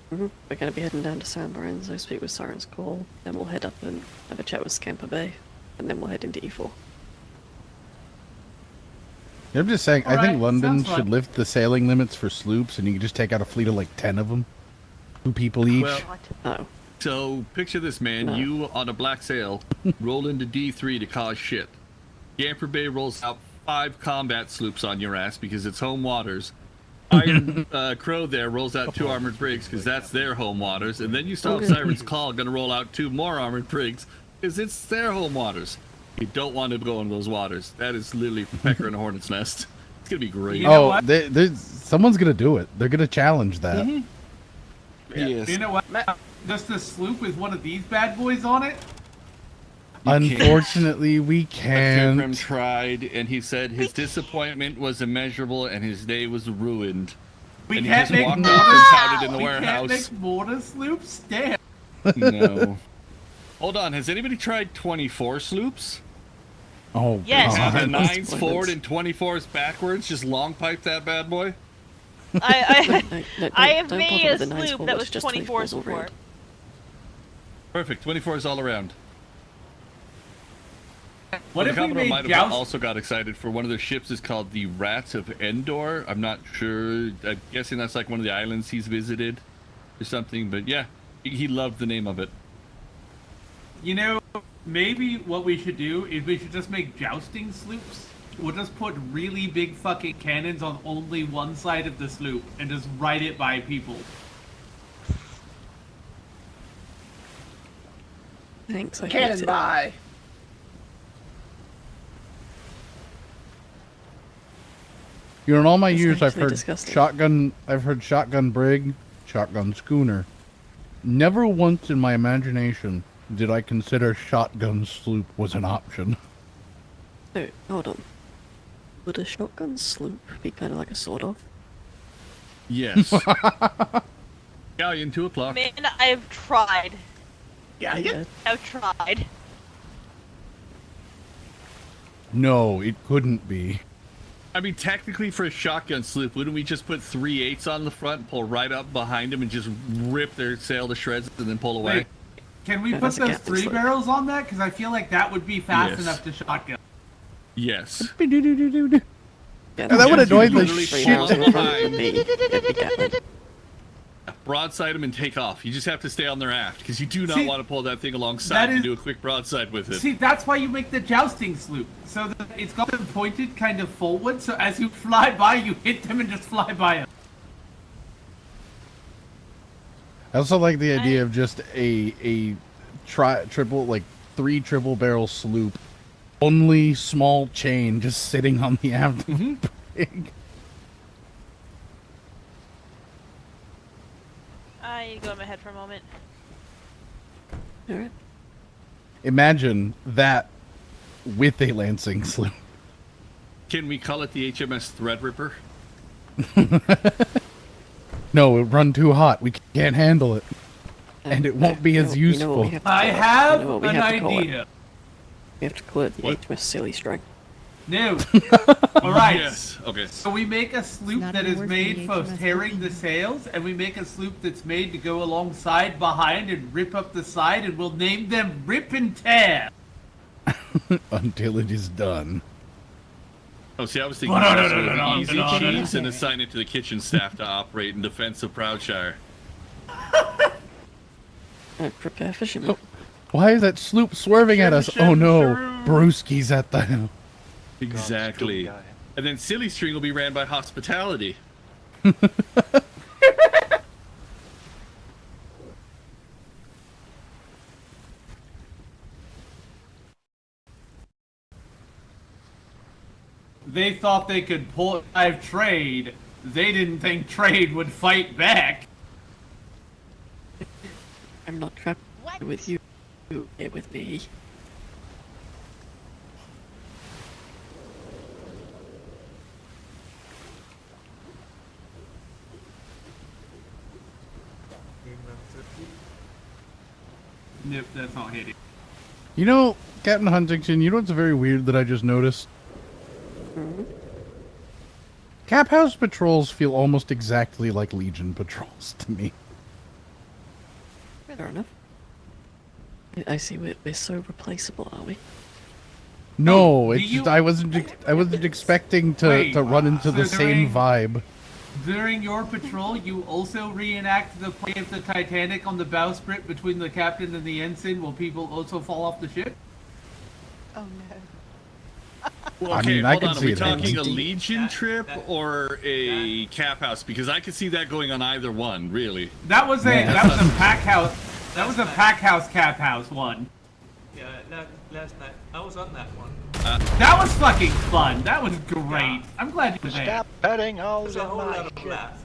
We're going to be heading down to San Lorenzo, speak with Siren's Call, then we'll head up and have a chat with Scamper Bay, and then we'll head into E4. I'm just saying, I think Alright, London sounds fun. should lift the sailing limits for sloops, and you can just take out a fleet of like 10 of them. 2 people each. Well, so picture this, man. You on a black sail, roll into D3 to cause shit. Scamper Bay rolls out 5 combat sloops on your ass because it's home waters. Iron Crow there rolls out 2 armored brigs because that's their home waters, and then you stop Siren's Call, gonna roll out 2 more armored brigs because it's their home waters. You don't want to go in those waters. That is literally pecker in a hornet's nest. It's gonna be great. You know what? Someone's gonna do it. They're gonna challenge that. Yes. You know what? Just a sloop with one of these bad boys on it? Unfortunately, we Pilgrim can't. tried, and he said his disappointment was immeasurable and his day was ruined. We and can't he just make walked off and pouted in the we warehouse. can't make mortar sloops? Damn. No. Hold on, has anybody tried 24 sloops? Oh, Yes. Have the God. 9s forward and 24s backwards, just long pipe that bad boy? I have don't made bother a with the 9s sloop forward, that was just 24s 24s all before. round. Perfect, 24s all around. What the if we Commodore made might have joust? also got excited for one of their ships is called the Rats of Endor. I'm not sure. I'm guessing that's like one of the islands he's visited or something. But yeah, he loved the name of it. You know, maybe what we should do is we should just make jousting sloops. We'll just put really big fucking cannons on only one side of the sloop and just ride it by people. Thanks, I hate Cannon it. by. You know, in all my It's years, I've actually heard disgusting. shotgun. I've heard shotgun brig, shotgun schooner. Never once in my imagination did I consider shotgun sloop was an option. Oh, hold on. Would a shotgun sloop be kind of like a sawed-off? Yes. Galleon, 2 o'clock. Man, I've tried. Yeah, yeah. I've tried. No, it couldn't be. I mean, technically for a shotgun sloop, wouldn't we just put 3 8s on the front, pull right up behind them, and just rip their sail to shreds and then pull away? Wait, can we Yeah, put that's a those Gatling 3 sloop. barrels on that? Because I feel like that would be fast Yes. enough to shotgun. Yes. Yeah, That would Yes, annoy you the literally shit. pull up behind, behind. broadside them and take off. You just have to stay on their aft because you do not See, want to pull that thing that alongside is- and do a quick broadside with it. See, that's why you make the jousting sloop. So that it's got them pointed kind of forward, so as you fly by, you hit them and just fly by them. I also like the idea of just a triple, like 3 triple barrel sloop, only small chain just sitting on the aft brig. I need to go in my head for a moment. Alright. Imagine that with a lancing sloop. Can we call it the HMS Threadripper? No, it'll run too hot. We can't handle it. And it won't be as useful. I have an idea. We have to call it the HMS Silly String. No. Alright. Yes. Okay. So we make a sloop that is made for tearing the sails, and we make a sloop that's made to go alongside behind and rip up the side, and we'll name them Rip and Tear. Until it is done. Oh, see, I was thinking easy cheese and assign it to the kitchen staff to operate in defense of Proudshire. Prepare fishermen. Why is that sloop swerving at us? Oh no, Brewski's at the helm. Exactly. And then Silly String will be ran by hospitality. They thought they could port drive trade. They didn't think trade would fight back. I'm not trapped with you. You're with me. Nope, that's not hitting. You know, Captain Huntington, you know what's very weird that I just noticed? Cap House patrols feel almost exactly like Legion patrols to me. Fair enough. I see we're so replaceable, are we? No, it's just I wasn't expecting to run into the same vibe. During your patrol, you also reenact the play of the Titanic on the bowsprit between the captain and the ensign while people also fall off the ship? Oh no. Well, I okay, mean, I hold can on. Are see we it talking a happening. Legion trip or a Cap House? Because I could see that going on either one, really. That was a pack house. That was a pack house Cap House one. Yeah, last night I was on that one. That was fucking fun. That was great. I'm glad you were there. Stop betting all There's a whole lot of laughs.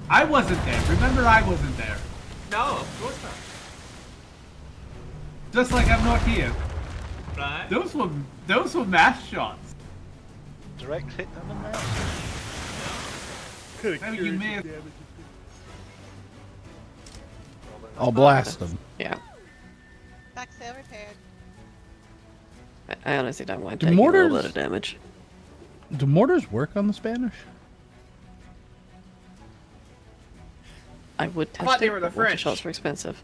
I wasn't there. Remember, I wasn't there. No, of course not. Just like I'm not here. Right. Those were mass shots. Direct hit on the mass. Maybe you may have. I'll blast them. Yeah. Back sail repaired. I honestly don't mind Do taking a little mortars- bit of damage. Do mortars work on the Spanish? I would test thought they it, were the but mortar French. shots are expensive.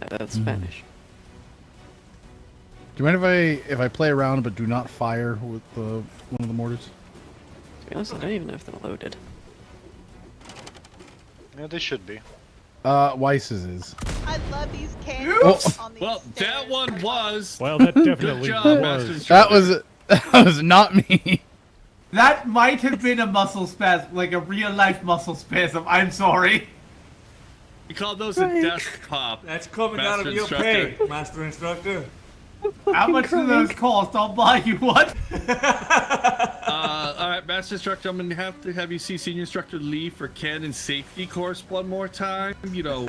That's Spanish. Do you mind if I play around but do not fire with one of the mortars? To be honest, I don't even know if they're loaded. Yeah, they should be. Weiss's is. I love these cannons on these Well, stairs. that one was. Well, that Good definitely job, was. Master That was not me. That might have been a muscle spasm, like a real life muscle spasm. I'm sorry. We call those a desk pop. That's coming Master out of your Instructor. pay, Master Instructor. How much do those cost? I'll buy you one. All right, Master Instructor, I'm gonna have to have you see Senior Instructor Lee for cannon safety course one more time. You know,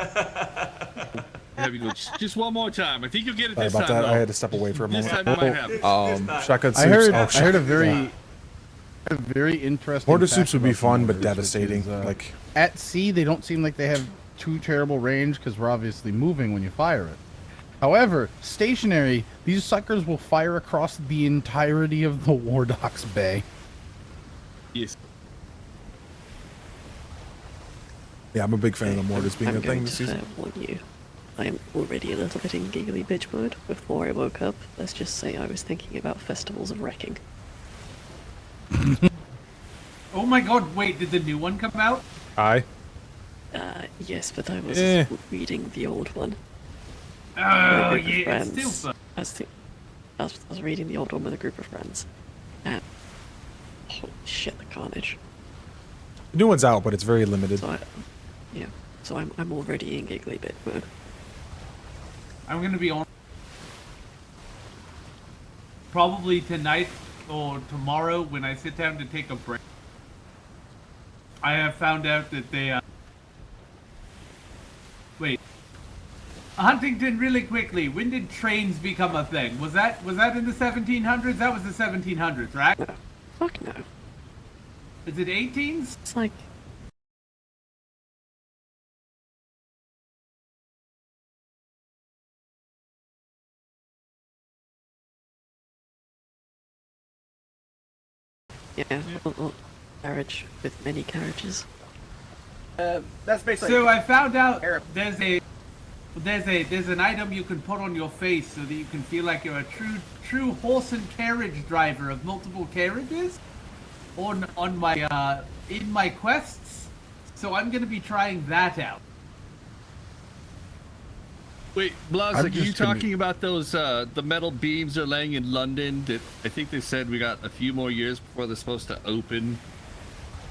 have you go just one more time. I think you'll get it Sorry this about time. that. though. I had to step away for a This moment. time you might have it. Shotgun I soups. heard a very interesting. Mortar fact soups would be about the fun, but mortars, which devastating. is, Like at sea, they don't seem like they have too terrible range because we're obviously moving when you fire it. However, stationary, these suckers will fire across the entirety of the War Docks Bay. Yes. yeah, I'm a big fan of the mortars being I'm a thing going this to season. warn you. I am already a little bit in giggly bitch mode. Before I woke up, let's just say I was thinking about festivals of wrecking. Oh my god, wait, did the new one come out? Aye. Yes, but I was reading the old one. Oh, With a group of yeah, it's friends. still fun. I was reading the old one with a group of friends. And holy shit, the carnage. The new one's out, but it's very limited. So I'm already in giggly bit mode. I'm gonna be on probably tonight or tomorrow when I sit down to take a break. I have found out that they wait. Huntington, really quickly, when did trains become a thing? Was that in the 1700s? That was the 1700s, right? No. Fuck no. Is it 18s? It's like Yeah, or carriage with many carriages. That's basically. So I found out there's an item you can put on your face so that you can feel like you're a true horse and carriage driver of multiple carriages on my in my quests. So I'm gonna be trying that out. Wait, Blaz, are you talking about those the metal beams are laying in London that I think they said we got a few more years before they're supposed to open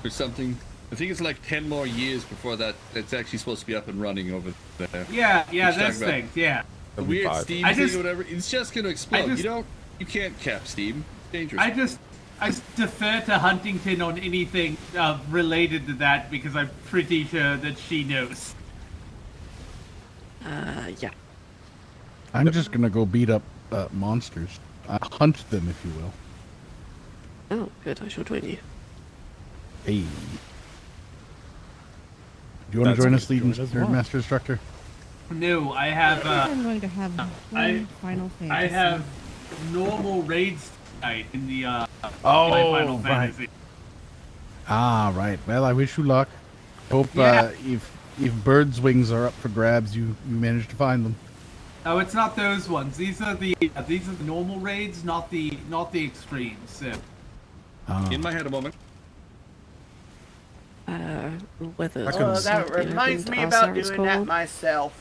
or something? I think it's like 10 more years before that it's actually supposed to be up and running over there. Yeah, those things, yeah. The weird steam thing or whatever, it's just gonna explode. You can't cap steam. It's dangerous. I just defer to Huntington on anything related to that because I'm pretty sure that she knows. Yeah. I'm just gonna go beat up monsters. Hunt them, if you will. Oh, good. I shall join you. Hey. Do you want to join us, leading Nerd Master Instructor? No, I have. I'm going to have one final fantasy. I have normal raids tonight in the my Final Fantasy. Ah, right. Well, I wish you luck. Hope if birds' wings are up for grabs, you manage to find them. Oh, it's not those ones. These are the normal raids, not the extremes. So. In my head a moment. Whether that reminds me about doing that myself.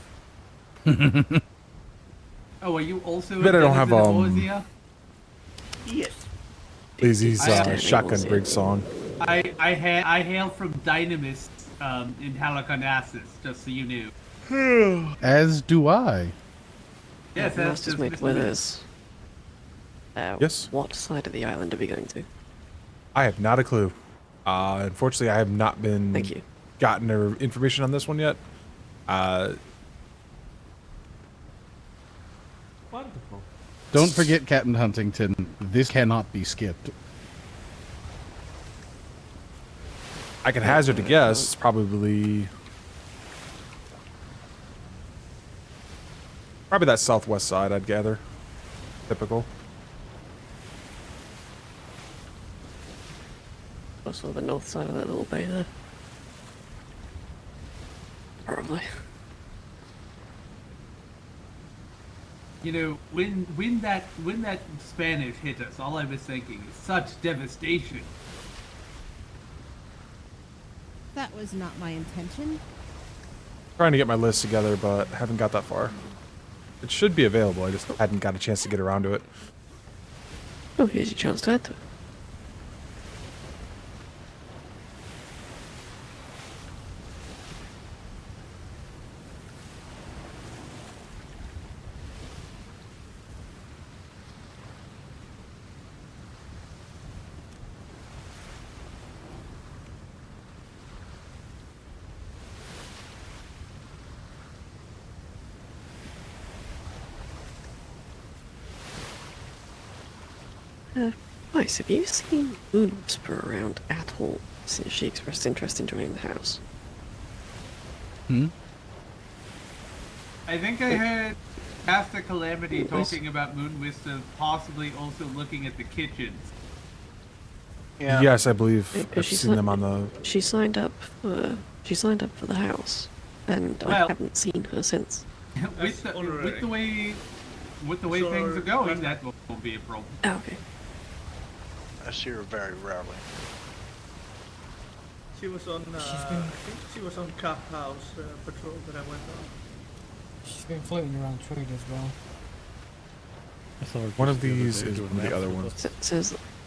Oh, are you also? Bet I don't have Yes. Lazy's shotgun brig song. I hail from Dynamis in Halicarnassus, just so you knew. As do I. Yes, that's just make Withers. Yes. What side of the island are we going to? I have not a clue. Unfortunately, I have not been gotten information on this one yet. Wonderful. Don't forget, Captain Huntington, this cannot be skipped. I can hazard a guess. It's probably that southwest side, I'd gather. Typical. Also the north side of that little bay there. Probably. You know, when that Spanish hit us, all I was thinking is such devastation. That was not my intention. Trying to get my list together, but haven't got that far. It should be available. I just hadn't got a chance to get around to it. Oh, here's your chance to add to it. Nice. Have you seen Moon Whisper around at all since she expressed interest in joining the house? I think I heard Master Calamity talking about Moon Wisdom possibly also looking at the kitchens. Yeah. Yes, I believe I've seen them on the. She signed up for the house, and I haven't seen her since. with the way things are going, that won't be a problem. Oh, okay. I see her very rarely. She was on. I think she was on Cap House patrol that I went on. She's been floating around trade as well. One of these is one of the other ones.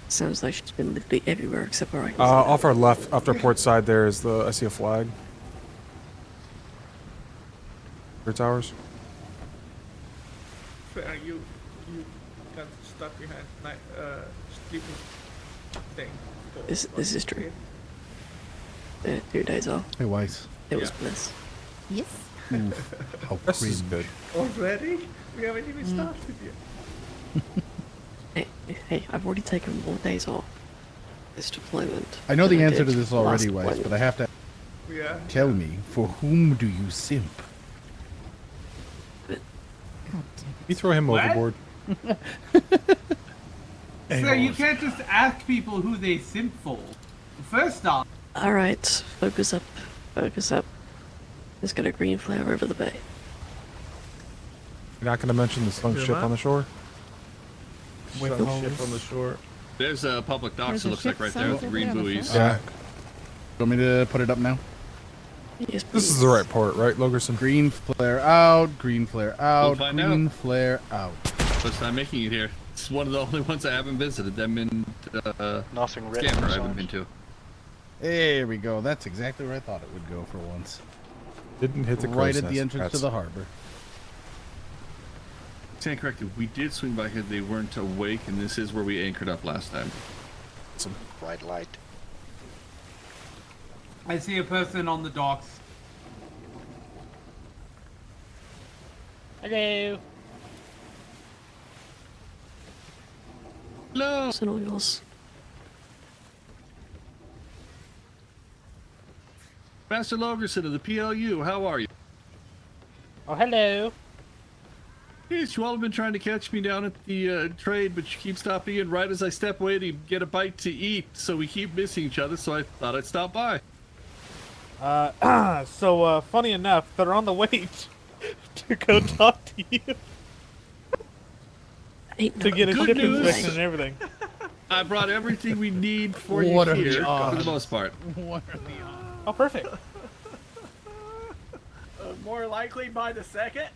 Sounds like she's been literally everywhere except where I can Off our left, off our port side, there is I see a flag. Towers. You got stuck behind sleeping thing. This is true. 2 days off. Hey, Weiss. It was bliss. Yes. Oof, how This is cringe. good. Already? We haven't even started yet. Hey, I've already taken more days off this deployment. I know the than I answer to did this already, last Weiss, deployment. but I have to Yeah. tell me, for whom do you simp? You throw him What? overboard. Sir, you can't just ask people who they simp for. First off. Alright, focus up. Focus up. There's got a green flare over the bay. You're not going to mention the sunk ship on the shore? Sunk ship on the shore. There's a public docks, it looks like, right there with the green buoys. Yeah. Want me to put it up now? Yes, This is the right port, right, Logerson? Green flare out, green flare out, find green out. flare out. First time making it here. It's one of the only ones I haven't visited. Them in Nothing written. Scammer I haven't been to. There we go. That's exactly where I thought it would go for once. Didn't hit the right crow's at the nest, entrance to rats. the harbor. Stand corrected. We did swing by here. They weren't awake, and this is where we anchored up last time. Some bright light. I see a person on the docks. Hello. Hello. Person on yours. Master Logerson of the PLU, how are you? Oh, hello. Yes, you all have been trying to catch me down at the trade, but you keep stopping in right as I step away to get a bite to eat, so we keep missing each other, so I thought I'd stop by. So funny enough, they're on the way to go talk to you. To get a Good ship news. inspection and everything. I brought everything we need for What you are the here, for odds? the most part. What are the odds? Oh, perfect. More likely by the second.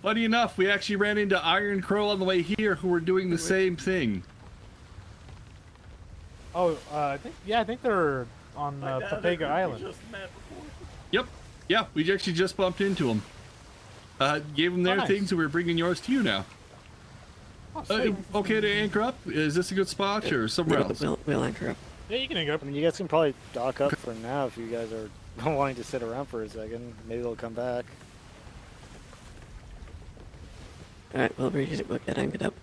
Funny enough, we actually ran into Iron Crow on the way here who were doing the same thing. Oh, I think they're on Papega Island. Yep. Yeah, we actually just bumped into them. Gave them their nice. things, and we're bringing yours to you now. Okay to anchor up? Is this a good spot or somewhere else? We'll anchor up. Yeah, you can anchor up. I mean, you guys can probably dock up for now if you guys are wanting to sit around for a second. Maybe they'll come back. Alright, we'll get anchored up.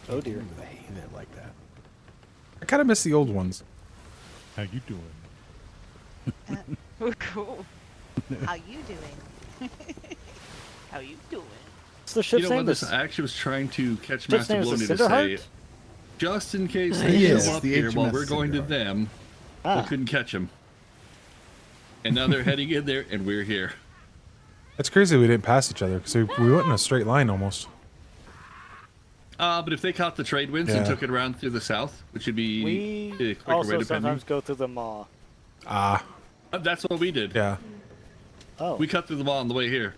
Oh dear. I hate it like that. I kind of miss the old ones. How you doing? Cool. How you doing? How you doing? What's the ship's You know name? what? This I actually was trying to catch Ship's Master name is the Baloney to say, Cinderheart? just in case they Yes, show up the here while HMS we're going to Cinderheart. them, Ah. we couldn't catch them. And now they're heading in there, and we're here. It's crazy we didn't pass each other because we went in a straight line almost. But if they caught the trade winds and took it around through the south, which would be We a quicker also way to sometimes go through the maw. Ah. That's what we did. Yeah. Oh. We cut through the wall on the way here.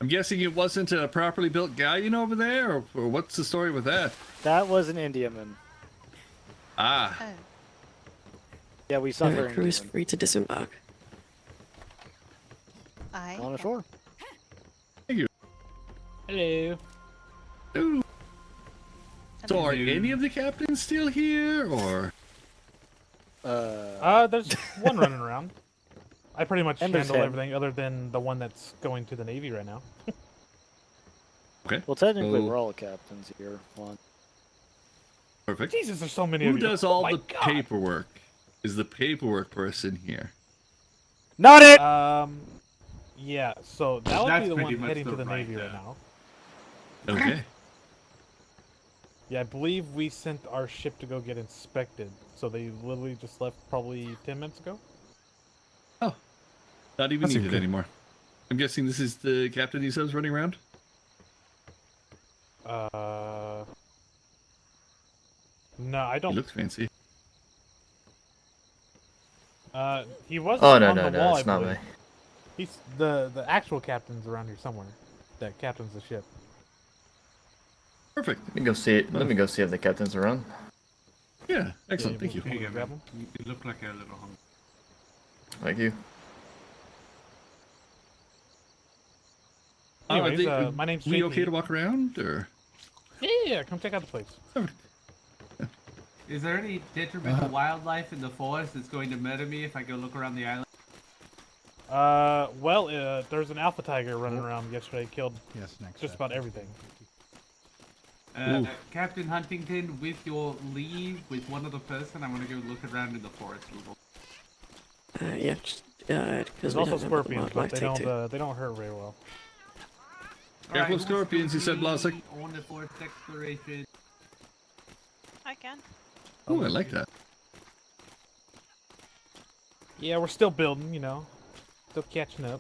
I'm guessing it wasn't a properly built galleon over there, or what's the story with that? That was an Indiaman. Ah. Oh. Yeah, we suffer Alright, crew is Indiaman. free to disembark. On the shore. Thank you. Hello. Ooh. So are any of the captains still here, or? There's one running around. I pretty much And there's handle him. everything other than the one that's going to the Navy right now. Okay. Well, technically, So- we're all captains here. One. Perfect. Jesus, there's so many Who of you. does Oh all my the God. paperwork? Is the paperwork person here? Not it! Yeah, so that would That's be the pretty one much heading the to the right Navy there. right now. Okay. Yeah, I believe we sent our ship to go get inspected, so they literally just left probably 10 minutes ago. Oh. Not even That's needed okay. anymore. I'm guessing this is the captain he says running around? No, I He don't. looks fancy. He was Oh, on no, the no, no, wall, it's I not believe. me. He's the actual captain's around here somewhere. That captains the ship. Perfect. Let me go see it. Let me go see if the captain's around. Yeah, excellent. Thank you. Here you go, Grab man. You look like a little hungry. Thank you. Anyways, my name's we JP. okay to walk around, or? Yeah, come check out the place. Is there any detrimental wildlife in the forest that's going to murder me if I go look around the island? There's an alpha tiger running around yesterday, killed just about everything. Captain Huntington, with your leave, with one other person, I want to go look around in the forest a little. Yeah, Because There's we also don't know what the scorpions, but wildlife take to. they don't hurt very well. Careful of scorpions, you said, Blasek. On the fourth exploration. I can. Oh, I like that. Yeah, we're still building, you know. Still catching up.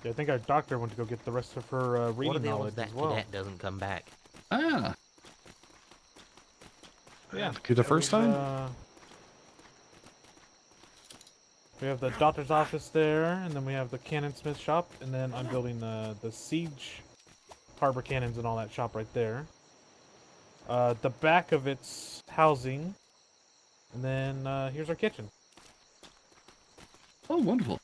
Yeah, I think our doctor went to go get the rest of her reading What are the knowledge odds that as well. cadet doesn't come back? Ah. Yeah. You the first time? We have the doctor's office there, and then we have the cannon smith shop, and then I'm building the siege harbor cannons and all that shop right there. The back of it's housing, and then here's our kitchen. Oh, wonderful.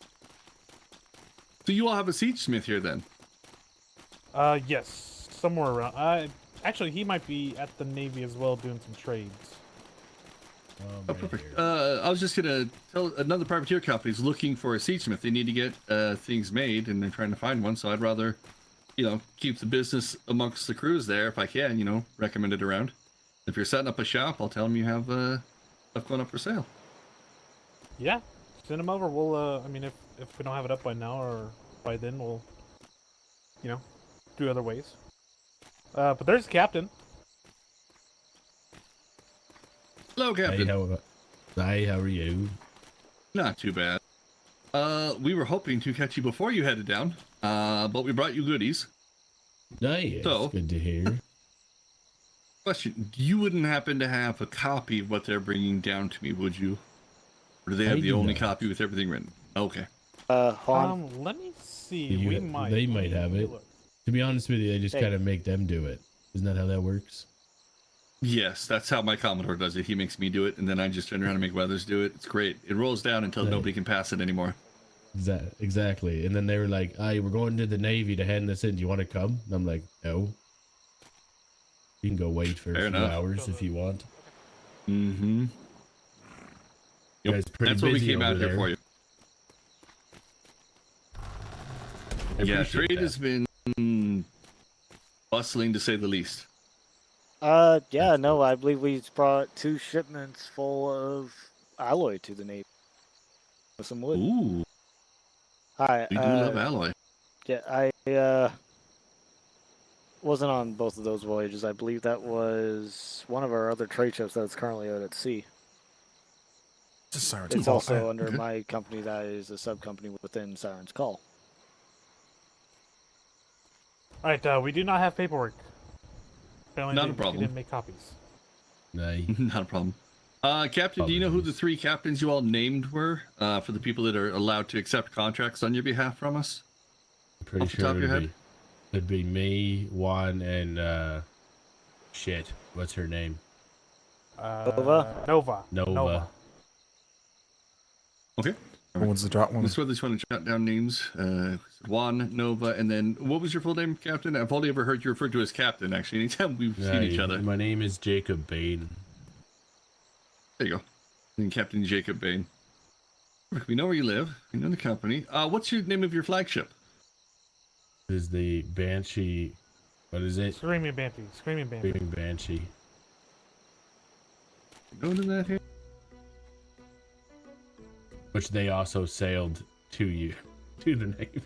So you all have a siege smith here then? Yes, somewhere around. Actually, he might be at the Navy as well doing some trades. Oh, perfect. I was just gonna tell another privateer company is looking for a siege smith. They need to get things made, and they're trying to find one. So I'd rather, keep the business amongst the crews there if I can. Recommend it around. If you're setting up a shop, I'll tell them you have stuff going up for sale. Yeah, send them over. We'll. I mean, if we don't have it up by now or by then, we'll, do other ways. But there's the captain. Hello, Captain. Hi, how are you? Not too bad. We were hoping to catch you before you headed down, but we brought you goodies. Nice. So, good to hear. Question: you wouldn't happen to have a copy of what they're bringing down to me, would you? Or do they have the only copy with everything written? Okay. Let me see. We might. They might have it. To be honest with you, they just kind of make them do it. Isn't that how that works? Yes, that's how my Commodore does it. He makes me do it, and then I just turn around and make Weathers do it. It's great. It rolls down until nobody can pass it anymore. Exactly. And then they were like, "We're going to the Navy to hand this in. Do you want to come?" And I'm like, "No. You can go wait for a few hours if you want." Mm-hmm. Yep. That's what we came out here for you. Yeah, trade has been bustling to say the least. Yeah, no, I believe we brought 2 shipments full of alloy to the Navy. With some wood. Ooh. Hi. We do love alloy. Yeah, I wasn't on both of those voyages. I believe that was one of our other trade ships that's currently out at sea. It's also under my company that is a sub-company within Siren's Call. Alright, we do not have paperwork. Apparently Not a problem. We didn't make copies. No. Not a problem. Captain, do you know who the 3 captains you all named were for the people that are allowed to accept contracts on your behalf from us? I'm pretty sure it'd be me, Juan, and shit. What's her name? Nova. Okay. What one's the drop one? This is where they just want to jot down names. Juan, Nova, and then what was your full name, Captain? I've only ever heard you referred to as Captain, actually, anytime we've seen each other. My name is Jacob Bain. There you go. And Captain Jacob Bain. We know where you live. We know the company. What's your name of your flagship? This is the Banshee. What is it? Screaming Banshee. Screaming Banshee. Screaming Banshee. Go to that here. Which they also sailed to the Navy.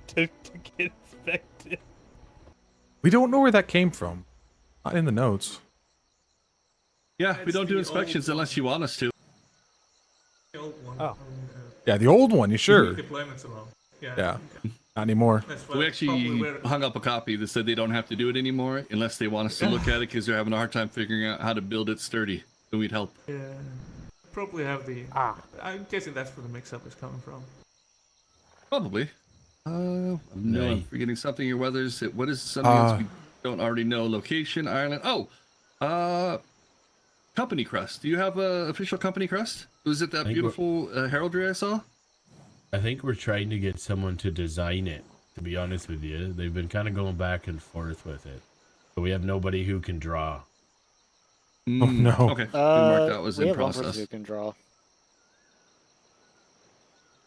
to get inspected. We don't know where that came from. Not in the notes. Yeah, we don't do inspections unless you want us to. The old one. Oh. Yeah, the old one, you sure? Deployments alone. Yeah. Not anymore. We actually hung up a copy that said they don't have to do it anymore unless they want us to look at it because they're having a hard time figuring out how to build it sturdy. So we'd help. Yeah. Probably have the. I'm guessing that's where the mix-up is coming from. Probably. No, I'm forgetting something. Your Weathers. What is something else we don't already know? Location, Ireland. Oh, company crest. Do you have a official company crest? Was it that beautiful heraldry I saw? I think we're trying to get someone to design it. To be honest with you, they've been kind of going back and forth with it, but we have nobody who can draw. Oh no. Okay. Mark that was we in have one process. person who can draw.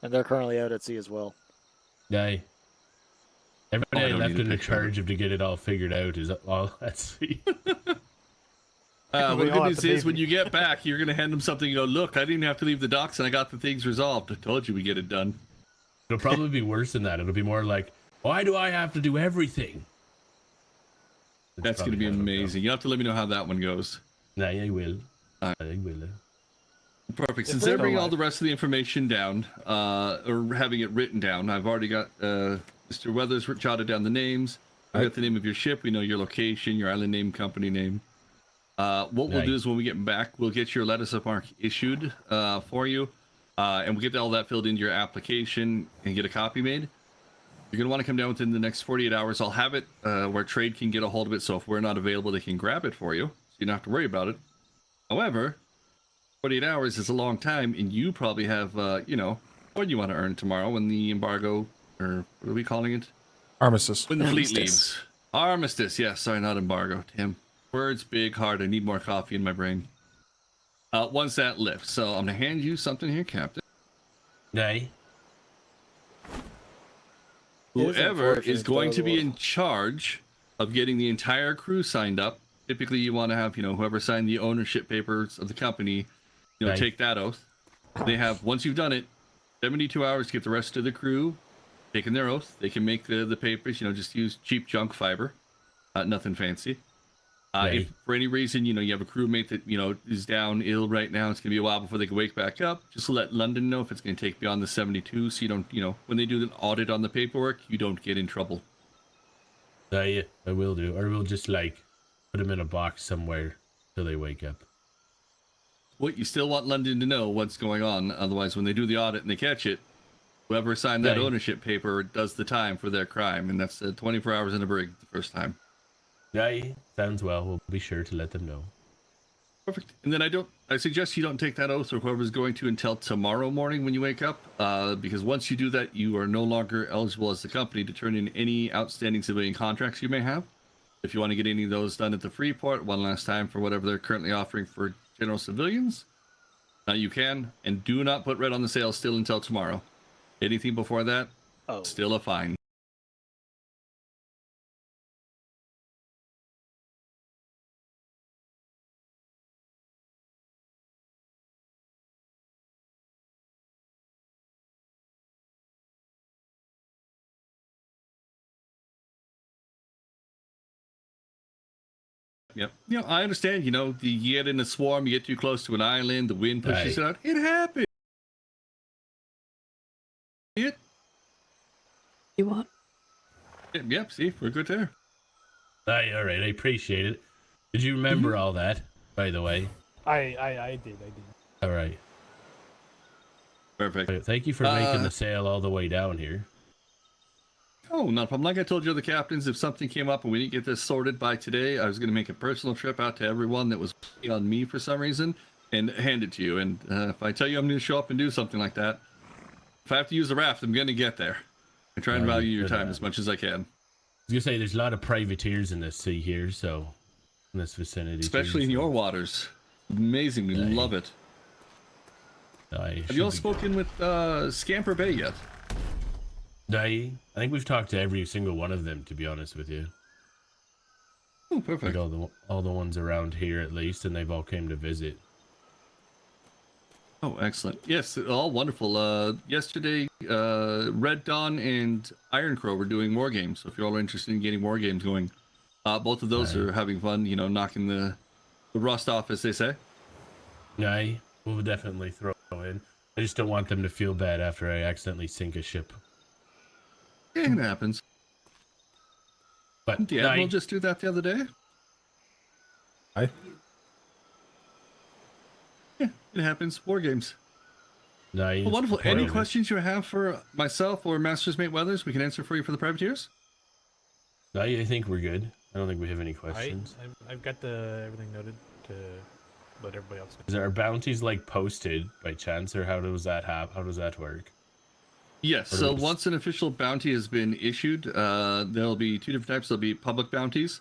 And they're currently out at sea as well. Aye. Everybody I I don't left need a in the picture of charge of to get it all figured out is all at sea. Well, the We all good have news to is when baby. you get back, you're going to hand them something and go, look, I didn't have to leave the docks and I got the things resolved. I told you we get it done. It'll probably be worse than that. It'll be more like, why do I have to do everything? That's going to be amazing. You have to let me know how that one goes. Nah, I will. I will. Perfect. Since they're bringing all the rest of the information down, or having it written down, I've already got Mr. Weathers jotted down the names. I've got the name of your ship. We know your location, your island name, company name. What we'll do is when we get back, we'll get your letters of marque issued for you, and we'll get all that filled into your application and get a copy made. You're going to want to come down within the next 48 hours. I'll have it where trade can get a hold of it, so if we're not available, they can grab it for you, so you don't have to worry about it. However, 48 hours is a long time, and you probably have, what you want to earn tomorrow when the embargo, or what are we calling it? Armistice. When the fleet leaves. Armistice, yes. Sorry, not embargo. Damn. Words big, hard. I need more coffee in my brain. Once that lifts. So I'm going to hand you something here, Captain. Nay. Whoever is going to be in charge of getting the entire crew signed up, typically you want to have, whoever signed the ownership papers of the company, Right. take that oath. They have, once you've done it, 72 hours to get the rest of the crew taking their oath. They can make the papers, just use cheap junk fiber, nothing fancy. If for any reason, you have a crewmate that, is down ill right now, it's going to be a while before they can wake back up. Just let London know if it's going to take beyond the 72, so you don't, when they do an audit on the paperwork, you don't get in trouble. I will do. Or we'll just, put them in a box somewhere till they wake up. What you still want London to know what's going on. Otherwise, when they do the audit and they catch it, whoever signed that Right. ownership paper does the time for their crime. And that's 24 hours in a brig the first time. Aye, sounds well. We'll be sure to let them know. Perfect. And then I suggest you don't take that oath or whoever's going to until tomorrow morning when you wake up, because once you do that, you are no longer eligible as the company to turn in any outstanding civilian contracts you may have. If you want to get any of those done at the Freeport one last time for whatever they're currently offering for general civilians, you can. And do not put red on the sail still until tomorrow. Anything before that, still a fine. Yep. I understand, you get in a swarm, you get too close to an island, the wind pushes it out. It happens. You what? Yep, see, we're good there. Aye, all right. I appreciate it. Did you remember all that, by the way? I did. All right. Perfect. Thank you for making the sail all the way down here. Oh, not a problem. Like I told you, the captains, if something came up and we didn't get this sorted by today, I was going to make a personal trip out to everyone that was on me for some reason and hand it to you. And if I tell you I'm going to show up and do something like that, if I have to use the raft, I'm going to get there. I try and value your time as much as I can. I was going to say, there's a lot of privateers in this sea here, so in this vicinity. Especially in your waters. Amazing. We love it. Have you all spoken with Scamper Bay yet? I think we've talked to every single one of them, to be honest with you. Oh, perfect. Like all the ones around here, at least, and they've all came to visit. Oh, excellent. Yes, all wonderful. Yesterday, Red Dawn and Iron Crow were doing war games. So if you're all interested in getting war games going, both of those are having fun, knocking the rust off, as they say. Aye, we'll definitely throw in. I just don't want them to feel bad after I accidentally sink a ship. Yeah, it happens. But the Admiral just do that the other day? Aye. Yeah, it happens. War games. Nice. Well, wonderful. Any questions you have for myself or Master's Mate Weathers, we can answer for you for the privateers? I think we're good. I don't think we have any questions. I've got everything noted to let everybody else know. Is our bounties posted by chance, or how does that How does that work? Yes. So once an official bounty has been issued, there'll be two different types. There'll be public bounties,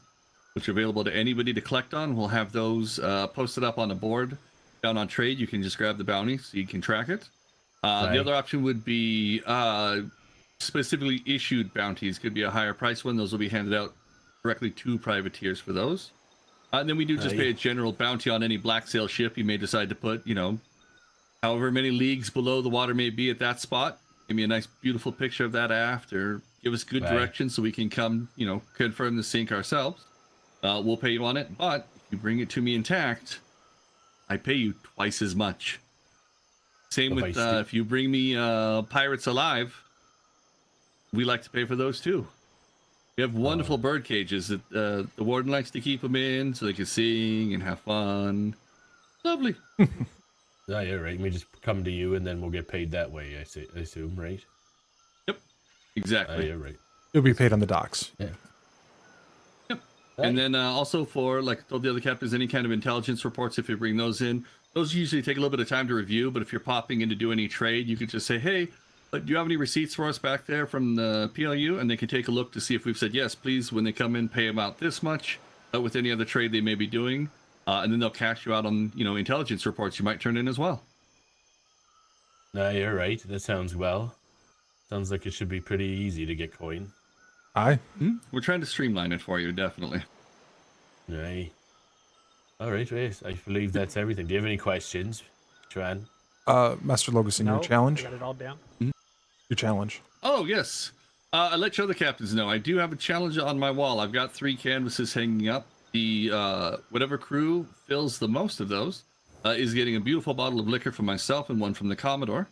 which are available to anybody to collect on. We'll have those posted up on a board down on trade. You can just grab the bounty so you can track it. The other option would be specifically issued bounties. Could be a higher price one. Those will be handed out directly to privateers for those. And then we do just pay a general bounty on any black sail ship you may decide to put, however many leagues below the water may be at that spot. Give me a nice, beautiful picture of that aft, or give us good direction so we can come, confirm the sink ourselves. We'll pay you on it, but if you bring it to me intact, I pay you twice as much. Same with if you bring me pirates alive, we like to pay for those too. We have wonderful bird cages that the warden likes to keep them in so they can sing and have fun. Lovely. Yeah, right. We just come to you and then we'll get paid that way, I assume, right? Yep. Exactly. Yeah, right. You'll be paid on the docks. Yeah. Yep. And then also for, like I told the other captains, any kind of intelligence reports, if you bring those in, those usually take a little bit of time to review, but if you're popping in to do any trade, you could just say, hey, do you have any receipts for us back there from the PLU? And they can take a look to see if we've said, yes, please, when they come in, pay them out this much with any other trade they may be doing. And then they'll cash you out on, intelligence reports you might turn in as well. No, you're right. That sounds well. Sounds like it should be pretty easy to get coin. Aye. We're trying to streamline it for you, definitely. Aye. All right, Race. I believe that's everything. Do you have any questions, Tran? Master Loguson, your challenge? I got it all down. Your challenge. Oh, yes. I let your other captains know. I do have a challenge on my wall. I've got 3 canvases hanging up. The whatever crew fills the most of those is getting a beautiful bottle of liquor from myself and one from the Commodore.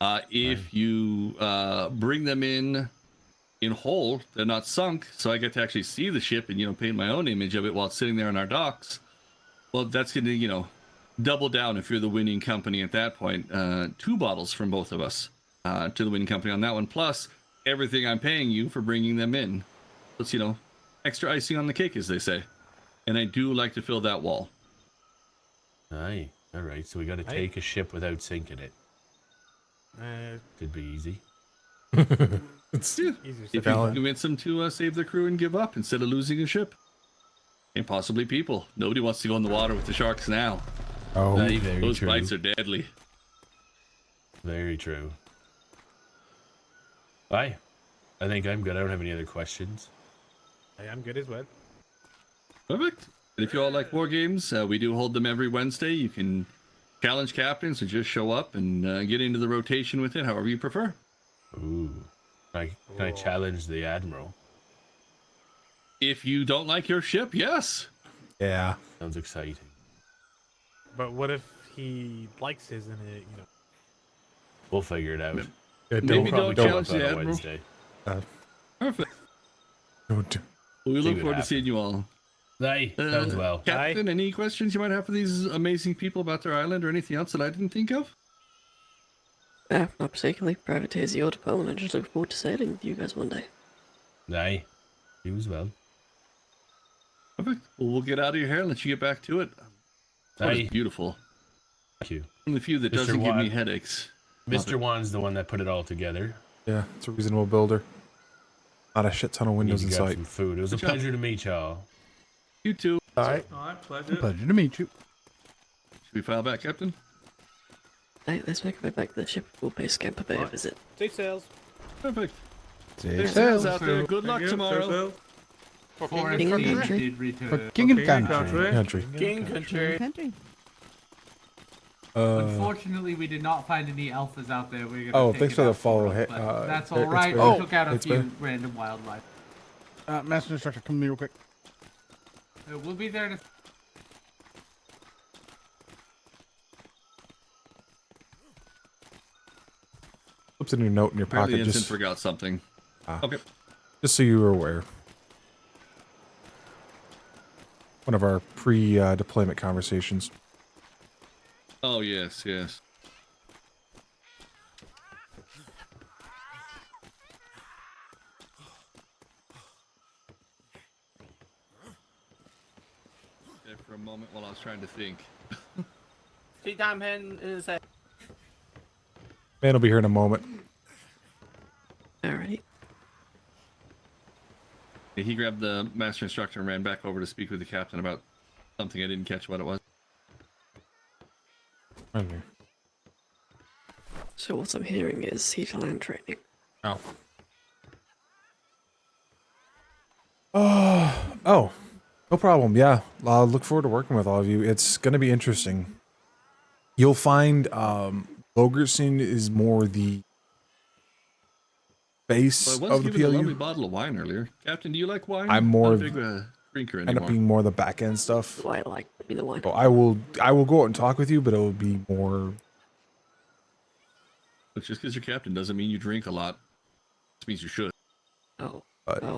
If you bring them in whole, they're not sunk, so I get to actually see the ship and paint my own image of it while it's sitting there on our docks. Well, that's going to double down if you're the winning company at that point. 2 bottles from both of us to the winning company on that one, plus everything I'm paying you for bringing them in. It's extra icing on the cake, as they say. And I do like to fill that wall. Aye. All right. So we got to take a ship without sinking it. Could be easy. It's easy. If you convince them to save their crew and give up instead of losing a ship. And possibly people. Nobody wants to go in the water with the sharks now. Oh, those bites are deadly. Very true. Aye. I think I'm good. I don't have any other questions. Hey, I'm good as well. Perfect. And if you all like war games, we do hold them every Wednesday. You can challenge captains or just show up and get into the rotation with it, however you prefer. Ooh. Can I challenge the Admiral? If you don't like your ship, yes. Yeah. Sounds exciting. But what if he likes his and it, We'll figure it out. Maybe don't challenge the Admiral. Wednesday. Perfect. Don't. We look forward to seeing you all. Aye, sounds well. Captain, any questions you might have for these amazing people about their island or anything else that I didn't think of? Not particularly. Privateers your department. I just look forward to sailing with you guys one day. Aye, you as well. Perfect. Well, we'll get out of your hair and let you get back to it. That is beautiful. Thank you. From the few that doesn't give me headaches. Mr. Wan's the one that put it all together. Yeah, it's a reasonable builder. Not a shit ton of windows in got sight. some food. It was a pleasure to meet y'all. You too. All right. Pleasure. Pleasure to meet you. Should we file back, Captain? Hey, let's make our way back to the ship. We'll pay Scamper Bay a visit. Safe sails. Perfect. Safe sails out there. Good luck tomorrow. For King and country. For king and country. King country. Unfortunately, we did not find any alphas out there. We're gonna take thanks it for the out follow. but that's all right. Oh, We took out a it's few fair. random wildlife. Master Instructor, come to me real quick. We'll be there to. Slips a new note in your Apparently pocket. Instant Just forgot something. Okay. Just so you were aware. One of our pre-deployment conversations. Oh, yes, yes. There for a moment while I was trying to think. Tea time hen is a... Man will be here in a moment. Alright. He grabbed the master instructor and ran back over to speak with the captain about something. I didn't catch what it was. Right here. So what I'm hearing is siege land training. Oh. Oh, no problem. Yeah, I'll look forward to working with all of you. It's going to be interesting. You'll find Logerson is more the base Well, I was of the given a lovely PLU. bottle of wine earlier. Captain, do you like wine? I'm more Not of a big drinker end anymore. up being more the back end stuff. Oh, I like the wine. So I will go out and talk with you, but it will be more. But just because you're captain doesn't mean you drink a lot. It means you should. Oh. But, I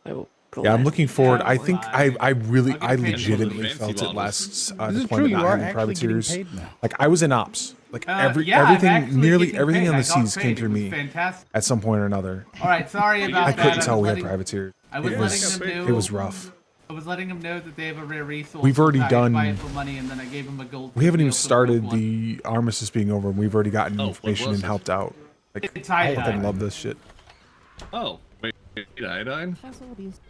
will. Yeah, I'm looking forward. I think I I'll get paid legitimately for the felt fancy it last This is deployment true, you not are having actually getting privateers. paid now. Like I was in ops. Like Yeah, I'm everything, actually nearly getting everything paid. on I the got seas paid. came It through was me fantastic. at some point or another. All right, sorry about I that. couldn't tell we had letting- privateers. I was It letting was them know. it was rough. I was letting them know that they have a rare resource. We've already so I could done- buy it for money, and then I gave them a gold. We haven't even deal for started one. the armistice being over, and we've already gotten information was and it? helped out. Like It's I iodine. fucking love this shit. Oh, wait, iodine?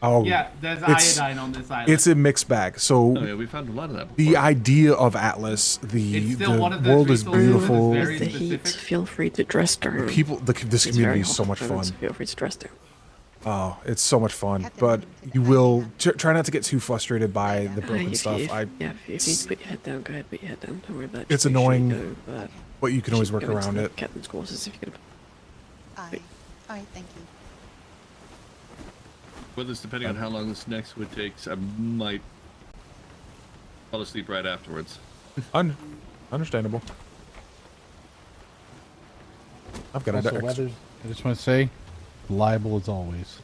Oh, Yeah, there's it's- iodine on this island. It's a mixed bag. So Oh yeah, we found a lot of that. the idea of Atlas, the It's still one of those world is resources that's beautiful. very The heat. Feel free to dress down. The people, this It's community very is so hot, much fun. so Feel free to dress down. Oh, it's so much fun. But you will try not to get too frustrated by the broken stuff. If you need to put your head down, go ahead, put your head down. Don't worry about it. It's Just make sure you annoying, go, but you can always work go into around the it. Captain's quarters if you're gonna. Alright, thank you. Whether it's depending on how long this next would take, I might fall asleep right afterwards. Understandable. I've got Also, a Weathers, I just want to say, reliable as always.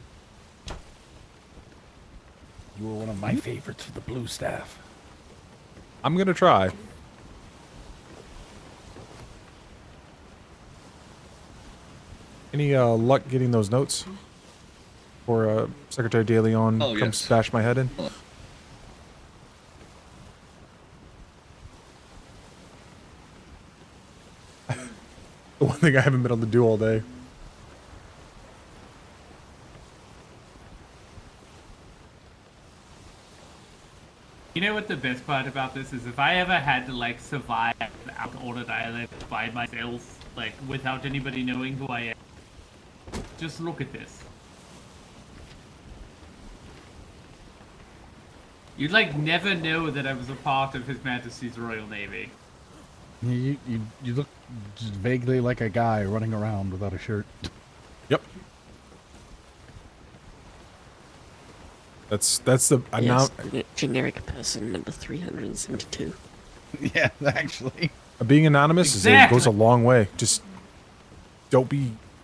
You were one of my favorites for the blue staff. I'm gonna try. Any luck getting those notes? For Secretary De Leon Oh, come yes. bash my head in? The one thing I haven't been able to do all day. You know what the best part about this is? If I ever had to like survive out on an island by myself, like without anybody knowing who I am, just look at this. You'd like never know that I was a part of His Majesty's Royal Navy. You look just vaguely like a guy running around without a shirt. Yep. That's the Yes, amount. generic person number 372. Yeah, actually. Being anonymous Exactly. goes a long way. Just don't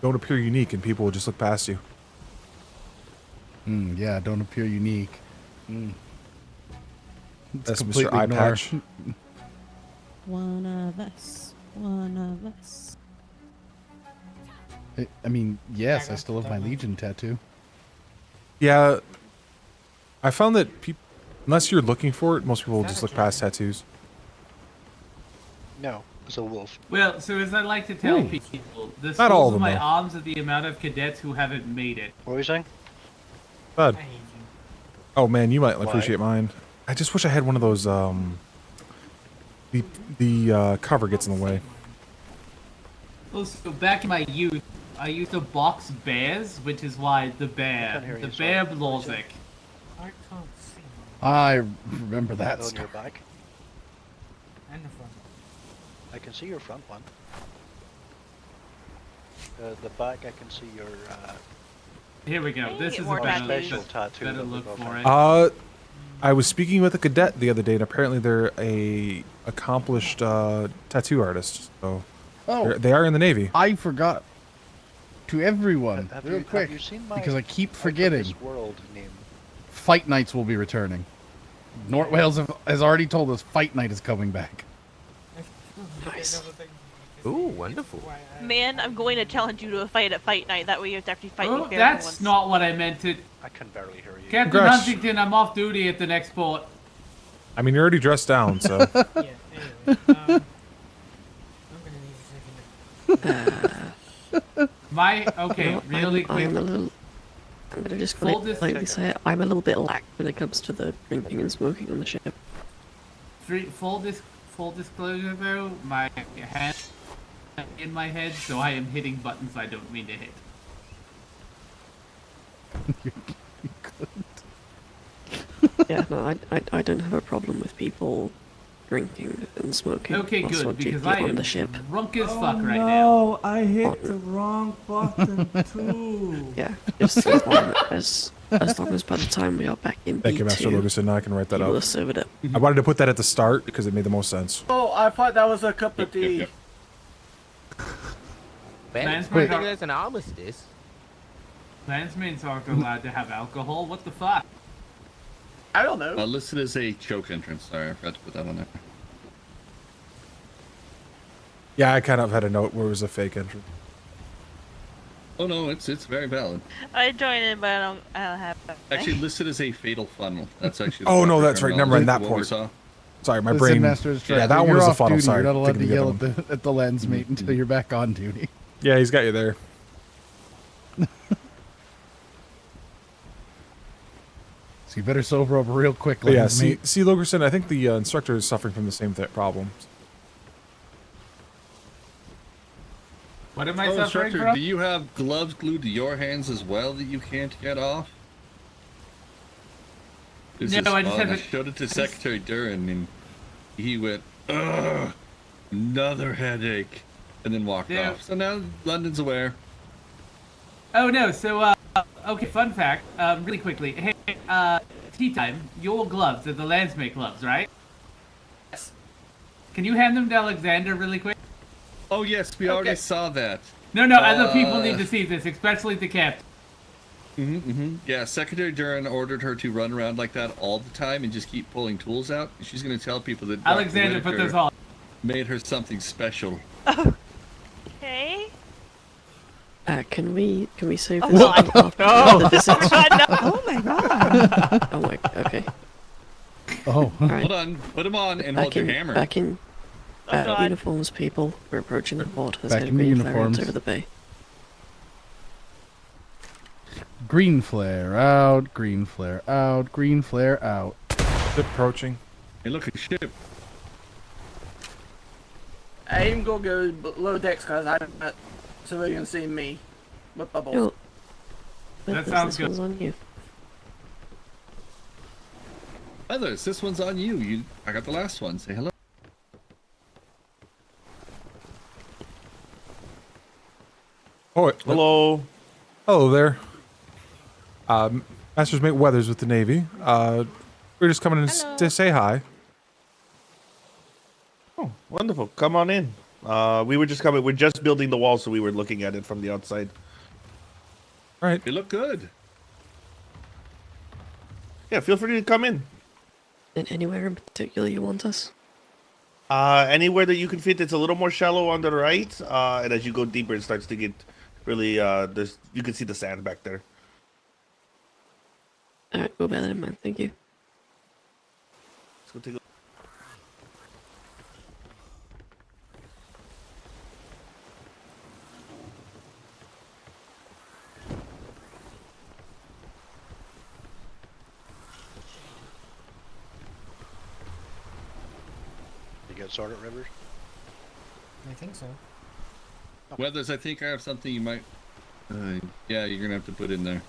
appear unique, and people will just look past you. Yeah, don't appear unique. It's That's Mr. completely Eye ignore. Patch. One of us. One of us. I mean, yes, I still have my Legion tattoo. Yeah, I found that unless you're looking for it, most people will just look past tattoos. No, it's a wolf. Well, so as I like to tell Ooh. people, the Not all soles of of my them, though. arms are the amount of cadets who haven't made it. What were you saying? Bud. Oh man, you might Why? appreciate mine. I just wish I had one of those. The cover gets in the way. Well, so back in my youth, I used to box bears, which is why the bear Blorzik. I can't see. I remember that on story. your back. And the front. I can see your front one. The back, I can see your. Here we go. This is a better special look, tattoo. better that we look got for from- it. I was speaking with a cadet the other day, and apparently they're a accomplished tattoo artist. So they are in the Navy. I forgot to everyone Have real you- quick have you seen my because I keep Out of forgetting. This world name. Fight Nights will be returning. Nort Wales has already told us Fight Night is coming back. Nice. Ooh, wonderful. Man, I'm going to challenge you to a fight at Fight Night. That way you have to actually fight Oh, me fair that's once. not what I meant to. I can barely hear you. Captain Congrats. Huntington, I'm off duty at the next port. I mean, you're already dressed down, so. My okay, really quick. I'm gonna just Full politely say I'm a little bit lax when it comes to the drinking and smoking on the ship. Full disclosure though, my hand in my head, so I am hitting buttons I don't mean to hit. Yeah, no, I don't have a problem with people drinking and smoking. Okay, whilst good, on because duty I on am the ship. drunk as fuck right now. No, I hit the wrong button too. Yeah, just as long as by the time we are back in Thank you, Master B2, Lugerson. Now I can write that you up. will have served it. I wanted to put that at the start because it made the most sense. Oh, I thought that was a cup of tea. Wait. There's an armistice. Landsmains aren't allowed to have alcohol. What the fuck? I don't know. Listed as a choke entrance. Sorry, I forgot to put that on there. Yeah, I kind of had a note where it was a fake entrance. Oh no, it's very valid. I joined in, but I don't have that. Actually listed as a fatal funnel. That's actually. Oh no, that's right. Never mind that What we port. saw. Sorry, my Listen, brain. Master is Yeah, right. that You're one was a off funnel. duty. Sorry, You're not allowed to thinking yell of at the landsmate until you're back on duty. Yeah, he's got you there. So you better sober up real quick, But yeah, see, landsmate. Lugerson, I think the instructor is suffering from the same problem. What am I Oh, suffering instructor, from? do you have gloves glued to your hands as well that you can't get off? No, I just have I it- showed it to Secretary Duran and he went, ugh, another headache, and then walked Yeah. off. So now London's aware. Oh no, so okay, fun fact, really quickly. Hey, tea time, your gloves are the landsmate gloves, right? Yes. Can you hand them to Alexander really quick? Oh yes, we already saw that. No, other people need to see this, especially the captain. Yeah, Secretary Duran ordered her to run around like that all the time and just keep pulling tools out. She's going to tell people that Dr. Alexander, put Whitaker this on. made her something special. Okay. Can we save Oh, this God. after No. the visit? Oh my god. Oh my. Okay. Oh. Alright. Hold on, put him on and hold your hammer. Back in God. uniforms, people. We're approaching the port. There's Back a in the green flare uniforms. over the bay. Green flare out, green flare out, green flare out. Ship approaching. Hey, look, a ship. I ain't gonna go below decks because I don't want civilians seeing me with bubbles. Yo, That Feathers, sounds this good. one's on you. Feathers, this one's on you. I got the last one. Say hello. Oh, hello. Hello there. Master's Mate Weathers with the Navy. We're just coming in to say hi. Oh, wonderful. Come on in. We were just coming. We're just building the wall, so we were looking at it from the outside. Right. You look good. Yeah, feel free to come in. And anywhere in particular you want us? Anywhere that you can fit. It's a little more shallow on the right, and as you go deeper, it starts to get really. There's you can see the sand back there. Alright, go bear that in mind. Thank you. Let's go take a You get Sergeant Rivers? I think so. Weathers, I think I have something you might. Yeah, you're gonna have to put in there.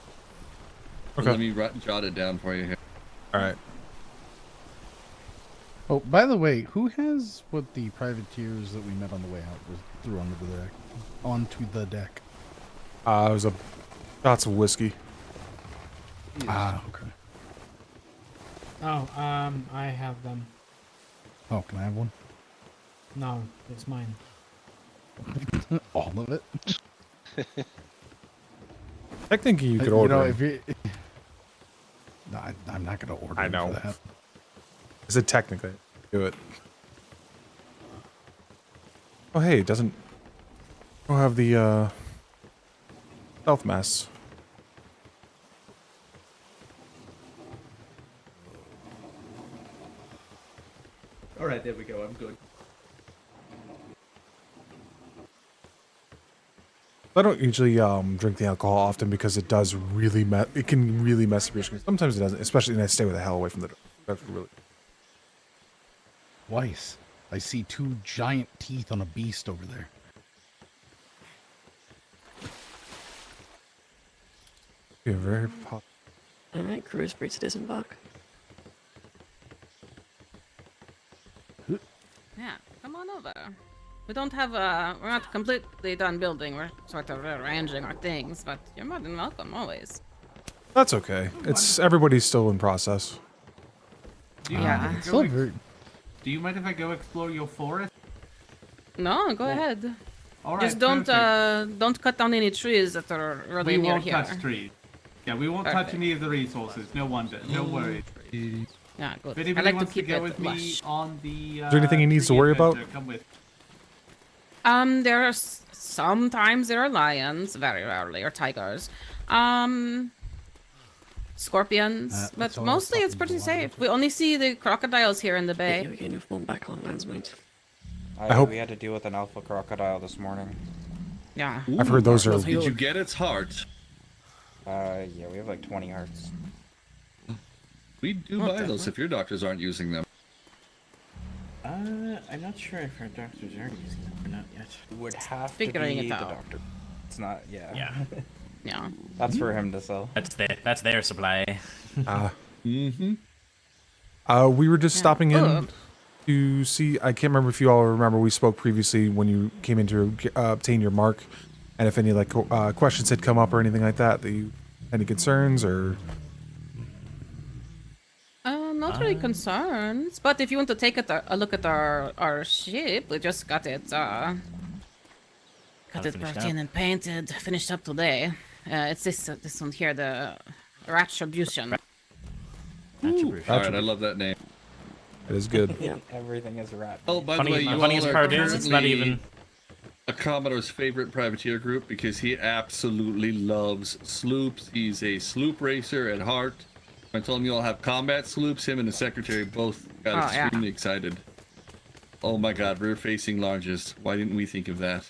Okay. Let me jot it down for you here. All right. Oh, by the way, who has what the privateers that we met on the way out was threw onto the deck? Onto the deck. It was shots of whiskey. Ah, okay. Oh, I have them. Oh, can I have one? No, it's mine. All of it? Technically, you could order. You know, them. if you... No, I'm not going to order I them know. for that. I said technically. Do it. Oh, hey, it doesn't. Don't have the stealth masts. Alright, there we go. I'm good. I don't usually drink the alcohol often because it does really it can really mess up your skin. Sometimes it doesn't, especially when I stay with the hell away from the. That's really. Twice. I see two giant teeth on a beast over there. You're very pop. Alright, crew is free to disembark. Yeah, come on over. We don't have we're not completely done building. We're sort of arranging our things, but you're more than welcome always. That's okay. It's everybody's still in process. Do you Yeah. mind if I go do you mind if I go explore your forest? No, go ahead. All right, Just don't perfect. cut down any trees that are really We near won't here. touch trees. Yeah, we won't touch Perfect. any of the resources. No wonder. No worries. Yeah, good. If I anybody like to wants keep go it with lush. me on the Is there anything he needs to tree worry about? adventure, come with. There are sometimes there are lions, very rarely, or tigers. Scorpions, but that's all mostly stuff it's in pretty the water. safe. We only see the crocodiles here in the bay. Get your uniform back on, landsmate. I hope- we had to deal with an alpha crocodile this morning. Yeah. I've heard those are. Did you get its heart? Yeah, we have like 20 hearts. We do Oh, buy those if your doctors aren't using them. I'm not sure if our doctors are using them or not yet. It would have Figuring to be it the out. doctor. It's not, yeah. Yeah. Yeah. That's for him to sell. That's their supply. Mm-hmm. We were just stopping in Oh. to see. I can't remember if you all remember. We spoke previously when you came in to obtain your mark, and if any like questions had come up or anything like that. That you any concerns or? Not really concerns, but if you want to take a look at our ship, we just got it finished brought in and painted, finished up today. It's this one here, the Retribution. Alright, I love that name. It is good. Yeah. Everything is a rat. Oh, by the way, you funniest all are part is it's not currently even. a Commodore's favorite privateer group because he absolutely loves sloops. He's a sloop racer at heart. I told him you all have combat sloops. Him and the secretary both got Oh, yeah. extremely excited. Oh my god, rear-facing larges. Why didn't we think of that?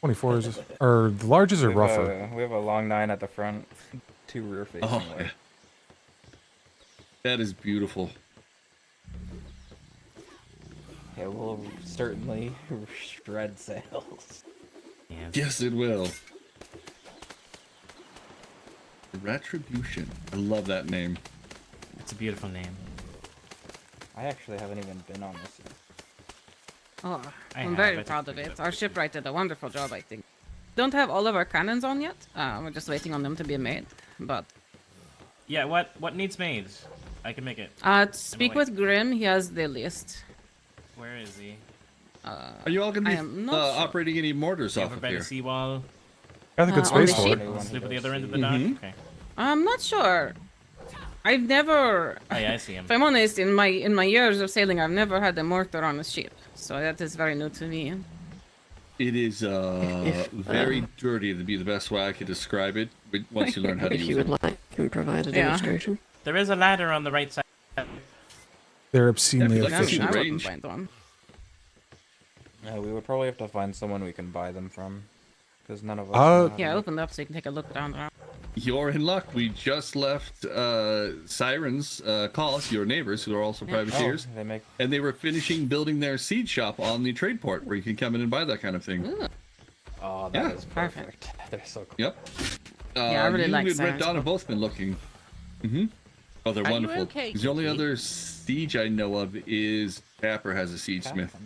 24s or the larges are rougher. We have a long 9 at the front, 2 rear facing. Oh, yeah. That is beautiful. Yeah, we'll certainly shred sails. Yes, it will. Retribution. I love that name. It's a beautiful name. I actually haven't even been on this yet. Oh, I I'm have, very I proud of think it. Our shipwright did a wonderful job, I think. Don't have all of our cannons on yet. We're just waiting on them to be made. But Yeah, what needs made? I can make it. speak with Grim. He has the list. Where is he? Are you all going I to am be not sure. operating any mortars You off ever of by here? the seawall? Got a good on space the for ship? it. Sleep at the other end of the dock? Okay. I'm not sure. I've never. Oh yeah, I see him. If I'm honest, in my years of sailing, I've never had a mortar on a ship, so that is very new to me. It is very dirty to be the best way I could describe it. But once you learn how to If use you it. would like, I can provide a Yeah. demonstration. There is a ladder on the right side. They're obscenely Yeah, but that's efficient. in I wouldn't range. find one. Yeah, we would probably have to find someone we can buy them from, because none of us. Uh, know how to Yeah, make- open up so you can take a look down there. You're in luck. We just left Siren's calls, your neighbors who are also privateers, they make. and they were finishing building their seed shop on the trade port where you can come in and buy that kind of thing. Ooh. Oh, Yeah. that is perfect. They're so cool. Yep. Yeah, I really you like and Red Siren's Dawn have book. both been looking. Mm-hmm. Oh, they're Are you wonderful. okay, 'Cause the only Kiki? other siege I know of is Dapper has a siege smith.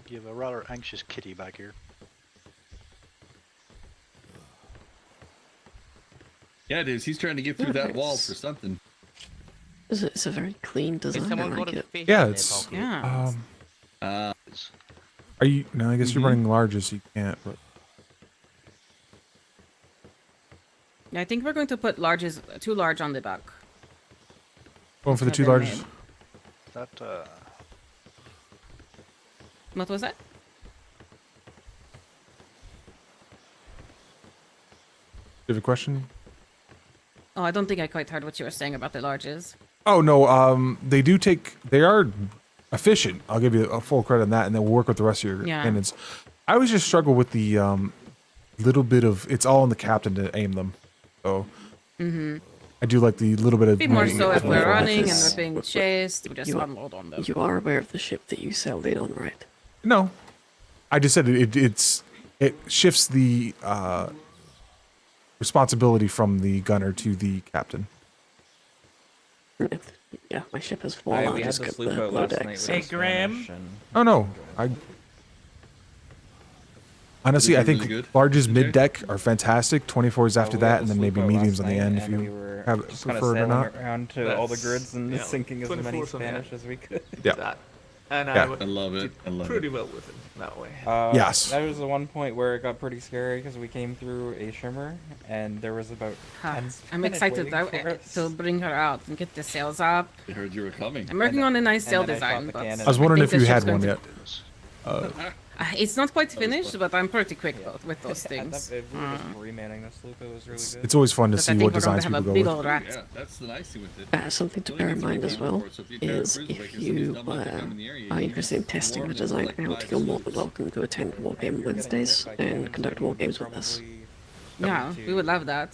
You have a rather anxious kitty back here. Yeah, it is. He's trying to get through that wall for something. It's a very clean design. someone I got like a it. fish Yeah, in it's. their Yeah. Are you? No, I guess you're running larges, so you can't. But Yeah, I think we're going to put larges, too large on the dock. going for the Have two them larges. made. That What was that? Do you have a question? Oh, I don't think I quite heard what you were saying about the larges. Oh no, they do take. They are efficient. I'll give you a full credit on that, and then we'll work with the rest of your Yeah. cannons. I always just struggle with the little bit of. It's all on the captain to aim them. So Mm-hmm. I do like the little bit of. Be more moving so it if we're forward. running and This- we're being chased, we just You are- unload on them. You are aware of the ship that you sailed in on, right? No, I just said it shifts the responsibility from the gunner to the captain. Yeah, my ship is full. I'll we had just the get sloop the out below last deck. night So. with Hey, Graham. Oh no, honestly, I Really think good. larges Okay. mid deck are fantastic. 24s after that, and then maybe mediums on the end if you have just kind of prefer it or sailing not. around to all the grids and yeah, sinking as many 24s on the Spanish end. as we could. Yeah. That. And Yeah. I I love it. I love pretty it. well with it that way. Yes. That was the one point where it got pretty scary because we came through a shimmer and there was about 10 I'm Spanish excited waiting for us. to bring her out and get the sails up. I heard you were coming. I'm working on a nice sail and then I shot design, the but cannon. I was wondering I if think you the had ship's one going yet. It's not quite finished, but I'm pretty quick with those things. If we were just remanning the sloop, it was really good. It's always fun to But I see think what we're going designs to have people a go big with. old rat. Yeah, that's the nice thing with it. Something to bear in mind as well is if you are interested in testing the design out, you're more than welcome to attend Wargame Wednesdays and conduct war games with us. Yeah, we would love that.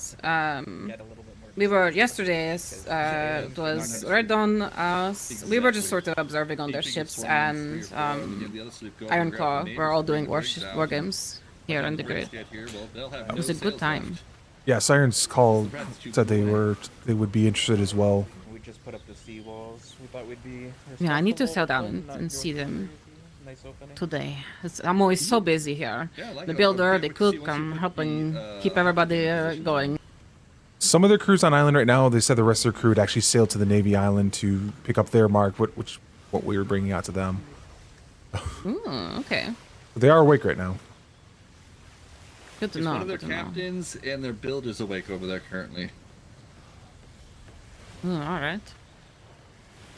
We were yesterday. It was Red Dawn. We were just sort of observing on their ships, and Iron Claw. We're all doing war games here on the grid. It was a good time. Yeah, Siren's Call said they would be interested as well. We just put up the sea walls. We thought we'd be. Yeah, I need to respectful, sit down but and see them nice opening. today. I'm always so busy here. The builder, the cook, I'm helping keep everybody going. Some of their crews on island right now, they said the rest of their crew would actually sail to the Navy Island to pick up their mark, what we were bringing out to them. Ooh, okay. But they are awake right now. Good to There's know. one of their Good to know. captains and their builders awake over there currently. All right.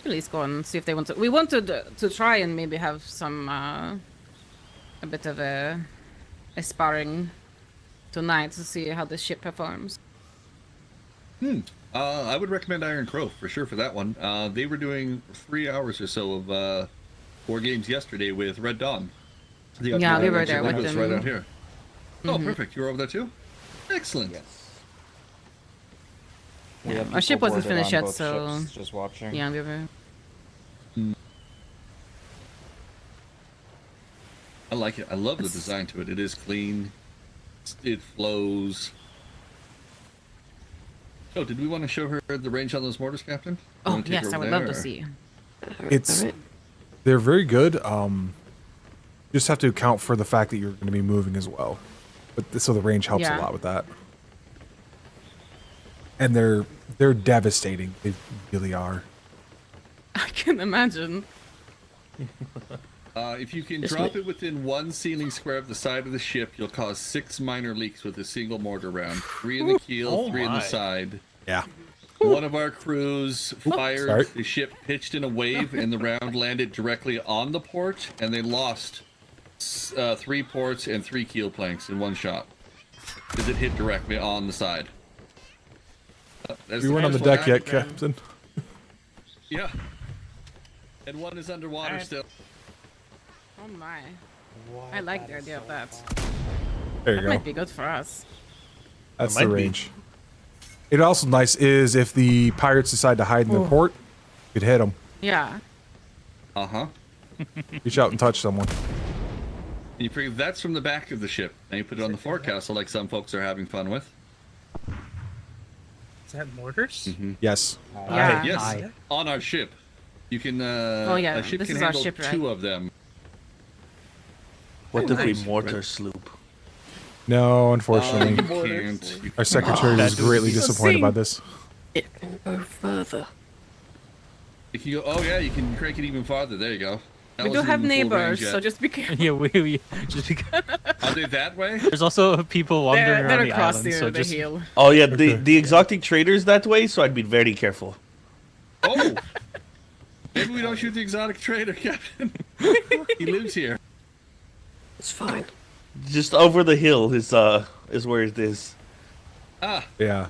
At least go and see if they want to. We wanted to try and maybe have some a bit of a sparring tonight to see how the ship performs. I would recommend Iron Crow for sure for that one. They were doing 3 hours or so of war games yesterday with Red Dawn. Yeah, we were there with them. Right out here. Oh, Mhm. perfect. You were over there too? Excellent. We had Our ship people wasn't boarded finished on yet, both so ships, just watching. yeah, we were. I like it. I love the design to it. It is clean. It flows. Oh, did we want to show her the range on those mortars, Captain? You Oh wanna take yes, her I over would there, love to or- see. They're very good. You just have to account for the fact that you're going to be moving as well. But so the range helps Yeah. a lot with that. And they're devastating. They really are. I can imagine. If you can Just drop wait. it within 1 ceiling square of the side of the ship, you'll cause 6 minor leaks with a single mortar round. 3 in the keel, Oh 3 in the my. side. Yeah. One of our crews fired Sorry. the ship, pitched in a wave, and the round landed directly on the port, and they lost 3 ports and 3 keel planks in one shot because it hit directly on the side. We weren't on the deck yet, Captain. Yeah. And one is underwater Alright. still. Oh my. I like the idea of that. There you That go. might be good for us. That's It the might be. range. It also nice is if the pirates decide to hide in the Oh. port, you could hit them. Yeah. Uh-huh. Reach out and touch someone. You figure that's from the back of the ship, and you put it on the forecastle like some folks are having fun with. Is that mortars? Yes. Yeah. Yes, on our ship. You can, Oh, yeah, a ship this can is our handle ship, right? 2 of them. What if we Nice. mortar sloop? No, unfortunately. You can't. Our secretary was greatly disappointed by this. It can go further. You can go, oh yeah, you can crank it even farther. There you go. That We do wasn't have even full range neighbors, yet. so just be careful. Yeah, we just because Are they that way? there's also people wandering They're around the across island, the, so the just hill. Oh yeah, the exotic trader's that way, so I'd be very careful. Oh! Maybe we don't shoot the exotic trader, Captain. He lives here. It's fine. Just over the hill is where it is. Ah, Yeah.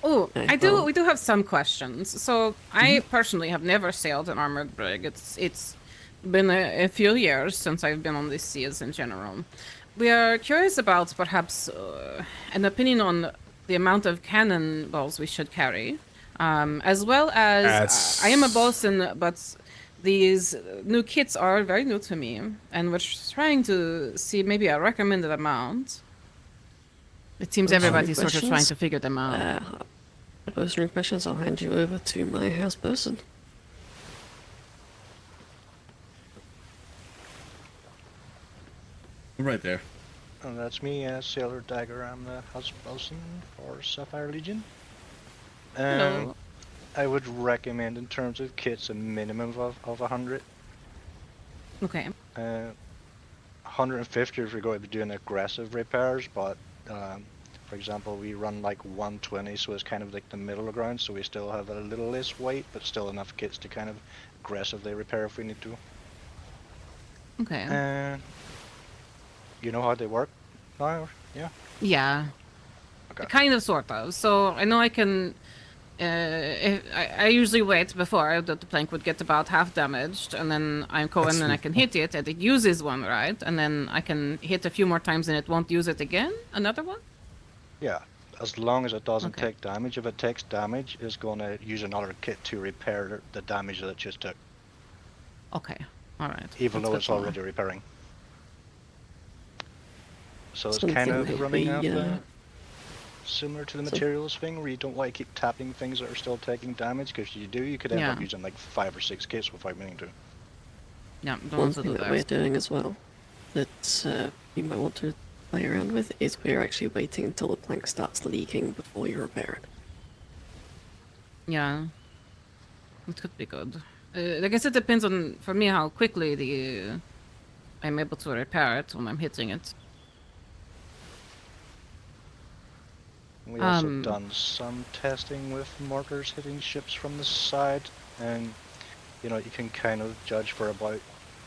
Oh, Okay, we do have some questions. So I personally have never sailed an armored brig. It's been a few years since I've been on these seas in general. We are curious about perhaps an opinion on the amount of cannonballs we should carry, as well as I am a bosun, but these new kits are very new to me, and we're trying to see maybe a recommended amount. It seems Those are everybody's sort of trying questions. to figure them out. Those are any questions, I'll hand you over to my house person. Right there. And that's me, Sailor Dagger. I'm the house bosun for Sapphire Legion. Hello. I would recommend, in terms of kits, a minimum of 100. Okay. 150 if you're going to be doing aggressive repairs, but for example, we run like 120, so it's kind of like the middle ground, so we still have a little less weight, but still enough kits to kind of aggressively repair if we need to. Okay. You know how they work now? Yeah? Yeah. Okay. Kind of, sort of. So I know I can. I usually wait before that the plank would get about half damaged, and then I'm going and I can hit it, and it uses one, right? And then I can hit a few more times and it won't use it again? Another one? Yeah, as long as it doesn't take damage. If it takes damage, it's going to use another kit to repair the damage that it just took. Okay, alright. Even though it's already repairing. So it's kind of running after similar to the materials thing, where you don't want to keep tapping things that are still taking damage, because you do, you could end up using like 5 or 6 kits without meaning to. Yeah, One thing that we're doing as well that you might want to play around with is we're actually waiting until the plank starts leaking before you repair it. Yeah. It could be good. I guess it depends on, for me, how quickly I'm able to repair it when I'm hitting it. We also done some testing with mortars hitting ships from the side, and you know, you can kind of judge for about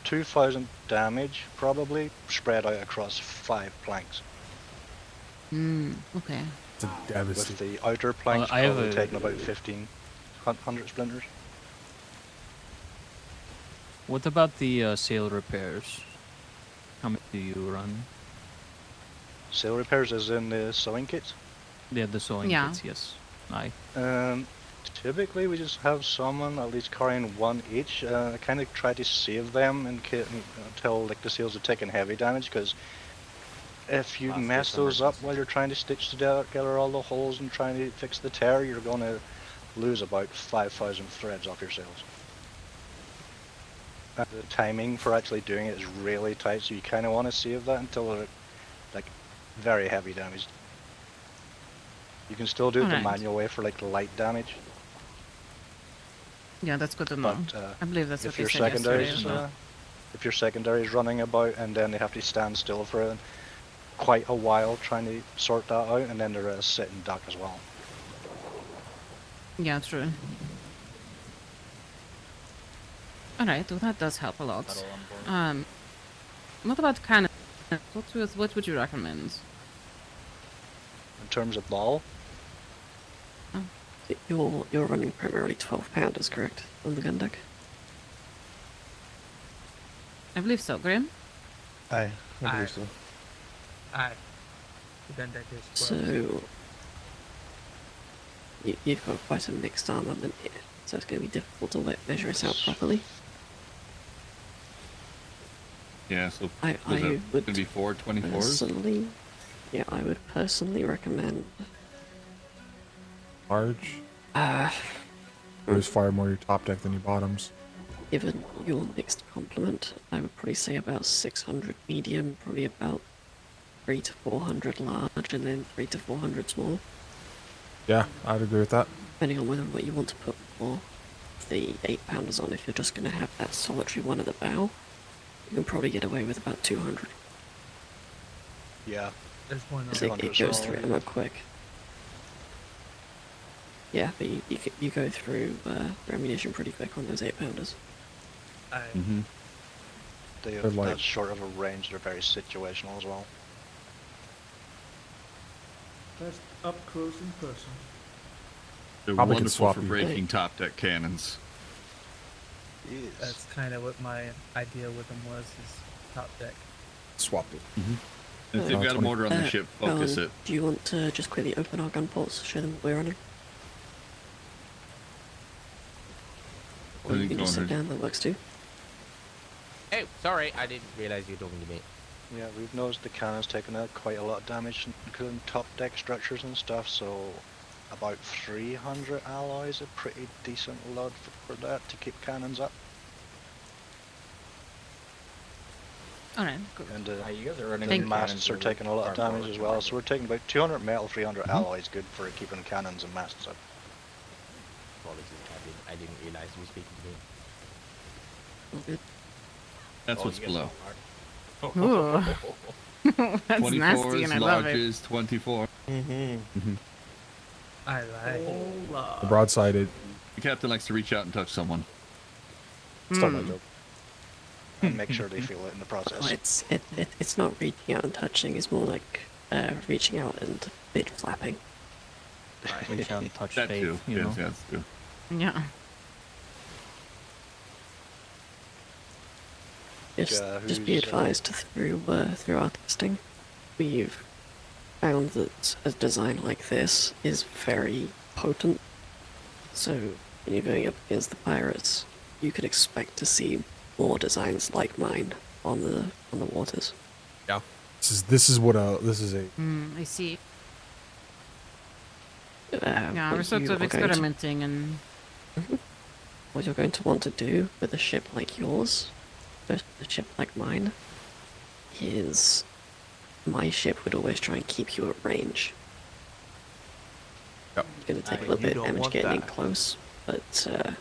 2,000 damage, probably spread out across 5 planks. Okay. It's a devastating. With the outer planks probably taking about 1,500 splinters. What about the sail repairs? How many do you run? Sail repairs is in the sewing kits? Yeah, the sewing kits, yes. Aye. Typically we just have someone at least carrying 1 each. I kind of try to save them until like the sails are taking heavy damage, because if you mess those up while you're trying to stitch together all the holes and trying to fix the tear, you're going to lose about 5,000 threads off your sails. The timing for actually doing it is really tight, so you kind of want to save that until they're like very heavy damage. You can still do it the manual way for like light damage. Yeah, that's good to know. But, I believe that's if what you your said secondaries, yesterday. if your secondary is running about and then they have to stand still for quite a while trying to sort that out, and then they're sitting duck as well. Yeah, true. Alright, well that does help a lot. What about cannon? What would you recommend? In terms of ball? You're running primarily 12 pounders, correct, on the gun deck? I believe so, Graham? I believe so. Aye. The gun deck is 12. So you've got quite a mixed armament here, so it's going to be difficult to measure it out properly. Yeah, so I would be 4 24s? Personally, yeah, I would personally recommend large. There's far more your top deck than your bottoms. Given your mixed complement, I would probably say about 600 medium, probably about 300 to 400 large, and then 300 to 400 small. Yeah, I'd agree with that. Depending on what you want to put more of the 8 pounders on, if you're just going to have that solitary one at the bow, you can probably get away with about 200. Yeah. There's one It goes through ammo quick. Yeah, but you go through ammunition pretty quick on those 8 pounders. They have that short of a range, they're very situational as well. Best up close in person. They're Probably could wonderful swap for you. breaking top deck cannons. That's kind of what my idea with them was, is top deck. Swapped it. If they've got a mortar on the ship, focus Colin, it. do you want to just quickly open our gun ports, show them what we're running? Or you can just sit down, that works too. Oh, sorry, I didn't realize you were talking to me. Yeah, we've noticed the cannon's taken out quite a lot of damage, including top deck structures and stuff, so about 300 alloys, a pretty decent load for that to keep cannons up. Alright, cool. And you guys are running the your masts cannons are taking a lot of are more damage as well, so we're taking about 200 metal, 300 Mhm. alloys, good for keeping cannons and masts up. Apologies, I didn't realize you were speaking to me. That's Oh, what's you guys below. Ooh. That's 24s, nasty and I love it. larges, 24. I like. The broadside, it. The captain likes to reach out and touch someone. Stole my joke. And make sure they feel it in the process. Well, it's not reaching out and touching. It's more like reaching out and bit flapping. Reach out and touch That faith, too. you know? Yes, yes, too. Yeah. Just be advised through our testing, we've found that a design like this is very potent. So when you're going up against the pirates, you could expect to see more designs like mine on the waters. Yeah. This is a. I see. Yeah, what we're sort you of are going to- experimenting and. What you're going to want to do with a ship like yours, versus a ship like mine, is my ship would always try and keep you at range. Yep. It's going to take a You little bit of don't damage want getting in that. close, but to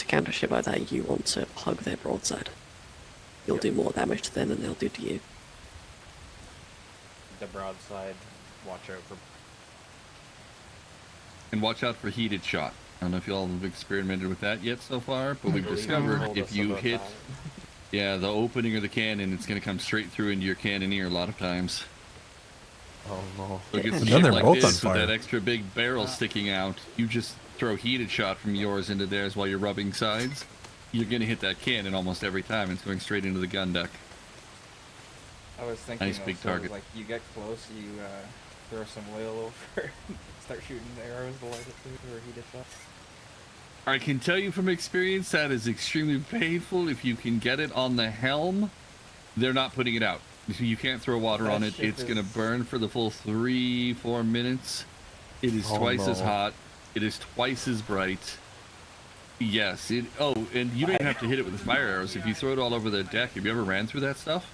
counter a ship like that, you want to plug their broadside. You'll do more damage to them than they'll do to you. The broadside, watch out for. And watch out for heated shot. I don't know if you all have experimented with that yet so far, but we've discovered if you hit, the opening of the cannon, it's going to come straight through into your cannoneer a lot of times. Oh no. So it gets And a then ship they're like both this on with fire. that extra big barrel sticking out. You just throw heated shot from yours into theirs while you're rubbing sides. You're going to hit that cannon almost every time. It's going straight into the gun deck. I was thinking Nice big target. like you get close, you throw some oil over, start shooting the arrows to light it through, or heat it up. I can tell you from experience that is extremely painful. If you can get it on the helm, they're not putting it out. You can't throw water That on it. ship It's going to is- burn for the full 3-4 minutes. It is Oh, twice as no. hot. It is twice as bright. Yes. And you don't even have to hit it with fire arrows. If you throw it all over the deck, have you ever ran through that stuff?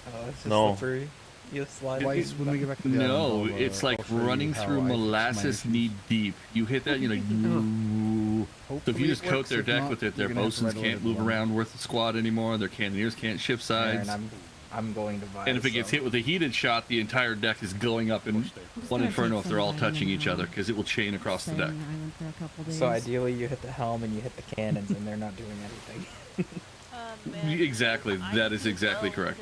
Oh, it's just No. slippery. You slide Twice when we get back to the No, island, it's I'll like show you running how through I fix my molasses issues. knee deep. You hit that, you're like, ooh. So if Hopefully you just it coat works. their If deck not, with it, their you're gonna have to bosuns write a can't letter move to them. around worth the squad anymore. Their cannoneers can't shift sides. And I'm going to buy. And if it gets hit with a heated shot, the entire deck is going up in one inferno if they're all touching each other, because it will chain across the deck. Island for a couple days. So ideally, you hit the helm and you hit the cannons, and they're not doing anything. Exactly, that is exactly correct.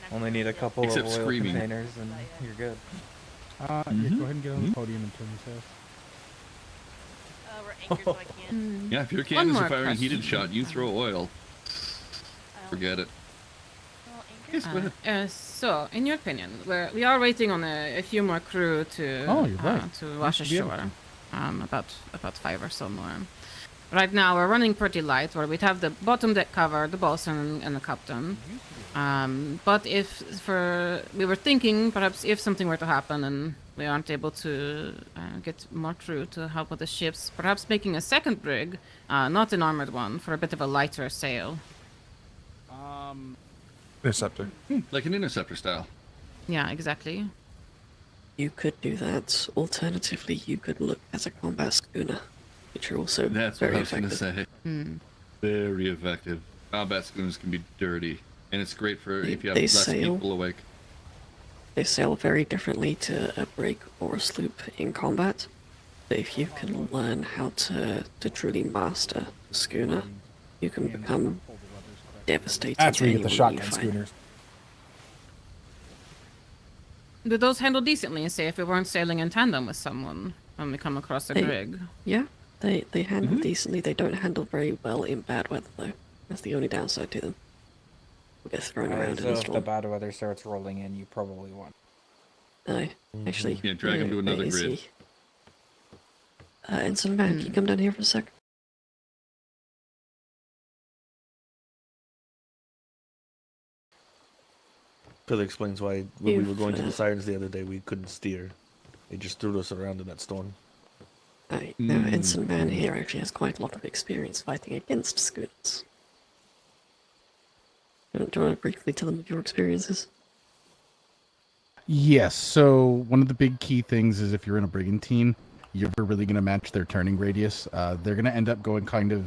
Only need a couple Except of oil screaming. containers, and you're good. Yeah, go ahead and get on the podium and turn this off. Yeah, if your One cannons more are firing a heated question. shot, you throw oil. Forget it. Yes, go ahead. So, in your opinion, we are waiting on a few more crew to Oh, you're right. to wash We should be able ashore. About 5 or so more. Right now, we're running pretty light, where we'd have the bottom deck covered, the bosun and the captain. But we were thinking perhaps if something were to happen and we aren't able to get more crew to help with the ships, perhaps making a second brig, not an armored one, for a bit of a lighter sail. Interceptor. Like an interceptor style. Yeah, exactly. You could do that. Alternatively, you could look at a combat schooner, which are also That's what very I was going to effective. say. Very effective. Combat schooners can be dirty, and it's great for if you have They less sail. people awake. They sail very differently to a brig or a sloop in combat. But if you can learn how to truly master a schooner, you can become devastating. That's to where you get the anyone you shotgun fight. schooners. Do those handle decently, say, if we weren't sailing in tandem with someone when we come across a They- brig? Yeah, they handle decently. They don't handle very well in bad weather, though. That's the only downside to them. We'll get thrown around in So a if the storm. bad weather starts rolling in, you probably want. No, actually. Yeah, drag 'em to another where is grid. he? Ensign Man, can you come down here for a sec? Further explains why when we were going to the Sirens the other day, we couldn't steer. They just threw us around in that storm. Now, Ensign Man here actually has quite a lot of experience fighting against schooners. Do you want to briefly tell them of your experiences? Yes, so one of the big key things is if you're in a brigantine, you're really going to match their turning radius. They're going to end up going kind of...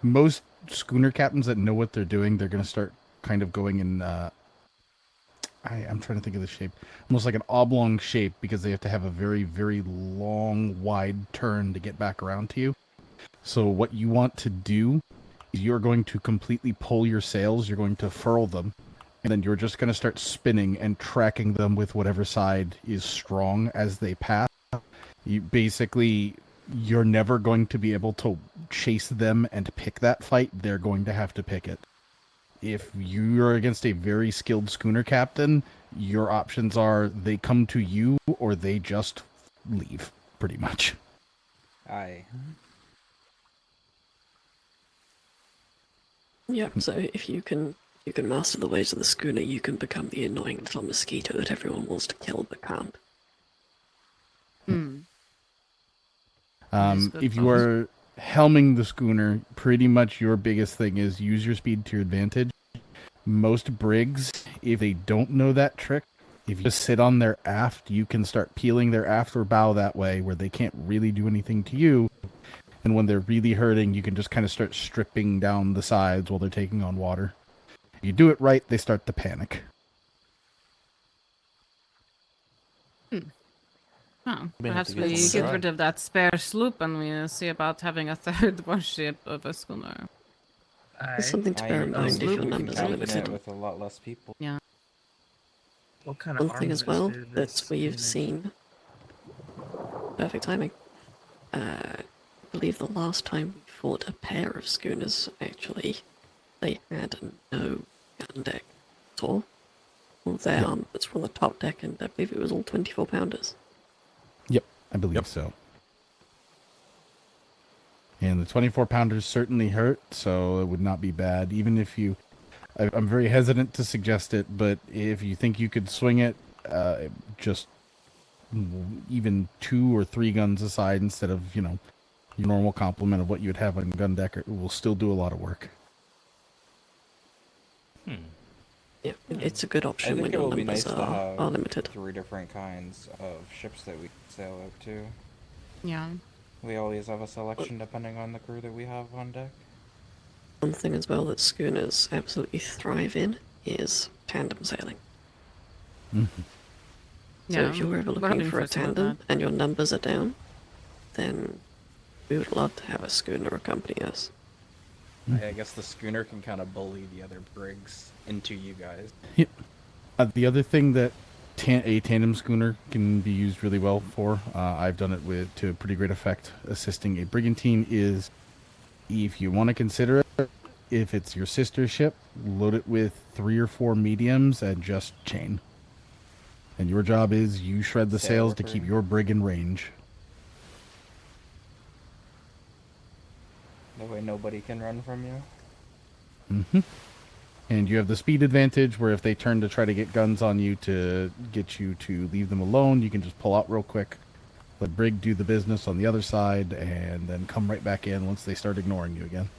Most schooner captains that know what they're doing, they're going to start kind of going in... I'm trying to think of the shape. Almost like an oblong shape because they have to have a very, very long, wide turn to get back around to you. So what you want to do is you're going to completely pull your sails, you're going to furl them, and then you're just going to start spinning and tracking them with whatever side is strong as they pass. You're never going to be able to chase them and pick that fight. They're going to have to pick it. If you're against a very skilled schooner captain, your options are they come to you or they just leave, pretty much. Aye. Yeah, so if you can master the ways of the schooner, you can become the annoying little mosquito that everyone wants to kill but can't. If you are helming the schooner, pretty much your biggest thing is use your speed to your advantage. Most brigs, if they don't know that trick, if you just sit on their aft, you can start peeling their aft or bow that way where they can't really do anything to you. And when they're really hurting, you can just kind of start stripping down the sides while they're taking on water. If you do it right, they start to panic. Oh, perhaps we get rid of that spare sloop and we see about having a third warship of a schooner. There's something to bear in mind if your numbers are limited. With a lot less people. Yeah. What kind of One thing as well that we've seen. Perfect timing. I believe the last time we fought a pair of schooners, actually, they had no gun deck at all. All their armaments were on the top deck, and I believe it was all 24-pounders. Yep, I believe so. And the 24-pounders certainly hurt, so it would not be bad. Even if you... I'm very hesitant to suggest it, but if you think you could swing it, just even 2 or 3 guns aside instead of, your normal complement of what you would have on gun deck, it will still do a lot of work. Yeah, it's a good option when your numbers are limited. 3 different kinds of ships that we sail up to. Yeah. We always have a selection depending on the crew that we have on deck. One thing as well that schooners absolutely thrive in is tandem sailing. So if you're ever looking for a tandem and your numbers are down, then we would love to have a schooner accompany us. I guess the schooner can kind of bully the other brigs into you guys. Yep. The other thing that a tandem schooner can be used really well for, I've done it to pretty great effect, assisting a brigantine, is if you want to consider it, if it's your sister ship, load it with 3 or 4 mediums and just chain. And your job is you shred the sails to keep your brig in range. That way nobody can run from you. And you have the speed advantage where if they turn to try to get guns on you to get you to leave them alone, you can just pull out real quick, let brig do the business on the other side, and then come right back in once they start ignoring you again.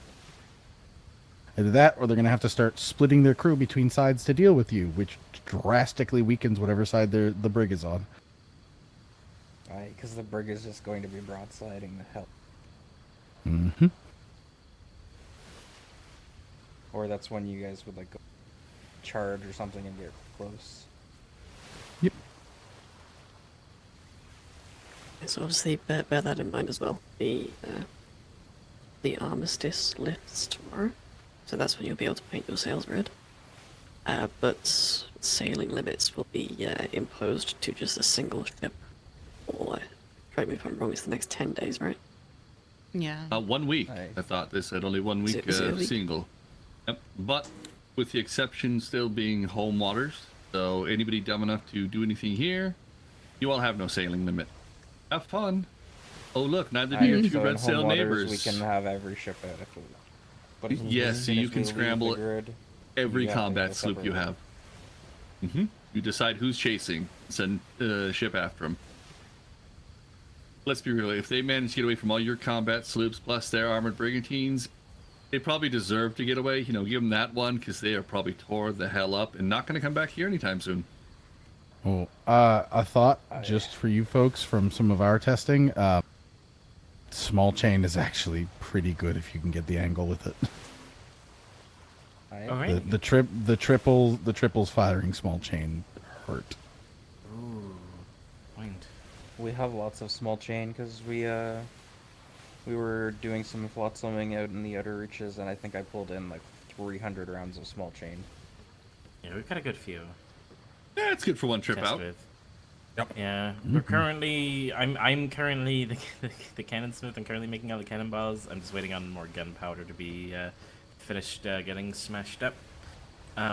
Either that, or they're going to have to start splitting their crew between sides to deal with you, which drastically weakens whatever side the brig is on. Right, because the brig is just going to be broadsiding the hell. Or that's when you guys would go charge or something and get close. Yep. So obviously bear that in mind as well. The armistice lifts tomorrow, so that's when you'll be able to paint your sails red. But sailing limits will be imposed to just a single ship. Or, correct me if I'm wrong, it's the next 10 days, right? Yeah. 1 week. I thought they said only 1 week single. Yep. But with the exception still being home waters, so anybody dumb enough to do anything here, you all have no sailing limit. Have fun. Oh look, neither do your 2 red sail neighbors. We can have every ship out if we... But yes, so you can scramble every combat sloop you have. You decide who's chasing. Send a ship after them. Let's be real. If they manage to get away from all your combat sloops plus their armored brigantines, they probably deserve to get away. You know, give them that one because they are probably tore the hell up and not going to come back here anytime soon. Oh, a thought just for you folks from some of our testing. Small chain is actually pretty good if you can get the angle with it. The triples firing small chain hurt. Ooh, point. We have lots of small chain because we were doing some flotsoming out in the outer reaches, and I think I pulled in like 300 rounds of small chain. Yeah, we've got a good few. Yeah, it's good for one trip out. Yep. Yeah, we're currently. I'm currently the cannon smith. I'm currently making all the cannonballs. I'm just waiting on more gunpowder to be finished getting smashed up. We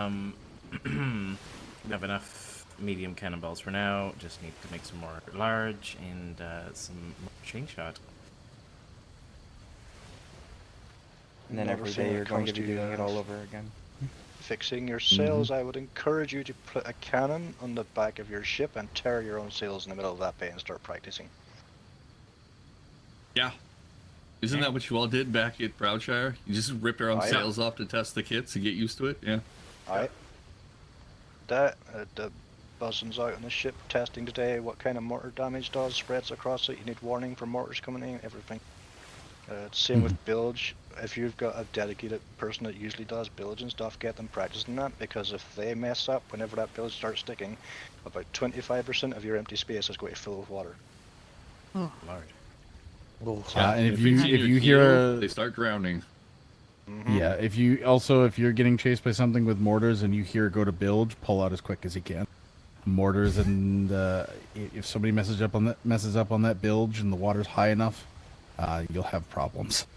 have enough medium cannonballs for now. Just need to make some more large and some more chain shot. And then every day you're going to be doing it all over again. Fixing your sails, I would encourage you to put a cannon on the back of your ship and tear your own sails in the middle of that bay and start practicing. Yeah. Isn't that what you all did back at Proudshire? You just ripped your own sails off to test the kits and get used to it? Yeah. Alright. The buzzings out on the ship testing today, what kind of mortar damage does, spreads across it, you need warning for mortars coming in, everything. Same with bilge. If you've got a dedicated person that usually does bilge and stuff, get them practicing that, because if they mess up whenever that bilge starts sticking, about 25% of your empty space is going to fill with water. Oh Lord. And if you hear they start drowning. Yeah, if you're getting chased by something with mortars and you hear go to bilge, pull out as quick as you can. Mortars, and if somebody messes up on that bilge and the water's high enough, you'll have problems.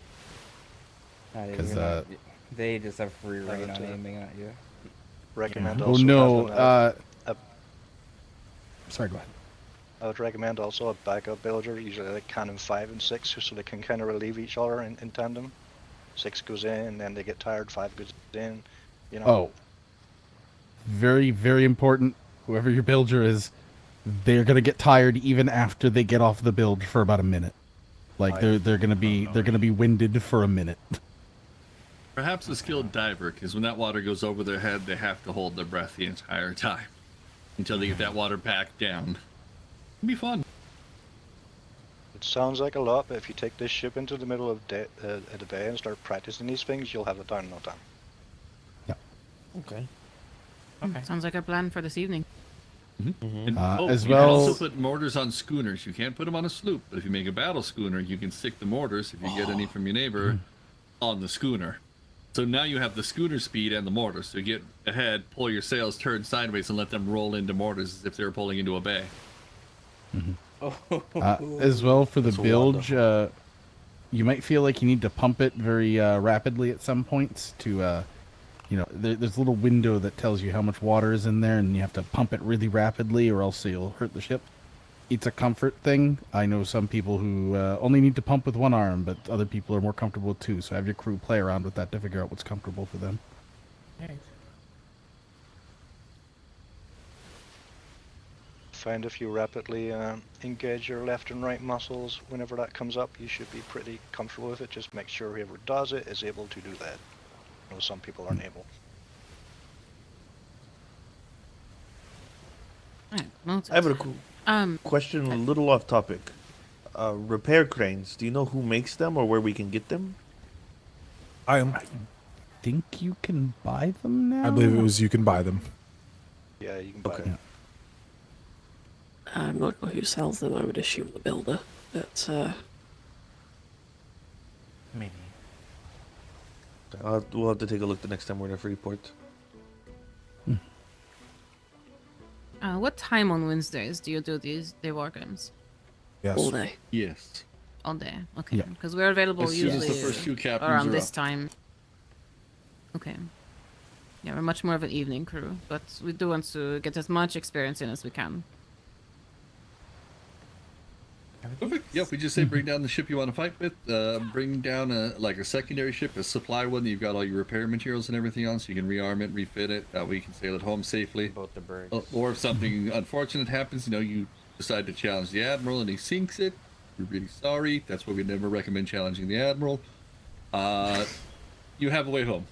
Because they just have free reign on aiming at you. Recommend Oh also no! Sorry, go ahead. I would recommend also a backup bilger, usually like cannon 5 and 6, so they can kind of relieve each other in tandem. 6 goes in, and then they get tired. 5 goes in. You know. Oh, very, very important. Whoever your bilger is, they're gonna get tired even after they get off the bilge for about a minute. Like they're gonna be winded for a minute. Perhaps a skilled diver, because when that water goes over their head, they have to hold their breath the entire time until they get that water back down. It'll be fun. It sounds like a lot, but if you take this ship into the middle of the bay and start practicing these things, you'll have it down in no time. Yeah. Okay. Okay. Sounds like a plan for this evening. And, as you well, can also put mortars on schooners. You can't put them on a sloop, but if you make a battle schooner, you can stick the mortars, if you get any from your neighbor, on the schooner. So now you have the schooner speed and the mortars. So you get ahead, pull your sails, turn sideways, and let them roll into mortars as if they were pulling into a bay. As well for the bilge, you might feel like you need to pump it very rapidly at some points to, there's a little window that tells you how much water is in there, and you have to pump it really rapidly or else you'll hurt the ship. It's a comfort thing. I know some people who only need to pump with one arm, but other people are more comfortable with two, so have your crew play around with that to figure out what's comfortable for them. Nice. Find if you rapidly engage your left and right muscles whenever that comes up, you should be pretty comfortable with it. Just make sure whoever does it is able to do that. I know some people aren't able. I have a question, a little off topic. Repair cranes. Do you know who makes them or where we can get them? I think you can buy them now. I believe it was you can buy them. Yeah, you can buy them. I'm not sure who sells them. I would assume the builder, but maybe. We'll have to take a look the next time we're in a Freeport. What time on Wednesdays do you do these war games? Yes. All day. Yes. All day. Okay. Yeah. Because we're available As soon as usually the first two captains around are this up. time. Okay. Yeah, we're much more of an evening crew, but we do want to get as much experience in as we can. Perfect. Yep, we just say bring down the ship you want to fight with. Bring down a secondary ship, a supply one that you've got all your repair materials and everything on, so you can rearm it, refit it. That way you can sail it home safely. Both the brigs. Or if something unfortunate happens, you decide to challenge the admiral and he sinks it. We're really sorry. That's why we never recommend challenging the admiral. You have a way home.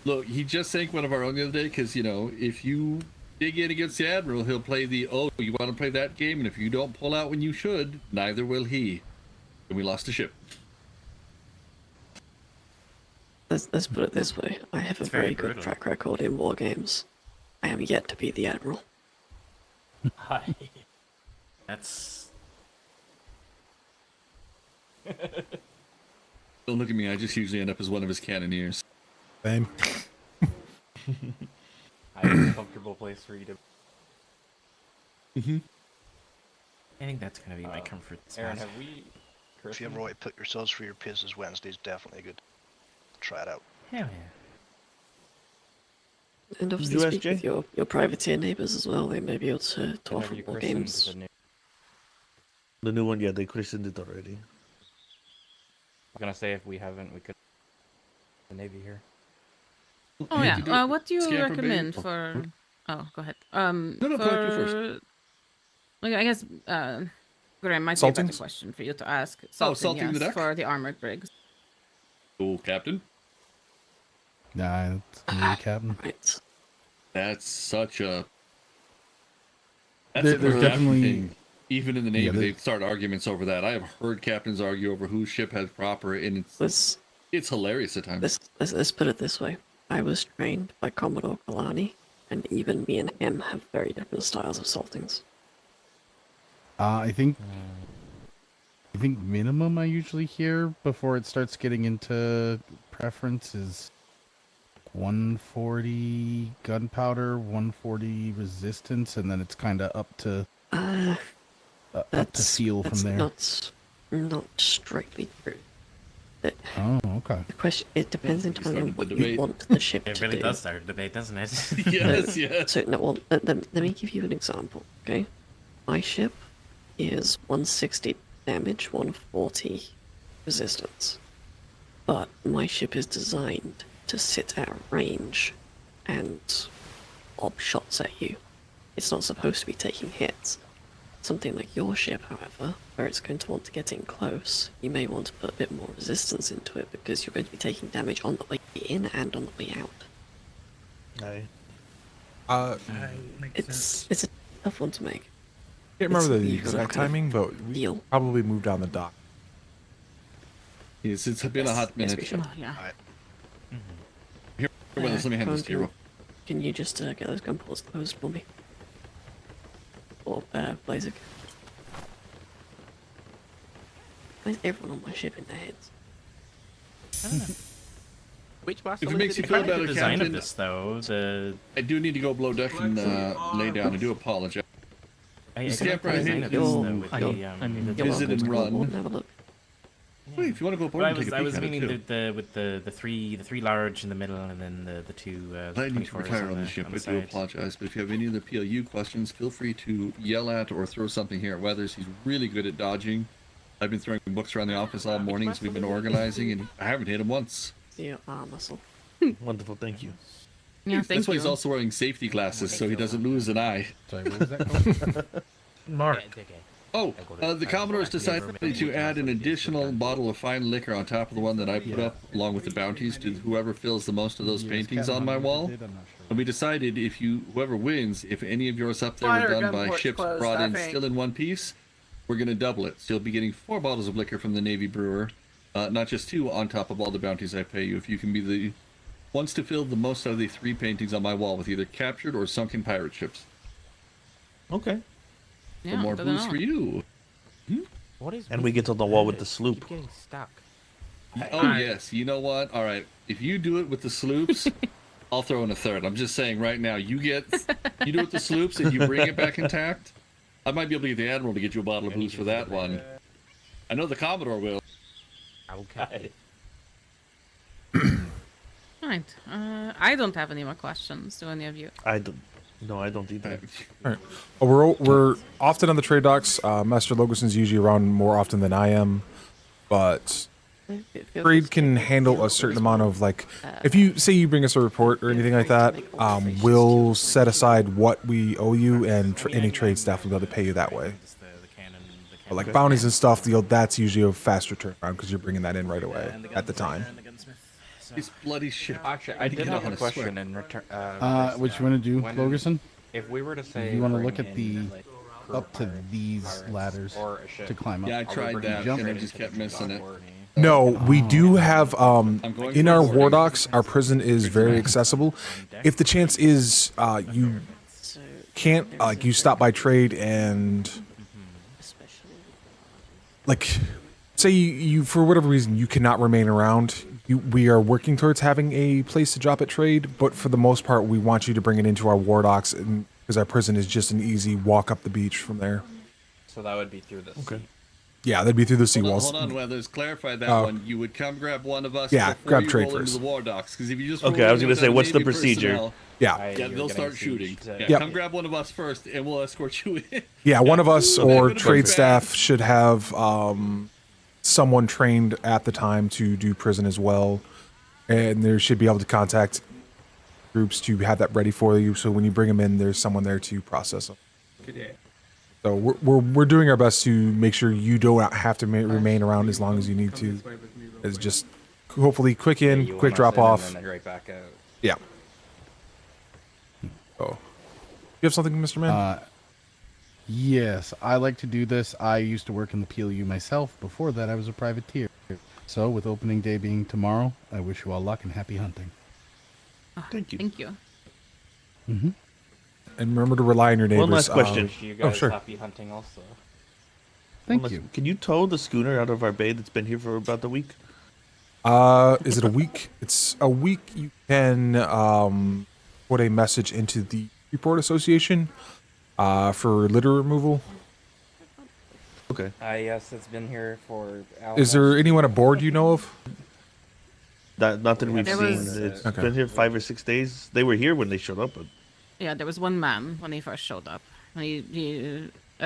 Look, he just sank one of our own the other day because if you dig in against the admiral, he'll play you want to play that game, and if you don't pull out when you should, neither will he. And we lost a ship. Let's put it this way. I have a very good track record in war games. I am yet to be the admiral. Hi. That's... Don't look at me, I just usually end up as one of his cannoneers. Same. I have a comfortable place for you to... I think that's going to be my comfort spot. Aaron, have we... If you ever want to put yourselves for your pisses, Wednesday's definitely good. Try it out. Hell yeah. And obviously speak with your privateer neighbours as well. They may be able to offer more games. The new one, yeah, they christened it already. I'm gonna say if we haven't, we could... The Navy here. Oh yeah, what do you recommend for... Oh, go ahead. No, go first. Like, I guess, Graham, might be a better question for you to ask. Salting the deck? For the armored brigs. Cool, Captain. Nah, it's Navy Captain. Right. That's such a... There's definitely... thing. Even in the Navy, they start arguments over that. I have heard captains argue over whose ship has proper, and it's hilarious at times. Let's put it this way. I was trained by Commodore Kalani, and even me and him have very different styles of saltings. I think minimum I usually hear before it starts getting into preference is 140 gunpowder, 140 resistance, and then it's kind of up to feel from there. That's not strictly true. Oh, okay. The question, it depends entirely on what you want the ship to do. It really does start a debate, doesn't it? Yes, yes. So, no, well, let me give you an example, okay? My ship is 160 damage, 140 resistance. But my ship is designed to sit at range and lob shots at you. It's not supposed to be taking hits. Something like your ship, however, where it's going to want to get in close, you may want to put a bit more resistance into it because you're going to be taking damage on the way in and on the way out. It's a tough one to make. I can't remember the exact timing, but we probably moved down the dock. Yes, it's been a hot minute. Yes, we should. Yeah. Here, let me hand this to you. Can you just get those gun ports closed for me? Or Blazik. Why is everyone on my ship in their heads? I don't know. Which If it makes you feel better, design Captain, of this, though, I do need to go below deck and lay down. I do apologize. Scamper, I hate visit and run. Have a look. Wait, if you want to go aboard and take a peek I was at it, meaning too. with the three large in the middle, and then the two. I need to retire on the ship. I do apologize, but if you have any other PLU questions, feel free to yell at or throw something here at Weathers. He's really good at dodging. I've been throwing books around the office all morning as we've been organizing, and I haven't hit him once. Yeah, muscle. Wonderful, thank you. Yeah, That's why he's also wearing safety glasses, so he doesn't lose an eye. Sorry, what was that called? Mark. Oh, the Commodore's decided to add an additional bottle of fine liquor on top of the one that I put up, along with the bounties, to whoever fills the most of those paintings on my wall. And we decided whoever wins, if any of yours up there were done by ships brought in still in one piece, we're going to double it. So you'll be getting 4 bottles of liquor from the Navy brewer, not just 2 on top of all the bounties I pay you. If you can be the ones to fill the most out of the 3 paintings on my wall with either captured or sunken pirate ships. Okay. Yeah, more booze for you. What is and we get on the wall with the sloop. Getting stuck. Oh yes, you know what? All right, if you do it with the sloops, I'll throw in a third. I'm just saying right now, you do it with the sloops and you bring it back intact. I might be able to get the Admiral to get you a bottle of booze for that one. I know the Commodore will. Okay. Right. I don't have any more questions. Do any of you? I don't. No, I don't either. All right. Well, we're often on the trade docks. Master Logason's usually around more often than I am, but trade can handle a certain amount of, like, if you say you bring us a report or anything like that, we'll set aside what we owe you, and any trade staff will be able to pay you that way. But like bounties and stuff, that's usually a faster turnaround because you're bringing that in right away at the time. These bloody shit. Actually, I did have a question in return. What you want to do, Logerson? If we were to say, you want to look at the up to these ladders to climb up. Yeah, I tried that, and I just kept missing it. No, we do have in our war docks, our prison is very accessible. If the chance is you can't, like, you stop by trade and like say you for whatever reason you cannot remain around, we are working towards having a place to drop at trade, but for the most part we want you to bring it into our war docks, because our prison is just an easy walk up the beach from there. So that would be through the sea. Yeah, that'd be through the seawalls. Hold on, Weathers. Clarify that one. You would come grab one of us. Yeah, before grab you trade roll first. Into the war docks, because if you just Okay, I was gonna say, what's the procedure? Yeah. They'll start shooting. Yep. Yeah, come grab one of us first, and we'll escort you in. Yeah, one of us or trade bad. staff should have someone trained at the time to do prison as well, and they should be able to contact groups to have that ready for you. So when you bring them in, there's someone there to process them. So we're doing our best to make sure you don't have to remain around as long as you need to. It's just hopefully quick in, quick drop off. And then right back out. Yeah. Oh, you have something, Mr. Man? Yes, I like to do this. I used to work in the PLU myself. Before that, I was a privateer. So, with opening day being tomorrow, I wish you all luck and happy hunting. Thank you. Thank you. Mm-hmm. And remember to rely on your neighbors. One last question. Wish you guys sure. happy hunting also. Thank you. Can you tow the schooner out of our bay that's been here for about a week? Is it a week? It's a week. You can put a message into the Report Association for litter removal. Okay. Yes, it's been here for. Is there anyone aboard you know of? Not that we've There seen. was- It's Okay. been here 5 or 6 days. They were here when they showed up. But Yeah, there was one man when he first showed up. I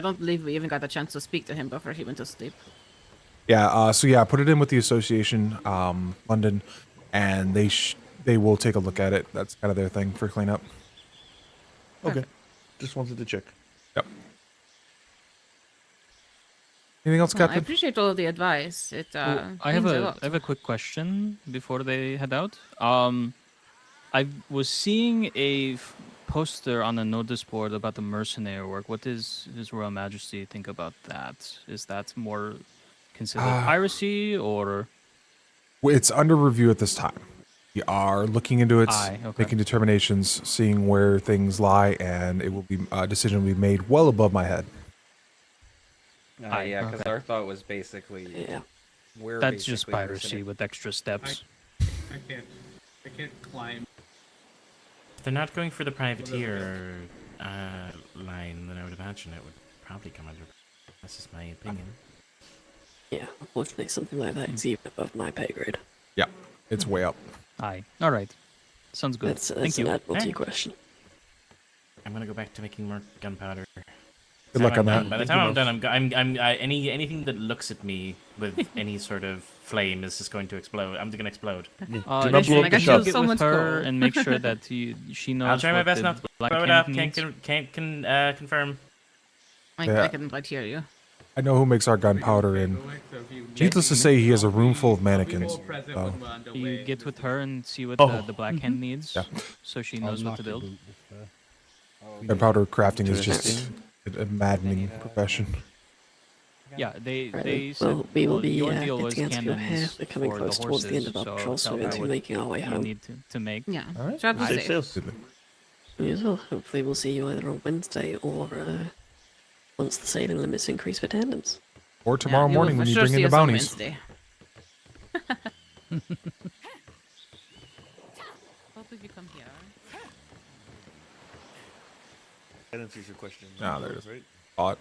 don't believe we even got a chance to speak to him before he went to sleep. Yeah. So yeah, put it in with the association, London, and they will take a look at it. That's kind of their thing for cleanup. okay, just wanted to check. Yep. Anything else, Well, I Captain? appreciate all of the advice. It I have means a lot. I have a quick question before they head out. I was seeing a poster on a notice board about the mercenary work. What does His Royal Majesty think about that? Is that more considered piracy, or? It's under review at this time. We are looking into it, Okay. making determinations, seeing where things lie, and it will be a decision will be made well above my head. Yeah, because okay. our thought was basically. Yeah. We're That's just basically piracy mercenary. with extra steps. I can't climb. If they're not going for the privateer line, then I would imagine it would probably come under. That's just my opinion. Yeah, unfortunately, something like that is even above my pay grade. Yeah, it's way up. Aye. All right. Sounds good. That's Thank an you. admiralty Hey. question. I'm gonna go back to making more gunpowder. Good luck on that. By the time I'm done, anything that looks at me with any sort of flame is just going to explode. I'm gonna explode. Do not blow up the I shop. feel so Get much with her cold. and make sure that she knows. I'll try my what best the not to Black blow it up. Hand Can't needs. confirm. Yeah. I couldn't quite hear you. I know who makes our gunpowder, and needless to say, he has a room full of mannequins. So. You get with her and see what Oh. the Black Hand needs, Yeah. so she I'll knows what knock to your build. boot if, Gunpowder crafting is just a maddening profession. Yeah, they Right, said well, we will be your deal was getting out of your hair. cannons We're coming for close the towards the end horses, of our so patrol, so tell we're her going to be what making our way you home. need to make. Yeah. All right. Travel Safe safe. sails. Yes, well, hopefully we'll see you either on Wednesday or once the sailing limits increase for tandems. Or tomorrow Yeah, you will morning for when you sure bring in see the us on bounties. Wednesday. Hope if you come here. That answers your question. Ah, there it is. Right? Bot.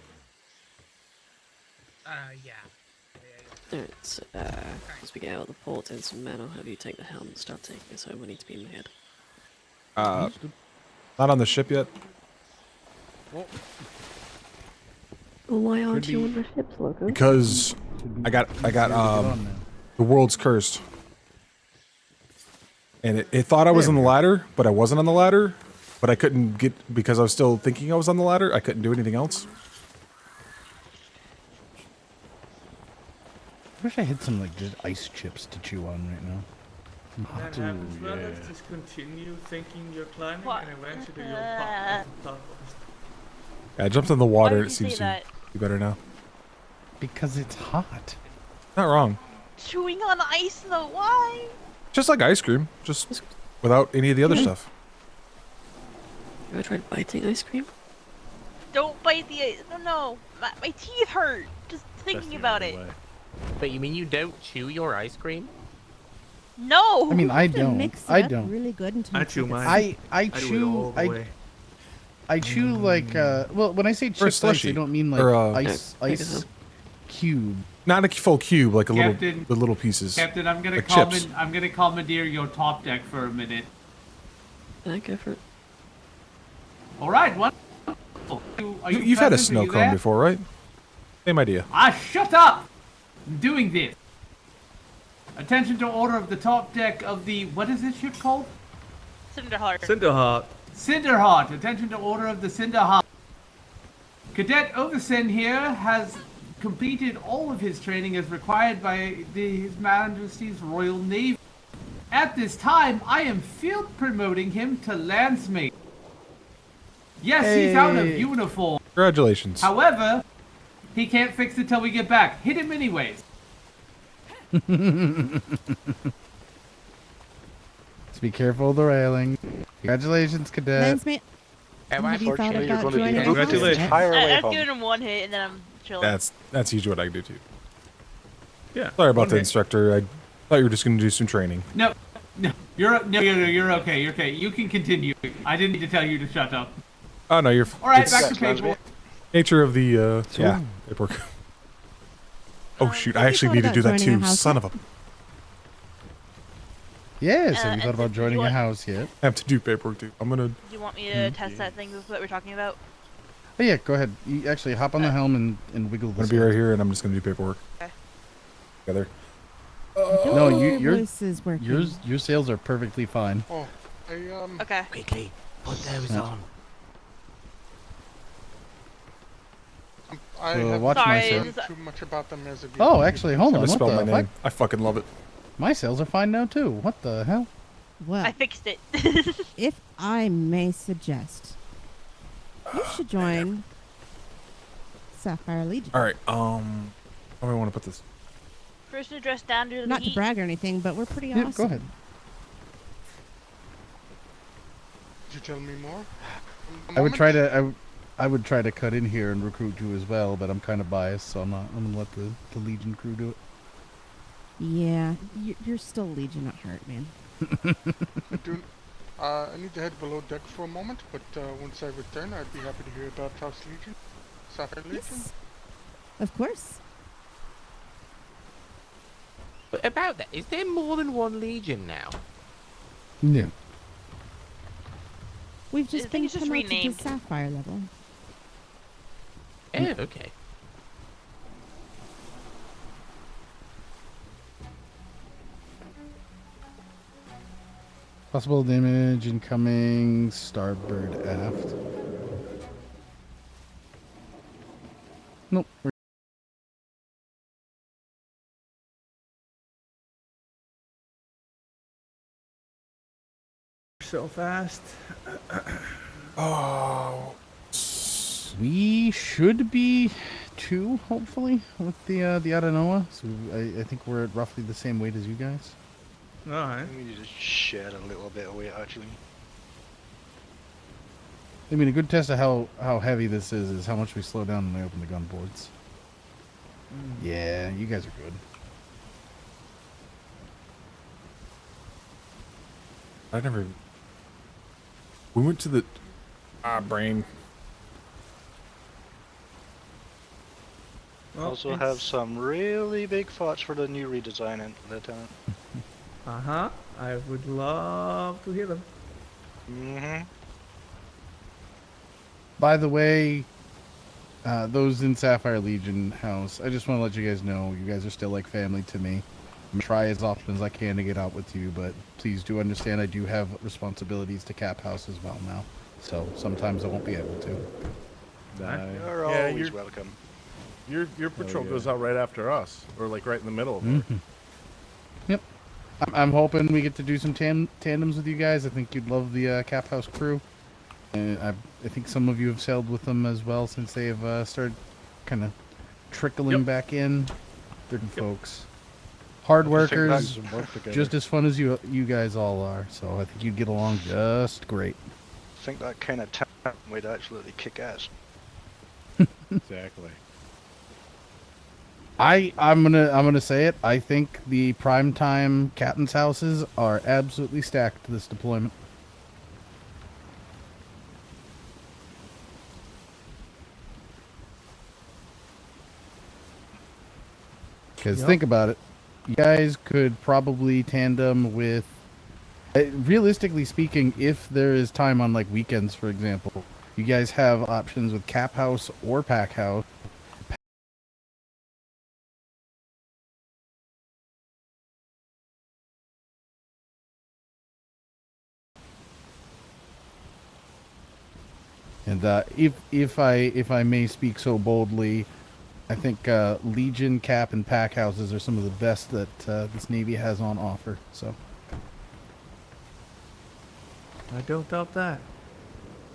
Yeah. Alright, so, as we get out of the port, and some men, I'll have you take the helm and start taking us home. We need to be in the head. Not on the ship yet. Well, why aren't Could you be- on the ships, Loco? Because I got the world's cursed. And it thought I was on the ladder, but I wasn't on the ladder. But I couldn't get, because I was still thinking I was on the ladder, I couldn't do anything else. I wish I had some like just ice chips to chew on right now. That Ooh, happens, well, yeah. let's just continue thinking you're climbing What? and eventually you'll pop on top of us. Yeah, I jumped on the water Why and would it you seems say that? to be better now. Because it's hot. Not wrong. Chewing on ice though, why? Just like ice cream, just without any of the other stuff. You ever tried biting ice cream? Don't bite the ice. No. My teeth hurt. Just thinking about it. But you mean you don't chew your ice cream? No. I mean, I You can don't. mix it I up don't. really good until I it's chew like a mine. I do it chew all the way. I chew like well when I say chip ice, I slushy. don't mean like Or, ice cube. Not a full cube, like a Captain- the little pieces. Captain, I'm gonna like chips. I'm gonna commandeer your top deck for a minute. Can I go for it? All right, what? Are you You've had a present? Are snow you cone there? before, right? Same idea. Shut up! I'm doing this. Attention to order of the top deck of the, what is this ship called? Cinderheart. Cinderheart. Cinderheart. Attention to order of the Cinderheart. Cadet Oversen here has completed all of his training as required by His Majesty's Royal Navy. At this time, I am field promoting him to Landsmate. Yes, he's out of Hey. uniform. Congratulations. However, he can't fix it till we get back. Hit him anyways. Just be careful of the railing. Congratulations, cadet. Landsmate, Have have you thought about joining us? Congratulations. I've given him one hit and then I'm chilling. That's usually what I do too. Yeah. Sorry about Okay. the instructor. I thought you were just going to do some training. No, you're okay. You're okay. You can continue. I didn't need to tell you to shut up. Oh no, you're. All right, it's back to paperwork. nature of the yeah paperwork. Oh shoot! I actually need to do that too. Son of a. Yes, have you thought about joining a house yet? I have to do paperwork too. I'm gonna. Do you want me to test that thing that we're talking about? Oh yeah, go ahead. You actually hop on the helm and wiggle I'm the gonna be right here, and I'm just gonna do paperwork. Okay. Together. No, Your your voice is working. your sails are perfectly fine. Oh, Okay. Quickly, put those Yeah. on. I So have watch my Sorry, sails. it's- Too much about them as a Oh, actually, hold I on. What misspelled the my name. fuck? I fucking love it. My sails are fine now too. What the hell? Well, I fixed it. if I may suggest, you should join Sapphire Legion. All right. How do I want to put this? First address down due to the Not to heat. brag or anything, but we're pretty Yeah, awesome. go ahead. Could you tell me more? I would try to I would try to cut in here and recruit you as well, but I'm kind of biased, so I'm gonna let the Legion crew do it. Yeah, you're still Legion at heart, man. I need to head below deck for a moment, but once I return, I'd be happy to hear about House Legion, Sapphire Legion. Yes, of course. But about that, is there more than one Legion now? No. We've I just think been it's just promoted to renamed. Sapphire level. Oh, okay. Possible damage incoming, starboard aft. Nope. So fast. Oh. We should be 2, hopefully, with the Adenoa. So I think we're at roughly the same weight as you guys. Alright. We need to shed a little bit of weight, actually. I mean, a good test of how heavy this is how much we slow down when we open the gun boards. Yeah, you guys are good. I never. We went to the. Brain. We also have some really big thoughts for the new redesign in Lieutenant. Uh-huh. I would love to hear them. Mm-hmm. By the way, those in Sapphire Legion house, I just want to let you guys know, you guys are still like family to me. I'm gonna try as often as I can to get out with you, but please do understand I do have responsibilities to Cap House as well now. So sometimes I won't be able to. You're always welcome. Your patrol goes out right after us, or like right in the middle of it. Mm-hmm. Yep. I'm hoping we get to do some tandems with you guys. I think you'd love the Cap House crew. And I think some of you have sailed with them as well since they have started kind of trickling back in. Good folks. Hard workers, just as fun as you guys all are. So I think you'd get along just great. I think that kind of time would absolutely kick ass. Exactly. I'm gonna say it. I think the primetime captain's houses are absolutely stacked this deployment. Because think about it, you guys could probably tandem with, realistically speaking, if there is time on like weekends, for example, you guys have options with Cap House or Pack House. And if I may speak so boldly, I think Legion, Cap, and Pack houses are some of the best that this Navy has on offer. So I don't doubt that.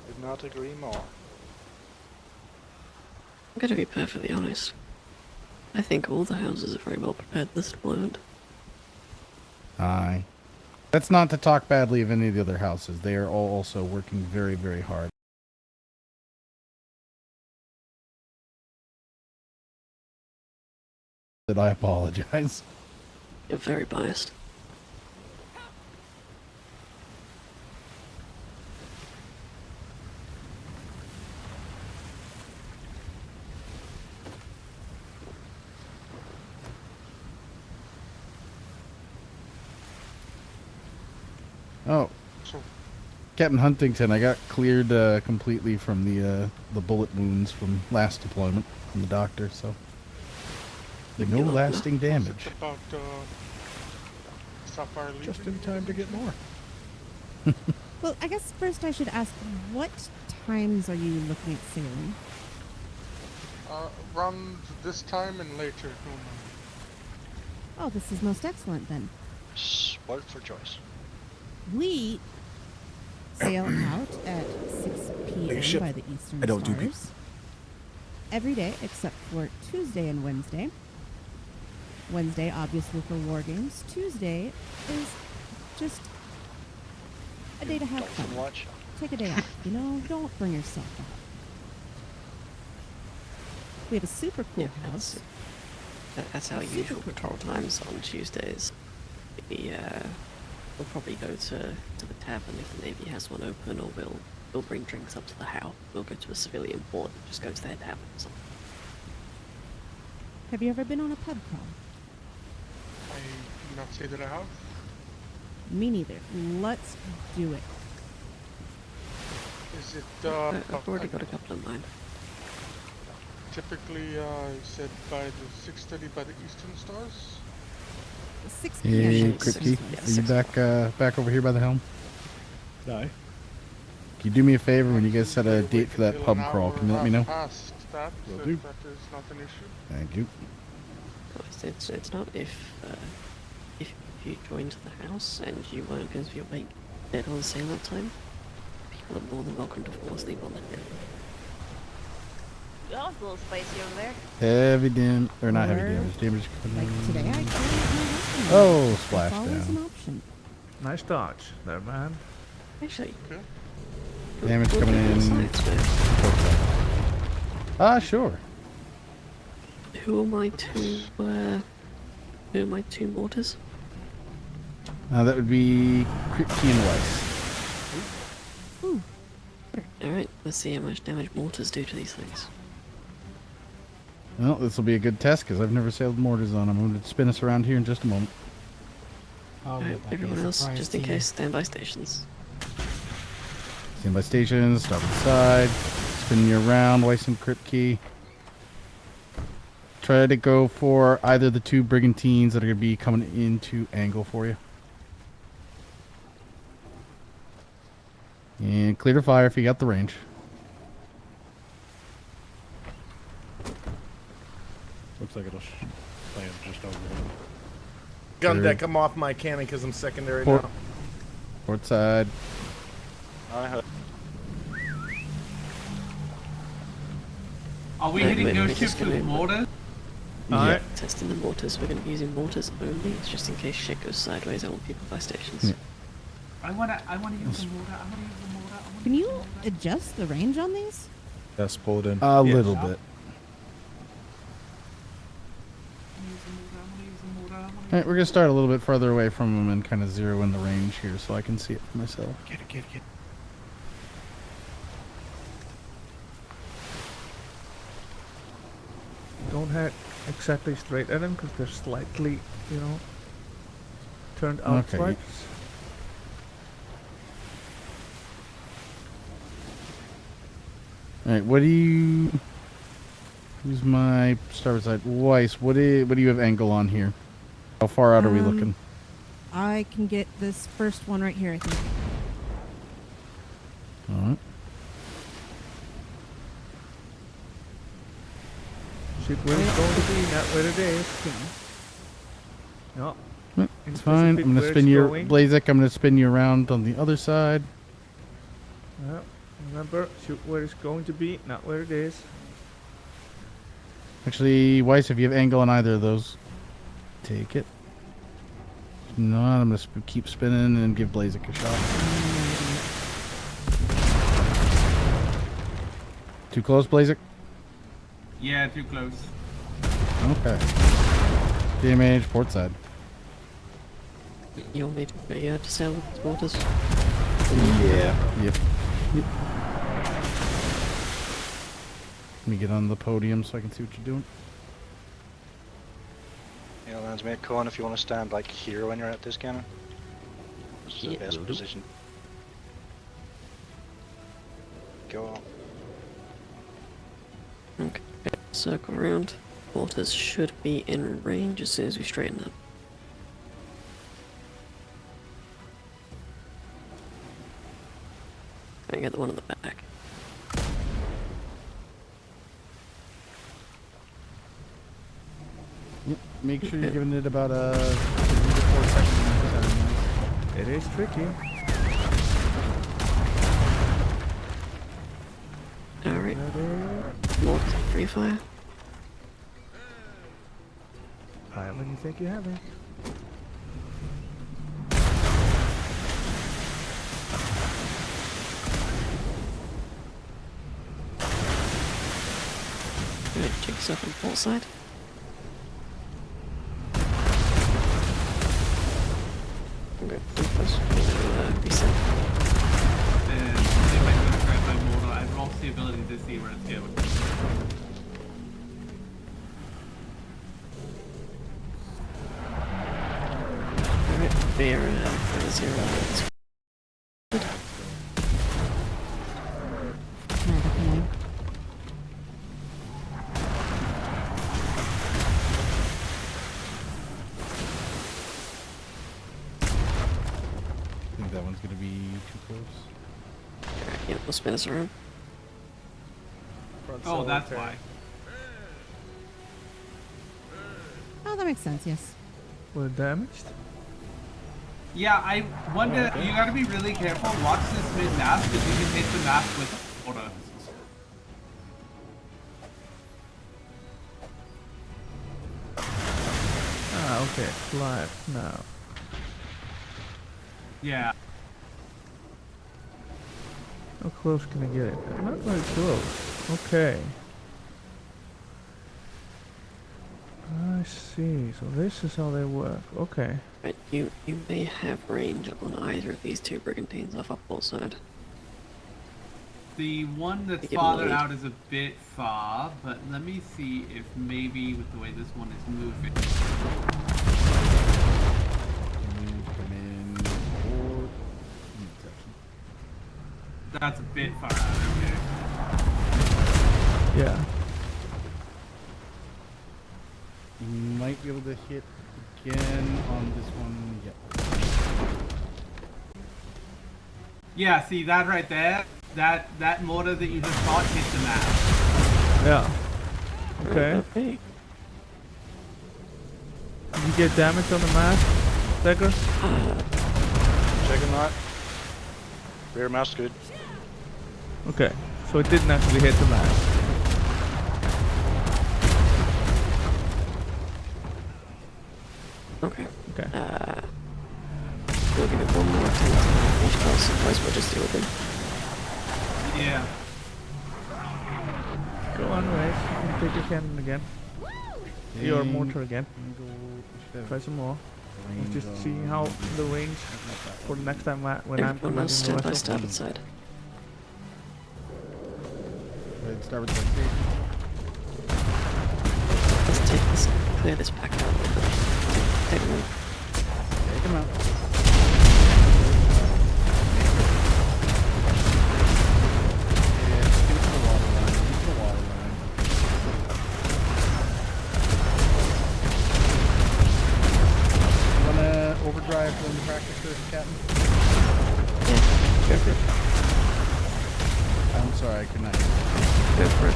Could not agree more. I'm going to be perfectly honest. I think all the houses are very well prepared this deployment. Aye. That's not to talk badly of any of the other houses. They are all also working very, very hard. That I apologize. You're very biased. Oh, Captain Huntington, I got cleared completely from the bullet wounds from last deployment from the doctor, so no lasting damage. About Sapphire Legion. Just in time to get more. Well, I guess first I should ask, what times are you looking at sailing? Around this time and later. Oh, this is most excellent then. Spoiled for choice. We sail out at 6 p.m. by the Eastern I don't do Stars. Every day except for Tuesday and Wednesday. Wednesday, obviously, for war games. Tuesday is just a day to have fun. Watch. Take a day off, you know? Don't bring yourself out. We have a super cool house. That's our usual patrol times on Tuesdays. We'll probably go to the tavern if the Navy has one open, or we'll bring drinks up to the house. We'll go to a civilian port and just go to their tavern or something. Have you ever been on a pub crawl? I do not say that I have. Me neither. Let's do it. Is it, I've already got a couple in mind. Typically, said by the 6:30 by the Eastern Stars? 6 Hey, p.m. Kripke, are you back over here by the helm? Aye. Can you do me a favor when you guys set a date for that pub crawl? Can you let me know? Past that, Will so do. that is not an issue. Thank you. It's not if you joined the house and you weren't going to be awake dead on sail that time, people are more than welcome to fall asleep on the ship. That was a little spicy over there. Heavy damage, or not heavy damage. Damage. Like today, I can't. Oh, splash It's always down. an option. Nice dodge there, man. Actually, Damage coming in. Sure. Who are my two mortars? That would be Kripke and Weiss. Alright, let's see how much damage mortars do to these things. Well, this will be a good test because I've never sailed mortars on them. I'm going to spin us around here in just a moment. Alright, everyone else, just in case, stand by stations. Stand by stations, start with the side. Spin you around, Weiss and crit key. Try to go for either the two brigantines that are going to be coming into angle for you. And clear to fire if you got the range. Looks like it'll land just over him. Gun deck, I'm off my cannon because I'm secondary Port, now. port side. Are we hitting those ships with mortars? Yeah. Testing the mortars. We're going to be using mortars only. It's just in case shit goes sideways. I want people by stations. Yeah. I wanna use the mortar. I wanna use the mortar. Can you adjust the range on these? Yes, pull it in. A little bit. Alright, we're going to start a little bit further away from them and kind of zero in the range here so I can see it for myself. Get it. Don't head exactly straight at them because they're slightly, turned outwards. Okay. Alright, what do you... Who's my starboard side? Weiss, what do you have angle on here? How far out are we looking? I can get this first one right here, I think. Alright. Shit, where it's going to be, not where it is. No. It's fine. I'm going to spin you... Blazek, I'm going to spin you around on the other side. Remember, shoot where it's going to be, not where it is. Actually, Weiss, if you have angle on either of those, take it. No, I'm going to keep spinning and give Blazek a shot. Too close, Blazek? Yeah, too close. Okay. Damage, port side. You'll need to sail with the mortars. Yeah. Yep. Let me get on the podium so I can see what you're doing. Yeah, Landsmate Cohen, if you want to stand like here when you're at this cannon. This is the best position. Go. Okay, circle around. Mortars should be in range as soon as we straighten up. I get the one in the back. Yep. Make sure you're giving it about 4 seconds. It is tricky. Alright. Mortars free fire. Fire when you think you have it. Alright, check yourself on the port side. Okay, reset. They might be grabbed by mortar. I've lost the ability to see where it's going. Alright, they're 0. I think that one's going to be too close. Yeah, we'll spin us around. Oh, that's why. Oh, that makes sense, yes. We're damaged? Yeah, I wonder, you gotta be really careful. Watch this mid-mast, because you can hit the mast with mortar. Ah, okay, it's live now. Yeah. How close can I get it? Not very close. Okay. I see. So this is how they work. Okay. Right, you may have range on either of these two brigantines off our port side. The one that's Give farther them a lead. out is a bit far, but let me see if maybe with the way this one is moving. That's a bit far out, okay. Yeah. You might be able to hit again on this one. Yep. Yeah, see that right there? That mortar that you just got hit the map. Yeah. Okay. Did you get damage on the mast, Decker? Checking that. Rear mast good. Okay. So it didn't actually hit the mast. Okay. Okay. We'll give it one more attempt. Otherwise we'll just deal with him. Yeah. Go on, Race. You can take your cannon again. Your mortar again. Try some more. Let's just see how the range for the next time when I'm Everyone else commanding the stand by vessel. starboard side. Let's start with the station. Let's take this, clear this back out a little bit. Take him out. Take him out. Overdrive from the practice first, Captain? Yeah, go for it. I'm sorry, I could not. Go for it.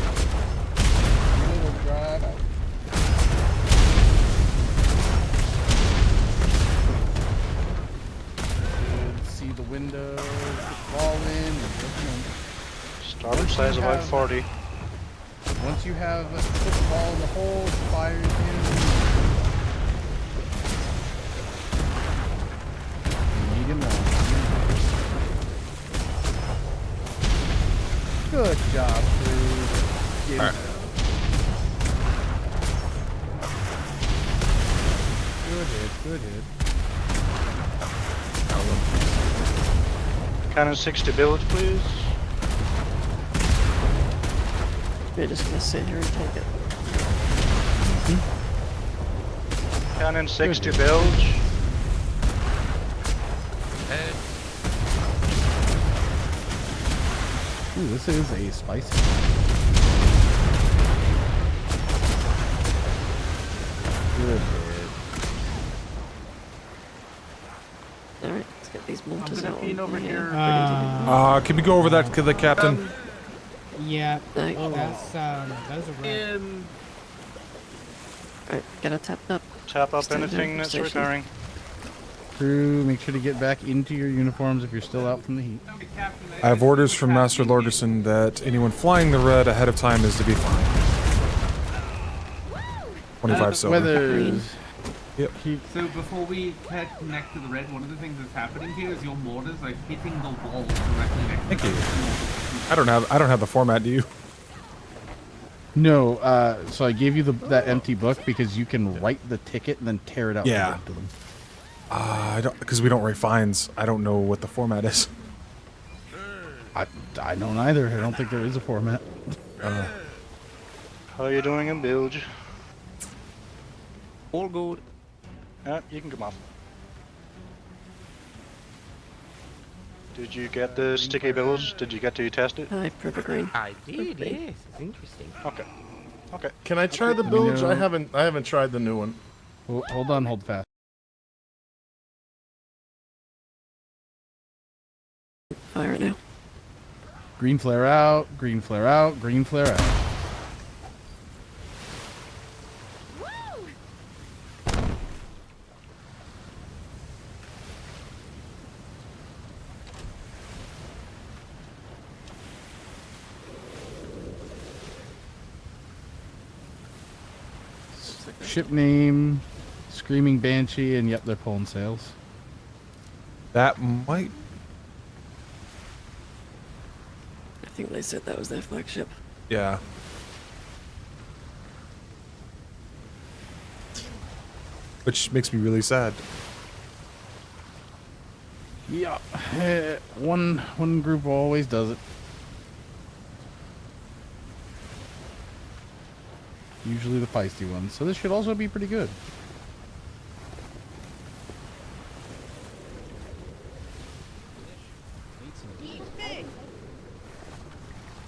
Overdrive out. See the window, fall in, Starboard size about 40. Once you have a football in the hole, fire in. Good job, crew. All right. Good hit, good hit. Cannon 60 build, please. We're just gonna sit here and take it. Cannon 60 bilge. Ooh, this is a spicy. Good hit. Alright, let's get these mortars I'm out. gonna over here. Can we go over that to the captain? Yeah, Thanks. those are right. Alright, get her tapped up. Tap up Stand anything there, that's station. recurring. Crew, make sure to get back into your uniforms if you're still out from the heat. I have orders from Master Lorgerson that anyone flying the red ahead of time is to be fined. 25 silver. Weathers. Yep. So before we connect to the red, one of the things that's happening here is your mortars are hitting the wall directly next Thank to you. the I don't have the format, do you? No, so I gave you that empty book because you can write the ticket and then tear it out. Yeah. To them. I don't, because we don't write fines. I don't know what the format is. I don't either. I don't think there is a format. How are you doing in bilge? All good. You can come off. Did you get the sticky bilge? Did you get to test it? Hi, Purple Green. I did, yes. It's interesting. Okay. Okay. Can I try the bilge? I haven't tried the new one. Hold on, hold fast. Fire it now. Green flare out, green flare out, green flare out. Ship name, Screaming Banshee, and yep, they're pulling sails. That might. I think they said that was their flagship. Yeah. Which makes me really sad. Yeah, one group always does it. Usually the feisty ones. So this should also be pretty good.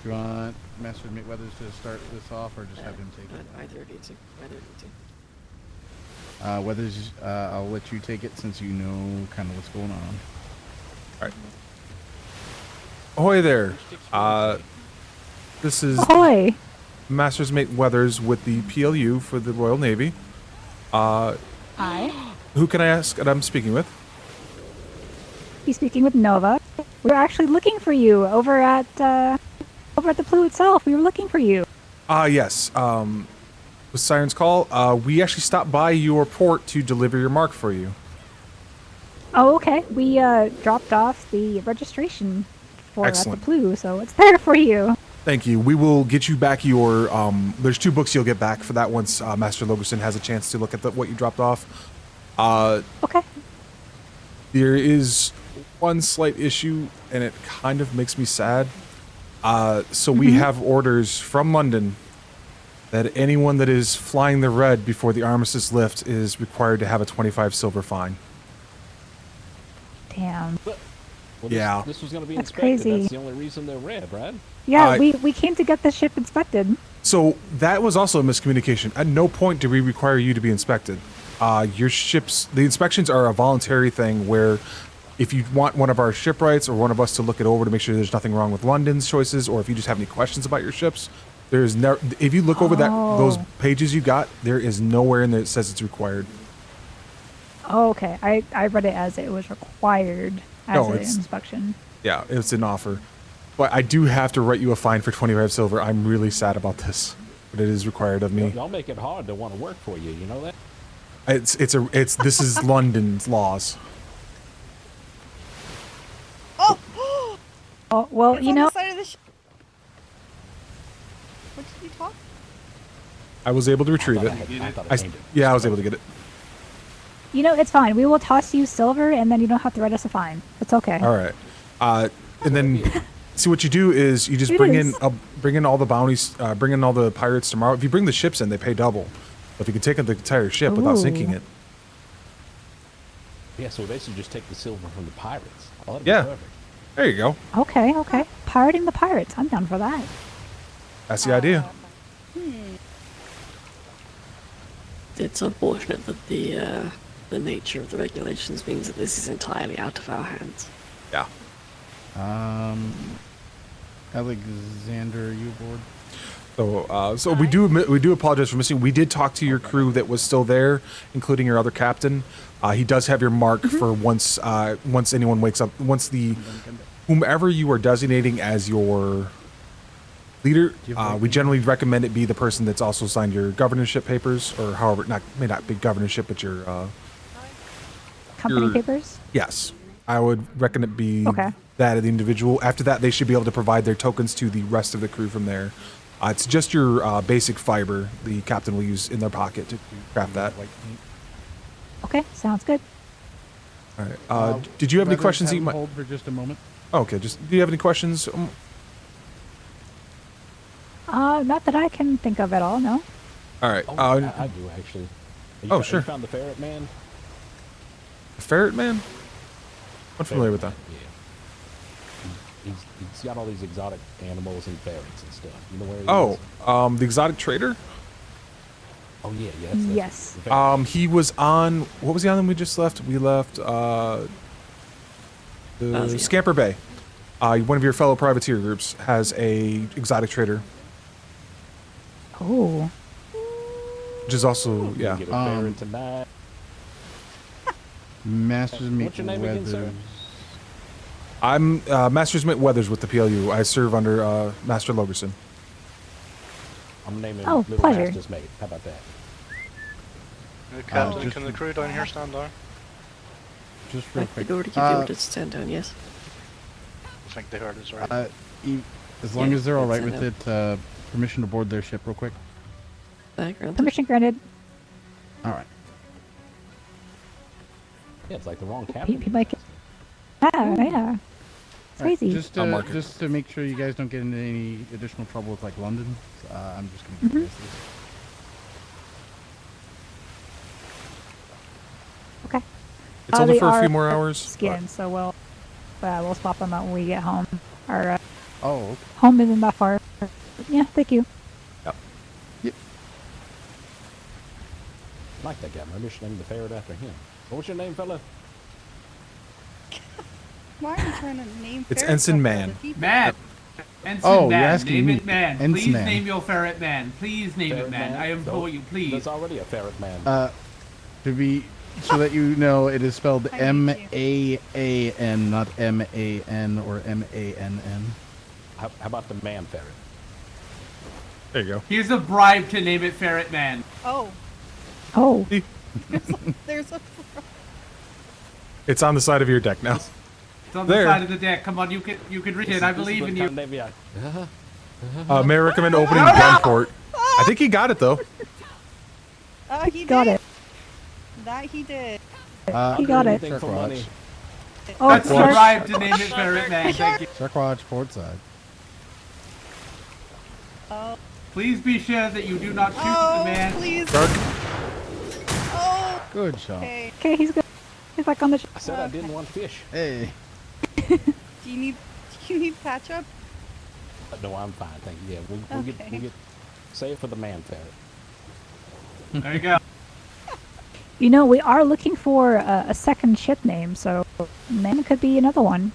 You want Master Weathers to start this off, or just have him take it? Either need to. Either need to. Weathers, I'll let you take it since you know kind of what's going on. All right. Ahoy there. This is Ahoy. Master's Mate Weathers with the PLU for the Royal Navy. Hi. Who can I ask that I'm speaking with? You speaking with Nova? We were actually looking for you over at the Plu itself. We were looking for you. Yes. With Siren's Call, we actually stopped by your port to deliver your mark for you. Oh, okay. We dropped off the registration for at the Excellent. Plu, so it's there for you. Thank you. We will get you back your. There's 2 books you'll get back for that once Master Logerson has a chance to look at what you dropped off. Okay. There is one slight issue, and it kind of makes me sad. So we have orders from London that anyone that is flying the red before the armistice lift is required to have a 25 silver fine. Damn. Well, Yeah. This was going to be That's inspected. crazy. That's the only reason they're red, right? Yeah, we came to get the ship inspected. So that was also a miscommunication. At no point do we require you to be inspected. Your ships, the inspections are a voluntary thing where if you want one of our shipwrights or one of us to look it over to make sure there's nothing wrong with London's choices, or if you just have any questions about your ships, there's no. If you look over those pages you got, there is nowhere in there that says it's required. Oh, okay. I read it as it was required as an inspection. Yeah, it's an offer. But I do have to write you a fine for 25 silver. I'm really sad about this, but it is required of me. Y'all make it hard to want to work for you. You know that? This is London's laws. Oh, well, It's you on know. the side of the ship. What did you talk? I was able to retrieve it. Yeah, I was able to get it. You know, it's fine. We will toss you silver, and then you don't have to write us a fine. It's okay. All right. And then see what you do is you just It bring is. in all the bounties, bring in all the pirates tomorrow. If you bring the ships in, they pay double. But if you can take in the entire ship without sinking it. Yeah, so they should just take the silver from the pirates. Oh, that'd Yeah. be perfect. There you go. Okay, okay. Pirating the pirates. I'm down for that. That's the idea. It's unfortunate that the nature of the regulations means that this is entirely out of our hands. Yeah. Alexander, are you aboard? So we do apologize for missing. We did talk to your crew that was still there, including your other captain. He does have your mark for once anyone wakes up. Whomever you are designating as your leader, we generally recommend it be the person that's also signed your governorship papers, or however, may not be governorship, but your Company papers? Yes, I would reckon it be Okay. that of the individual. After that, they should be able to provide their tokens to the rest of the crew from there. It's just your basic fiber the captain will use in their pocket to craft that. Okay, sounds good. All right. Did you have any Weathers, questions? have You him might. hold for just a moment. Okay. Do you have any questions? Not that I can think of at all, no. All right. I do actually. Oh, sure. You found the ferret man? The ferret man? I'm familiar with that. Yeah. He's got all these exotic animals and ferrets and stuff. You know where he is? The exotic trader. Oh yeah, Yes. He was on. What was he on when we just left? We left the Scamper Bay. One of your fellow privateer groups has a exotic trader, Oh. which is also Get a ferret tonight. Masters Mate What's your name again, sir? Weathers. I'm Master's Mate Weathers with the PLU. I serve under Master Logerson. I'm naming Oh, Little pleasure. Master's Mate. How about that? Captain, can the crew down here stand down? Just real I quick. could already give you orders to stand down, yes. I think they heard us right. As long Yeah, as they're all right that's with it, permission to board their ship real quick. Background. Permission granted. All right. Yeah, it's like the wrong He captain. might get... Yeah. It's All right, crazy. just to make sure you guys don't get into any additional trouble with like London, I'm just gonna do this. Okay. It's only they for a are few more hours. Skin, so we'll swap them out when we get home. Our Oh, okay. home isn't that far. Yeah, thank you. I like that guy. Maybe I should name the ferret after him. What was your name, fella? Why are you trying to name It's ferrets Ensign after Man. other people? Man. Ensign Oh, you're Man. asking Name me. it Man. Ensign Please Man. name your ferret Man. Please name Ferret it Man. Man? I implore you, please. There's already a ferret man. To be so that you know, it is spelled I hate M-A-A-N, not M-A-N or M-A-N-N. How about the man ferret? There you go. Here's a bribe to name it Ferret Man. Oh, Oh, there's a. It's on the side of your deck now. It's on the There. side of the deck. Come on, you can reach it. I believe in you. Maybe I... May I recommend opening Gunport? I think he got it though. He got did. it. That he did. He got it. Anything for Shark money. Watch. Oh, That's the Shark- bribe to name it Ferret Man. Thank you. Shark Watch, port side. Oh, Please be sure that you do not shoot the man. please. Shark. Oh, Good shot. okay. Okay, he's good. He's back on the. I said I didn't want fish. Hey. Do you need patch up? No, I'm fine, thank you. Yeah, we'll get save for the man ferret. There you go. You know, we are looking for a second ship name, so Man could be another one.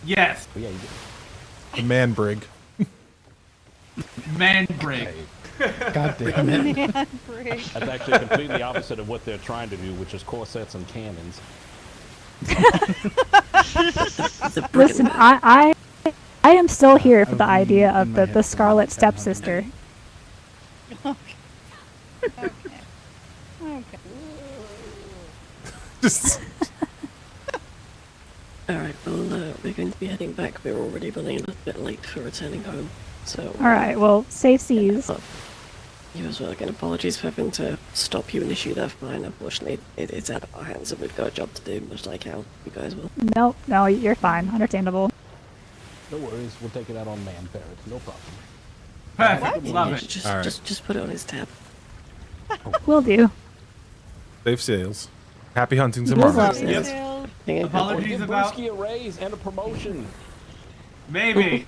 Yes. But yeah, The man brig. Man Brig. God damn it. Man, break. that's actually completely opposite of what they're trying to do, which is corsets and cannons. Listen, I am still here for the idea in of my the head for Scarlet like 10 Stepsister. Okay. Okay. Just Alright, well, we're going to be heading back. We're already running a little bit late for returning home, so... Alright, well, safe seas. You as well. Again, apologies for having to stop you and issue that fine. Unfortunately, it's out of our hands and we've got a job to do, much like how you guys will. Nope, no, you're fine. Understandable. No worries, we'll take it out on man ferret. No problem. Perfect. Love Yeah, it. Just put it on his tab. Will do. safe sails. Happy hunting Good tomorrow. luck. Yes. Apologies Give about. Brewski a raise and a promotion. Maybe.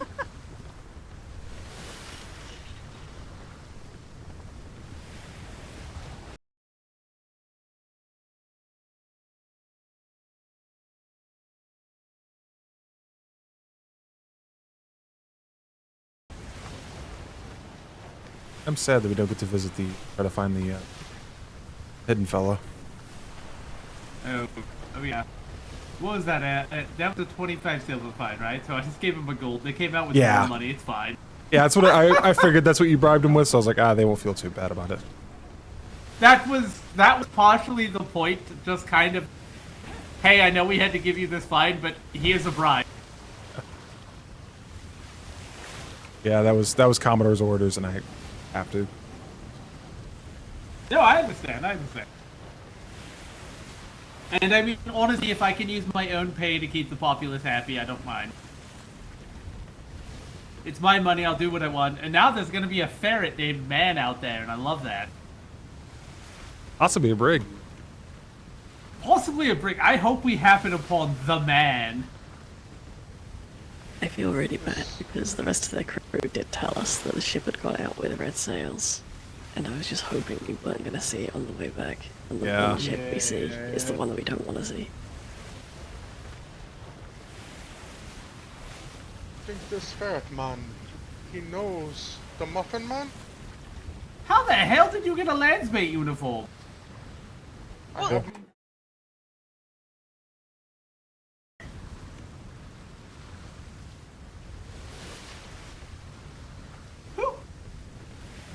I'm sad that we don't get to visit try to find the hidden fella. Oh yeah. What was that at? That was a 25 silver fine, right? So I just gave him a gold. They came out with Yeah. more money. It's fine. Yeah, that's what I figured. That's what you bribed him with. So I was like, they won't feel too bad about it. That was partially the point. Just kind of, hey, I know we had to give you this fine, but here's a bribe. Yeah, that was Commodore's orders, and I have to. No, I understand. And I mean, honestly, if I can use my own pay to keep the populace happy, I don't mind. It's my money, I'll do what I want. And now there's gonna be a ferret named Man out there, and I love that. Possibly a brig. Possibly a brick. I hope we happen upon the Man. I feel really bad because the rest of their crew did tell us that the ship had got out with red sails. And I was just hoping we weren't going to see it on the way back. And the one ship we see is the one that we don't want to see. I think this ferret man, he knows the Muffin Man? How the hell did you get a landsmate uniform?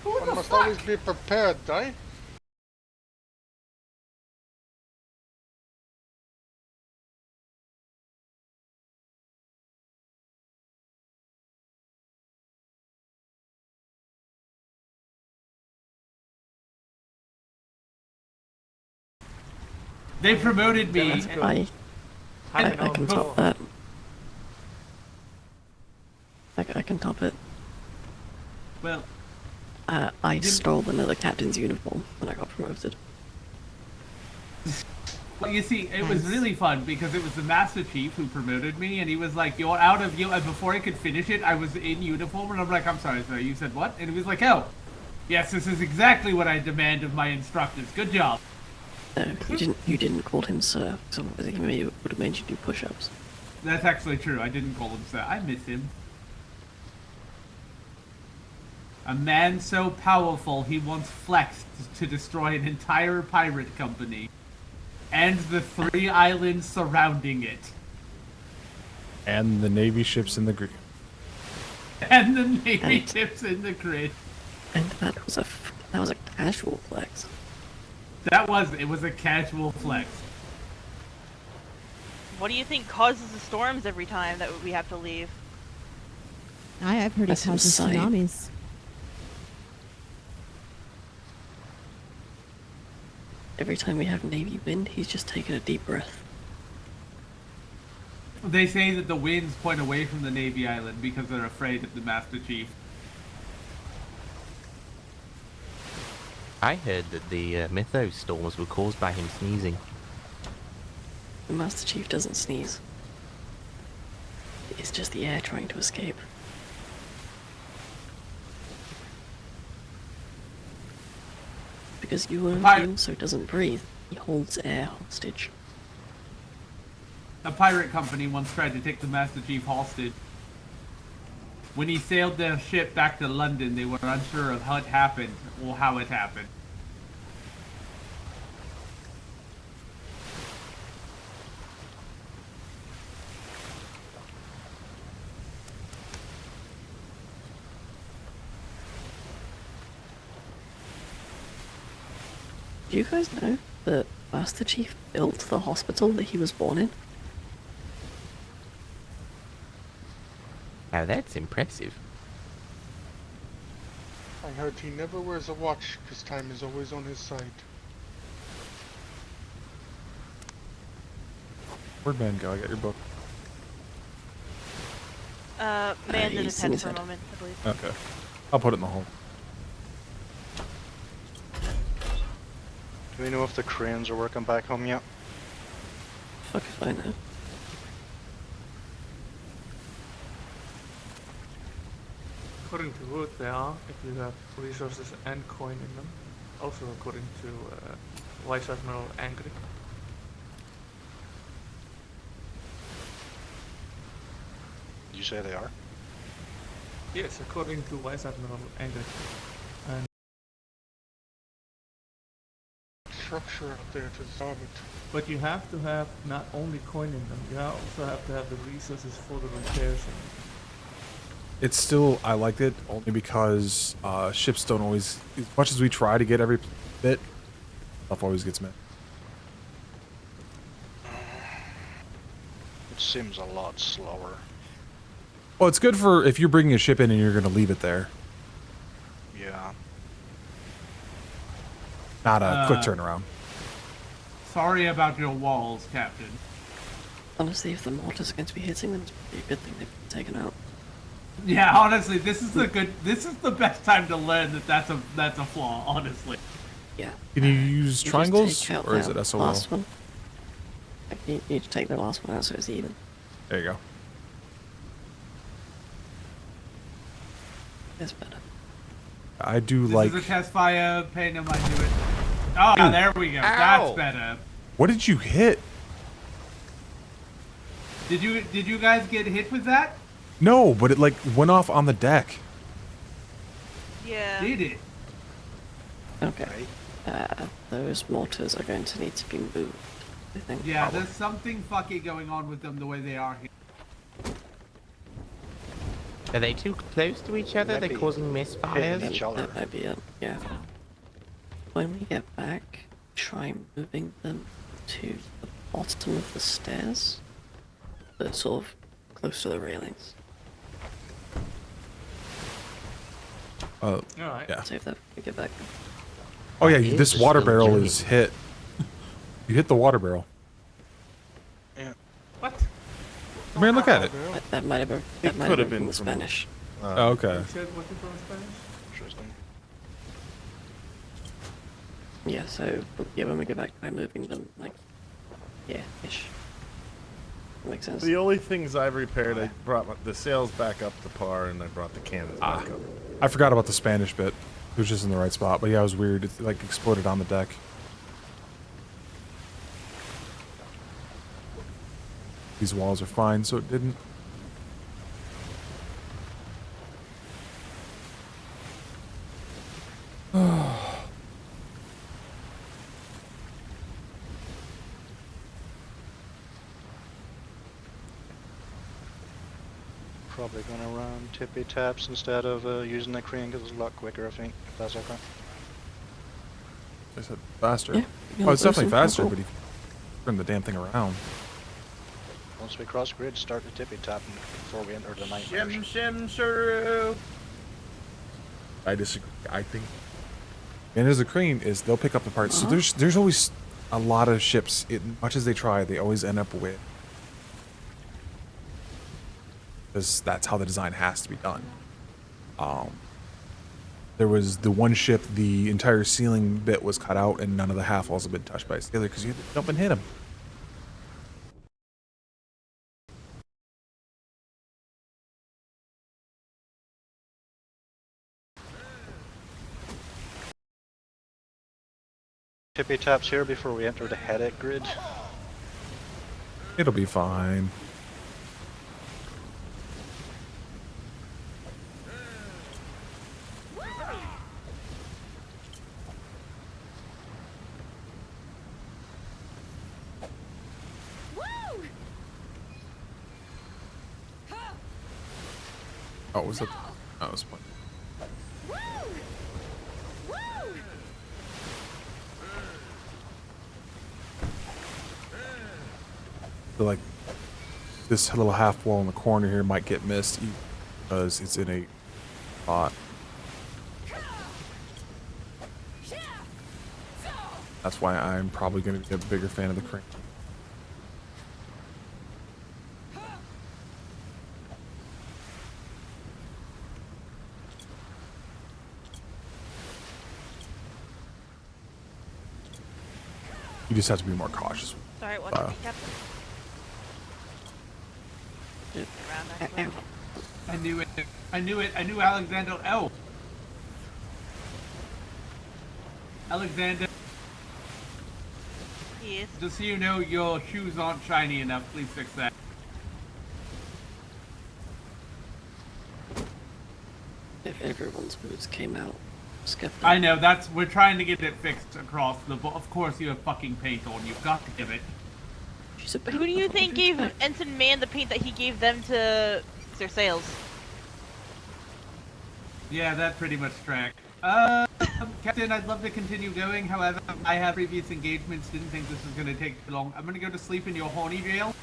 One must always be prepared, eh? They promoted me. I can top that. I can top it. Well, I stole another captain's uniform when I got promoted. Well, you see, it was really fun because it was the Master Chief who promoted me, and he was like, "You're out of you." And before I could finish it, I was in uniform, and I'm like, "I'm sorry, sir. You said what?" And he was like, "Oh, yes, this is exactly what I demand of my instructors. Good job." No, you didn't call him sir. So I think he would have made you do push-ups. That's actually true. I didn't call him sir. I miss him. A man so powerful he once flexed to destroy an entire pirate company and the 3 islands surrounding it. And the Navy ships in the grid. And the Navy ships in the grid. And that was a casual flex. It was a casual flex. What do you think causes the storms every time that we have to leave? I've heard it causes tsunamis. Every time we have Navy wind, he's just taking a deep breath. They say that the winds point away from the Navy island because they're afraid of the Master Chief. I heard that the mythos storms were caused by him sneezing. The Master Chief doesn't sneeze. It's just the air trying to escape. Because he also doesn't breathe. He holds air hostage. A pirate company once tried to take the Master Chief hostage. When he sailed their ship back to London, they were unsure of what happened or how it happened. Do you guys know that Master Chief built the hospital that he was born in? Now that's impressive. I heard he never wears a watch because time is always on his side. Where'd man go? I got your book. Man did a pen for a moment, I believe. Okay. I'll put it in the hole. Do we know if the cranes are working back home yet? Fuck if I know. According to Wood, they are, if you have resources and coin in them. Also according to Vice Admiral Angry. Did you say they are? Yes, according to Vice Admiral Angry. And structure out there to solve it. but you have to have not only coin in them, you also have to have the resources for the repairs in them. It's still, I liked it only because ships don't always, as much as we try to get every bit, stuff always gets met. It seems a lot slower. Well, it's good for if you're bringing a ship in and you're going to leave it there. Yeah. Not a quick turnaround. Sorry about your walls, Captain. Honestly, if the mortars are going to be hitting them, it's probably a good thing they've been taken out. Yeah, honestly, this is the best time to learn that that's a flaw, honestly. Yeah. Can you use triangles, or is it SOL? Last one. You need to take the last one out so it's even. There you go. That's better. I do This like... is a test fire, pay no mind to it. Oh, there we go. Ow. That's better. What did you hit? Did you guys get hit with that? No, but it like went off on the deck. Yeah. Did it? Okay. Those mortars are going to need to be moved, I think. Yeah, there's something fucky going on with them the way they are here. Are they too close to each other? They're causing misfires? That might be it, yeah. When we get back, try moving them to the bottom of the stairs, but sort of close to the railings. Alright. Yeah. Save that when we get back. Oh yeah, this water barrel is hit. You hit the water barrel. Yeah. What? Man, look at it. That might have been from Spanish. Oh, okay. You said what you from Spanish? Interesting. Yeah, so yeah, when we get back, try moving them like Yeah, ish. Makes sense. The only things I've repaired, I brought the sails back up to par, and I brought the cannons back up. I forgot about the Spanish bit. It was just in the right spot, but yeah, it was weird. It like exploded on the deck. These walls are fine, so it didn't. Probably gonna run tippy taps instead of using the crane because it's a lot quicker, I think, if that's okay. I said faster. Yeah, Oh, it's definitely listen. faster, Cool. but if you turn the damn thing around. Once we cross grid, start the tippy tapping before we enter the night. Shim, I disagree. I think And as a crane is they'll pick up the parts. So there's always a lot of ships. Much as they try, they always end up with. Because that's how the design has to be done. There was the one ship, the entire ceiling bit was cut out, and none of the half walls have been touched by a sailor because you had to jump and hit them. Tippy taps here before we enter the headache grid. It'll be fine. Oh, was it? Oh, it was one. So like this little half wall in the corner here might get missed because it's in a spot. That's why I'm probably going to be a bigger fan of the crane. You just have to be more cautious. Sorry, what's the captain? I knew it. I knew it. I knew Alexander. Oh. Alexander. Yes. Just so you know, your shoes aren't shiny enough. Please fix that. If everyone's boots came out, skeptic. I know, we're trying to get it fixed across the board. Of course you have fucking paint on, you've got to give it. Who do you think gave Ensign Man the paint that he gave them to their sails? Yeah, that pretty much tracked. Captain, I'd love to continue going, however, I have previous engagements, didn't think this was gonna take too long. I'm gonna go to sleep in your horny jail,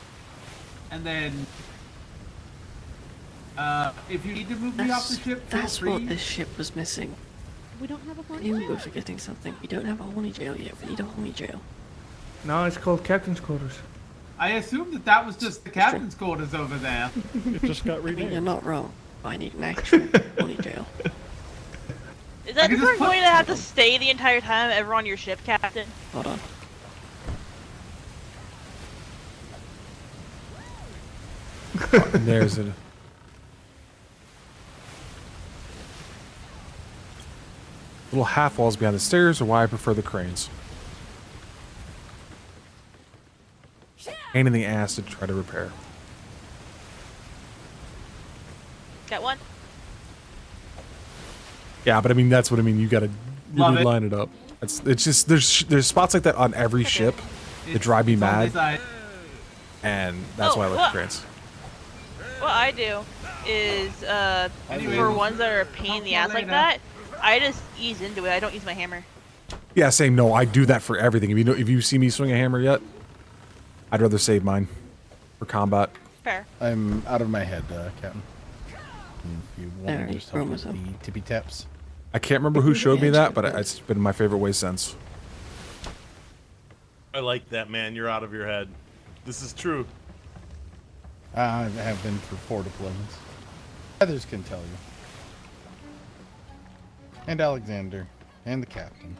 and then, if you need to move me off the ship, feel That's free. what this ship was missing. We don't have a I horny knew we jail? were forgetting something. We don't have a horny jail yet. We need a horny jail. No, it's called captain's quarters. I assumed that was just the captain's quarters over there. It just got renamed. You're not wrong. I need an actual horny jail. Is that just we're going to have to stay the entire time ever on your ship, Captain? Hold on. And there's a little half walls behind the stairs, or why I prefer the cranes. Pain in the ass to try to repair. Got one? Yeah, but I mean that's what I mean. You gotta Love really it. line it up. It's just there's spots like that on every ship that drive me It's on this mad, side. and that's why I like the cranes. What I do is, Anyway, for ones that are a pain in the ass like later. that, I just ease into it. I don't use my hammer. Yeah, same. No, I do that for everything. If you see me swing a hammer yet, I'd rather save mine for combat. Fair. I'm out of my head, Captain. If you want me Alright, to just help roll with myself. the tippy taps. I can't remember who showed me that, but it's been my favorite way since. I like that, man. You're out of your head. This is true. I have been for 4 deployments. Others can tell you. And Alexander. And the captain.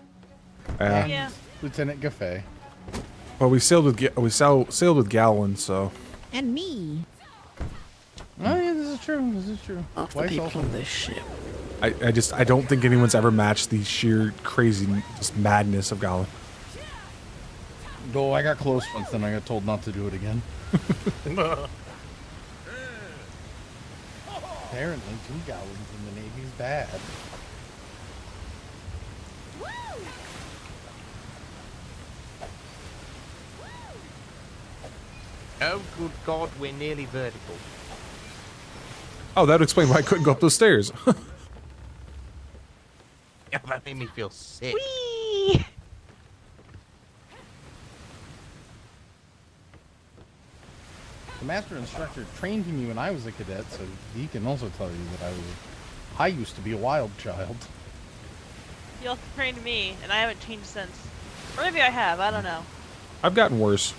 Yeah. And Lieutenant Gaffey. Well, we sailed with Gallon, so. And me. Oh yeah, this is true. This is true. Half the Twice people also. on this ship. I don't think anyone's ever matched the sheer crazy just madness of Gallon. Though I got close once, then I got told not to do it again. Apparently, 2 gallons in the Navy's bad. Oh, good God, we're nearly vertical. Oh, that would explain why I couldn't go up those stairs. Yeah, that made me feel sick. Whee! The master instructor trained me when I was a cadet, so he can also tell you that I used to be a wild child. You also trained me, and I haven't changed since. Or maybe I have, I don't know. I've gotten worse.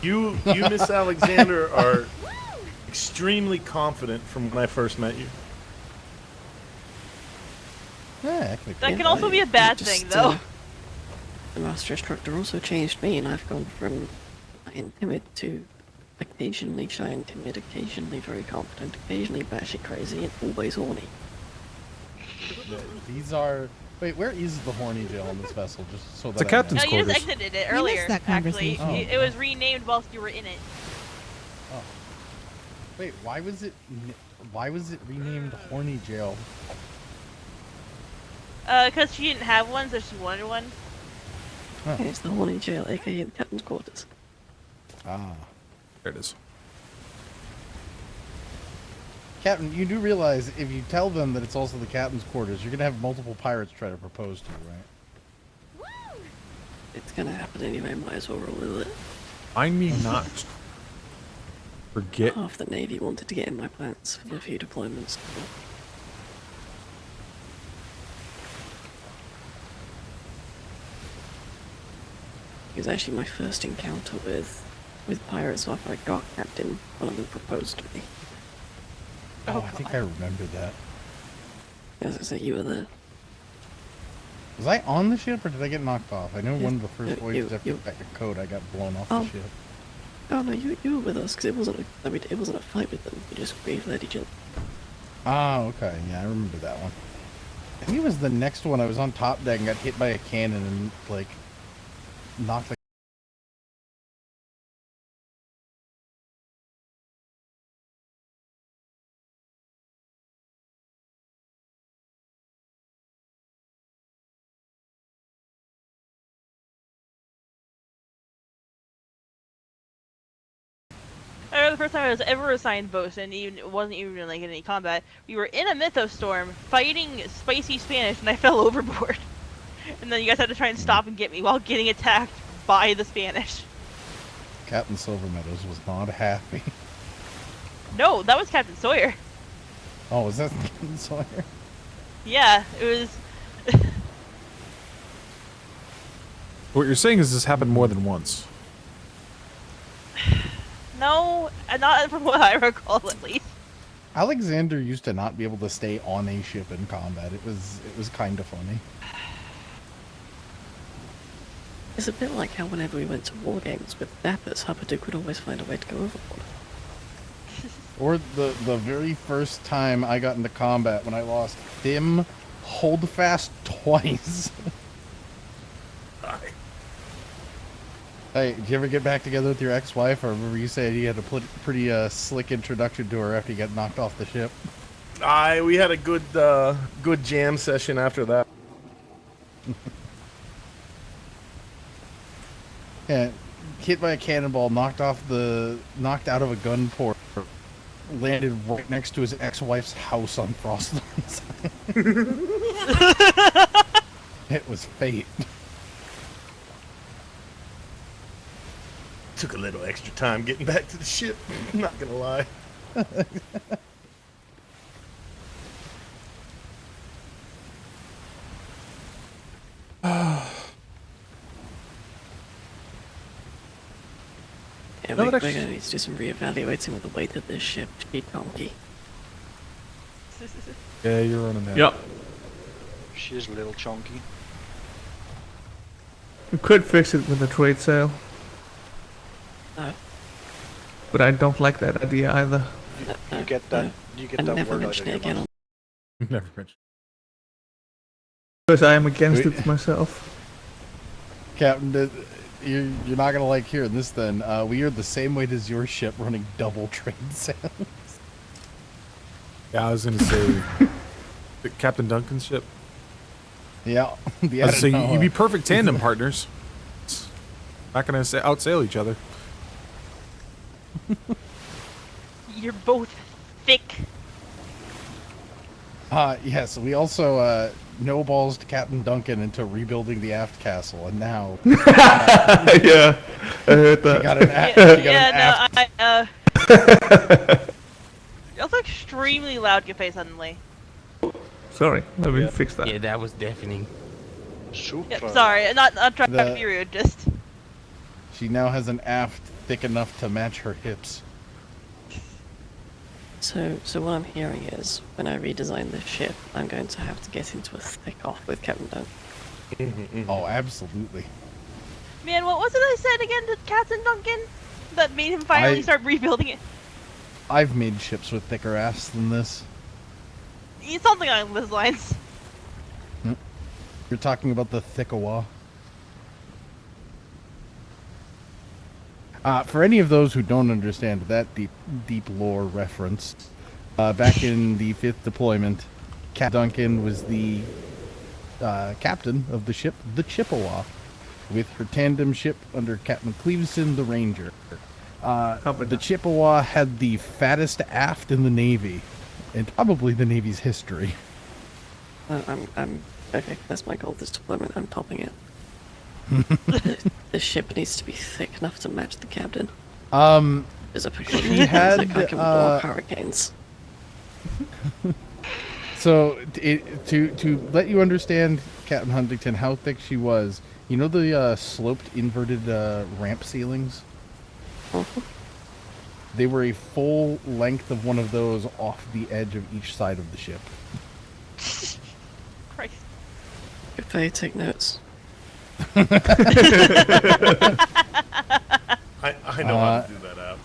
You, Miss Alexander, are extremely confident from when I first met you. Yeah, That can also be a bad thing, though. The master instructor also changed me, and I've gone from timid to occasionally shy and timid, occasionally very confident, occasionally batshit crazy, and always horny. These are... Wait, where is the horny jail on this vessel? Just so that It's the captain's No, you just exited it earlier, that actually. conversation. It was renamed whilst you were in it. Oh. Wait, why was it renamed Horny Jail? Because she didn't have one, so she wanted one. Huh. It's the horny jail, aka the captain's quarters. Ah. There it is. Captain, you do realize if you tell them that it's also the captain's quarters, you're gonna have multiple pirates try to propose to you, right? It's gonna happen anyway, might as well roll with it. Mind me not. Forget. Half the Navy wanted to get in my plans for a few deployments. It was actually my first encounter with pirates after I got captain. One of them proposed to me. Oh, I think I remember that. As I say, you were there. Was I on the ship or did I get knocked off? I know Yes, one of the first voyages you- after back to code, I got blown off Oh. the ship. Oh no, you were with us because it wasn't a fight with them. We just led each other. Oh, okay. Yeah, I remember that one. I think it was the next one. I was on top deck and got hit by a cannon and, like, knocked the... I remember the first time I was ever assigned bosun, even it wasn't even like in any combat. We were in a mythos storm fighting spicy Spanish, and I fell overboard. And then you guys had to try and stop and get me while getting attacked by the Spanish. Captain Silvermeadows was not happy. No, that was Captain Sawyer. Oh, was that Captain Sawyer? Yeah, it was. What you're saying is this happened more than once. No, not from what I recall, at least. Alexander used to not be able to stay on a ship in combat. It was kind of funny. It's a bit like how whenever we went to war games with Dappers, Hupperduck would always find a way to go overboard. Or the very first time I got into combat when I lost Dim Holdfast twice. Hey, did you ever get back together with your ex-wife? I remember you said you had a pretty slick introduction to her after you got knocked off the ship. We had a good jam session after that. Yeah, hit by a cannonball, knocked out of a gun port, landed right next to his ex-wife's house on Frostlands. It was fate. Took a little extra time getting back to the ship, not gonna lie. Yeah, we're gonna need to do some reevaluating with the weight of this ship. She's donkey. Yeah, you're running that. Yep. She's a little chunky. You could fix it with a trade sale. No. But I don't like that idea either. You get that. You get that word out of your mouth. Never mention. Because I am against it myself. Captain, you're not gonna like hearing this then. We are the same weight as your ship running double trade sounds. Yeah, I was gonna say Captain Duncan's ship. Yeah. I was gonna say you'd be perfect tandem partners. Not gonna outsail each other. You're both thick. Yes, we also no balls to Captain Duncan into rebuilding the aft castle, and now yeah, I heard that. She got an aft. You're also extremely loud, Giffey, suddenly. Sorry, let me fix that. Yeah, that was deafening. Super. Yep, sorry, not trying to be rude, just... She now has an aft thick enough to match her hips. So what I'm hearing is, when I redesign this ship, I'm going to have to get into a thick off with Captain Duncan. Oh, absolutely. Man, what was it I said again to Captain Duncan? That made him finally start rebuilding it? I've made ships with thicker ass than this. Something along those lines. You're talking about the Thickawa. For any of those who don't understand that deep lore reference, back in the 5th deployment, Captain Duncan was the captain of the ship, the Chippewa, with her tandem ship under Captain Cleveson, the Ranger. The Chippewa had the fattest aft in the Navy, and probably the Navy's history. Okay, that's my goal this deployment. I'm topping it. The ship needs to be thick enough to match the captain. There's a she had like I can block hurricanes. So to let you understand, Captain Huntington, how thick she was. You know the sloped inverted ramp ceilings? They were a full length of one of those off the edge of each side of the ship. Christ. If they take notes. I know how to do that app.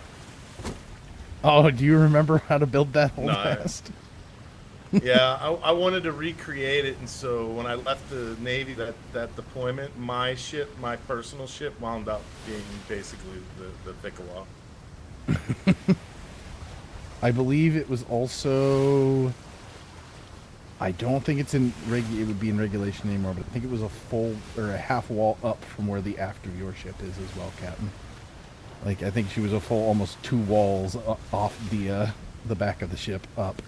Oh, do you remember how to build that whole No, fast? Yeah, I wanted to recreate it, and so when I left the Navy, that deployment, my ship, my personal ship, wound up being basically the Thickawa. I believe it was also... I don't think it's in it would be in regulation anymore, but I think it was a full or a half wall up from where the aft of your ship is as well, Captain. Like I think she was a full almost 2 walls off the back of the ship up.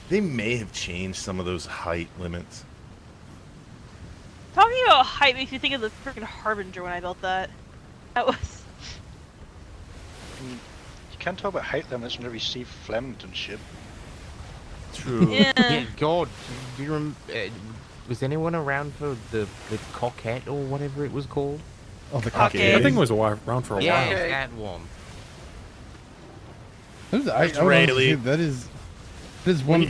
They may have changed some of those height limits. Talking about height makes me think of the freaking Harbinger when I built that. That was... You can't talk about height limits whenever you see Flemington's ship. True. Yeah. God, do you was anyone around for the Coquette or whatever it was called? Oh, the Coquette. I think it was around for a while. Yeah, that one.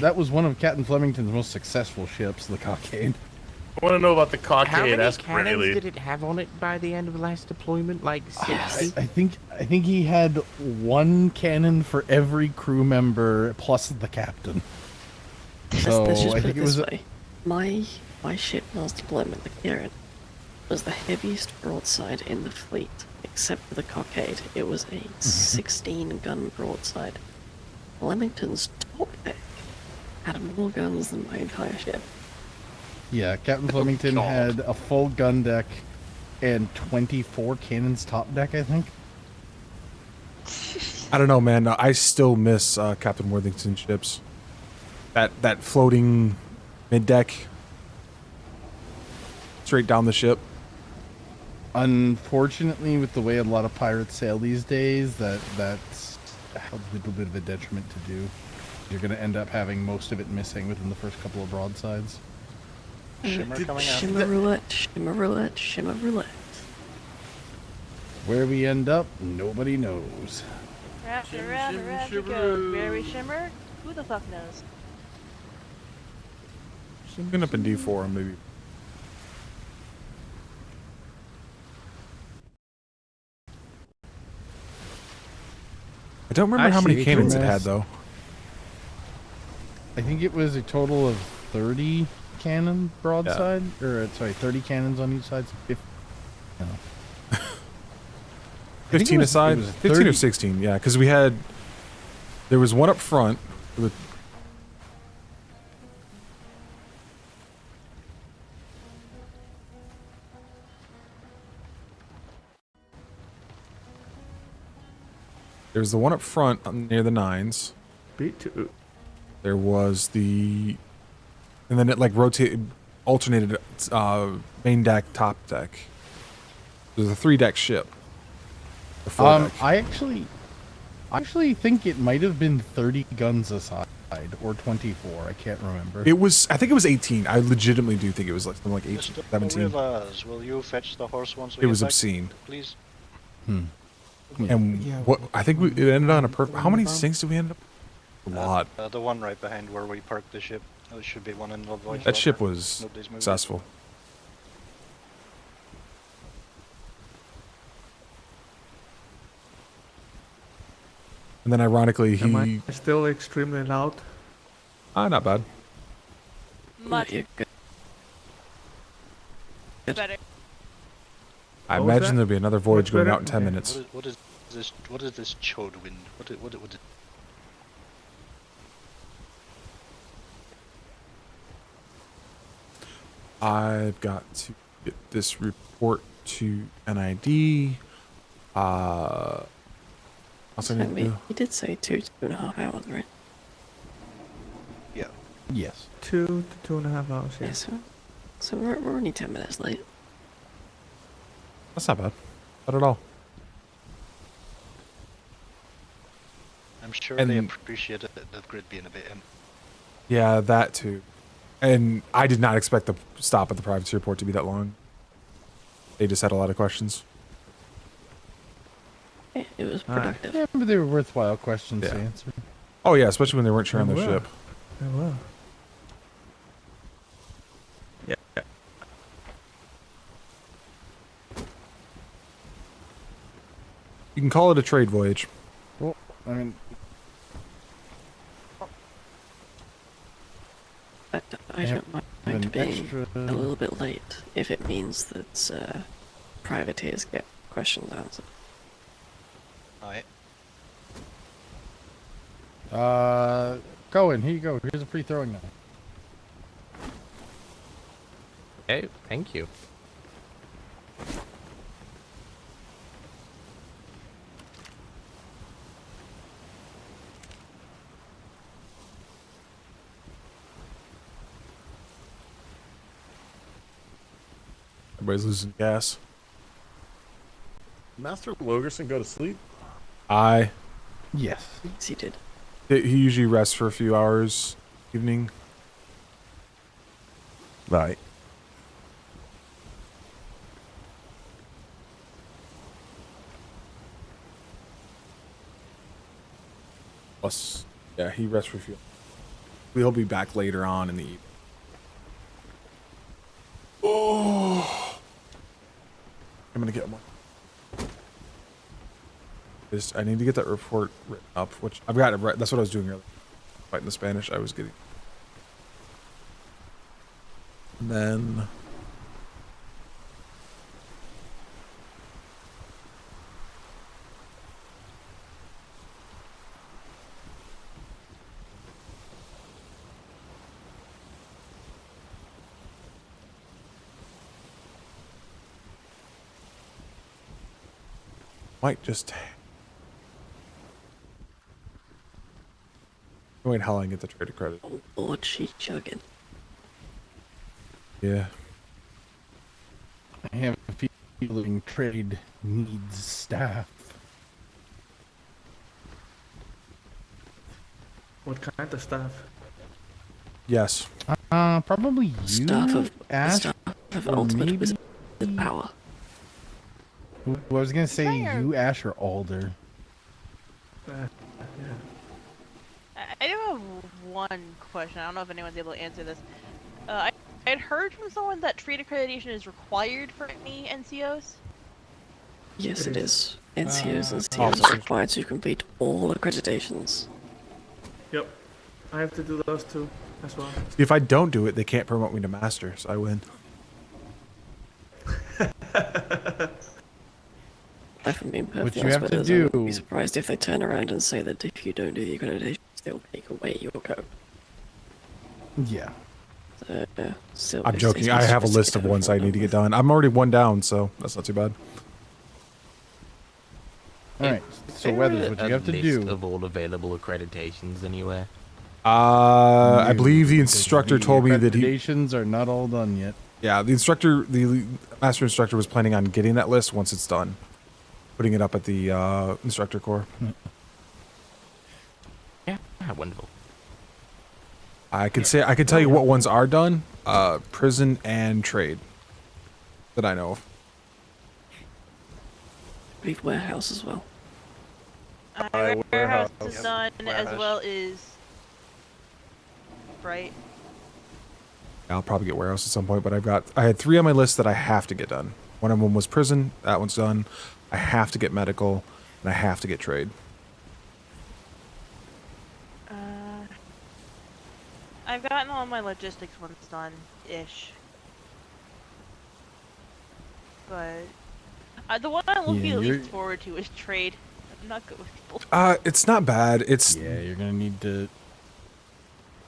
That was one of Captain Flemington's most successful ships, the Cockade. I want to know about the How Cockade. many That's cannons really... did it have on it by the end of the last deployment? Like 60? I think he had 1 cannon for every crew member plus the captain. So Let's just I put think it it was this way. My ship last deployment, the Kieran, was the heaviest broadside in the fleet, except for the Cockade. It was a 16-gun broadside. Flemington's top deck had more guns than my entire ship. Yeah, Captain Flemington had a full gun deck and 24 cannons top deck, I think. I don't know, man. I still miss Captain Worthington's ships. That floating mid deck, straight down the ship. Unfortunately, with the way a lot of pirates sail these days, that's a little bit of a detriment to do. You're going to end up having most of it missing within the first couple of broadsides. Shimmer coming out. Shimmer roulette, shimmer roulette, shimmer roulette. Where we end up, nobody knows. Round we go. Where we shimmer? Who the fuck knows? Something up in D4, maybe. don't remember how many Actually, cannons it HMS had though. I think it was a total of 30 cannon broadside, or sorry, 30 cannons on each side. So 15 aside? 15 or 16, yeah, because there was one up front. There was the one up front near the 9s. B2. There was and then it like alternated main deck, top deck. There's a 3-deck ship. A 4-deck. I actually think it might have been 30 guns aside, or 24. I can't remember. I think it was 18. I legitimately do think it was like something like 18, 17. Rivers, will you fetch the horse once we It get was back, obscene. please? And what I think it ended on a perfect. How many sinks did we end up? A lot. The one right behind where we parked the ship. There should be one in the void. That ship was successful. And then ironically, Am I still extremely loud? Not bad. Much better. I What was imagine that? there'll be another voyage Much going better? out in 10 minutes. What is this chode wind? What is I've got to get this report to NID. Also need to do. You did say 2.5 hours, right? Yeah. Yes. 2 to 2.5 hours. Yeah. So we're only 10 minutes late. That's not bad. Not at all. I'm sure And- they appreciated the grid being a bit empty. Yeah, that too. And I did not expect the stop at the privacy report to be that long. They just had a lot of questions. It was productive. Yeah, but they were worthwhile questions to Yeah. answer. Oh yeah, especially when they weren't sure on They their were. ship. Oh, well. Yeah. You can call it a trade voyage. Well, I mean, I don't mind an being extra- a little bit late if it means that privateers get questions answered. Alright. Cohen, here you go. Here's a free throwing knife. Hey, thank you. Everybody's losing gas. Master Logerson go to sleep? Yes. Yes, he did. He usually rests for a few hours evening. Right. Plus, yeah, he rests for a few. We'll be back later on in the evening. Oh, I'm gonna get one. I need to get that report written up, which I've got it right. That's what I was doing earlier. Fighting the Spanish, I was getting. And then. Might just. Wait, how long I get the trader credit? Oh, Lord, she's chugging. Yeah. I have a feeling trade needs staff. What kind of stuff? Yes. Probably you, Staff of Ash, staff of or ultimate maybe- with power. Well, I was gonna say you, Ash, or Alder. I do have one question. I don't know if anyone's able to answer this. I had heard from someone that trade accreditation is required for any NCOs. Yes, it is. Ah. NCOs and COs are required to complete all accreditations. Yep. I have to do those two as well. See, if I don't do it, they can't promote me to master, so I win. If I'm being What perfectly you have honest to with us, I wouldn't do- be surprised if they turn around and say that if you don't do the accreditations, they'll take away your code. Yeah. So I'm it's joking. I have a list of ones I need to get done. I'm already one down, so that's not too bad. All right. So Weathers, what you have to do? Of all available accreditations anywhere. I believe the instructor told me that accreditations are not all done yet. Yeah, the master instructor was planning on getting that list once it's done, putting it up at the instructor core. Yeah, wonderful. I can tell you what ones are done. Prison and trade that I know of. I believe warehouse as well. Warehouse is Yep. done, as Warehouse. well as... Right? I'll probably get warehouse at some point, but I had 3 on my list that I have to get done. One of them was prison. That one's done. I have to get medical, and I have to get trade. I've gotten all my logistics ones done-ish. But... the one I'm looking Yeah, at you're- least forward to is trade. I'm not good with people. It's not bad. It's Yeah, you're gonna need to.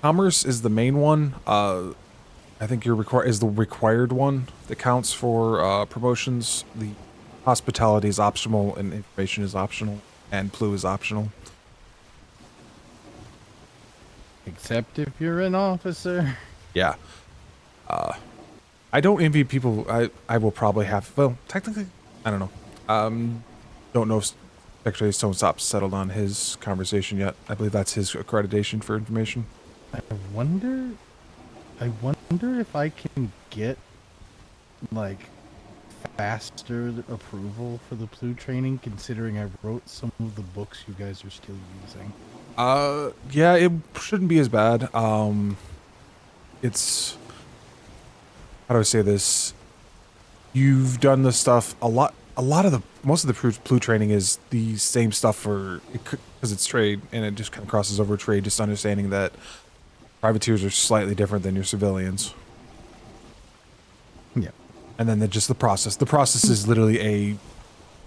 Commerce is the main one. I think is the required one that counts for promotions. The hospitality is optional, and information is optional, and Plu is optional. Except if you're an officer. Yeah. I don't envy people. I will probably have. Well, technically, I don't know. Don't know if Secretary Stonestop's settled on his conversation yet. I believe that's his accreditation for information. I wonder if I can get like faster approval for the Plu training, considering I wrote some of the books you guys are still using. Yeah, it shouldn't be as bad. It's, how do I say this? You've done this stuff most of the Plu training is the same stuff because it's trade, and it just kind of crosses over trade, just understanding that privateers are slightly different than your civilians. Yeah. And then the process. The process is literally a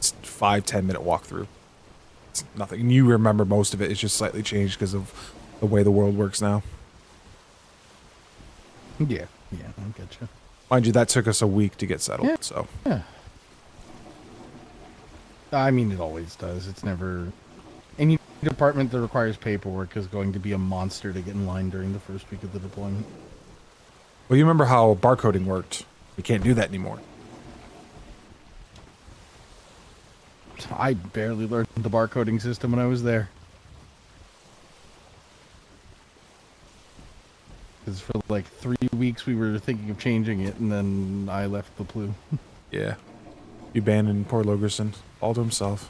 5-10 minute walkthrough. It's nothing. And you remember most of it. It's just slightly changed because of the way the world works now. Yeah, I getcha. Mind you, that took us a week to get settled. Yeah. So. Yeah. I mean, it always does. It's never... Any department that requires paperwork is going to be a monster to get in line during the first week of the deployment. Well, you remember how barcoding worked. We can't do that anymore. I barely learned the barcoding system when I was there. Because for like 3 weeks we were thinking of changing it, and then I left the Plu. Yeah. You abandoned poor Logerson all to himself.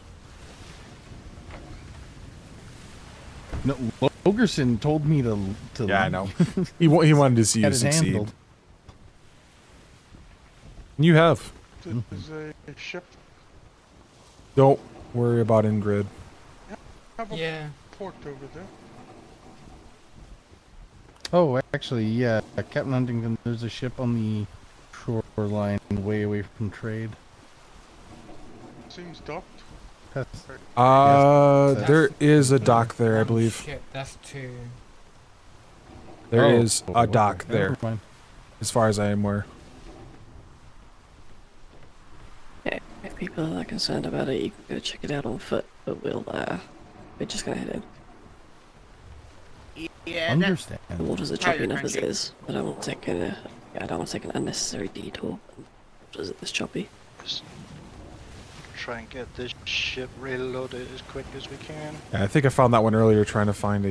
No, Logerson told me to Yeah, I know. he wanted to see you Had it succeed. handled. You have. There's a ship. Don't worry about Ingrid. Have a Yeah. port over there. Oh, actually, yeah, Captain Huntington, there's a ship on the shoreline way away from trade. Seems docked. Yes, there is a dock there, I Oh, believe. shit, that's 2. There Oh, is a dock okay, there, never mind. as far as I am aware. Yeah, if people are that concerned about it, you can go check it out on foot, but we're just gonna head in. Yeah, Understand. The waters are choppy enough as it is. I don't want to take an unnecessary detour. Waters are this choppy. Just try and get this ship reloaded as quick as we can. Yeah, I think I found that one earlier trying to find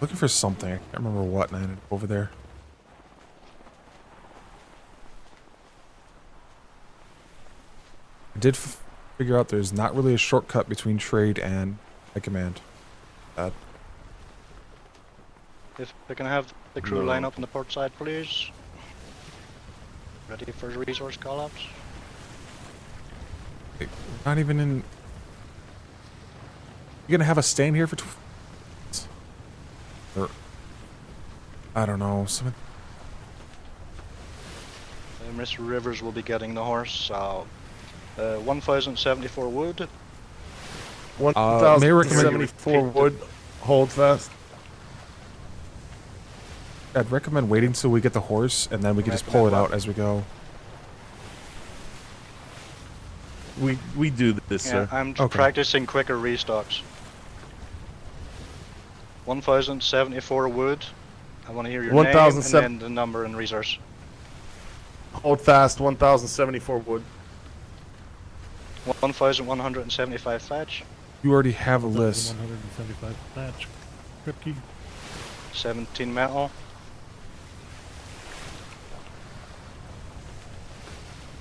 looking for something. I can't remember what, and I ended up over there. I did figure out there's not really a shortcut between trade and high command. If we can have the crew line up on the port side, please. Ready for resource call-ups? Like, not even in. You're gonna have us stand here for. Or, I don't know. Mr. Rivers will be getting the horse. 1,074 wood. 1,074 wood. Hold fast. I'd recommend waiting till we get the horse, and then we can just pull it out as we go. We do this, Yeah, sir. I'm Okay. practicing quicker restocks. 1,074 wood. I want to hear your name and 1,007 then the number and resource. Hold fast. 1,074 wood. 1,175 fetch. You already have a list. 175 patch. Kripke. 17 metal.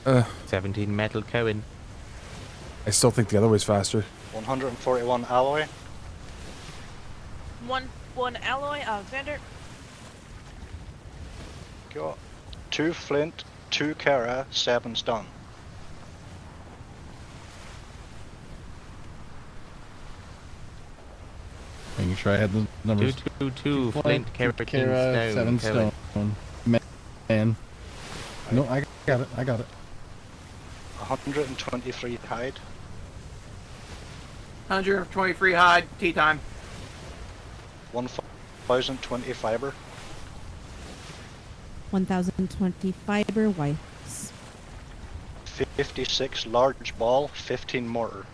Uh, 17 metal Cohen. I still think the other way's faster. 141 alloy. 1 alloy, Alexander. Got 2 flint, 2 Kara, 7 stone. Making sure I had the numbers. 222 flint, keratin, stone, 7 Cohen. stone. Man. No, I got it. I got it. 123 hide. 123 hide, tea time. 1,020 fiber. 1,020 fiber wipes. 56 large ball, 15 mortar.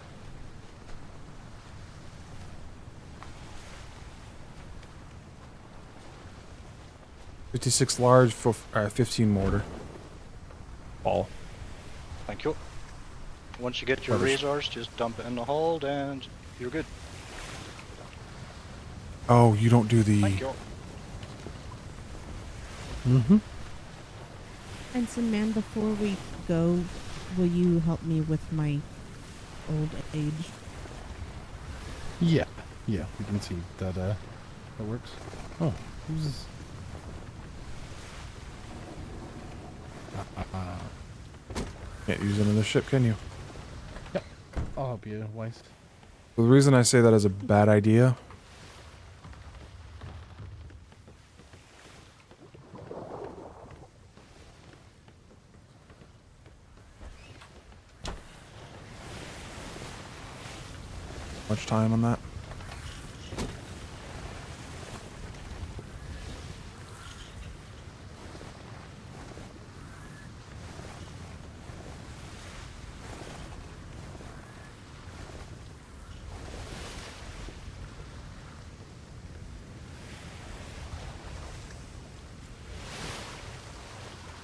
$56 large for 15 mortar. Ball. Thank you. Once you get your Rubbish. resource, just dump it in the hold and you're good. Oh, you don't do the. Thank you. Mm-hmm. Ensign man, before we go, will you help me with my old age? Yeah. Yeah, we can see that that works. Oh, who's this? Can't use another ship, can you? Yep. I'll help you, Weiss. The reason I say that is a bad idea. Much time on that?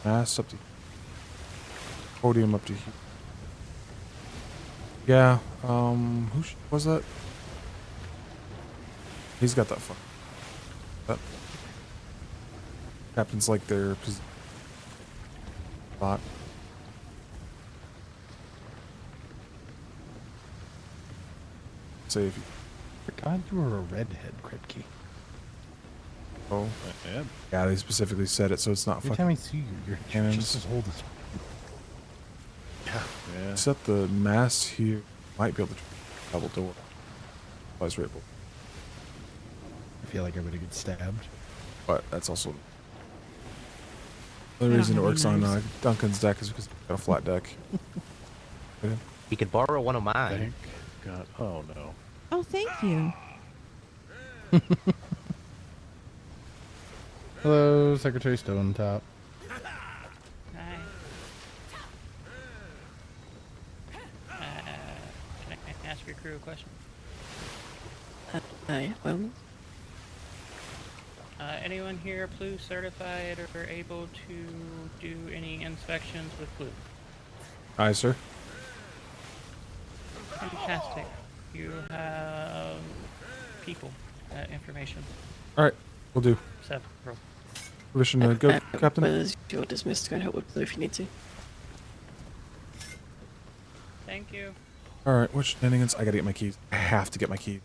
Mass up to podium up to here. Yeah, who was that? He's got that fuck. That captain's like their spot. Say if you. God, you were a redhead, Kripke. Oh, Yeah. yeah, they specifically said it, so it's not Every fucking. time I see you, you're cannons. just as old as. Yeah. Set the mast here. Might be able to double door. Otherwise, we're able. I feel like everybody gets stabbed. But that's also the don't reason it have works any on knives. Duncan's deck is because it's got a flat deck. You could borrow one of mine. Thank God. Oh no. Oh, thank you. Hello, Secretary Stone Top. Hi. Can I ask your crew a question? Hi, well, Anyone here Plu certified or able to do any inspections with Plu? Aye, sir. Fantastic. You have people, information. All right, we'll do. Several. Permission to go, Captain. Whereas you're dismissed to go and help with Blue if you need to. Thank you. All right, what shenanigans? I gotta get my keys. I have to get my keys.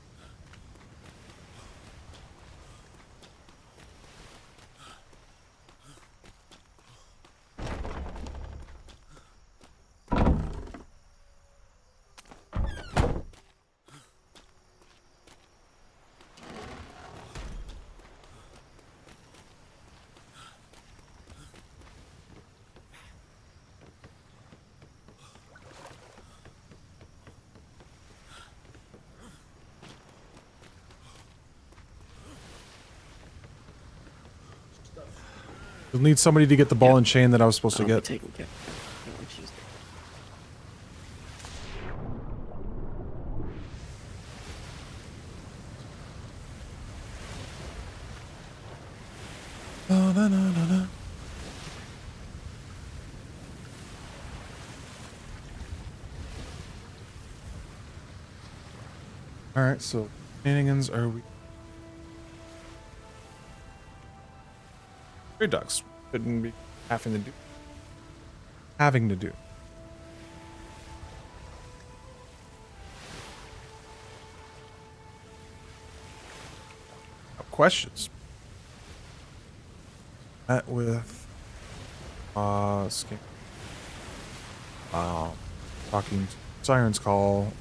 You'll need somebody to get the ball and chain that I was supposed to get. Taken care of. All right, so shenanigans are we? Trade ducks shouldn't be having to do. Questions. Met with talking to Siren's Call.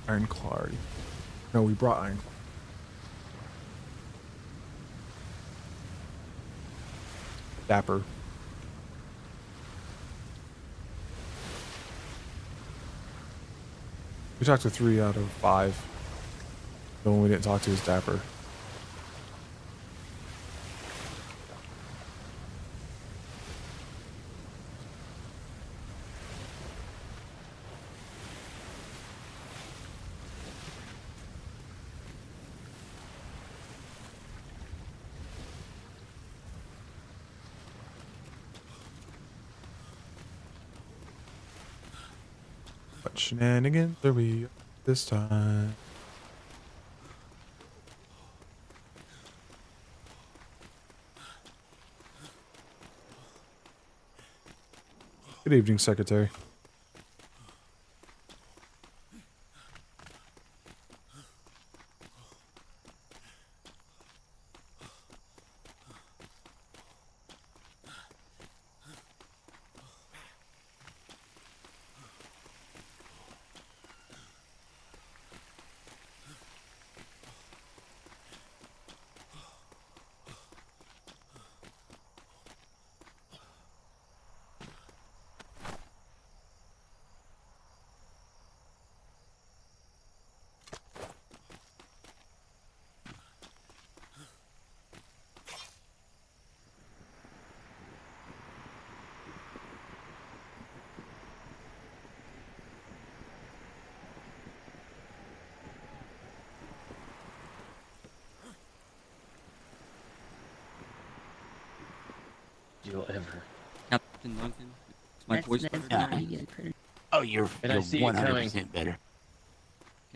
Ironclad. No, we brought Ironclad. Dapper. We talked to 3 out of 5. The one we didn't talk to is Dapper. What shenanigans are we this time? Good evening, Secretary. You'll ever. Captain Duncan, is my voice better tonight? Oh, you're And I see it 100% better.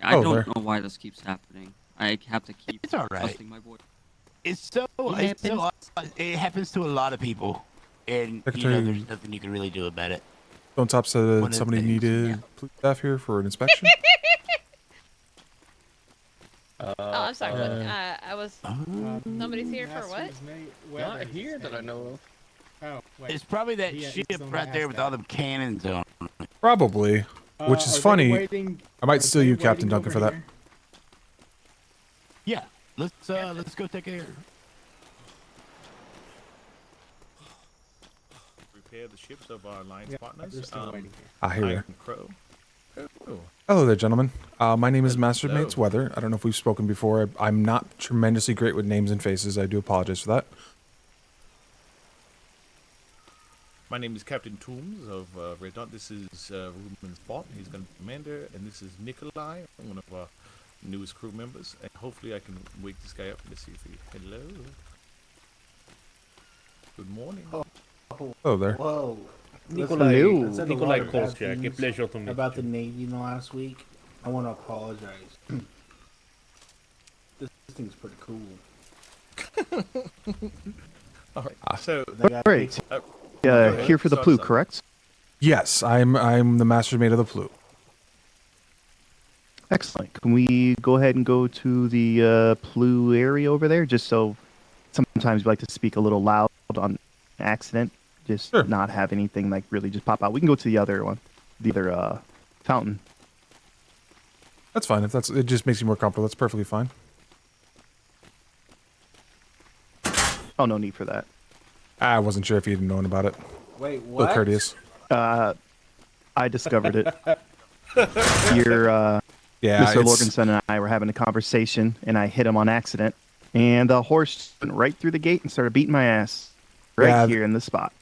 I don't know why this keeps happening. I have to keep It's all right. adjusting my voice. It happens to a lot of people, and Secretary, there's nothing you can really do about it. Stone Top said somebody needed police staff here for an inspection. Oh, I'm sorry. I was. Somebody's here for what? Not here that I know of. Oh, wait. It's probably that ship right there with all them cannons on it. Probably, which is funny. I might steal you, Captain Duncan, for that. Yeah, let's go take care. Repair the ships of our alliance partners. I hear you. Iron Crow. Oh. Hello there, gentlemen. My name is Master Mates Weather. I don't know if we've spoken before. I'm not tremendously great with names and faces. I do apologize for that. My name is Captain Toombs of Red Dot. This is Ruben's Bot. He's going to be commander, and this is Nikolai, one of our newest crew members. And hopefully I can wake this guy up. Let's see if he... Hello. Good morning. Hello there. Whoa. Hello. I said Nikolai a lot of bad Kolchak, a things pleasure to meet about the Navy in the last week. I want to apologize. This thing's pretty cool. All right. So, Great. Here for the Plu, correct? Yes, I'm the Master Mate of the Plu. Excellent. Can we go ahead and go to the Plu area over there? Just so sometimes we like to speak a little loud on accident. Just not have anything like really just pop out. We can go to the other one, the other fountain. That's fine. If it just makes you more comfortable. That's perfectly fine. Oh, no need for that. I wasn't sure if you had known about it. Wait, Bill what? Courteous. I discovered it. Your yeah, Mr. Lorgenson and I were having a conversation, and I hit him on accident. And the horse went right through the gate and started beating my ass right here in the spot.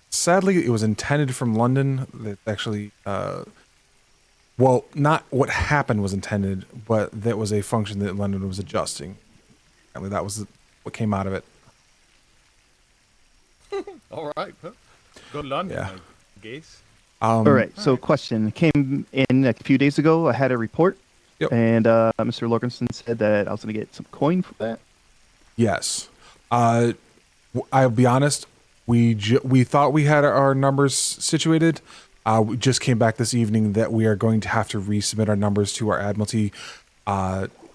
Sadly, it was intended from London. That actually, well, not what happened was intended, but that was a function that London was adjusting. I mean, that was what came out of it. All right. Well, good London, Yeah. I guess. All right. So, question came in a few days ago. I had a report, and Mr. Lorenson said that I was going to get some coin for that. Yes. I'll be honest. We thought we had our numbers situated. We just came back this evening that we are going to have to resubmit our numbers to our Admiralty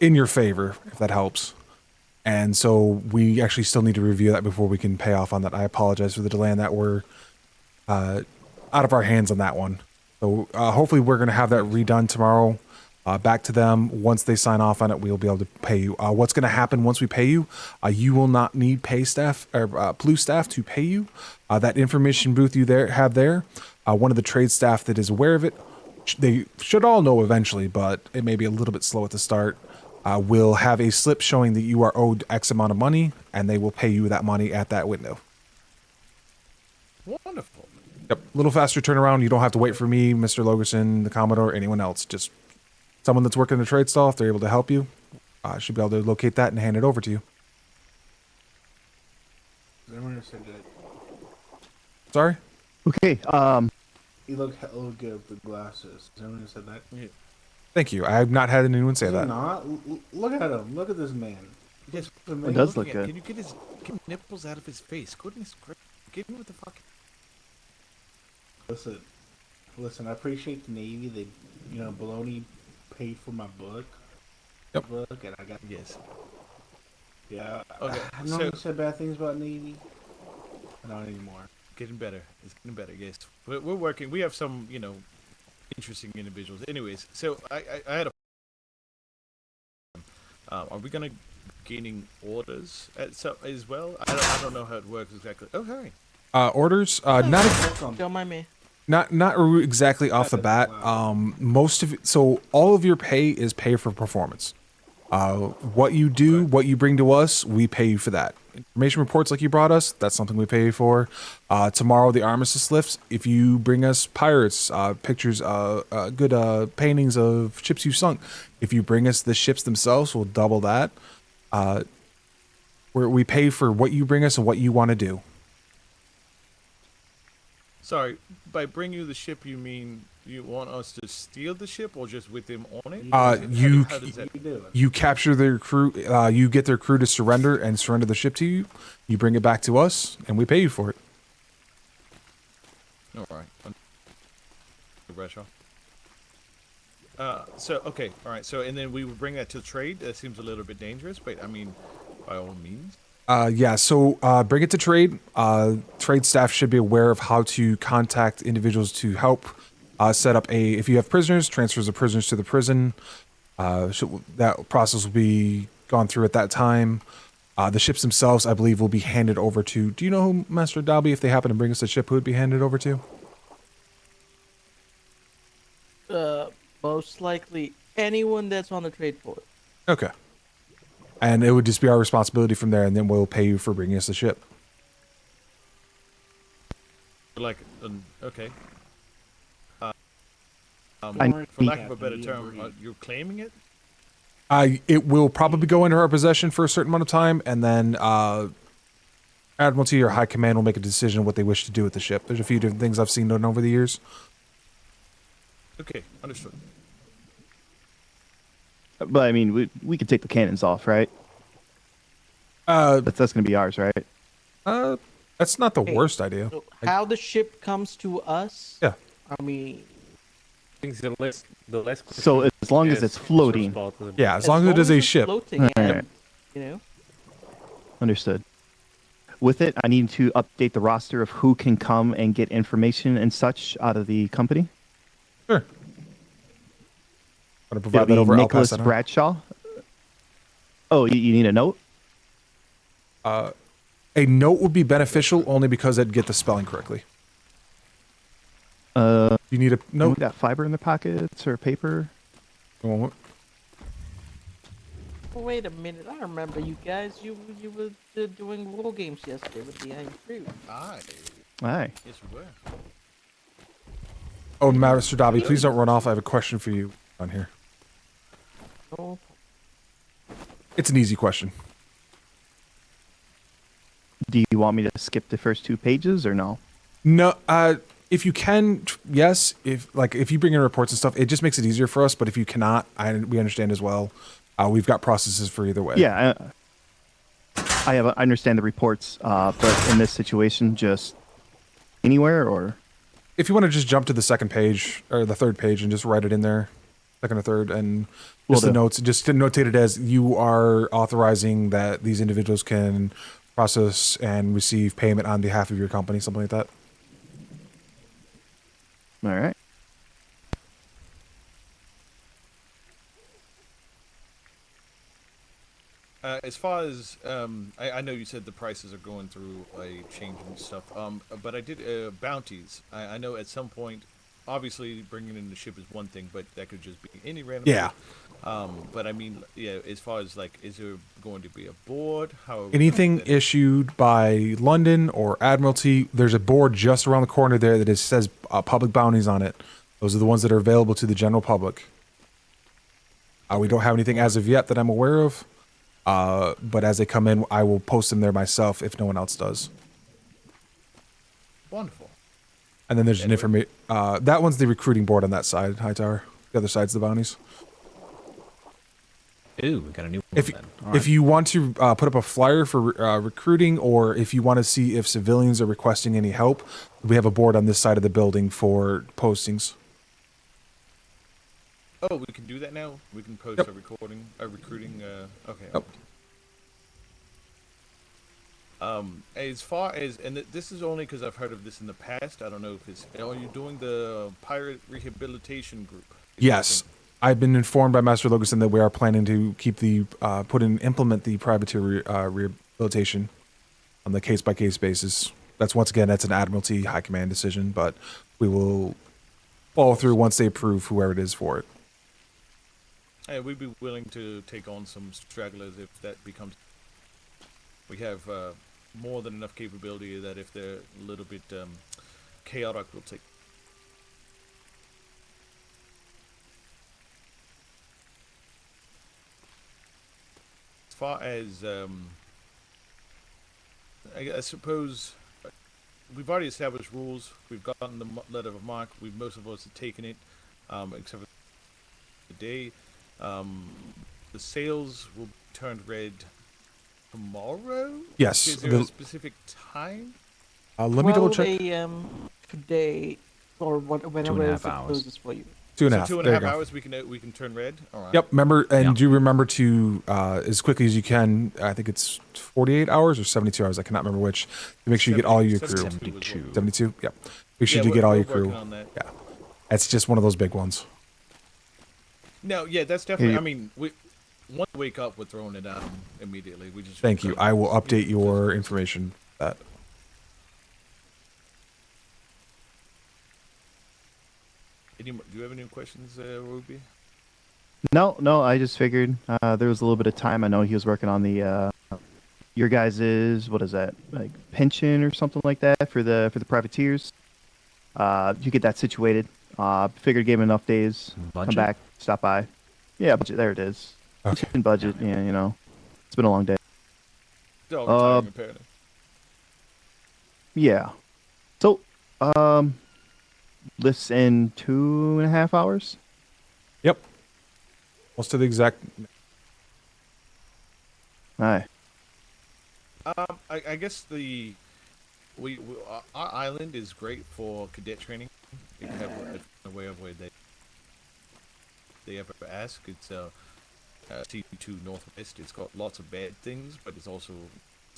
in your favor, if that helps. And so we actually still need to review that before we can pay off on that. I apologize for the delay in that. We're out of our hands on that one. So hopefully we're going to have that redone tomorrow. Back to them. Once they sign off on it, we'll be able to pay you. What's going to happen once we pay you? You will not need pay staff or Blue staff to pay you. That information booth you have there. One of the trade staff that is aware of it, they should all know eventually, but it may be a little bit slow at the start. Will have a slip showing that you are owed X amount of money, and they will pay you that money at that window. Wonderful. Yep, a little faster turnaround. You don't have to wait for me, Mr. Logerson, the Commodore, anyone else. Just someone that's working the trade stall, if they're able to help you, should be able to locate that and hand it over to you. Sorry? Okay, You look good with the glasses. Has anyone said that? Yeah. Thank you. I have not had anyone say that. Not. Look at him. Look at this man. Yes, It does look good. Can you get his nipples out of his face? Goodness gracious. Get him with the fuck. Listen. I appreciate the Navy. They, Baloney paid for my book. Yep. Book, and I got. Yes. Yeah. Okay. I've known said bad things about Navy. Not anymore. Getting better. It's getting better. Yes. We're working. We have some, interesting individuals. Anyways, so I had a. Are we gonna gaining orders as well? I don't know how it works exactly. Oh, hi. Orders? Don't mind me. Not exactly off the bat. Most of it, so all of your pay is pay for performance. What you do, what you bring to us, we pay you for that. Information reports like you brought us, that's something we pay you for. Tomorrow, the armistice lifts. If you bring us pirates, pictures, good paintings of ships you sunk. If you bring us the ships themselves, we'll double that. We pay for what you bring us and what you want to do. Sorry, by bring you the ship, you mean you want us to steal the ship or just with them on it? How does that You capture their crew, you get their crew to surrender and surrender the ship to you. You bring it back to us, and we pay you for it. All right. Bradshaw. Okay, all right. So, and then we would bring that to trade. That seems a little bit dangerous, but I mean, by all means. Yeah, so bring it to trade. Trade staff should be aware of how to contact individuals to help set up if you have prisoners, transfers of prisoners to the prison. That process will be gone through at that time. The ships themselves, I believe, will be handed over to. Do you know who, Master Dalby, if they happen to bring us a ship, who would be handed over to? Most likely anyone that's on the trade floor. Okay. And it would just be our responsibility from there, and then we'll pay you for bringing us the ship. Like, okay. For lack of a better term, you're claiming it? It will probably go into our possession for a certain amount of time, and then Admiralty or High Command will make a decision what they wish to do with the ship. There's a few different things I've seen done over the years. Okay, understood. But I mean, we could take the cannons off, right? That's going to be ours, right? That's not the worst idea. So how the ship comes to us? Yeah. I mean, the less so as long as it's floating. Yeah, as long as it is a ship. Floating, Right. Understood. With it, I need to update the roster of who can come and get information and such out of the company. Sure. Want to provide It'll that over? be I'll pass Nicholas that on. Bradshaw. Oh, you need a note? A note would be beneficial only because it'd get the spelling correctly. You need a note? We got fiber in the pockets or paper? A moment. Wait a minute, I remember you guys. You were doing war games yesterday with the Iron Crew. Aye. Aye. Yes, we were. Oh, Master Dobby, please don't run off. I have a question for you on here. Oh. It's an easy question. Do you want me to skip the first 2 pages or no? No, if you can, yes. If you bring in reports and stuff, it just makes it easier for us. But if you cannot, we understand as well. We've got processes for either way. Yeah, I understand the reports, but in this situation, just anywhere or. If you want to just jump to the second page or the third page and just write it in there, second or third, and just the notes, just to notate it as you are authorizing that these individuals can process and receive payment on behalf of your company, something like that. All right. As far as I know, you said the prices are going through a change and stuff. But I did bounties. I know at some point, obviously bringing in the ship is one thing, but that could just be any random. Yeah. But I mean, yeah. As far as like, is there going to be a board? How Anything issued by London or Admiralty, there's a board just around the corner there that says public bounties on it. Those are the ones that are available to the general public. We don't have anything as of yet that I'm aware of. But as they come in, I will post them there myself if no one else does. Wonderful. And then there's an information. That one's the recruiting board on that side, Hightower. The other side's the bounties. Ooh, we got a new one If then. if you want to put up a flyer for recruiting, or if you want to see if civilians are requesting any help, we have a board on this side of the building for postings. Oh, we can do that now. We can post a recruiting. Okay. Yep. As far as, and this is only because I've heard of this in the past. I don't know if it's. Are you doing the pirate rehabilitation group? Yes, I've been informed by Master Logan that we are planning to keep the implement the privateer rehabilitation on the case by case basis. That's that's an Admiralty High Command decision, but we will follow through once they approve whoever it is for it. Hey, we'd be willing to take on some stragglers if that becomes. We have more than enough capability that if they're a little bit chaotic, we'll take. As far as I suppose we've already established rules. We've gotten the letter of marque. Most of us have taken it, except for today. The sales will turn red tomorrow? Yes. Is there a specific time? Let me double check. 12 a.m. today, or whenever it closes for you. 2.5. So 2.5 hours we can turn red? All right. Yep. Remember, and do remember to, as quickly as you can, I think it's 48 hours or 72 hours, I cannot remember which, to make sure you get all your crew. 72? Yep. Make sure you get all your crew. Yeah. That's just one of those big ones. No, yeah, that's definitely, I mean, once we wake up, we're throwing it down immediately. We just. Thank you. I will update your information. That. Do you have any questions, Ruby? No, I just figured there was a little bit of time. I know he was working on the your guys's, what is that, like pension or something like that for the privateers. You get that situated. Figured gave him enough days. Budget? Come back, stop by. Yeah, budget. There it is. Okay. In budget. Yeah, you know, it's been a long day. Still retiring, apparently. Yeah. So, lists in 2.5 hours. Yep. Almost to the exact. Aye. I guess our island is great for cadet training. If you have a way of where they ever ask, it's T2 Northwest. It's got lots of bad things, but it's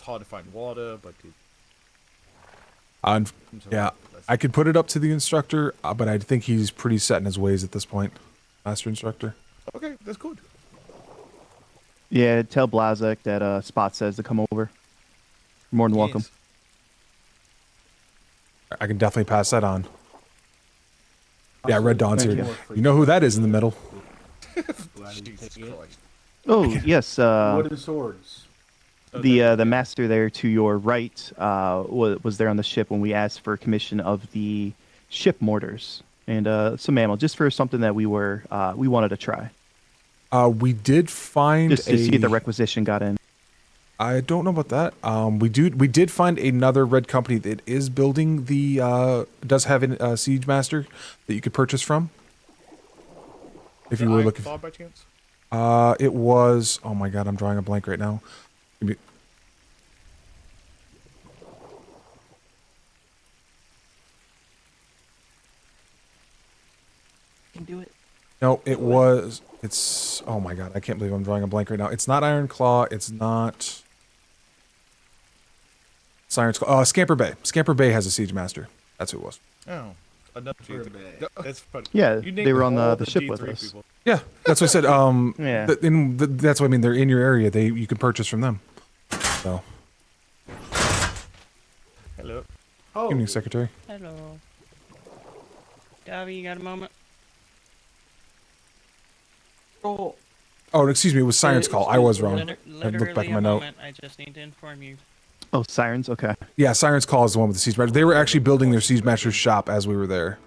hard to find water. But yeah, I could put it up to the instructor, but I think he's pretty set in his ways at this point, Master Instructor. Okay, that's good. Yeah, tell Blazek that Spot says to come over. More than welcome. I can definitely pass that on. Yeah, Red Dawn's Thank here. you. You know who that is in the middle. Jesus Christ. Oh yes. Wooden swords. The master there to your right was there on the ship when we asked for commission of the ship mortars and some ammo, just for something that we wanted to try. We did find just to see if the requisition got in. I don't know about that. We did find another red company that is building does have a siege master that you could purchase from. If you were looking. Claw by chance? It was. Oh my god, I'm drawing a blank right now. You can do it. No, it was. It's. Oh my god, I can't believe I'm drawing a blank right now. It's not Iron Claw. It's not. Siren's Claw. Scamper Bay. Scamper Bay has a siege master. That's who it was. Oh, another That's funny. Yeah, You they named were on all the ship with D3 us. people. Yeah, that's what I said. Yeah. That's what I mean. They're in your area. You can purchase from them. So. Hello. Oh. Evening, Secretary. Hello. Davy, you got a moment? Oh. Oh, excuse me. It was Siren's Call. I was wrong. I looked back Literally at my a note. moment. I just need to inform you. Oh, Sirens. Okay. Yeah, Siren's Call is the one with the siege master. They were actually building their siege master's shop as we were there.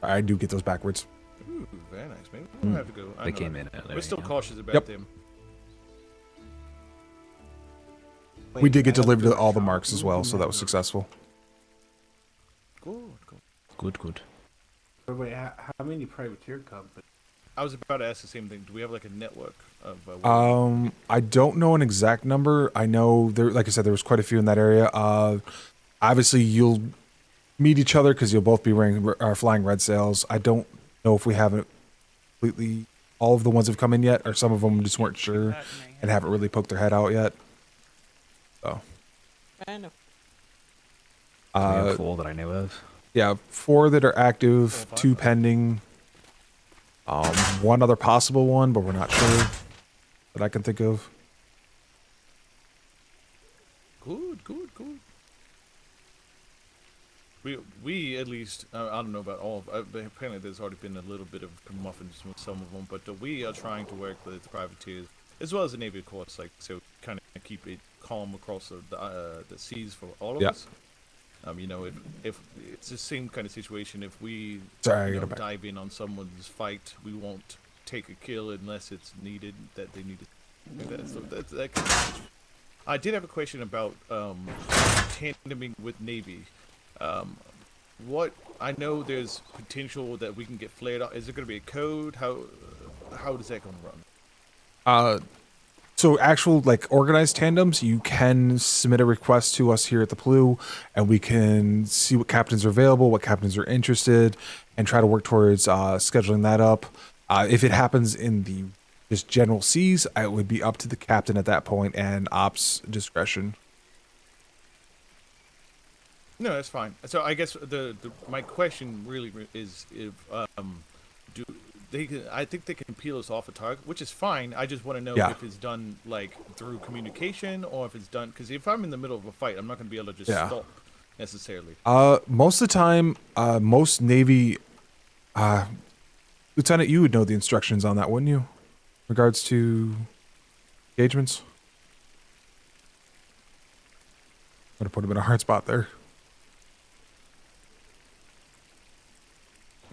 I do get those backwards. Ooh, very nice. Maybe we'll have to go. They came in earlier. We're still cautious about Yep. them. We did get delivered to all the marks as well, so that was successful. Good. Wait, how many privateer companies? I was about to ask the same thing. Do we have like a network of? I don't know an exact number. I know there, like I said, there was quite a few in that area. Obviously, you'll meet each other because you'll both be wearing flying red sails. I don't know if we haven't completely all of the ones have come in yet, or some of them just weren't sure and haven't really poked their head out yet. So. We have 4 that I know of. Yeah, 4 that are active, 2 pending. 1 other possible one, but we're not sure that I can think of. Good. We at least I don't know about all. Apparently, there's already been a little bit of muffins with some of them, but we are trying to work with the privateers as well as the Navy, of course, like so kind of keep it calm across the seas for all of us. If it's the same kind of situation, if we dive in on someone's fight, we won't take a kill unless it's needed that they need it. That kind of I did have a question about tandeming with Navy. What I know there's potential that we can get flared out. Is there going to be a code? How does that going to run? So actual like organized tandems, you can submit a request to us here at the PLU, and we can see what captains are available, what captains are interested, and try to work towards scheduling that up. If it happens in the just general seas, it would be up to the captain at that point and ops discretion. No, that's fine. So I guess my question really is if I think they can peel us off a target, which is fine. I just want to know if it's done like through communication or if it's done because if I'm in the middle of a fight, I'm not going to be able to just stop necessarily. Most of the time, most Navy Lieutenant, you would know the instructions on that, wouldn't you? In regards to engagements. I'm gonna put him in a hard spot there.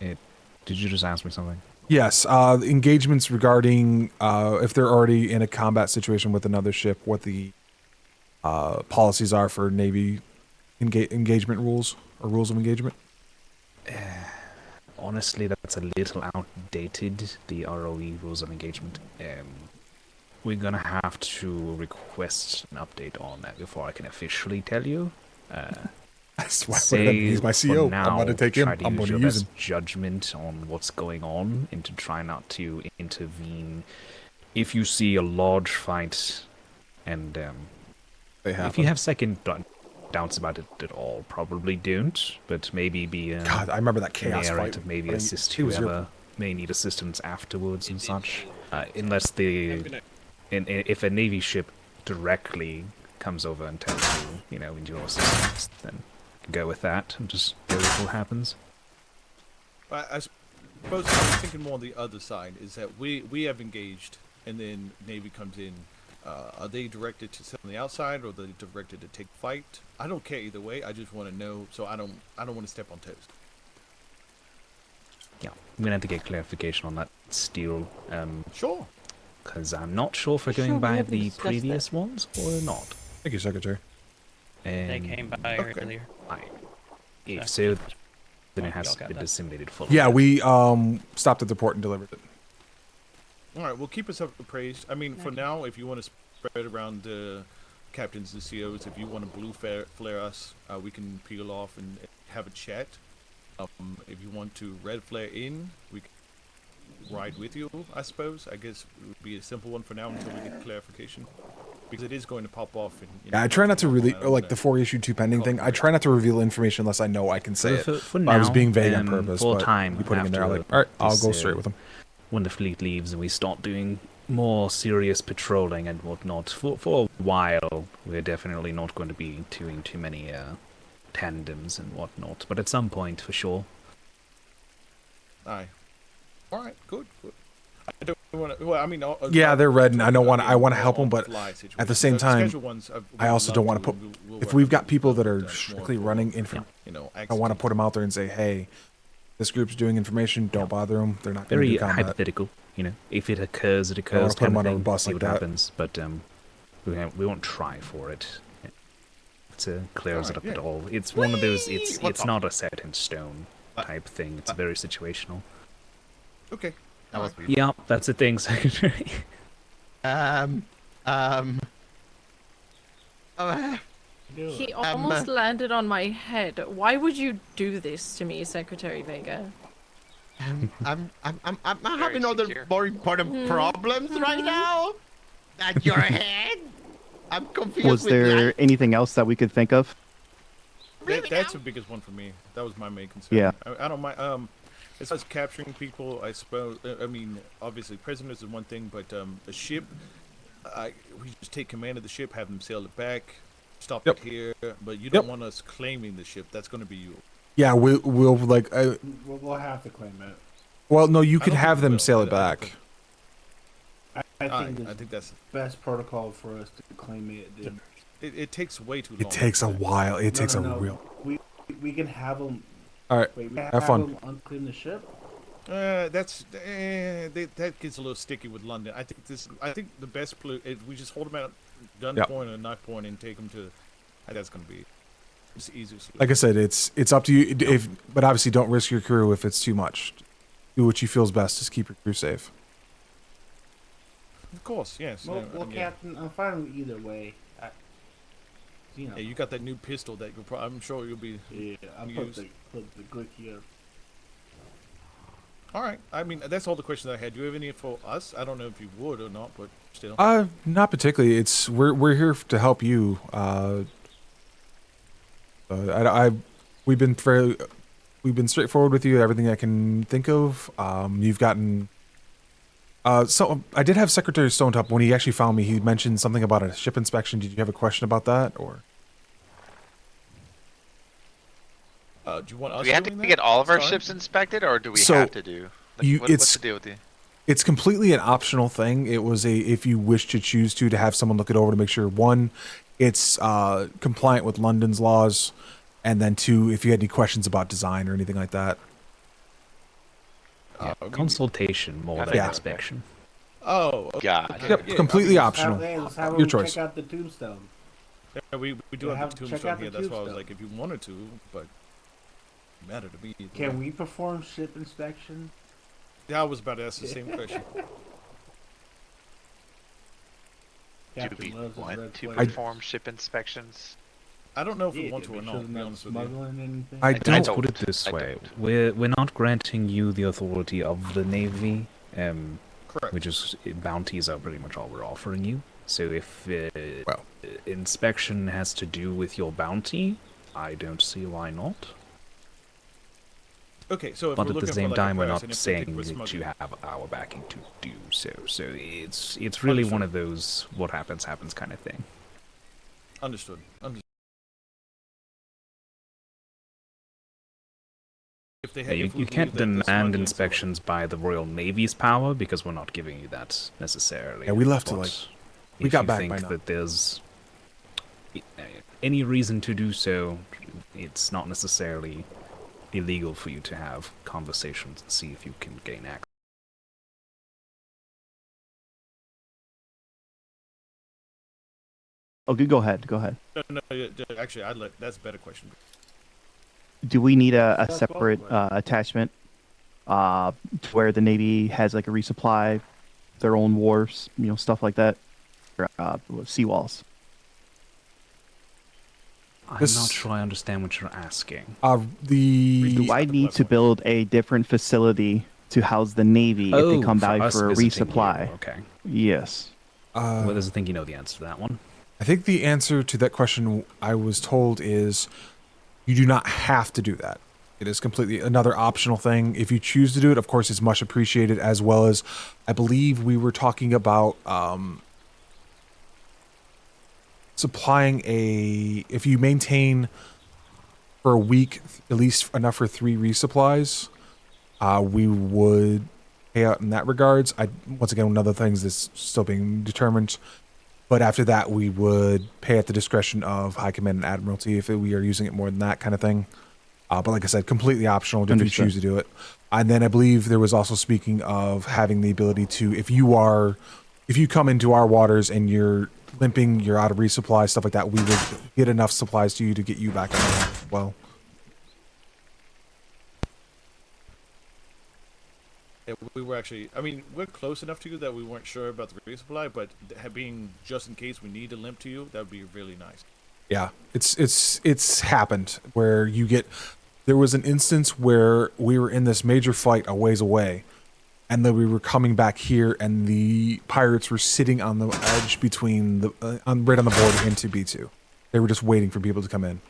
Did you just ask me something? Yes, engagements regarding if they're already in a combat situation with another ship, what the policies are for Navy engagement rules or rules of engagement. Honestly, that's a little outdated, the ROE rules of engagement. We're gonna have to request an update on that before I can officially tell you. That's why he's my CO. Now, I'm going to take him. try to I'm use going your to use best him. judgment on what's going on and to try not to intervene. If you see a large fight and if you have second doubts about it at all, probably don't, but maybe be God, I remember that chaos area fight. to maybe assist whoever may need assistance afterwards and such. Unless if a Navy ship directly comes over and tells you, we need your assistance, then go with that and just go with what happens. I suppose I was thinking more on the other side is that we have engaged and then Navy comes in. Are they directed to sit on the outside, or are they directed to take fight? I don't care either way. I just want to know, so I don't want to step on toes. Yeah, I'm gonna have to get clarification on that steel. Sure. Because I'm not sure if we're going by the previous ones or not. Thank you, Secretary. They came by earlier. If so, then it has to be disseminated fully. Yeah, we stopped at the port and delivered it. All right, well, keep us appraised. I mean, for now, if you want to spread around the captains and COs, if you want to blue flare us, we can peel off and have a chat. If you want to red flare in, we can ride with you, I suppose. I guess it would be a simple one for now until we get clarification. Because it is going to pop off. Yeah, I try not to really, like the 4 issue 2 pending thing, I try not to reveal information unless I know I can say it. For now, I was being vague on purpose, full but time you put it in there, I'm after like, alright, I'll this, go straight with them. When the fleet leaves and we start doing more serious patrolling and whatnot, for a while, we're definitely not going to be doing too many tandems and whatnot, but at some point, for sure. Aye. Alright, good. I don't want to, well, I mean... Yeah, they're red, and I want to help them, but at the same time, I also don't want to put... If we've got people that are strictly running info, I want to put them out there and say, hey, this group's doing information, don't bother them, they're not going to do combat. Very hypothetical, if it occurs, it I occurs, want to put them on a thing, bus see like what that. happens, but we won't try for it to clears it up at all. It's one of those, it's not a set in stone type thing, it's very situational. Okay. Yeah, that's the thing, Secretary. He almost landed on my head. Why would you do this to me, Secretary Vega? I'm having other more important problems right now. At your head. I'm confused. Was there anything else that we could think of? That's the biggest one for me. That was my main concern. Yeah. I don't mind. As far as capturing people, I suppose. I mean, obviously, prisoners is one thing, but a ship. We just take command of the ship, have them sail it back, stop it here. But you don't want us claiming the ship. That's going to be you. Yeah, we'll like. We'll have to claim it. Well, no, you could have them sail it back. I think that's the best protocol for us to claim it. It takes way too long. It takes a while. It takes a real. We can have them. All right, wait, have fun. Them unclaim the ship. That gets a little sticky with London. I think the best we just hold them at gunpoint or knife point and take them to. That's gonna be. It's easier. Like I said, it's up to you. But obviously, don't risk your crew if it's too much. Do what you feel is best. Just keep your crew safe. Of course, yes. Well, Captain, I'm fine with either way. Yeah, you got that new pistol that I'm sure you'll be. Yeah, I'll put the Glicky up. All right. I mean, that's all the questions I had. Do you have any for us? I don't know if you would or not, but still. Not particularly. We're here to help you. We've been straightforward with you. Everything I can think of. You've gotten. So I did have Secretary Stonetop when he actually found me. He mentioned something about a ship inspection. Did you have a question about that, or? Do you want us? Do we have to get all of our ships inspected, or do we have to do? Like, what's the deal with you? It's completely an optional thing. It was if you wish to choose to have someone look it over to make sure, one, it's compliant with London's laws, and then two, if you had any questions about design or anything like that. Consultation more than inspection. Oh, God. Yep, completely optional. Let's have Your them choice. check out the tombstone. Yeah, we do have the check tombstone out here. the That's why I was tombstone. like, if you wanted to, but it mattered to me. Can we perform ship inspection? Yeah, I was about to ask the same question. Do we want to perform ship inspections? I don't know if we want to or not, to be honest with you. I don't put it this way. We're not granting you the authority of the Navy. Correct. Which is bounties are pretty much all we're offering you. So if inspection has to do with your bounty, I don't see why not. Okay, so if But we're at the looking same for, time, like, we're a price, not and if we saying think we're that you smuggling- have our backing to do so. So it's really one of those what happens kind of thing. Understood. if they Yeah, have, you, if we you can't believe that the demand smuggling- inspections by the Royal Navy's power because we're not giving you that necessarily. Yeah, we left it But like we if got you back think by now. that there's any reason to do so, it's not necessarily illegal for you to have conversations and see if you can gain access. Okay, go ahead. Go ahead. No, actually, that's a better question. Do we need a separate attachment to where the Navy has like a resupply, their own wharfs, stuff like that, or seawalls? I'm not sure I understand what you're asking. Do I need to build a different facility to house the Navy if they come by for a resupply? Okay. Yes. Well, there's a thing you know the answer to that one. I think the answer to that question I was told is you do not have to do that. It is completely another optional thing. If you choose to do it, of course, it's much appreciated, as well as I believe we were talking about supplying if you maintain for a week, at least enough for 3 resupplies, we would pay out in that regards. Once again, one of the things that's still being determined. But after that, we would pay at the discretion of High Command and Admiralty if we are using it more than that kind of thing. But like I said, completely optional if you choose to do it. And then I believe there was also speaking of having the ability to, if you come into our waters and you're limping, you're out of resupply, stuff like that, we would get enough supplies to you to get you back on the as well. Yeah, we were actually, I mean, we're close enough to you that we weren't sure about the resupply, but being just in case we need to limp to you, that would be really nice. Yeah, it's happened where there was an instance where we were in this major fight a ways away, and then we were coming back here, and the pirates were sitting on the edge between right on the border into B2. They were just waiting for people to come in,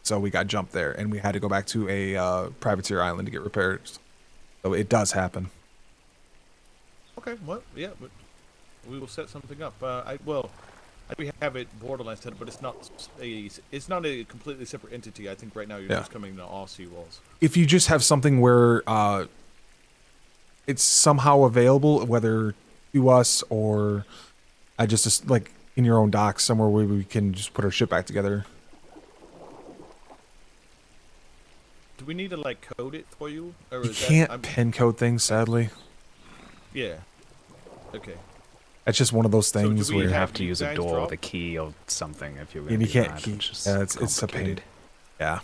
so we got jumped there, and we had to go back to a privateer island to get repaired. So it does happen. Okay, well, yeah, but we will set something up. We have it borderline set up, but it's not a completely separate entity. I think right now you're just coming to all seawalls. If you just have something where it's somehow available, whether to us or just like in your own docks, somewhere where we can just put our ship back together. Do we need to like code it for you? Or You can't pin code things, sadly. Yeah. Okay. That's just one of those things where you have to use a door with a key or something if you're going to you can't keep. Yeah, it's a pain. Yeah.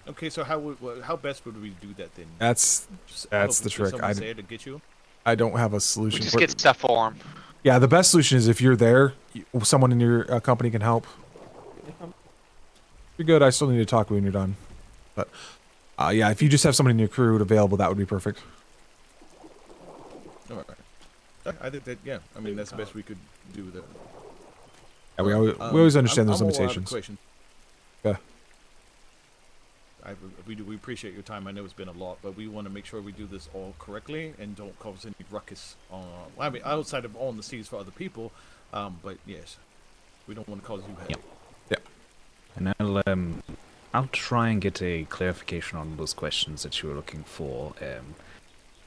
Okay, so how best would we do that then? That's the trick. There to get you? I don't have a solution. We just get stuff for him. Yeah, the best solution is if you're there, someone in your company can help. You're good. I still need to talk when you're done. But yeah, if you just have somebody in your crew available, that would be perfect. All right. I think that, yeah, I mean, that's the best we could do with it. Yeah, we always understand those limitations. Yeah. We appreciate your time. I know it's been a lot, but we want to make sure we do this all correctly and don't cause any ruckus on. I mean, outside of on the seas for other people, but yes, we don't want to cause you headache. Yeah. And I'll try and get a clarification on those questions that you were looking for,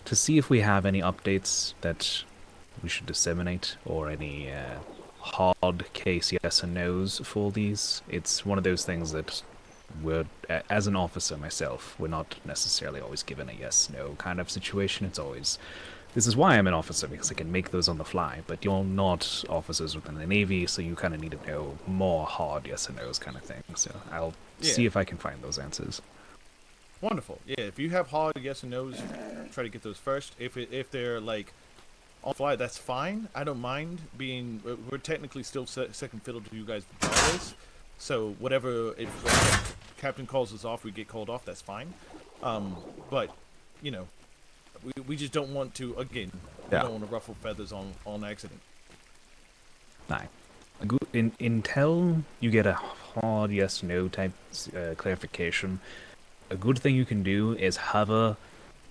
to see if we have any updates that we should disseminate or any hard case yes and no's for these. It's one of those things that as an officer myself, we're not necessarily always given a yes-no kind of situation. It's always, this is why I'm an officer, because I can make those on the fly, but you're not officers within the Navy, so you kind of need to know more hard yes and no's kind of thing. So I'll see if I can find those answers. Wonderful. Yeah, if you have hard yes and no's, try to get those first. If they're like on the fly, that's fine. I don't mind being. We're technically still second fiddle to you guys regardless. So whatever, if captain calls us off, we get called off. That's fine. But you know, we just don't want to. Again, we don't want to ruffle feathers on accident. Nah. Until you get a hard yes/no type clarification, a good thing you can do is hover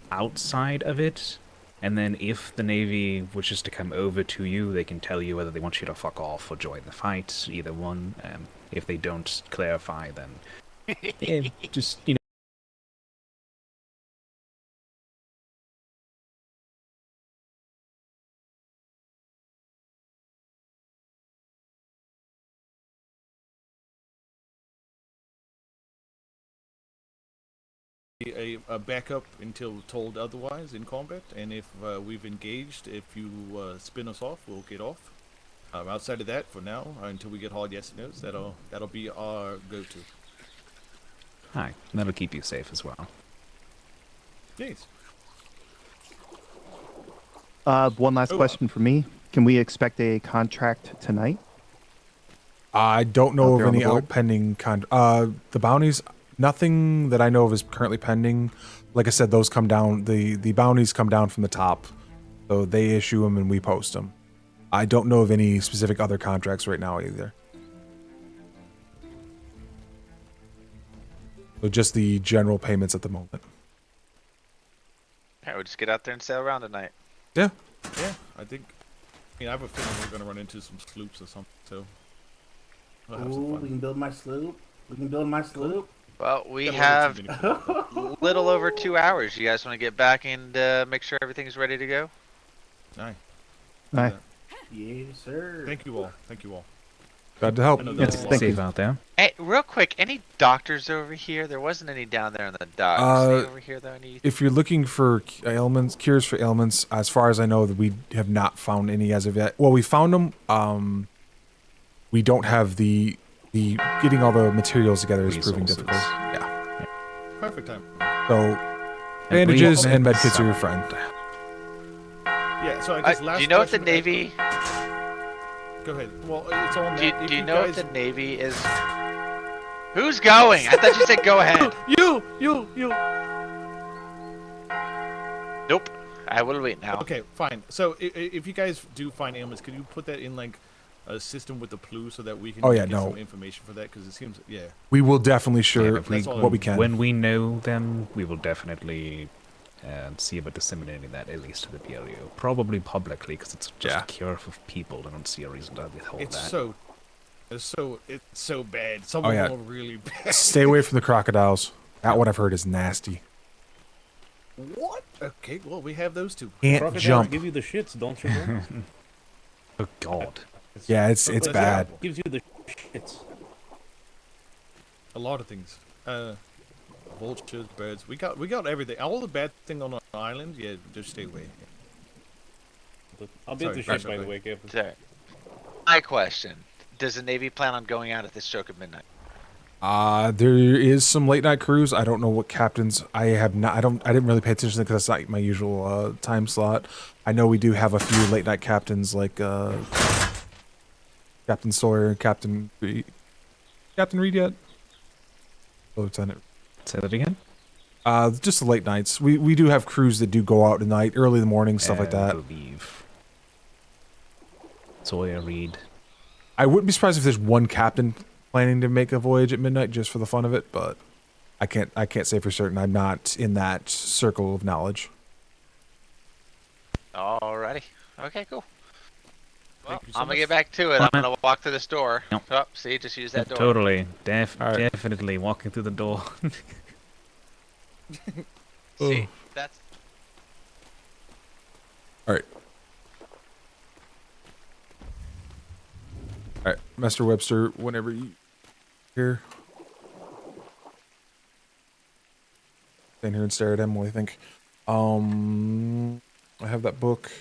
outside of it, and then if the Navy wishes to come over to you, they can tell you whether they want you to fuck off or join the fight, either one. If they don't clarify, then just, a backup until told otherwise in combat, and if we've engaged, if you spin us off, we'll get off. Outside of that, for now, until we get hard yes no's, that'll be our go-to. Hi, that'll keep you safe as well. Yes. One last question for me. Can we expect a contract tonight? I don't know Out of there on any the board? pending the bounties. Nothing that I know of is currently pending. Like I said, those come down. The bounties come down from the top, so they issue them and we post them. I don't know of any specific other contracts right now either. So just the general payments at the moment. Alright, we'll just get out there and sail around tonight. Yeah. Yeah, I think. I have a feeling we're gonna run into some sloops or something. So. We'll have some Ooh, fun. we can build my sloop. We can build my sloop. Well, we Got a have little little over 2 hours. You guys want to get back and make sure everything's ready to go? Aye. Aye. Yes, sir. Thank you all. Thank you all. Glad to help. I know Yes, that's a lot. thank you. Safe out there. Hey, real quick, any doctors over here? There wasn't any down there on the docks. Any over here though? Any... If you're looking for cures for ailments, as far as I know, that we have not found any as of yet. Well, we found them. We don't have the getting all the materials together is proving Resources. difficult. Yeah. Perfect time. So bandages and medkits are your friend. Yeah. So I guess last. do you know what the question, Navy? Go ahead. Well, it's on. Do that. If you know guys... what the Navy is? Who's going? I thought you said go ahead. You. Nope. I will wait now. Okay, fine. So if you guys do find ailments, could you put that in like a system with the PLU so that we can get some information for that? Because it seems, yeah. We will definitely share that's all what we can. When we know them, we will definitely see about disseminating that at least to the PLU. Probably publicly, because it's just a cure for people. I don't see a reason to withhold It's that. it's so bad. Some of them are really bad. Stay away from the crocodiles. That what I've heard is nasty. What? Okay, well we have those two. Can't Crocodiles jump. give you the shits, don't you know? Oh God. Yeah, it's bad. Gives you the shits. A lot of things. Vultures, birds. We got everything. All the bad thing on an island. Yeah, just stay away. I'll be at the ship by the way, Captain. Sorry. My question: does the Navy plan on going out at the stroke of midnight? There is some late night crews. I don't know what captains. I have not. I didn't really pay attention because that's not my usual time slot. I know we do have a few late night captains like Captain Sawyer, Captain Reed yet? Lieutenant. Say that again. Just the late nights. We do have crews that do go out at night, early in the morning, stuff like that. I believe Sawyer, Reed. I wouldn't be surprised if there's one captain planning to make a voyage at midnight just for the fun of it, but I can't say for certain. I'm not in that circle of knowledge. Alrighty. Okay, cool. Well, Thank you so I'm gonna much. get back to it. I'm gonna walk through this door. Yep. Oh, see, just use that door. Totally. Definitely walking through the door. See, that's. All right. All right, Master Webster, whenever you here. Stand here and stare at Emily, I think. I have that book.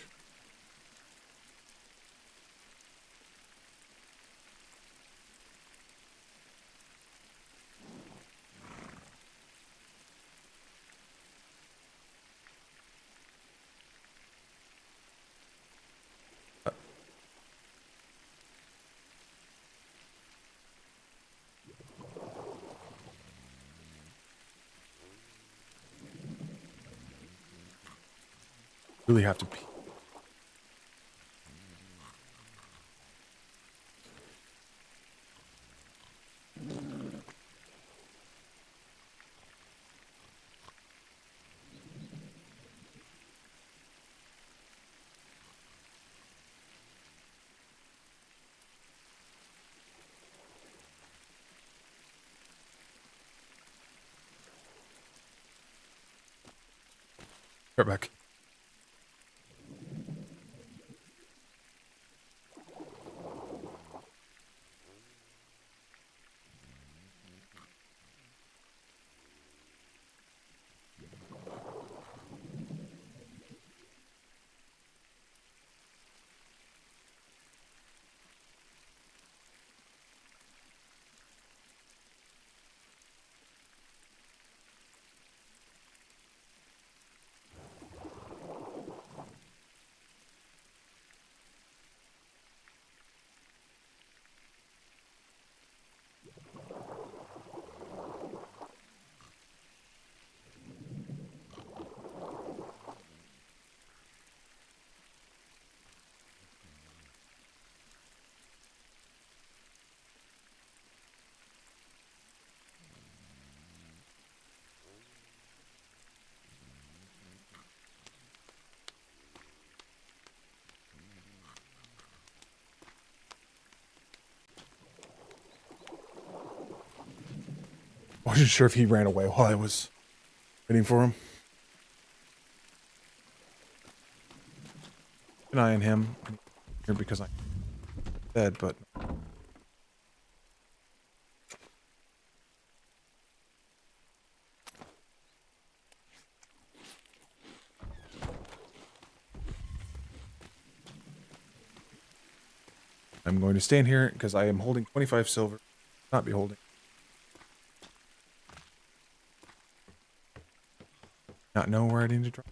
Really have to pee. Right back. wasn't sure if he ran away while I was waiting for him. Keep an eye on him here because I'm dead, but I'm going to stand here because I am holding 25 silver. Not be holding. Not know where I need to drop.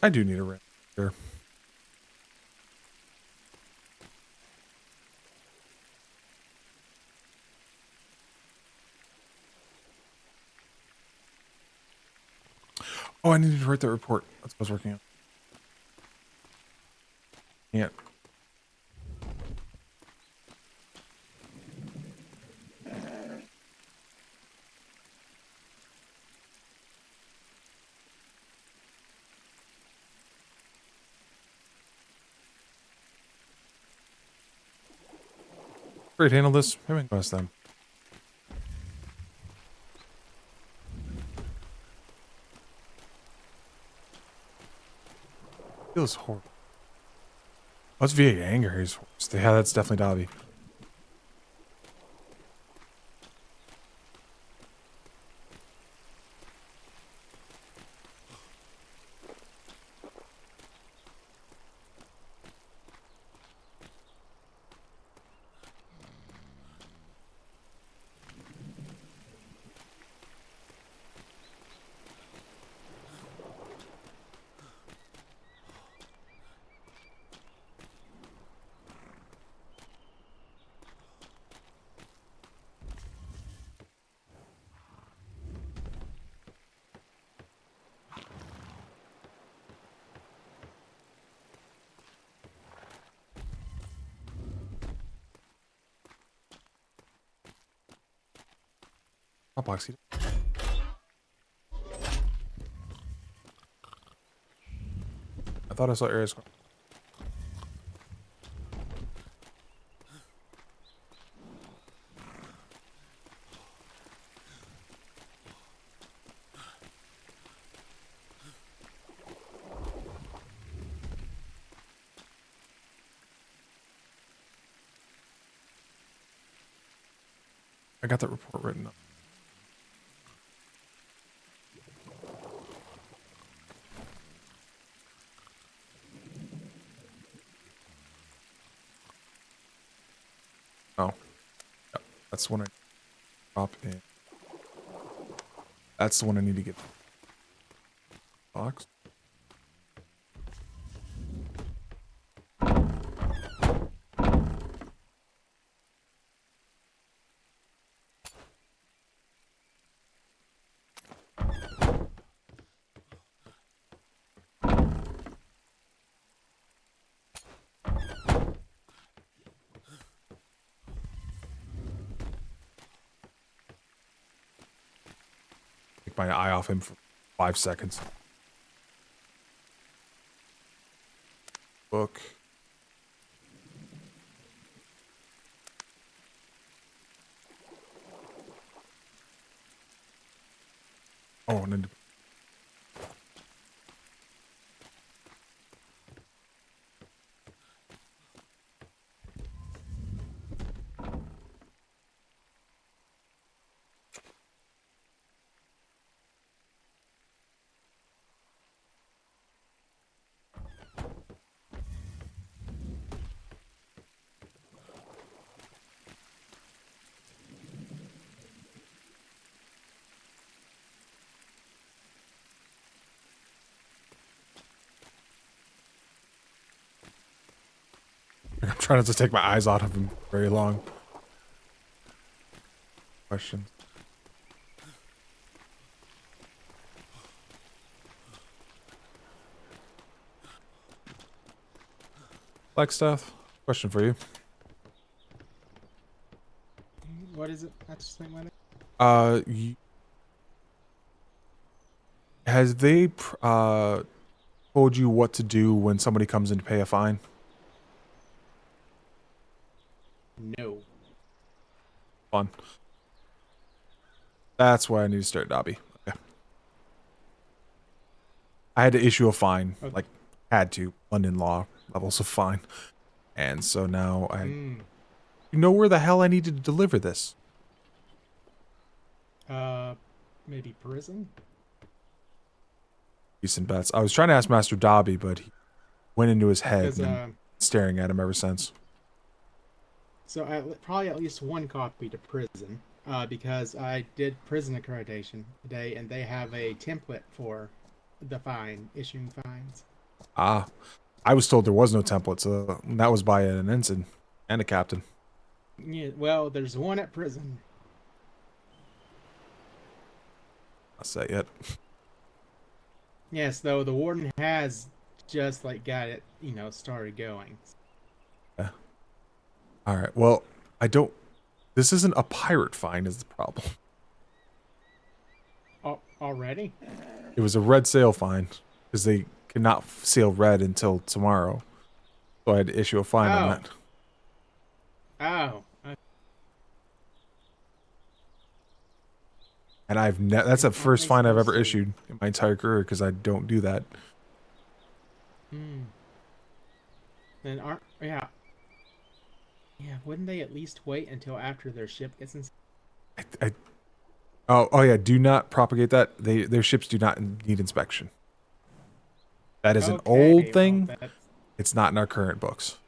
I do need a ring. Sure. Oh, I needed to write that report. That's what I was working on. Yeah. Great, handle this. Maybe I can bust them. Feels horrible. Oh, it's VA anger. He's yeah, that's definitely Dobby. I'll box you. I thought I saw areas. I got that report written up. Oh. Yep. That's the one I drop in. That's the one I need to get. Box. Take my eye off him for 5 seconds. Book. Oh, and then I'm trying not to take my eyes out of him very long. Questions. Blackstaff, question for you. What is it? I just think my name. Has they told you what to do when somebody comes in to pay a fine? No. Fun. That's why I need to start Dobby. Okay. I had to issue a fine, like had to, London law levels of fine, and so now you know where the hell I need to deliver this. Maybe prison. Decent bets. I was trying to ask Master Dobby, but he went into his head, Because, and I'm staring at him ever since. So probably at least one copy to prison, because I did prison accreditation today, and they have a template for the issuing fines. Ah, I was told there was no template, so that was by an ensign and a captain. Yeah, well, there's one at prison. Not set yet. Yes, though the warden has just got it, started going. Yeah. All right. Well, I don't. This isn't a pirate fine, is the problem. Already? It was a red sail fine because they cannot sail red until tomorrow, so I had to issue a fine on that. Oh. And that's the first fine I've ever issued in my entire career because I don't do that. Then yeah, wouldn't they at least wait until after their ship gets in? Oh yeah, do not propagate that. Their ships do not need inspection. That is an old thing. It's not in our current books.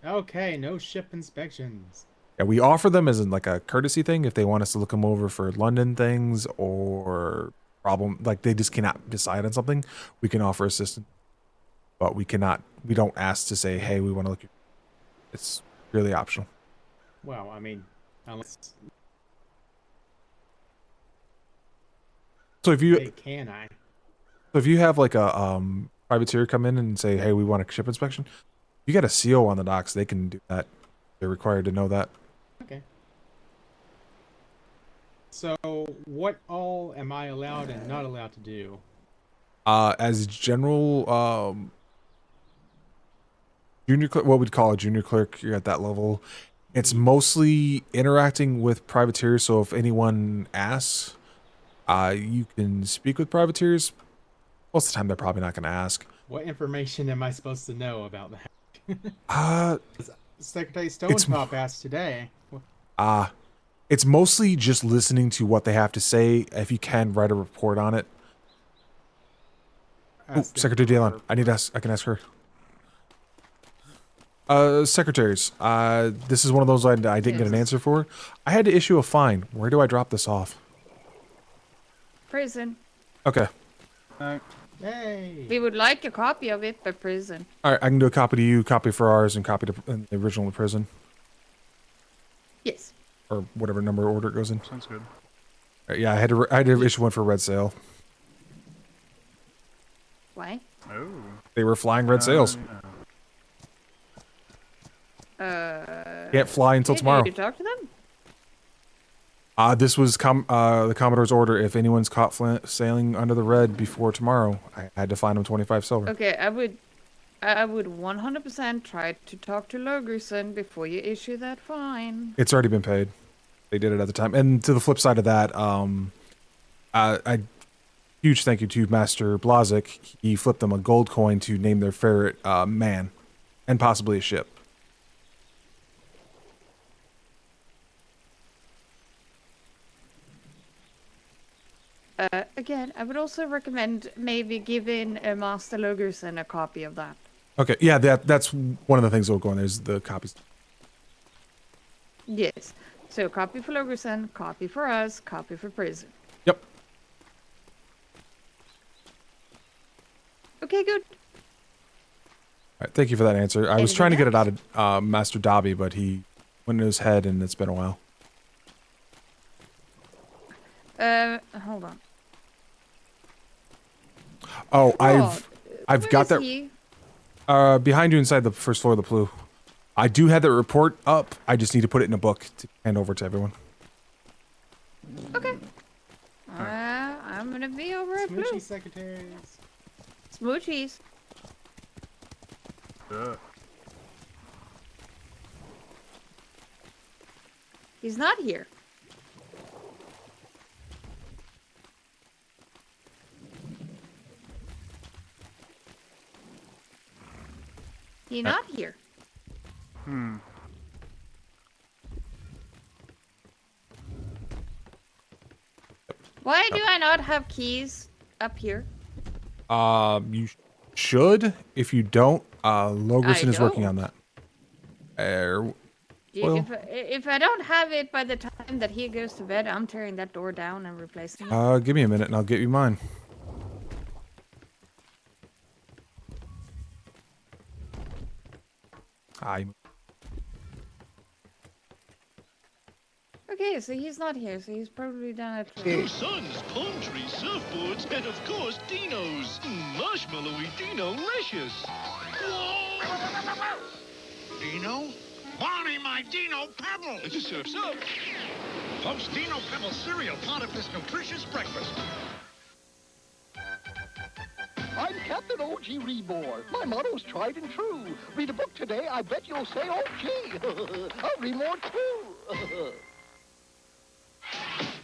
Okay, no ship inspections. Yeah, we offer them as in like a courtesy thing if they want us to look them over for London things or they just cannot decide on something. We can offer assistance, but we don't ask to say, hey, we want to look. It's really optional. Well, I mean, unless. So if you So if you have like a privateer come in and say, hey, we want a ship inspection, you got a CO on the docks, they can do that. They're required to know that. Okay. So what all am I allowed and not allowed to do? As general junior clerk, what we'd call a junior clerk, you're at that level. It's mostly interacting with privateers, so if anyone asks, you can speak with privateers. Most of the time, they're probably not going to ask. What information am I supposed to know about that? Secretary Stonetop asked today. It's mostly just listening to what they have to say. If you can, write a report on it. Secretary Dallon, I can ask her. Secretaries, this is one of those I didn't get an answer for. I had to issue a fine. Where do I drop this off? Prison. Okay. Hey. We would like a copy of it, but prison. All right, I can do a copy to you, copy for ours, and copy to the original to prison. Yes. Or whatever number order it goes in. Sounds good. Yeah, I had to issue one for red sail. Why? Oh. They were flying red sails. Can't fly until tomorrow. Did you talk to them? This was the Commodore's order. If anyone's caught sailing under the red before tomorrow, I had to fine them 25 silver. Okay, I would 100% try to talk to Logerson before you issue that fine. It's already been paid. They did it at the time. And to the flip side of that, huge thank you to Master Blazik. He flipped them a gold coin to name their ferret man, and possibly a ship. Again, I would also recommend maybe giving Master Logerson a copy of that. Okay, yeah, that's one of the things that will go in there is the copies. Yes. So copy for Logerson, copy for us, copy for prison. Yep. Okay, good. All right, thank you for that answer. I was trying to get it out of Master Dobby, but he went in his head, and it's been a while. Hold on. Oh, I've got that. Behind you inside the first floor of the Plu. I do have the report up. I just need to put it in a book to hand over to everyone. Okay. I'm gonna be over at Blue. Smoochy secretaries. Smoochies. He's not here. He's not here. Why do I not have keys up here? You should. If you don't, Logerson is working on don't. that. Well, If I don't have it by the time that he goes to bed, I'm tearing that door down and replacing it. give me a minute and I'll get you mine. Okay, so he's not here, so he's probably down at Suns, palm trees, surfboards, and of course dinos. Marshmallowy Dino-licious. Dino? Barney, my Dino Pebble! Surf's up. Post Dino Pebble cereal, part of this nutritious breakfast. I'm Captain O.G. Rebor. My motto's tried and true. Read a book today, I bet you'll say okay. I'll read more too.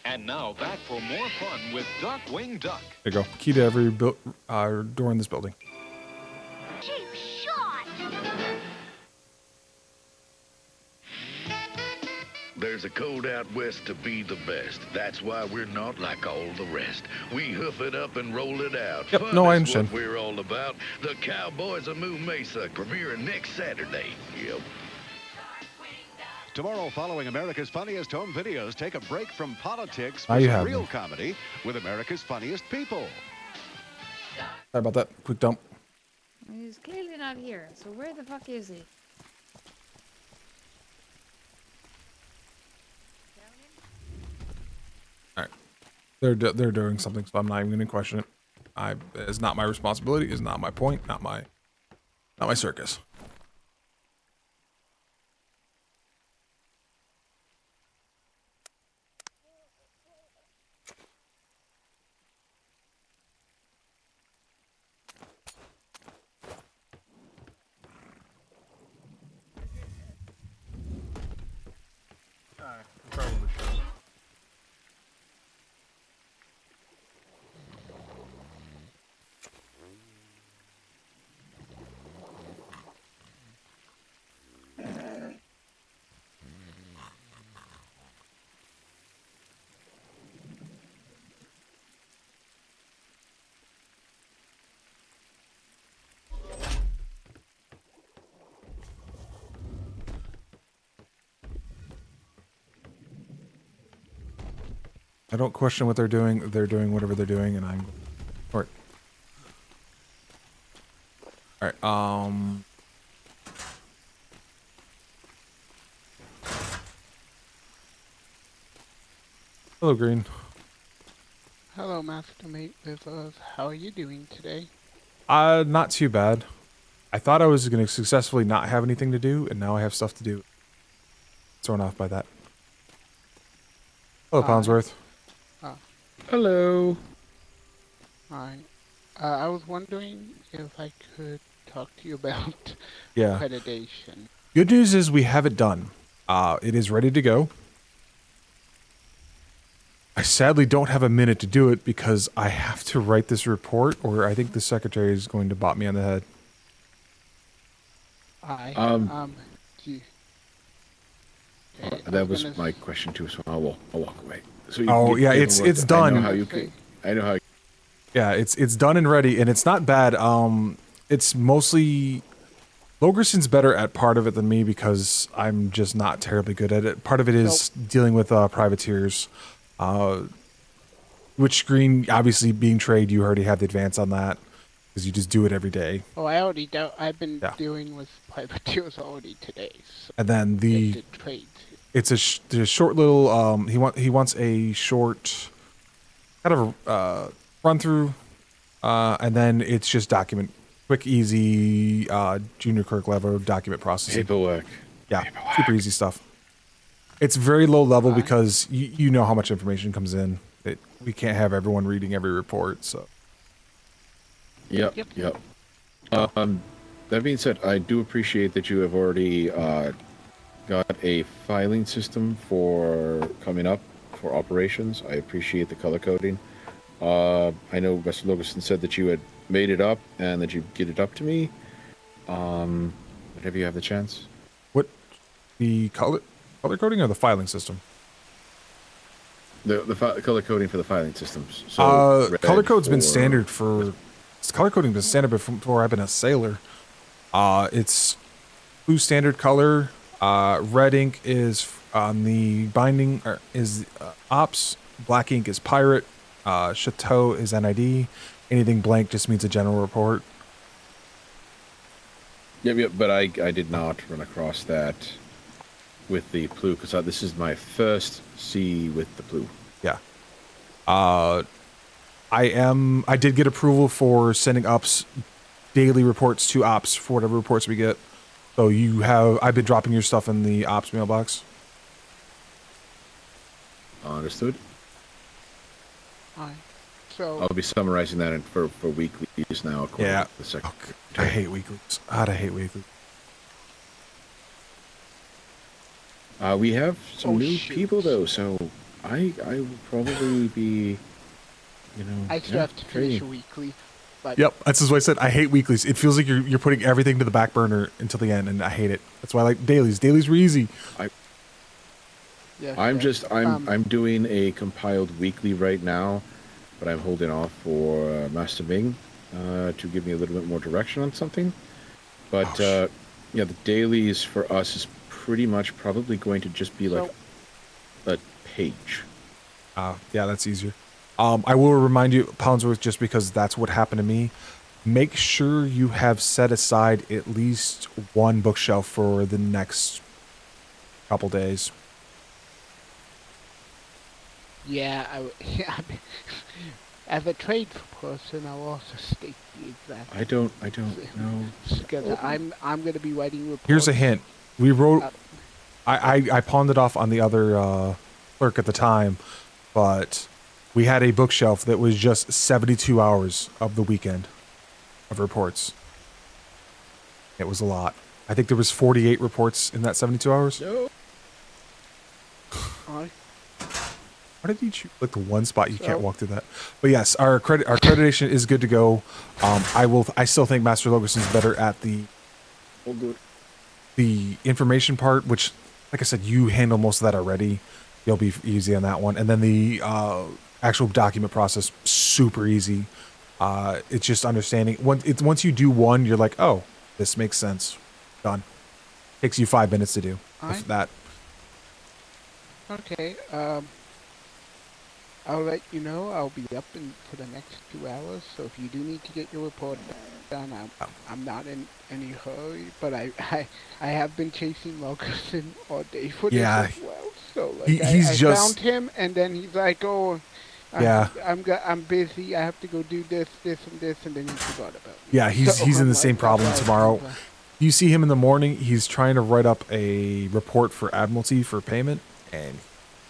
And now back for more fun with Darkwing Duck. There you go. Key to every door in this building. Cheap shot! There's a code out west to be the best. That's why we're not like all the rest. We hoof it up and roll it out. Yep, Fun no, I is understand. what we're all about. The Cowboys of Moo Mesa premiering next Saturday. Yep. Tomorrow, following America's Funniest Home Videos, take a break from politics Now for you some have real me. comedy with America's Funniest People. Sorry about that. Quick dump. He's clearly not here, so where the fuck is he? All right. They're doing something, so I'm not even going to question it. It's not my responsibility. It's not my point. Not my circus. I don't question what they're doing. They're doing whatever they're doing, and I'm... Alright. Alright, Hello, Green. Hello, Master Mate Vivos. How are you doing today? Not too bad. I thought I was going to successfully not have anything to do, and now I have stuff to do. Thrown off by that. Hello, Poundsworth. Hello. Hi. I was wondering if I could talk to you about Yeah. accreditation. Good news is we have it done. It is ready to go. I sadly don't have a minute to do it because I have to write this report, or I think the secretary is going to bop me on the head. Gee. That was my question too, so I'll walk away. So Yeah, it's done. I know how. Yeah, it's done and ready, and it's not bad. It's mostly Logerson's better at part of it than me because I'm just not terribly good at it. Part of it is dealing with privateers, which Green obviously being trade, you already have the advance on that because you just do it every day. Oh, I already do. I've been dealing with privateers already today. So And then the trade. it's a short little he wants a short kind of run through, and then it's just document quick, easy junior clerk level document processing. Paperwork. Yeah, super easy stuff. It's very low level because you know how much information comes in. We can't have everyone reading every report, so. Yep. That being said, I do appreciate that you have already got a filing system for coming up for operations. I appreciate the color coding. I know Mr. Logerson said that you had made it up and that you'd get it up to me. Whenever you have the chance. What? The color coding or the filing system? The color coding for the filing systems. So color code's been standard for. Color coding been standard before I've been a sailor. It's blue standard color. Red ink is on the binding is ops. Black ink is pirate. Chateau is NID. Anything blank just means a general report. Yep. But I did not run across that with the Plu because this is my first C with the Plu. Yeah. I did get approval for sending ups daily reports to ops for whatever reports we get. So I've been dropping your stuff in the ops mailbox. Understood. Alright. So I'll be summarizing that for weeklies now. Yeah. To the second. I hate weeklies. I hate weeklies. We have some new people though, so I will probably be, I still have to finish a weekly. But Yep, that's just what I said. I hate weeklies. It feels like you're putting everything to the back burner until the end, and I hate it. That's why I like dailies. Dailies were easy. I'm doing a compiled weekly right now, but I'm holding off for Master Ming to give me a little bit more direction on something. But the dailies for us is pretty much probably going to just be like a page. Yeah, that's easier. I will remind you, Poundsworth, just because that's what happened to me. Make sure you have set aside at least one bookshelf for the next couple days. yeah, as a trade person, I'll also state the exact. I don't know. Because I'm going to be writing reports. Here's a hint. We wrote. I pawned it off on the other clerk at the time, but we had a bookshelf that was just 72 hours of the weekend of reports. It was a lot. I think there was 48 reports in that 72 hours. No. Why did you choose like the one spot you can't walk through that? But yes, our accreditation is good to go. I still think Master Logerson's better at the information part, which, like I said, you handle most of that already. You'll be easy on that one. And then the actual document process, super easy. It's just understanding. Once you do one, you're like, oh, this makes sense. Done. Takes you 5 minutes to do that. Okay. I'll let you know. I'll be up for the next 2 hours. So if you do need to get your report done, I'm not in any hurry. But I have been chasing Logerson all day for this as well. So like, I found him, and then he's like, "Oh, I'm busy. I have to go do this, and this," and then he forgot about me. Yeah, he's in the same problem tomorrow. You see him in the morning. He's trying to write up a report for Admiralty for payment, and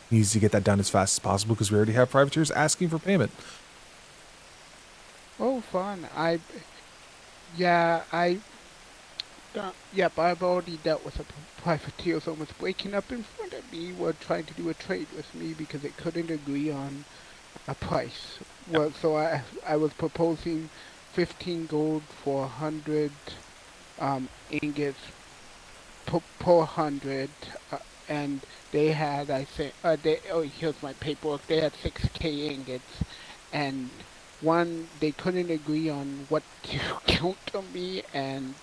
he needs to get that done as fast as possible because we already have privateers asking for payment. Oh, fun! I've already dealt with a privateer almost breaking up in front of me while trying to do a trade with me because it couldn't agree on a price. Well, so I was proposing 15 gold for 100 ingots per 100, and they had, I think, here's my paperwork. They had 6k ingots, and they couldn't agree on what to counter me, and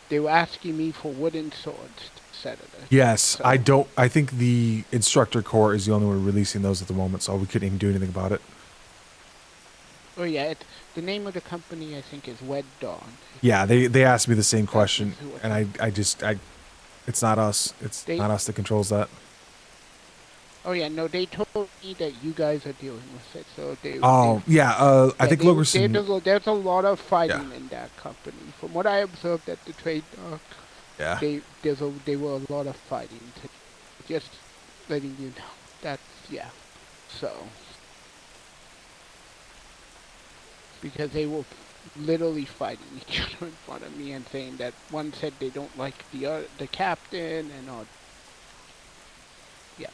they were asking me for wooden swords instead of this. Yes, So- I think the instructor corps is the only one releasing those at the moment, so we couldn't even do anything about it. Oh yeah, the name of the company I think is Wed Dawn. Yeah, they asked me the same question, and I it's not us. It's not us that controls that. Oh yeah, no, they told me that you guys are dealing with it, so they. Oh yeah, I think Logerson. There's a lot of fighting in that company. From what I observed at the trade dock, yeah, they were a lot of fighting. Just letting you know. That's So because they were literally fighting each other in front of me and saying that one said they don't like the captain and all. Yeah.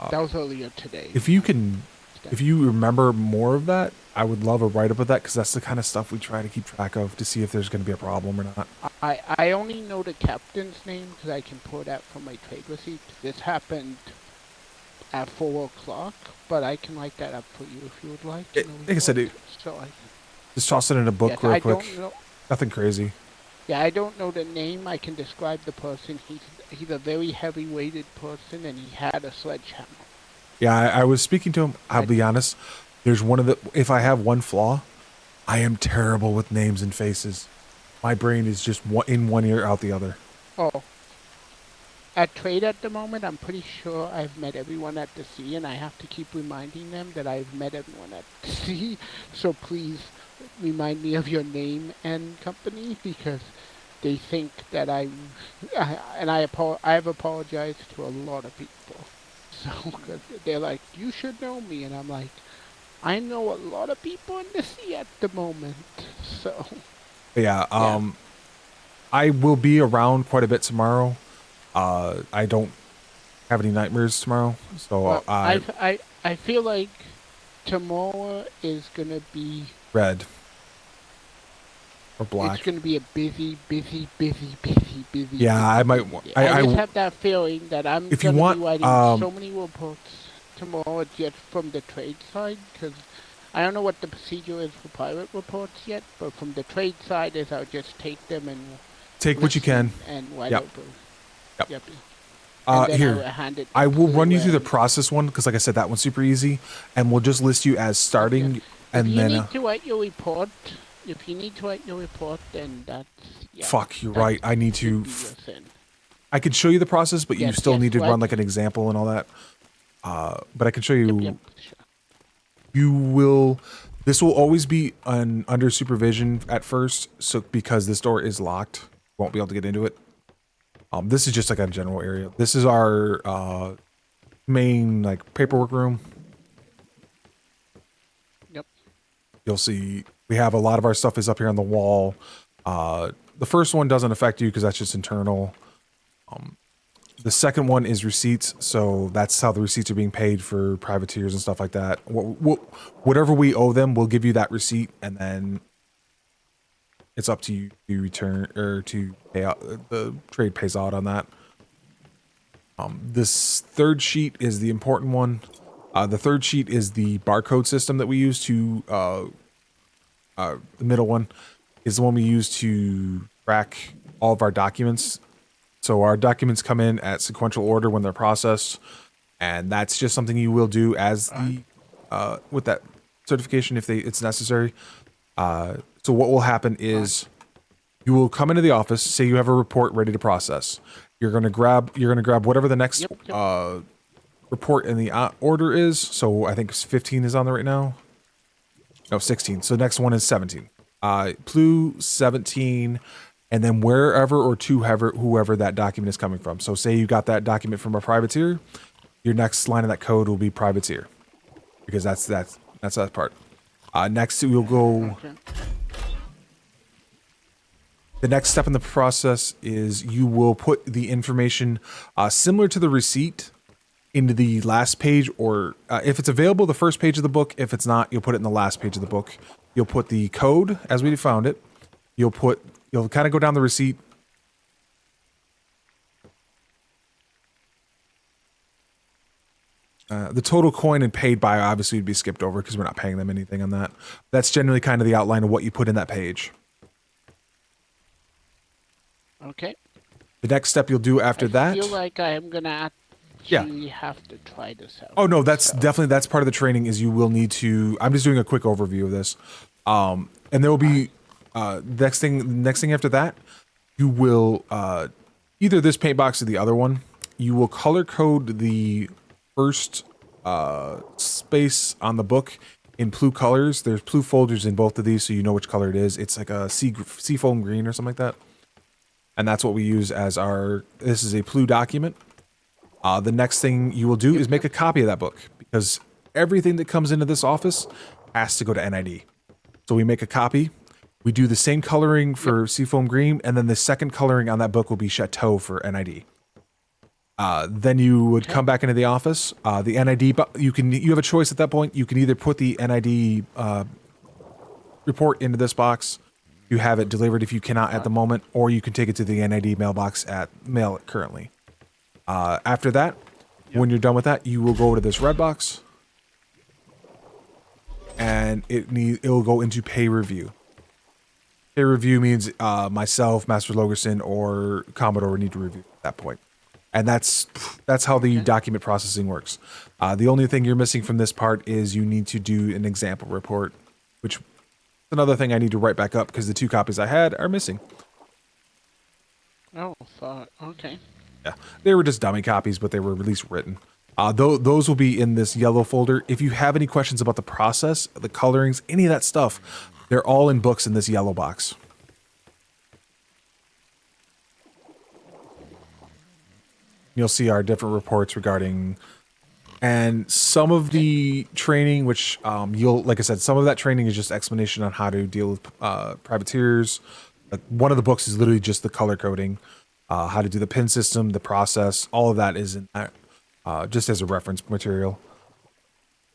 That was earlier today. If you remember more of that, I would love a write-up of that, because that's the kind of stuff we try to keep track of to see if there's going to be a problem or not. I only know the captain's name because I can pull that from my trade receipt. This happened at 4 o'clock, but I can write that up for you if you would like. Like I said, just toss it in a book real quick. Nothing crazy. Yeah, I don't know the name. I can describe the person. He's a very heavy-weighted person, and he had a sledgehammer. Yeah, I was speaking to him. I'll be honest. There's if I have one flaw, I am terrible with names and faces. My brain is just in one ear, out the other. Oh. At trade at the moment, I'm pretty sure I've met everyone at the sea, and I have to keep reminding them that I've met everyone at the sea. So please remind me of your name and company, because they think that I have apologized to a lot of people. So they're like, you should know me, and I'm like, I know a lot of people in the sea at the moment. So yeah, I will be around quite a bit tomorrow. I don't have any nightmares tomorrow, so well, I feel like tomorrow is gonna be red or black. It's gonna be a busy. Yeah, I might. I just have that feeling that I'm gonna be writing so many reports tomorrow just from the trade side, because I don't know what the procedure is for pirate reports yet, but from the trade side is I'll just take them and take what you can and write yep. over. Yep. Here, I will run you through the process one, because like I said, that one's super easy, and we'll just list you as starting, okay. and if then. You need to write your report. If you need to write your report, then that's. Yeah, fuck, you're right. I need to. I can show you the process, but you still need to run like an example and all that. But I can show you. Yep, sure. You will. This will always be under supervision at first, so because this door is locked, won't be able to get into it. This is just like a general area. This is our main like paperwork room. Yep. You'll see we have a lot of our stuff is up here on the wall. The first one doesn't affect you because that's just internal. The second one is receipts, so that's how the receipts are being paid for privateers and stuff like that. Whatever we owe them, we'll give you that receipt, and then it's up to you to return or to pay out. The trade pays out on that. This third sheet is the important one. The third sheet is the barcode system that we use to. The middle one is the one we use to track all of our documents. So our documents come in at sequential order when they're processed, and that's just something you will do as the with that certification if it's necessary. So what will happen is you will come into the office, say you have a report ready to process. You're gonna grab whatever the next report in the order is. So I think 15 is on there right now. No, 16. So the next one is 17. Plu 17. And then wherever or to whoever that document is coming from. So say you got that document from a privateer, your next line of that code will be privateer, because that's that part. Next we'll go. The next step in the process is you will put the information similar to the receipt into the last page, or if it's available, the first page of the book. If it's not, you'll put it in the last page of the book. You'll put the code as we found it. You'll kind of go down the receipt. The total coin and paid by obviously would be skipped over because we're not paying them anything on that. That's generally kind of the outline of what you put in that page. Okay. The next step you'll do after that. I feel like I am gonna actually have to try this out. Oh no, that's part of the training. Is you will need to. I'm just doing a quick overview of this, and there will be. Next thing after that, you will either this paint box or the other one. you will color code the first space on the book in blue colors. There's blue folders in both of these, so you know which color it is. It's like a seafoam green or something like that. And that's what we use as our, this is a blue document. The next thing you will do is make a copy of that book, because everything that comes into this office has to go to NID. So we make a copy. We do the same coloring for seafoam green, and then the second coloring on that book will be Chateau for NID. Then you would come back into the office. The NID, you have a choice at that point. You can either put the NID report into this box, you have it delivered if you cannot at the moment, or you can take it to the NID mailbox at mail it currently. After that, when you're done with that, you will go to this red box, and it will go into pay review. Pay review means myself, Master Logerson, or Commodore need to review at that point. And that's how the document processing works. The only thing you're missing from this part is you need to do an example report, which is another thing I need to write back up because the 2 copies I had are missing. Oh, okay. Yeah, they were just dummy copies, but they were at least written. Those will be in this yellow folder. If you have any questions about the process, the colorings, any of that stuff, they're all in books in this yellow box. You'll see our different reports regarding, and some of the training, which like I said, some of that training is just explanation on how to deal with privateers. Like one of the books is literally just the color coding, how to do the pin system, the process, all of that is in that, just as a reference material.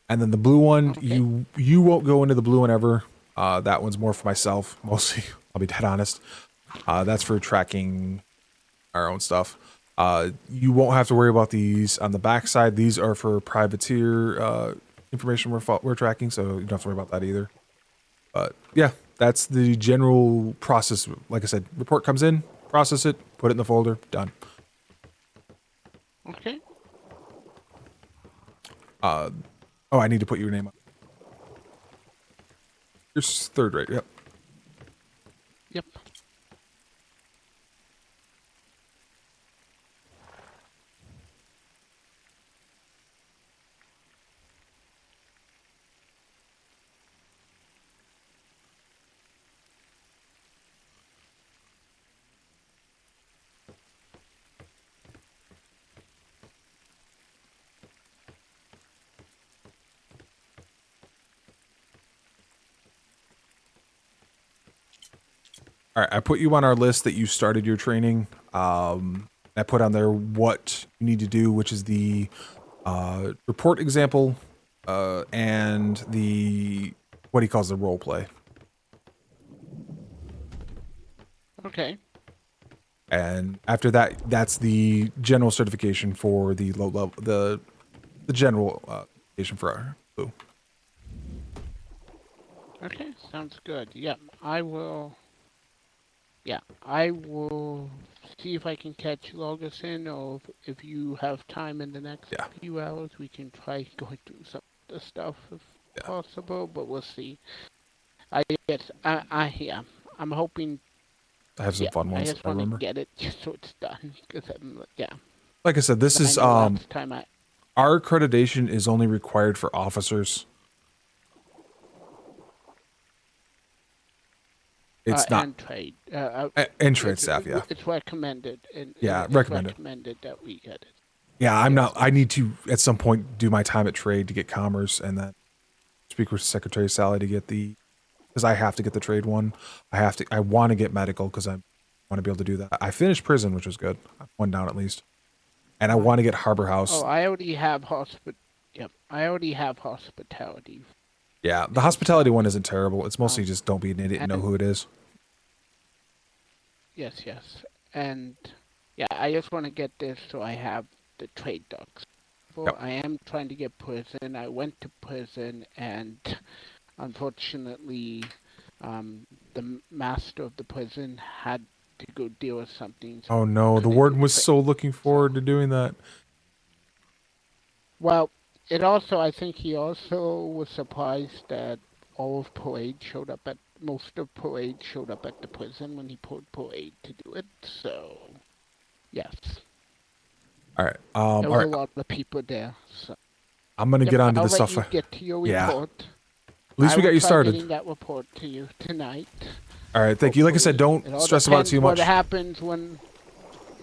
And then the blue one, you won't go into the blue one ever. That one's more for myself, mostly. I'll be dead honest. That's for tracking our own stuff. You won't have to worry about these on the back side. These are for privateer information we're tracking, so you don't have to worry about that either. But yeah, that's the general process. Like I said, report comes in, process it, put it in the folder, done. Okay. Oh, I need to put your name up. You're 3rd rate, yep. Yep. All right, I put you on our list that you started your training. I put on there what you need to do, which is the report example and the what he calls the role play. Okay. And after that, that's the general certification for the low level, the general certification for our blue. Okay, sounds good. Yep, I will. Yeah, I will see if I can catch Logerson, or if you have time in the next few hours, we can try going through some of the stuff if possible, but we'll see. I'm hoping. I have some fun ones. I just want to get it just so it's done, because like I said, this is our accreditation is only required for officers. It's not and trade. And trade staff, yeah. It's recommended. Recommended that we get it. Yeah, I'm not. I need to at some point do my time at trade to get commerce, and then speak with Secretary Sally to get because I have to get the trade one. I want to get medical because I want to be able to do that. I finished prison, which was good. One down at least, and I want to get Harbor House. Oh, I already have I already have hospitality. Yeah, the hospitality one isn't terrible. It's mostly just don't be an idiot and know who it is. Yes, and I just want to get this so I have the trade docs. Well, I am trying to get prison. I went to prison, and unfortunately, the master of the prison had to go deal with something. So oh no, the warden was so looking forward to doing that. Well, I think he also was surprised that most of Parade showed up at the prison when he pulled Parade to do it, so, yes. All right. There All was right. a lot of people there. So. I'm gonna get onto I'll the let stuff. you get to your Yeah. report. At least we got you started. Getting that report to you tonight. All right. Thank you. Like I said, don't stress about it too much. What happens when?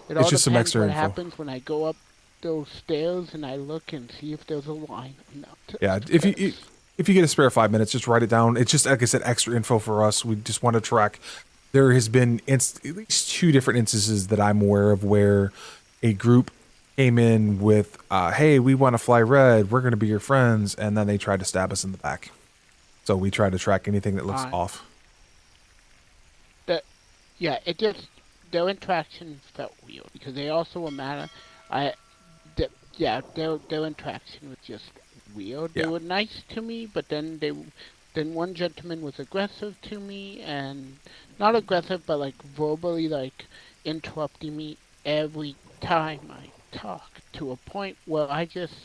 It's just some extra what info. happens when I go up those stairs and I look and see if there's a line or not. Yeah. If you get a spare 5 minutes, just write it down. It's just like I said, extra info for us. We just want to track. There has been at least 2 different instances that I'm aware of where a group came in with, "Hey, we want to fly red. We're going to be your friends," and then they tried to stab us in the back. So we try to track anything that looks off. Yeah, it just their interaction felt weird because they also were mad. Their interaction was just weird. Yeah. They were nice to me, but then one gentleman was aggressive to me, and not aggressive, but like verbally like interrupting me every time I talked, to a point where I just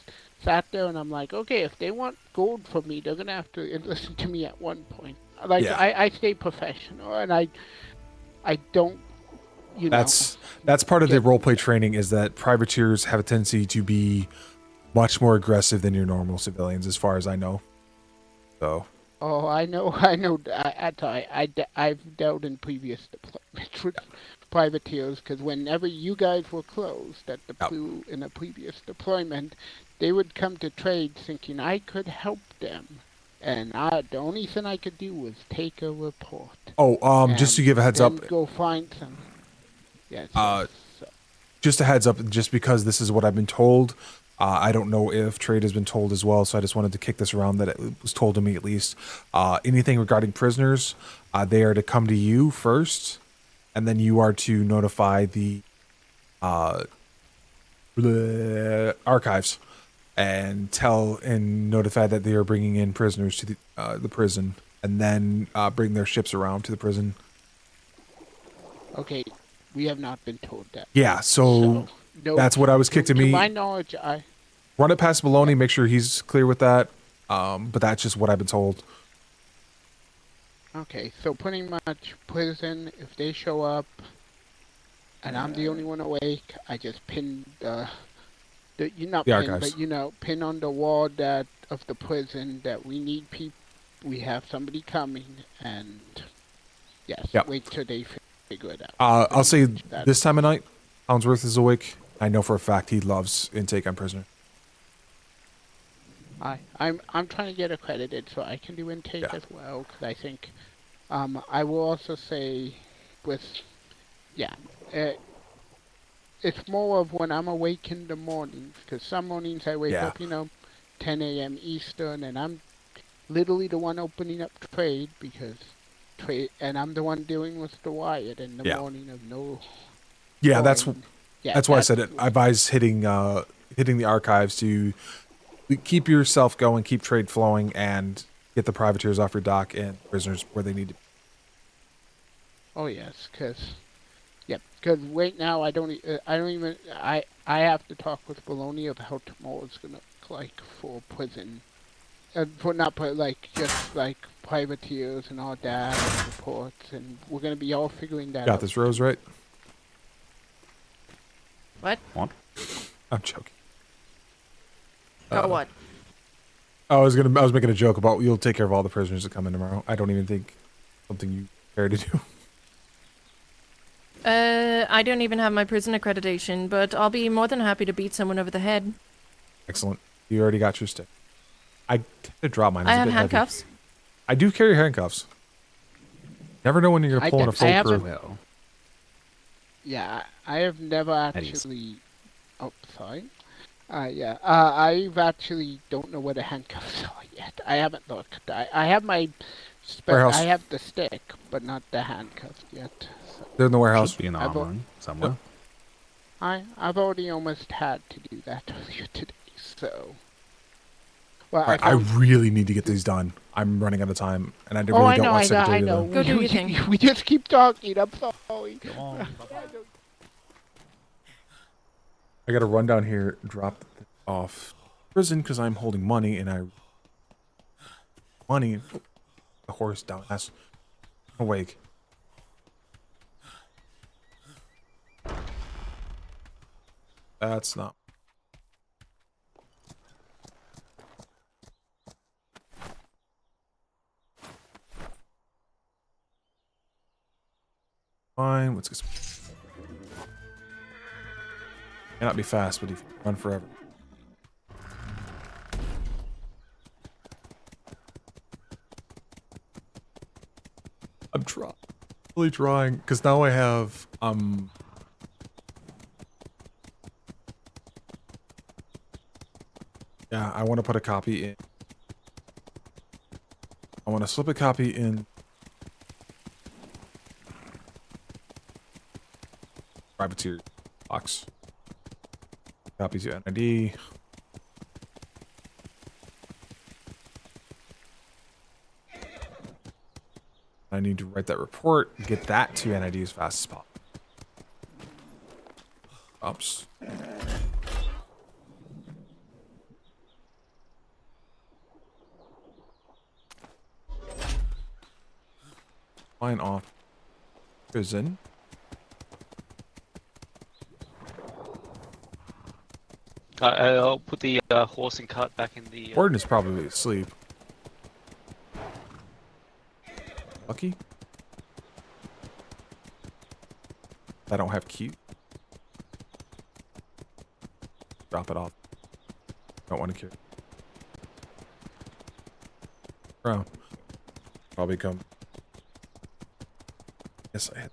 sat there and I'm like, okay, if they want gold from me, they're gonna have to listen to me at one point. Like I stay professional, and I don't. That's part of the roleplay training, is that privateers have a tendency to be much more aggressive than your normal civilians, as far as I know. So. Oh, I know. I've dealt in previous deployments with privateers, because whenever you guys were closed at the crew in a previous deployment, they would come to trade thinking I could help them, and the only thing I could do was take a report. Oh, just to give a heads up. Go find some. Yes. Just a heads up, just because this is what I've been told. I don't know if trade has been told as well, so I just wanted to kick this around that it was told to me at least. Anything regarding prisoners, they are to come to you first, and then you are to notify the archives and notify that they are bringing in prisoners to the prison, and then bring their ships around to the prison. Okay, we have not been told that. Yeah, so no, that's what I was kicked to me. To my knowledge, run it past Maloney, make sure he's clear with that. But that's just what I've been told. Okay, so pretty much prison, if they show up and I'm the only one awake, I just pin pin on the wall of the prison that we need people, we have somebody coming, and wait till they figure it out. I'll say this time of night, Houndsworth is awake. I know for a fact he loves intake on prisoner. I'm trying to get accredited so I can do intake as well, because I think I will also say it's more of when I'm awake in the mornings, because some mornings I wake up 10 a.m. Eastern, and I'm literally the one opening up trade, and I'm the one dealing with the Wyatt in the morning of no. Yeah, that's why I said it. I advise hitting the archives to keep yourself going, keep trade flowing, and get the privateers off your dock and prisoners where they need to be. Oh yes, because right now I have to talk with Bologna of how tomorrow's gonna look like for prison, for not just like privateers and all that, and reports, and we're gonna be all figuring that out. Got this, Rose, right? What? I'm joking. What? I was making a joke about you'll take care of all the prisoners that come in tomorrow. I don't even think something you care to do. I don't even have my prison accreditation, but I'll be more than happy to beat someone over the head. Excellent. You already got your stick. I tend to drop mine. I have handcuffs. Heavy. I do carry handcuffs. Never know when you're pulling a full crew. Yeah, I have never actually. Oh, sorry. I've actually don't know where the handcuffs are yet. I haven't looked. I have my. I have the stick, but not the handcuffs yet. So. They're in the warehouse. Should be in the armory somewhere. I've already almost had to do that earlier today, so. Well, right, I really need to get these done. I'm running out of time, and I really don't want Secretary I know. Go do your thing. We just keep talking. I'm sorry. Go on. I gotta run down here, drop off prison because I'm holding money, and the horse down. That's awake. That's not. fine. Let's get some. Cannot be fast, but he can run forever. I'm really trying, because now I have yeah, I want to put a copy in. I want to slip a copy in privateer box. Copy to NID. I need to write that report and get that to NID as fast as possible. Oops. Line off prison. I'll put the horse and cart back in the... Warden is probably asleep. Lucky? I don't have key. Drop it off. Don't want to carry. Bro. Probably come. Yes, I had.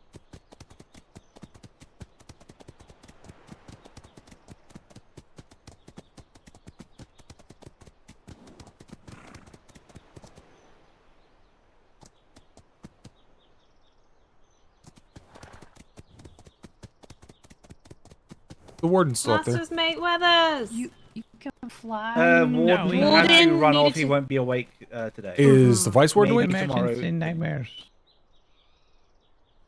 The warden's still up there. Masters Mate Weathers! You can fly. Warden had to run off. He won't be awake today. Is the vice warden awake? Tomorrow. In nightmares.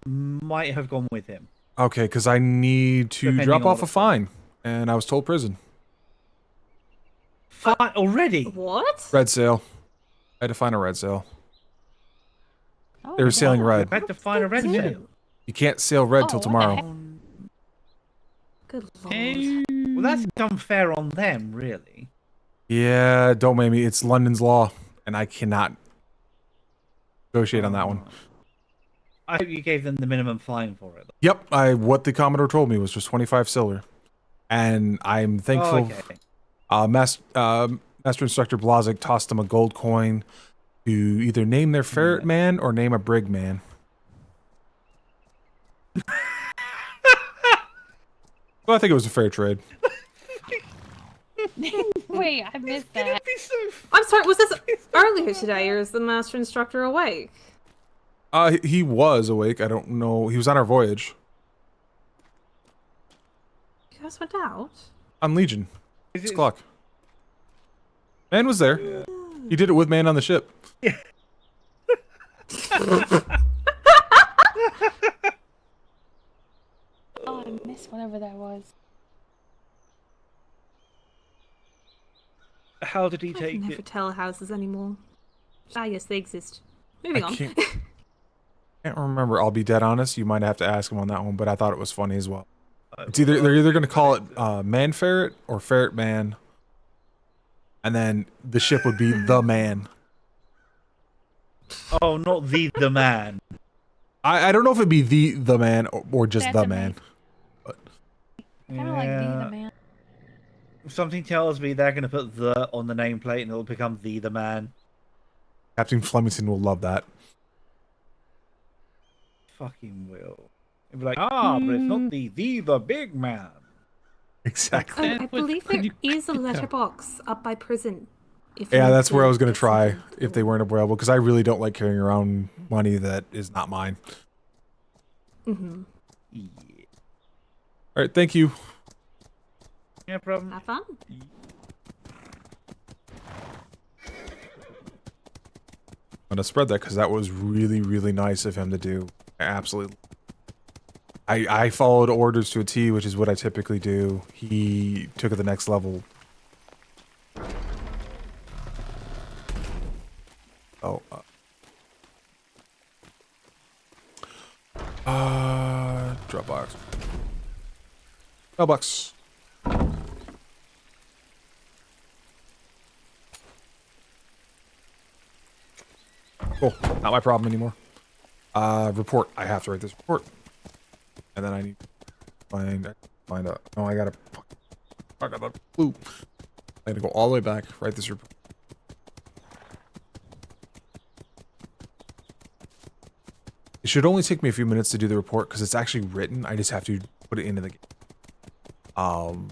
Might have gone with him. Okay, because I need to Depending drop on off what a fine, and I was told prison. Fine already? What? Red sail. I had to find a red sail. They were sailing red. I had to find a red sail. You can't sail red till tomorrow. Good lord. Well, that's unfair on them, really. Yeah, don't make me. It's London's law, and I cannot negotiate on that one. I hope you gave them the minimum fine for it. Yep, what the Commodore told me was just 25 silver, and I'm thankful. Master Instructor Blazik tossed them a gold coin to either name their ferret man or name a brig man. Well, I think it was a fair trade. Wait, I missed that. I'm sorry, was this earlier today, or is the Master Instructor awake? He was awake. I don't know. He was on our voyage. You guys went out? On Legion. 6 o'clock. Man was there. He did it with man on the ship. Yeah. Oh, I missed whatever that was. How did he I take can never it? tell houses anymore. Ah, yes, they exist. Moving on. Can't remember. I'll be dead honest. You might have to ask him on that one, but I thought it was funny as well. It's they're either going to call it man ferret or ferret man, and then the ship would be the man. Oh, not the man. I don't know if it'd be the man or just That's the a man. Kind of like being the man. Something tells me they're going to put the on the nameplate and it'll become the man. Captain Flemington will love that. Fucking will. It'll be like, but it's not the big man. Exactly. I believe there is a letterbox up by prison. Yeah, that's where I was going to try if they weren't available, because I really don't like carrying around money that is not mine. Mm-hmm. Yeah. All right, thank you. No problem. Have fun. I'm going to spread that because that was really, really nice of him to do. Absolutely. I followed orders to a T, which is what I typically do. He took it the next level. Oh. Dropbox. Mailbox. Cool. Not my problem anymore. Report. I have to write this report. and then I need to find a. Oh, I got the loop. I had to go all the way back. Write this report. It should only take me a few minutes to do the report because it's actually written. I just have to put it into the game.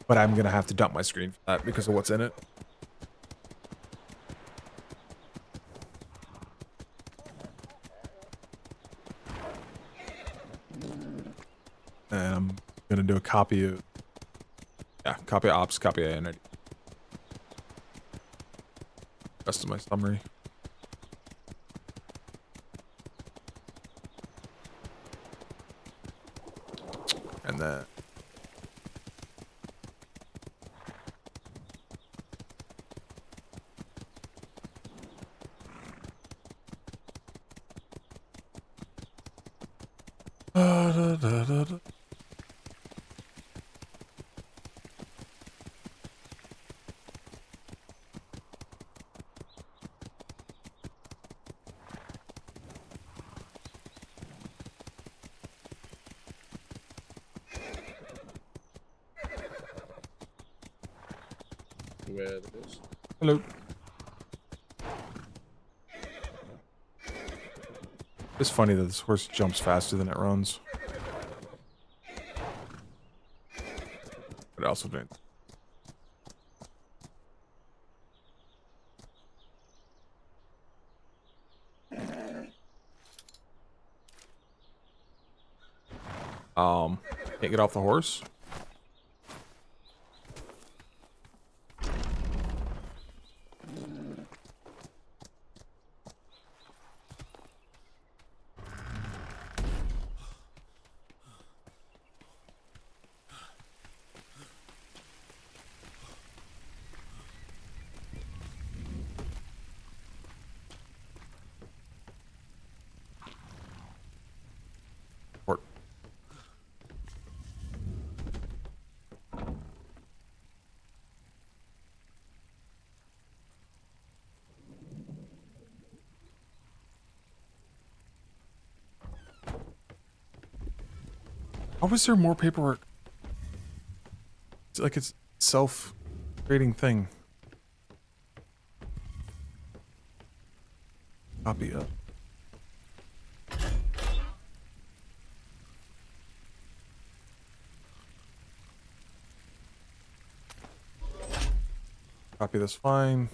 But I'm gonna have to dump my screen for that because of what's in it. And I'm gonna do a copy of, copy of ops, copy of entity. Rest of my summary. And then Where it is. hello. It's funny that this horse jumps faster than it runs. But also doing. Can't get off the horse. How was there more paperwork? It's like it's self-creating thing. Copy up. Copy this fine.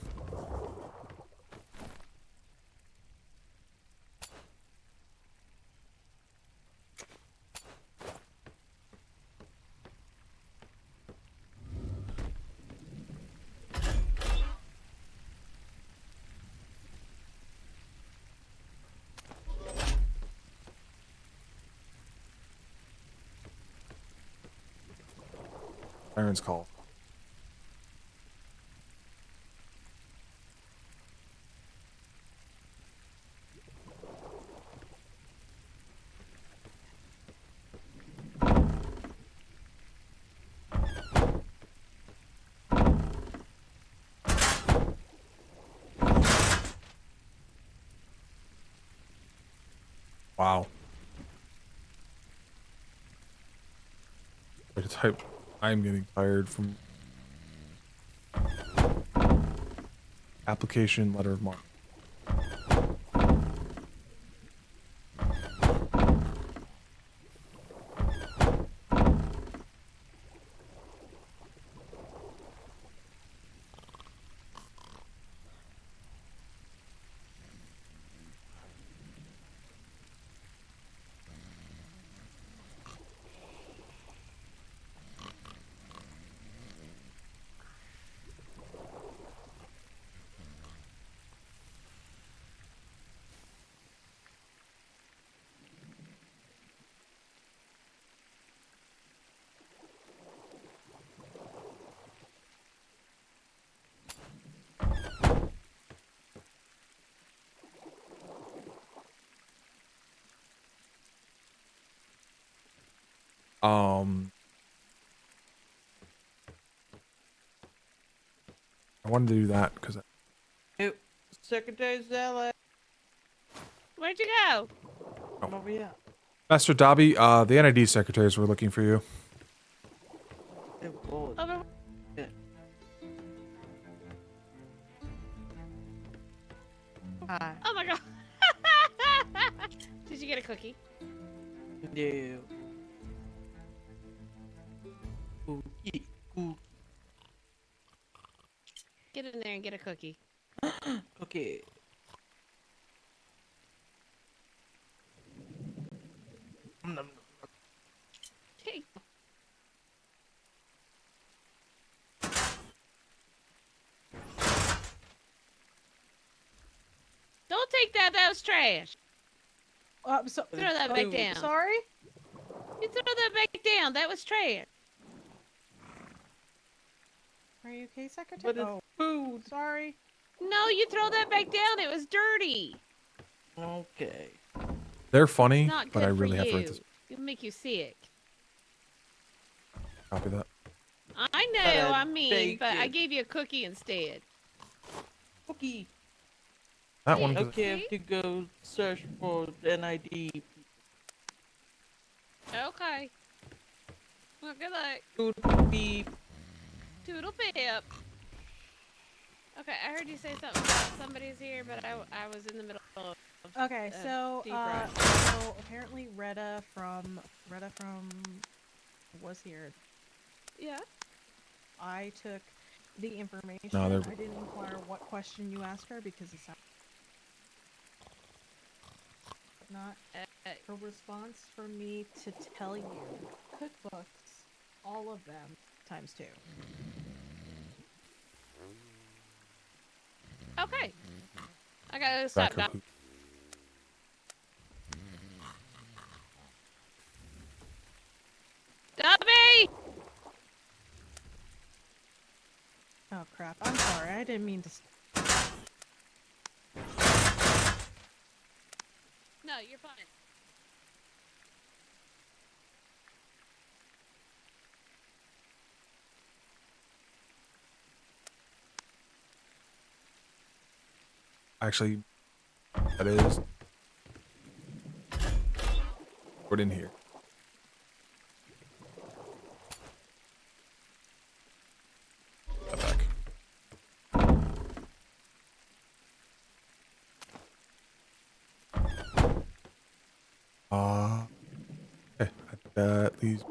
Siren's call. Wow. I type. I'm getting tired from application letter of mark. I wanted to do that because Secretary Zeller. Where'd you go? Where we at? Master Dobby, the NID secretaries were looking for you. Oh, Lord. Yeah. Hi. Oh my god. Did you get a cookie? No. Cookie. Get in there and get a cookie. Okay. Hey. Don't take that. That was trash. So, Throw that back down. Sorry? You throw that back down. That was trash. Are you okay, Secretary? But it's food. Sorry. No, you throw that back down. It was dirty. Okay. They're funny, It's not but I good really for have to you. write this. It'll make you sick. Copy that. I know, I mean, but I gave you a cookie instead. Cookie. That one. Okay, I have to go search for NID. Okay. Well, good luck. Doodle beep. Toodle pip. Okay, I heard you say something about somebody's here, but I was in the middle of. Okay, so deep breath. so apparently Retta from was here. Yeah. I took the information. No, they're- I didn't inquire what question you asked her because it's not a response for me to tell you. Cookbooks, all of them, ×2. Okay. I gotta stop. Back up. Dobby! Oh crap! I'm sorry. I didn't mean to. No, you're fine. Actually, that is. Put in here. That back. Okay. That these.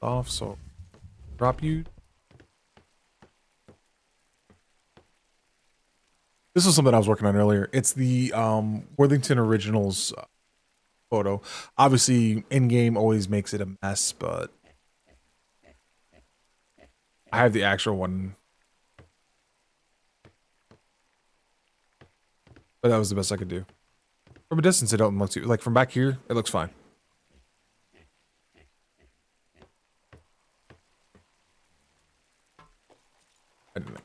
Off. So, drop you. This is something I was working on earlier. It's the Worthington Originals photo. Obviously, in-game always makes it a mess, but I have the actual one. But that was the best I could do. From a distance, it don't look too... Like, from back here, it looks fine. I didn't think.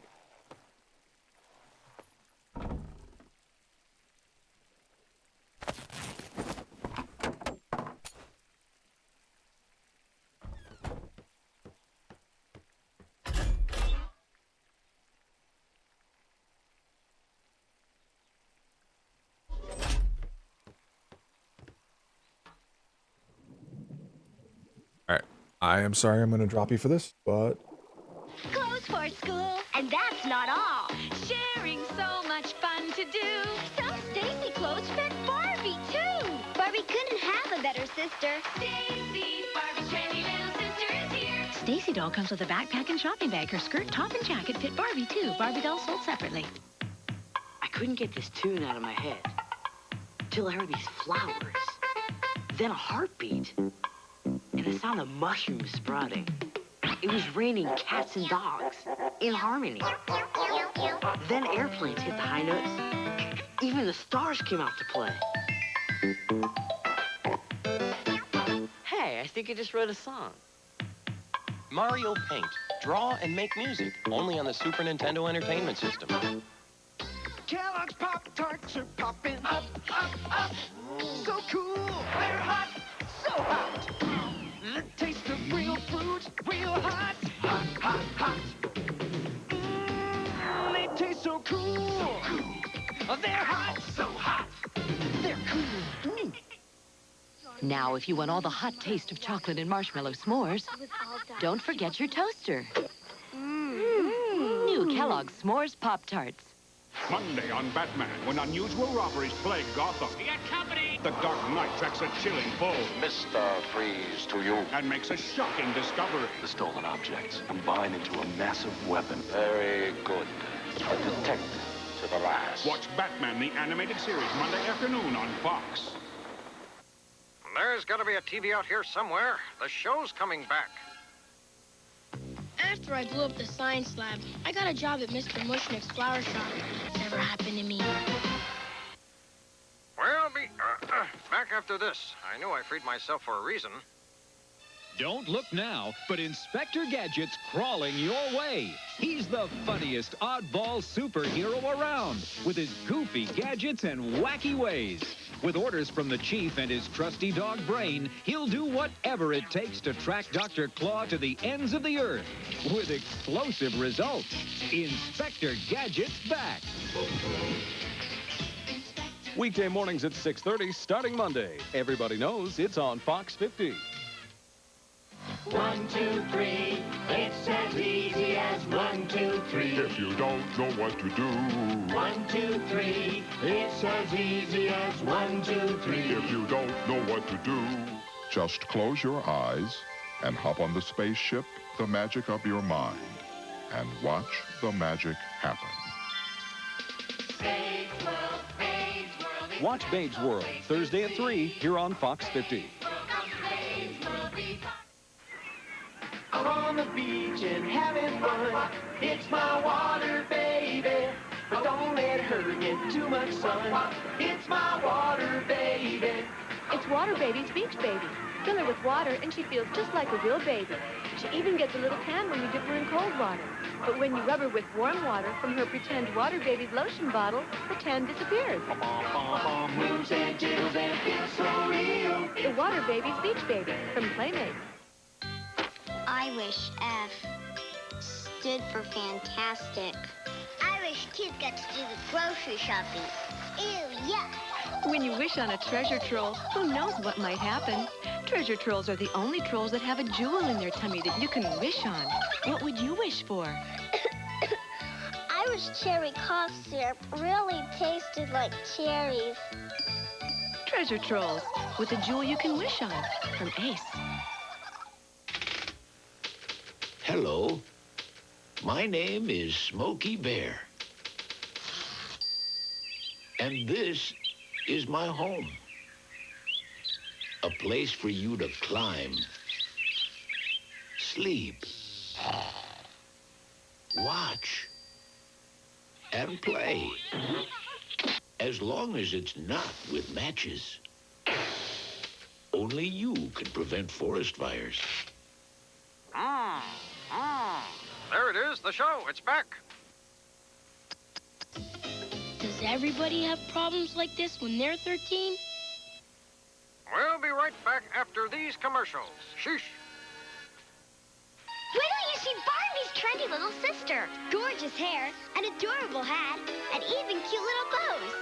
Alright. I am sorry I'm going to drop you for this, but... Clothes for school, and that's not all. Sharing so much fun to do. Some Stacy clothes fit Barbie, too. Barbie couldn't have a better sister. Stacy, Barbie's trendy little sister is here. Stacy doll comes with a backpack and shopping bag. Her skirt, top, and jacket fit Barbie, too. Barbie doll sold separately. I couldn't get this tune out of my head till I heard these flowers, then a heartbeat, and the sound of mushrooms sprouting. It was raining cats and dogs in harmony. Then airplanes hit the high notes. Even the stars came out to play. Hey, I think I just wrote a song. Mario Paint. Draw and make music. Only on the Super Nintendo Entertainment System. Kellogg's Pop-Tarts are popping up, up, up. So cool, they're hot, so hot. The taste of real fruit, real hot, hot, hot, hot. They taste so cool. Now, if you want all the hot taste of chocolate and marshmallow s'mores, don't forget your toaster. New Kellogg's S'mores Pop-Tarts. Monday on Batman, when unusual robberies plague Gotham. We got company! The Dark Knight tracks a chilling foe. Mr. Freeze to you. And makes a shocking discovery. The stolen objects combine into a massive weapon. Very good. A detective to the last. Watch Batman, the animated series, Monday afternoon on Fox. There's got to be a TV out here somewhere. The show's coming back. After I blew up the science lab, I got a job at Mr. Mushnick's flower shop. Never happened to me. Well, back after this. I knew I freed myself for a reason. Don't look now, but Inspector Gadget's crawling your way. He's the funniest oddball superhero around, with his goofy gadgets and wacky ways. With orders from the chief and his trusty dog Brain, he'll do whatever it takes to track Dr. Claw to the ends of the earth, with explosive results. Inspector Gadget's back. Weekday mornings at 6:30, starting Monday. Everybody knows it's on Fox 50. 1, 2, 3. It's as easy as 1, 2, 3. If you don't know what to do. 1, 2, 3. It's as easy as 1, 2, 3. If you don't know what to do. Just close your eyes and hop on the spaceship, the magic of your mind, and watch the magic happen. Babe's World, Babe's World. Watch Babe's World, Thursday at 3, here on Fox 50. I'm on the beach and having fun. It's my water, baby. But don't let her get too much sun. It's my water, baby. It's Water Baby's Beach Baby. Fill her with water and she feels just like a real baby. She even gets a little tan when you dip her in cold water. But when you rub her with warm water from her pretend Water Baby's lotion bottle, the tan disappears. Moves and jiggles and feels so real. The Water Baby's Beach Baby from Playmates. I wish F stood for fantastic. I wish kids got to do the grocery shopping. Ew, yuck. When you wish on a treasure troll, who knows what might happen? Treasure trolls are the only trolls that have a jewel in their tummy that you can wish on. What would you wish for? I wish cherry cough syrup really tasted like cherries. Treasure trolls, with a jewel you can wish on, from Ace. Hello, my name is Smokey Bear. And this is my home. A place for you to climb, sleep, watch, and play. As long as it's not with matches. Only you can prevent forest fires. There it is, the show. It's back. Does everybody have problems like this when they're 13? We'll be right back after these commercials. Sheesh. Wait till you see Barbie's trendy little sister. Gorgeous hair, an adorable hat, and even cute little bows.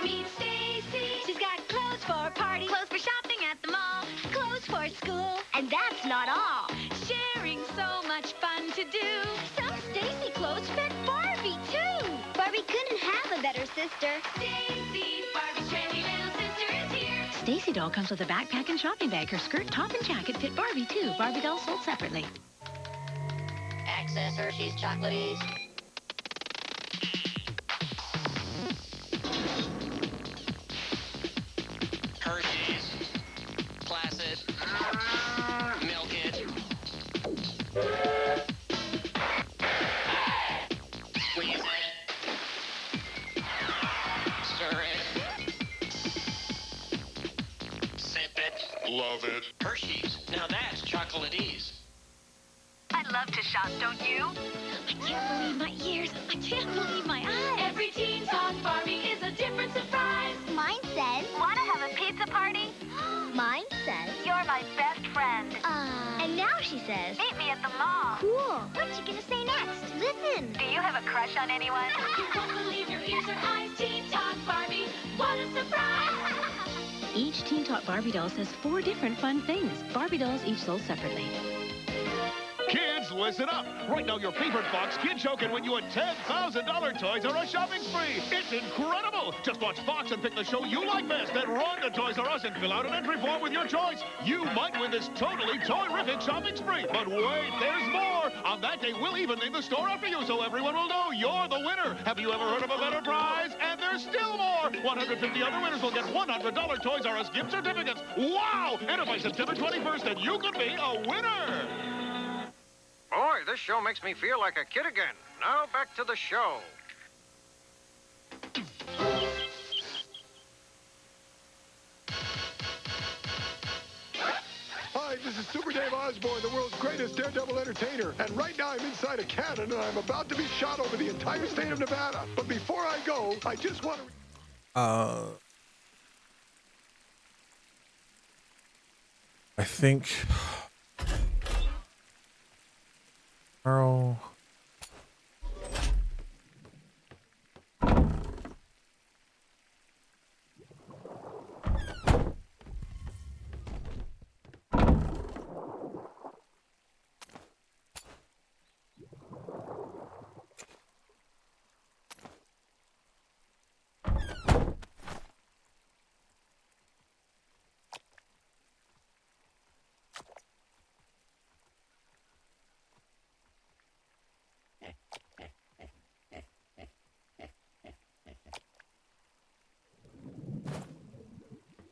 Meet Stacy. She's got clothes for a party, clothes for shopping at the mall, clothes for school. And that's not all. Sharing so much fun to do. Some Stacy clothes fit Barbie, too. Barbie couldn't have a better sister. Stacy, Barbie's trendy little sister is here. Stacy doll comes with a backpack and shopping bag. Her skirt, top, and jacket fit Barbie, too. Barbie dolls sold separately. Access Hershey's Chocolaties. Hershey's. Placid. Milk it. Squeeze it. Stir it. Sip it. Love it. Hershey's. Now that's chocolate-ese. I love to shop, don't you? I can't believe my ears. I can't believe my eyes. Every teen talk Barbie is a different surprise. Mine says, Want to have a pizza party? mine says, You're my best friend. and now she says, Meet me at the mall. cool. What's she gonna say next? Listen. Do you have a crush on anyone? You won't believe your ears or eyes. Teen talk Barbie. What a surprise. Each Each Teen Talk Barbie doll says 4 different fun things. Barbie dolls each sold separately. Kids, listen up. Right now, your favorite Fox Kid Show can win you a $10,000 Toys R Us shopping spree. It's incredible. Just watch Fox and pick the show you like best. Then run to Toys R Us and fill out an entry form with your choice. You might win this totally toy-rific shopping spree. But wait, there's more. On that day, we'll even name the store after you so everyone will know you're the winner. Have you ever heard of a better prize? And there's still more. 150 other winners will get $100 Toys R Us gift certificates. Wow! Enter by September 21st and you could be a winner. Boy, this show makes me feel like a kid again. Now back to the show. Hi, this is Super Dave Osborne, the world's greatest daredevil entertainer. And right now I'm inside a cannon and I'm about to be shot over the entire state of Nevada. But before I go, I just want to... I think... Tomorrow...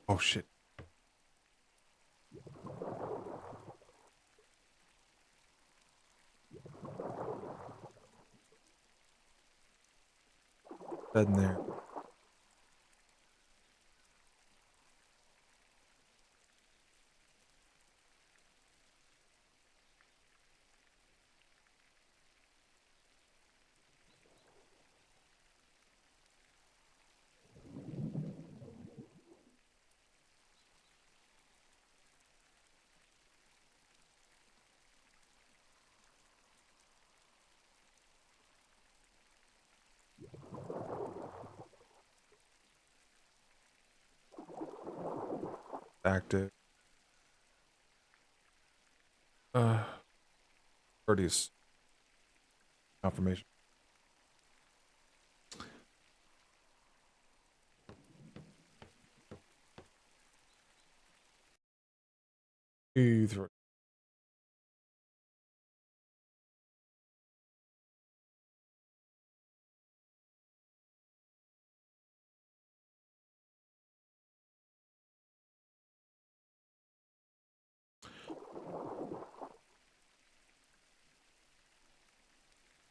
Oh shit. Bed in there. Active. Courteous confirmation. Either.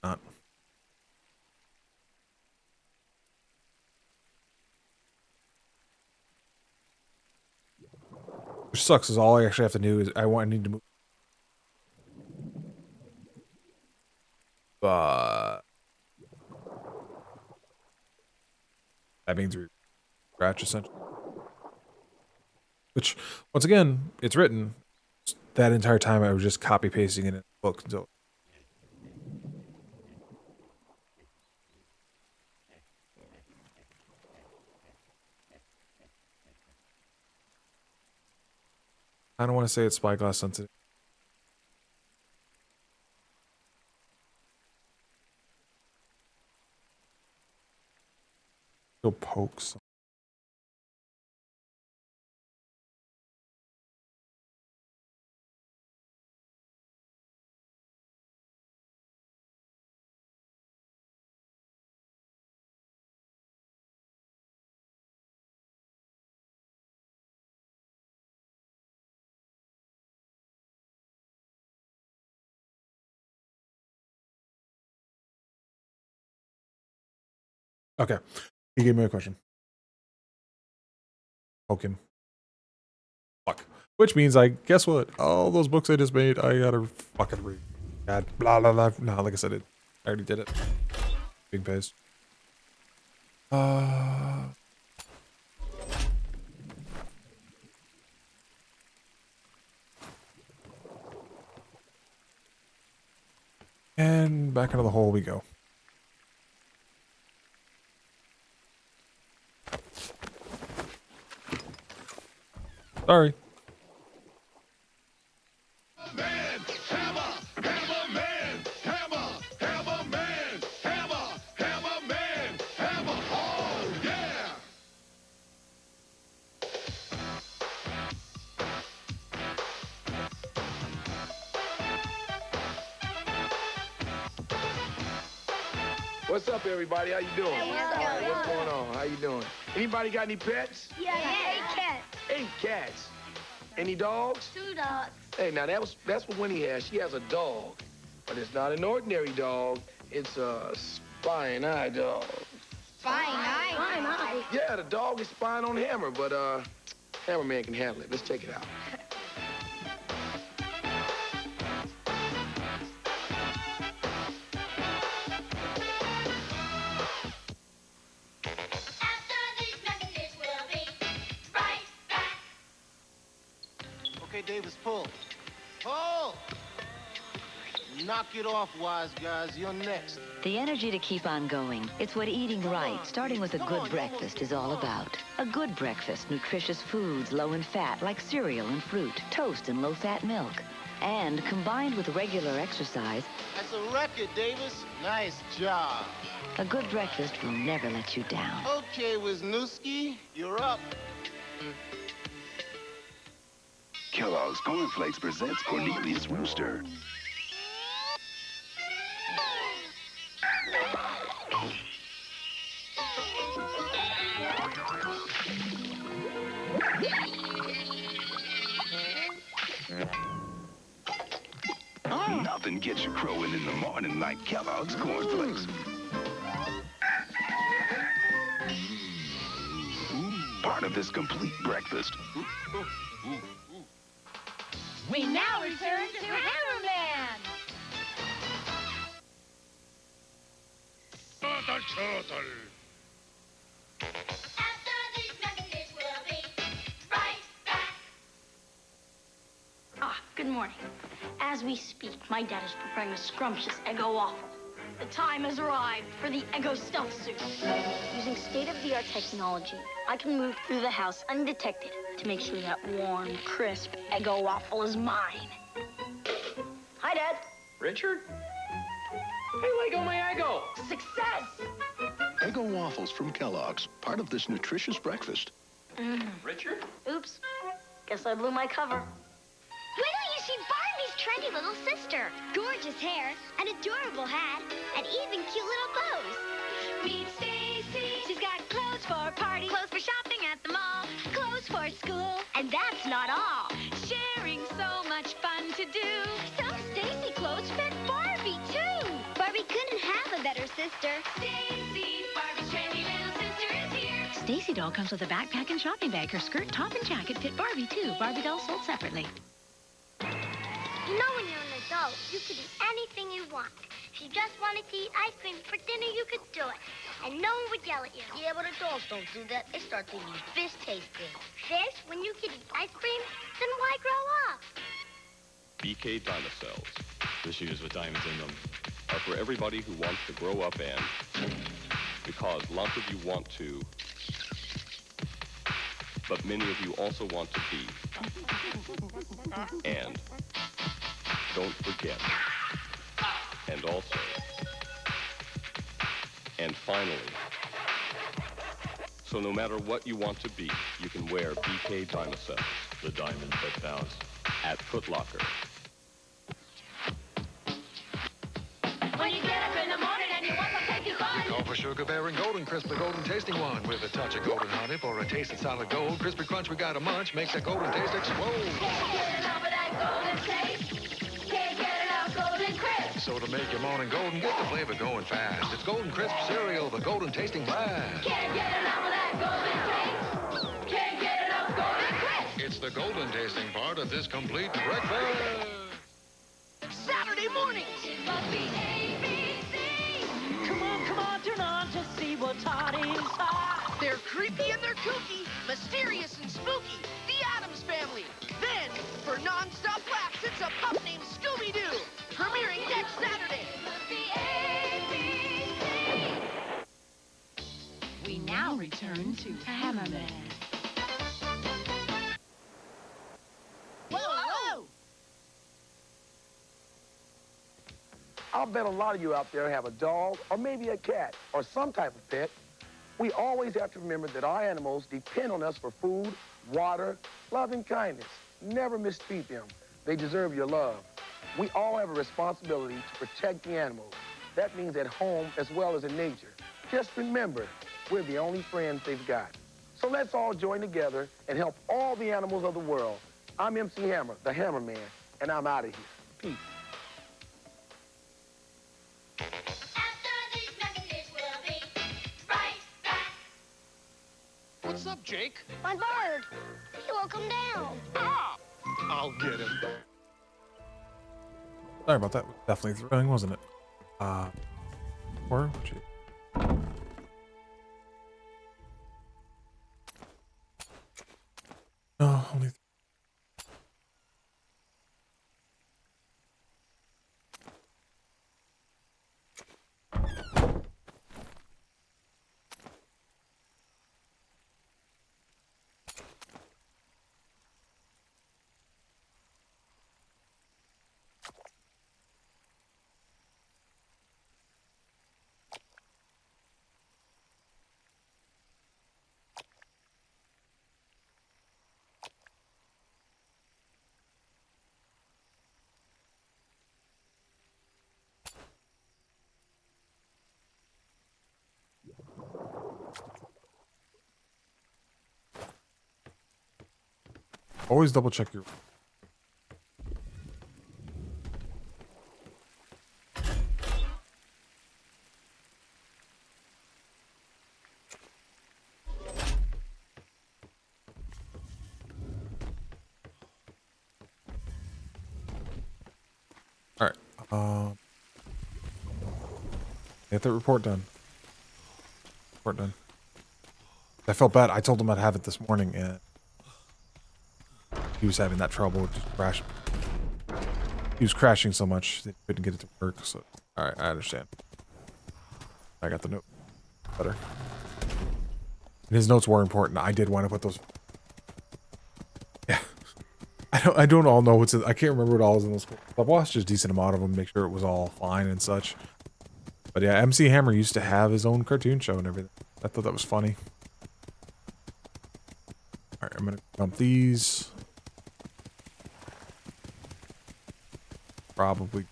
Not. Which sucks is all I actually have to do is I need to move. But that means we scratch essentially. Which once again, it's written. That entire time I was just copy pasting it in the book until I don't want to say it's spyglass sensitive. Go pokes. Okay. He gave me a question. Poke him. Fuck. Which means I guess what? All those books I just made, I gotta fucking read. God, blah blah blah. No, like I said, I already did it. Big pace. And back into the hole we go. Sorry. What's up, everybody? How you doing? Hey, what's going on? What's going on? How you doing? Anybody got any pets? Yeah, 8 cats. 8 cats. Any dogs? 2 dogs. Hey, now that's what Winnie has. She has a dog, but it's not an ordinary dog. It's a spying eye dog. Spying eye? Spying eye? Yeah, the dog is spying on Hammer, but Hammerman can handle it. Let's check it out. Okay, Davis, pull. Pull! Knock it off, wise guys. You're next. The energy to keep on going. It's what eating right, starting with a good breakfast, is all about. A good breakfast, nutritious foods low in fat, like cereal and fruit, toast and low-fat milk. And combined with regular exercise, That's a record, Davis. Nice job. a good breakfast will never let you down. Okay, Wisniewski, you're up. Kellogg's Corn Flakes presents Cornelius Rooster. Nothing gets you crowing in the morning like Kellogg's Corn Flakes. Part of this complete breakfast. We now return to Hammerman. Good morning. As we speak, my dad is preparing a scrumptious Eggo waffle. The time has arrived for the Eggo stuffed suit. Using state-of-the-art technology, I can move through the house undetected to make sure that warm, crisp Eggo waffle is mine. Hi, Dad. Richard? Hey, Lego, my Eggo! Success! Eggo waffles from Kellogg's, part of this nutritious breakfast. Richard? Oops. Guess I blew my cover. Wait till you see Barbie's trendy little sister. Gorgeous hair, an adorable hat, and even cute little bows. Meet Stacy. She's got clothes for parties, clothes for shopping at the mall, clothes for school. And that's not all. Sharing so much fun to do. Some Stacy clothes fit Barbie, too. Barbie couldn't have a better sister. Stacy, Barbie's trendy little sister is here. Stacy doll comes with a backpack and shopping bag. Her skirt, top, and jacket fit Barbie, too. Barbie doll sold separately. You know when you're an adult, you could eat anything you want. If you just wanted to eat ice cream for dinner, you could do it. And no one would yell at you. Yeah, but adults don't do that. They start thinking fish tastes good. Fish, when you could eat ice cream, then why grow up? BK Dynacells. The shoes with diamonds in them are for everybody who wants to grow up and... because lots of you want to, but many of you also want to be. And don't forget. And also. And finally. So no matter what you want to be, you can wear BK Dynacells, the diamonds that bounce, at Foot Locker. When you get up in the morning and you want to take your fun. Call for Sugar Bear and Golden Crisp, the golden tasting one. With a touch of golden honey for a taste of solid gold. Crispy crunch we got a munch, makes that golden taste explode. Can't get enough of that golden taste. Can't get enough golden crisp. So to make your morning golden, get the flavor going fast. It's Golden Crisp cereal, the golden tasting blast. Can't get enough of that golden taste. Can't get enough golden crisp. It's the golden tasting part of this complete breakfast. Saturday mornings. It must be ABC. Come on, turn on to see what's hot inside. They're creepy and they're kooky, mysterious and spooky. The Addams Family. Then, for non-stop laughs, it's a pup named Scooby-Doo. Premiering next Saturday. It must be ABC. We now return to Hammerman. I'll bet a lot of you out there have a dog or maybe a cat or some type of pet. We always have to remember that our animals depend on us for food, water, love, and kindness. Never mistreat them. They deserve your love. We all have a responsibility to protect the animals. That means at home as well as in nature. Just remember, we're the only friends they've got. So let's all join together and help all the animals of the world. I'm MC Hammer, the Hammer Man, and I'm out of here. Peace. What's up, Jake? My bird. He won't come down. Ah! I'll get him. Sorry about that. Definitely thrilling, wasn't it? Or no, only. Always double check your. All right. Get that report done. Report done. I felt bad. I told him I'd have it this morning, and he was having that trouble with just crashing. He was crashing so much that he couldn't get it to work. So, all right, I understand. I got the note. Better. And his notes were important. I did want to put those. Yeah. I don't all know what's in, I can't remember what all is in those. I've watched just a decent amount of them, make sure it was all fine and such. But yeah, MC Hammer used to have his own cartoon show and everything. I thought that was funny. All right, I'm gonna dump these. Probably.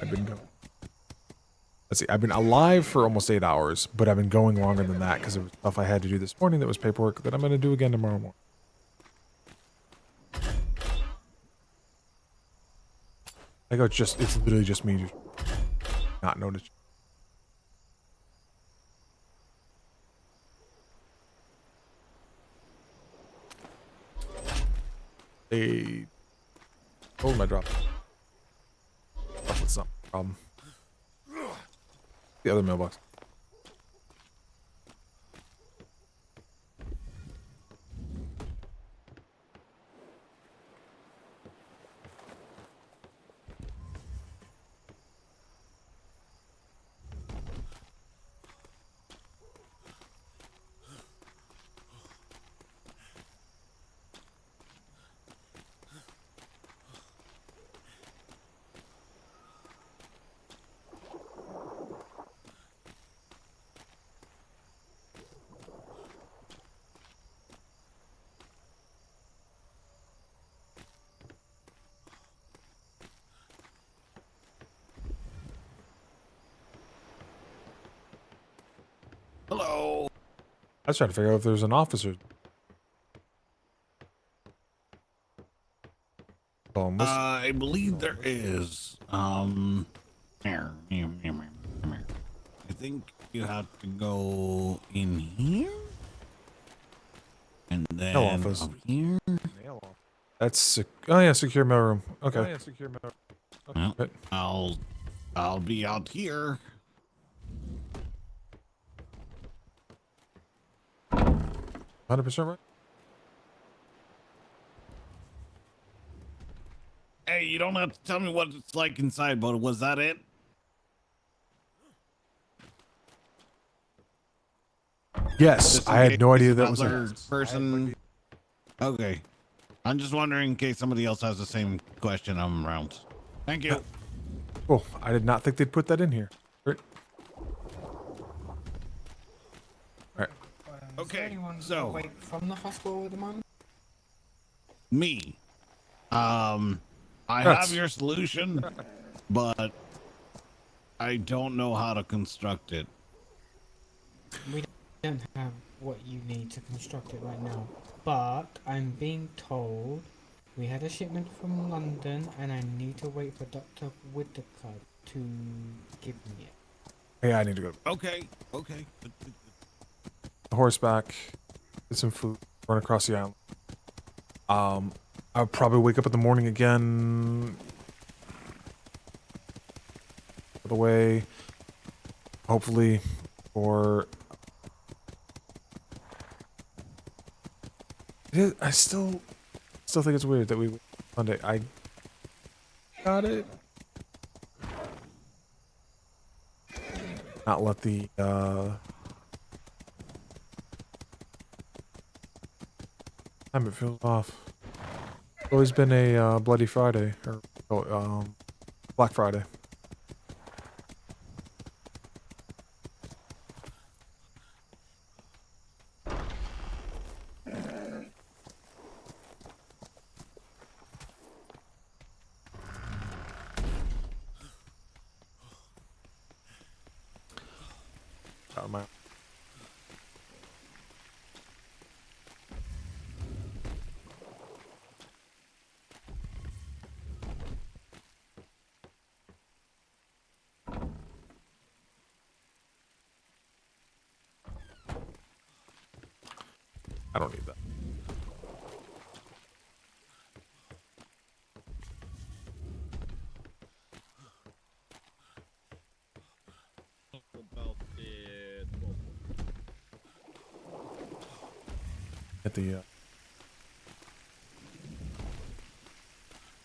I've been going. Let's see. I've been alive for almost 8 hours, but I've been going longer than that because there was stuff I had to do this morning that was paperwork that I'm going to do again tomorrow morning. I go. It's literally just me just not noticing. They told my drop. That's not a problem. The other mailbox. Hello. I was trying to figure out if there's an officer. I believe there is. Here. I think you have to go in here. And then Mail office. up here. Mail office. That's oh yeah, secure mailroom. Okay. Oh, yeah, secure mailroom. Okay. Well, I'll be out here. 100% right. Hey, you don't have to tell me what it's like inside, but was that it? Yes, Just in I had case no idea that was another it. person. Okay. I'm just wondering in case somebody else has the same question I'm around. Thank you. Cool. I did not think they'd put that in here. Great. Alright. Okay, so awake from the hospital at the moment? me. I Yes. have your solution, but I don't know how to construct it. We don't have what you need to construct it right now, but I'm being told we had a shipment from London and I need to wait for Dr. Whittaker to give me it. Hey, I need to go. Okay. Horseback. Get some food. Run across the island. I'll probably wake up in the morning again. For the way. Hopefully. Or. I still think it's weird that we Monday. I got it. Not let the time it feels off. It's always been a Bloody Friday or Black Friday. Out of my I don't need that. At the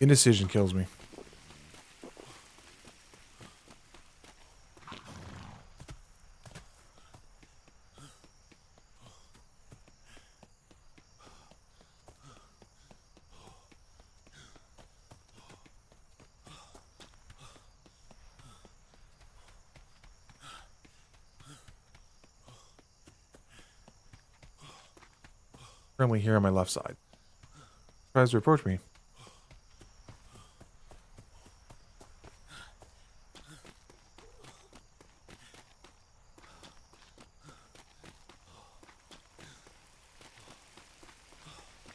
indecision kills me. Currently here on my left side. Tries to approach me.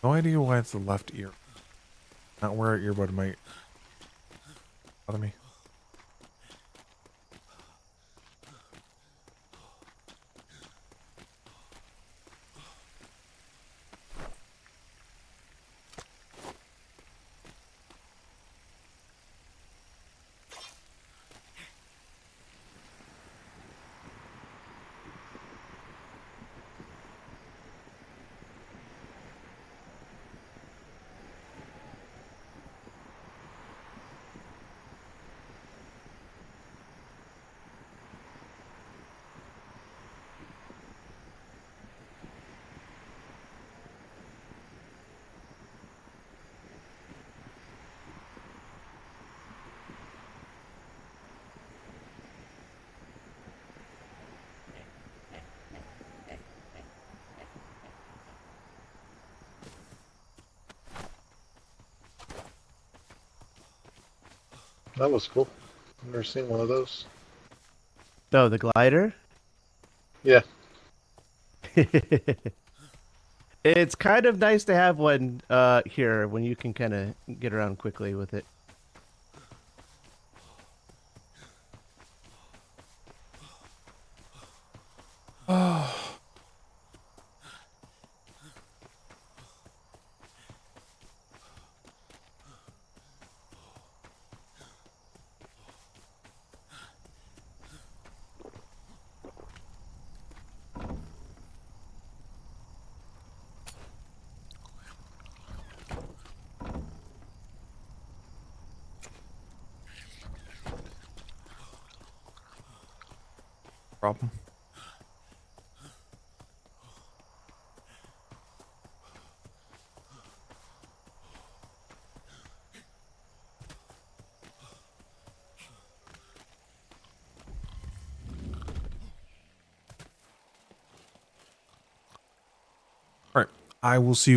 No idea why it's the left ear. Not where an earbud might bother me. That was cool. I've never seen one of those. Oh, the glider? Yeah. It's kind of nice to have one here when you can kind of get around quickly with it. Oh. Problem. I will see you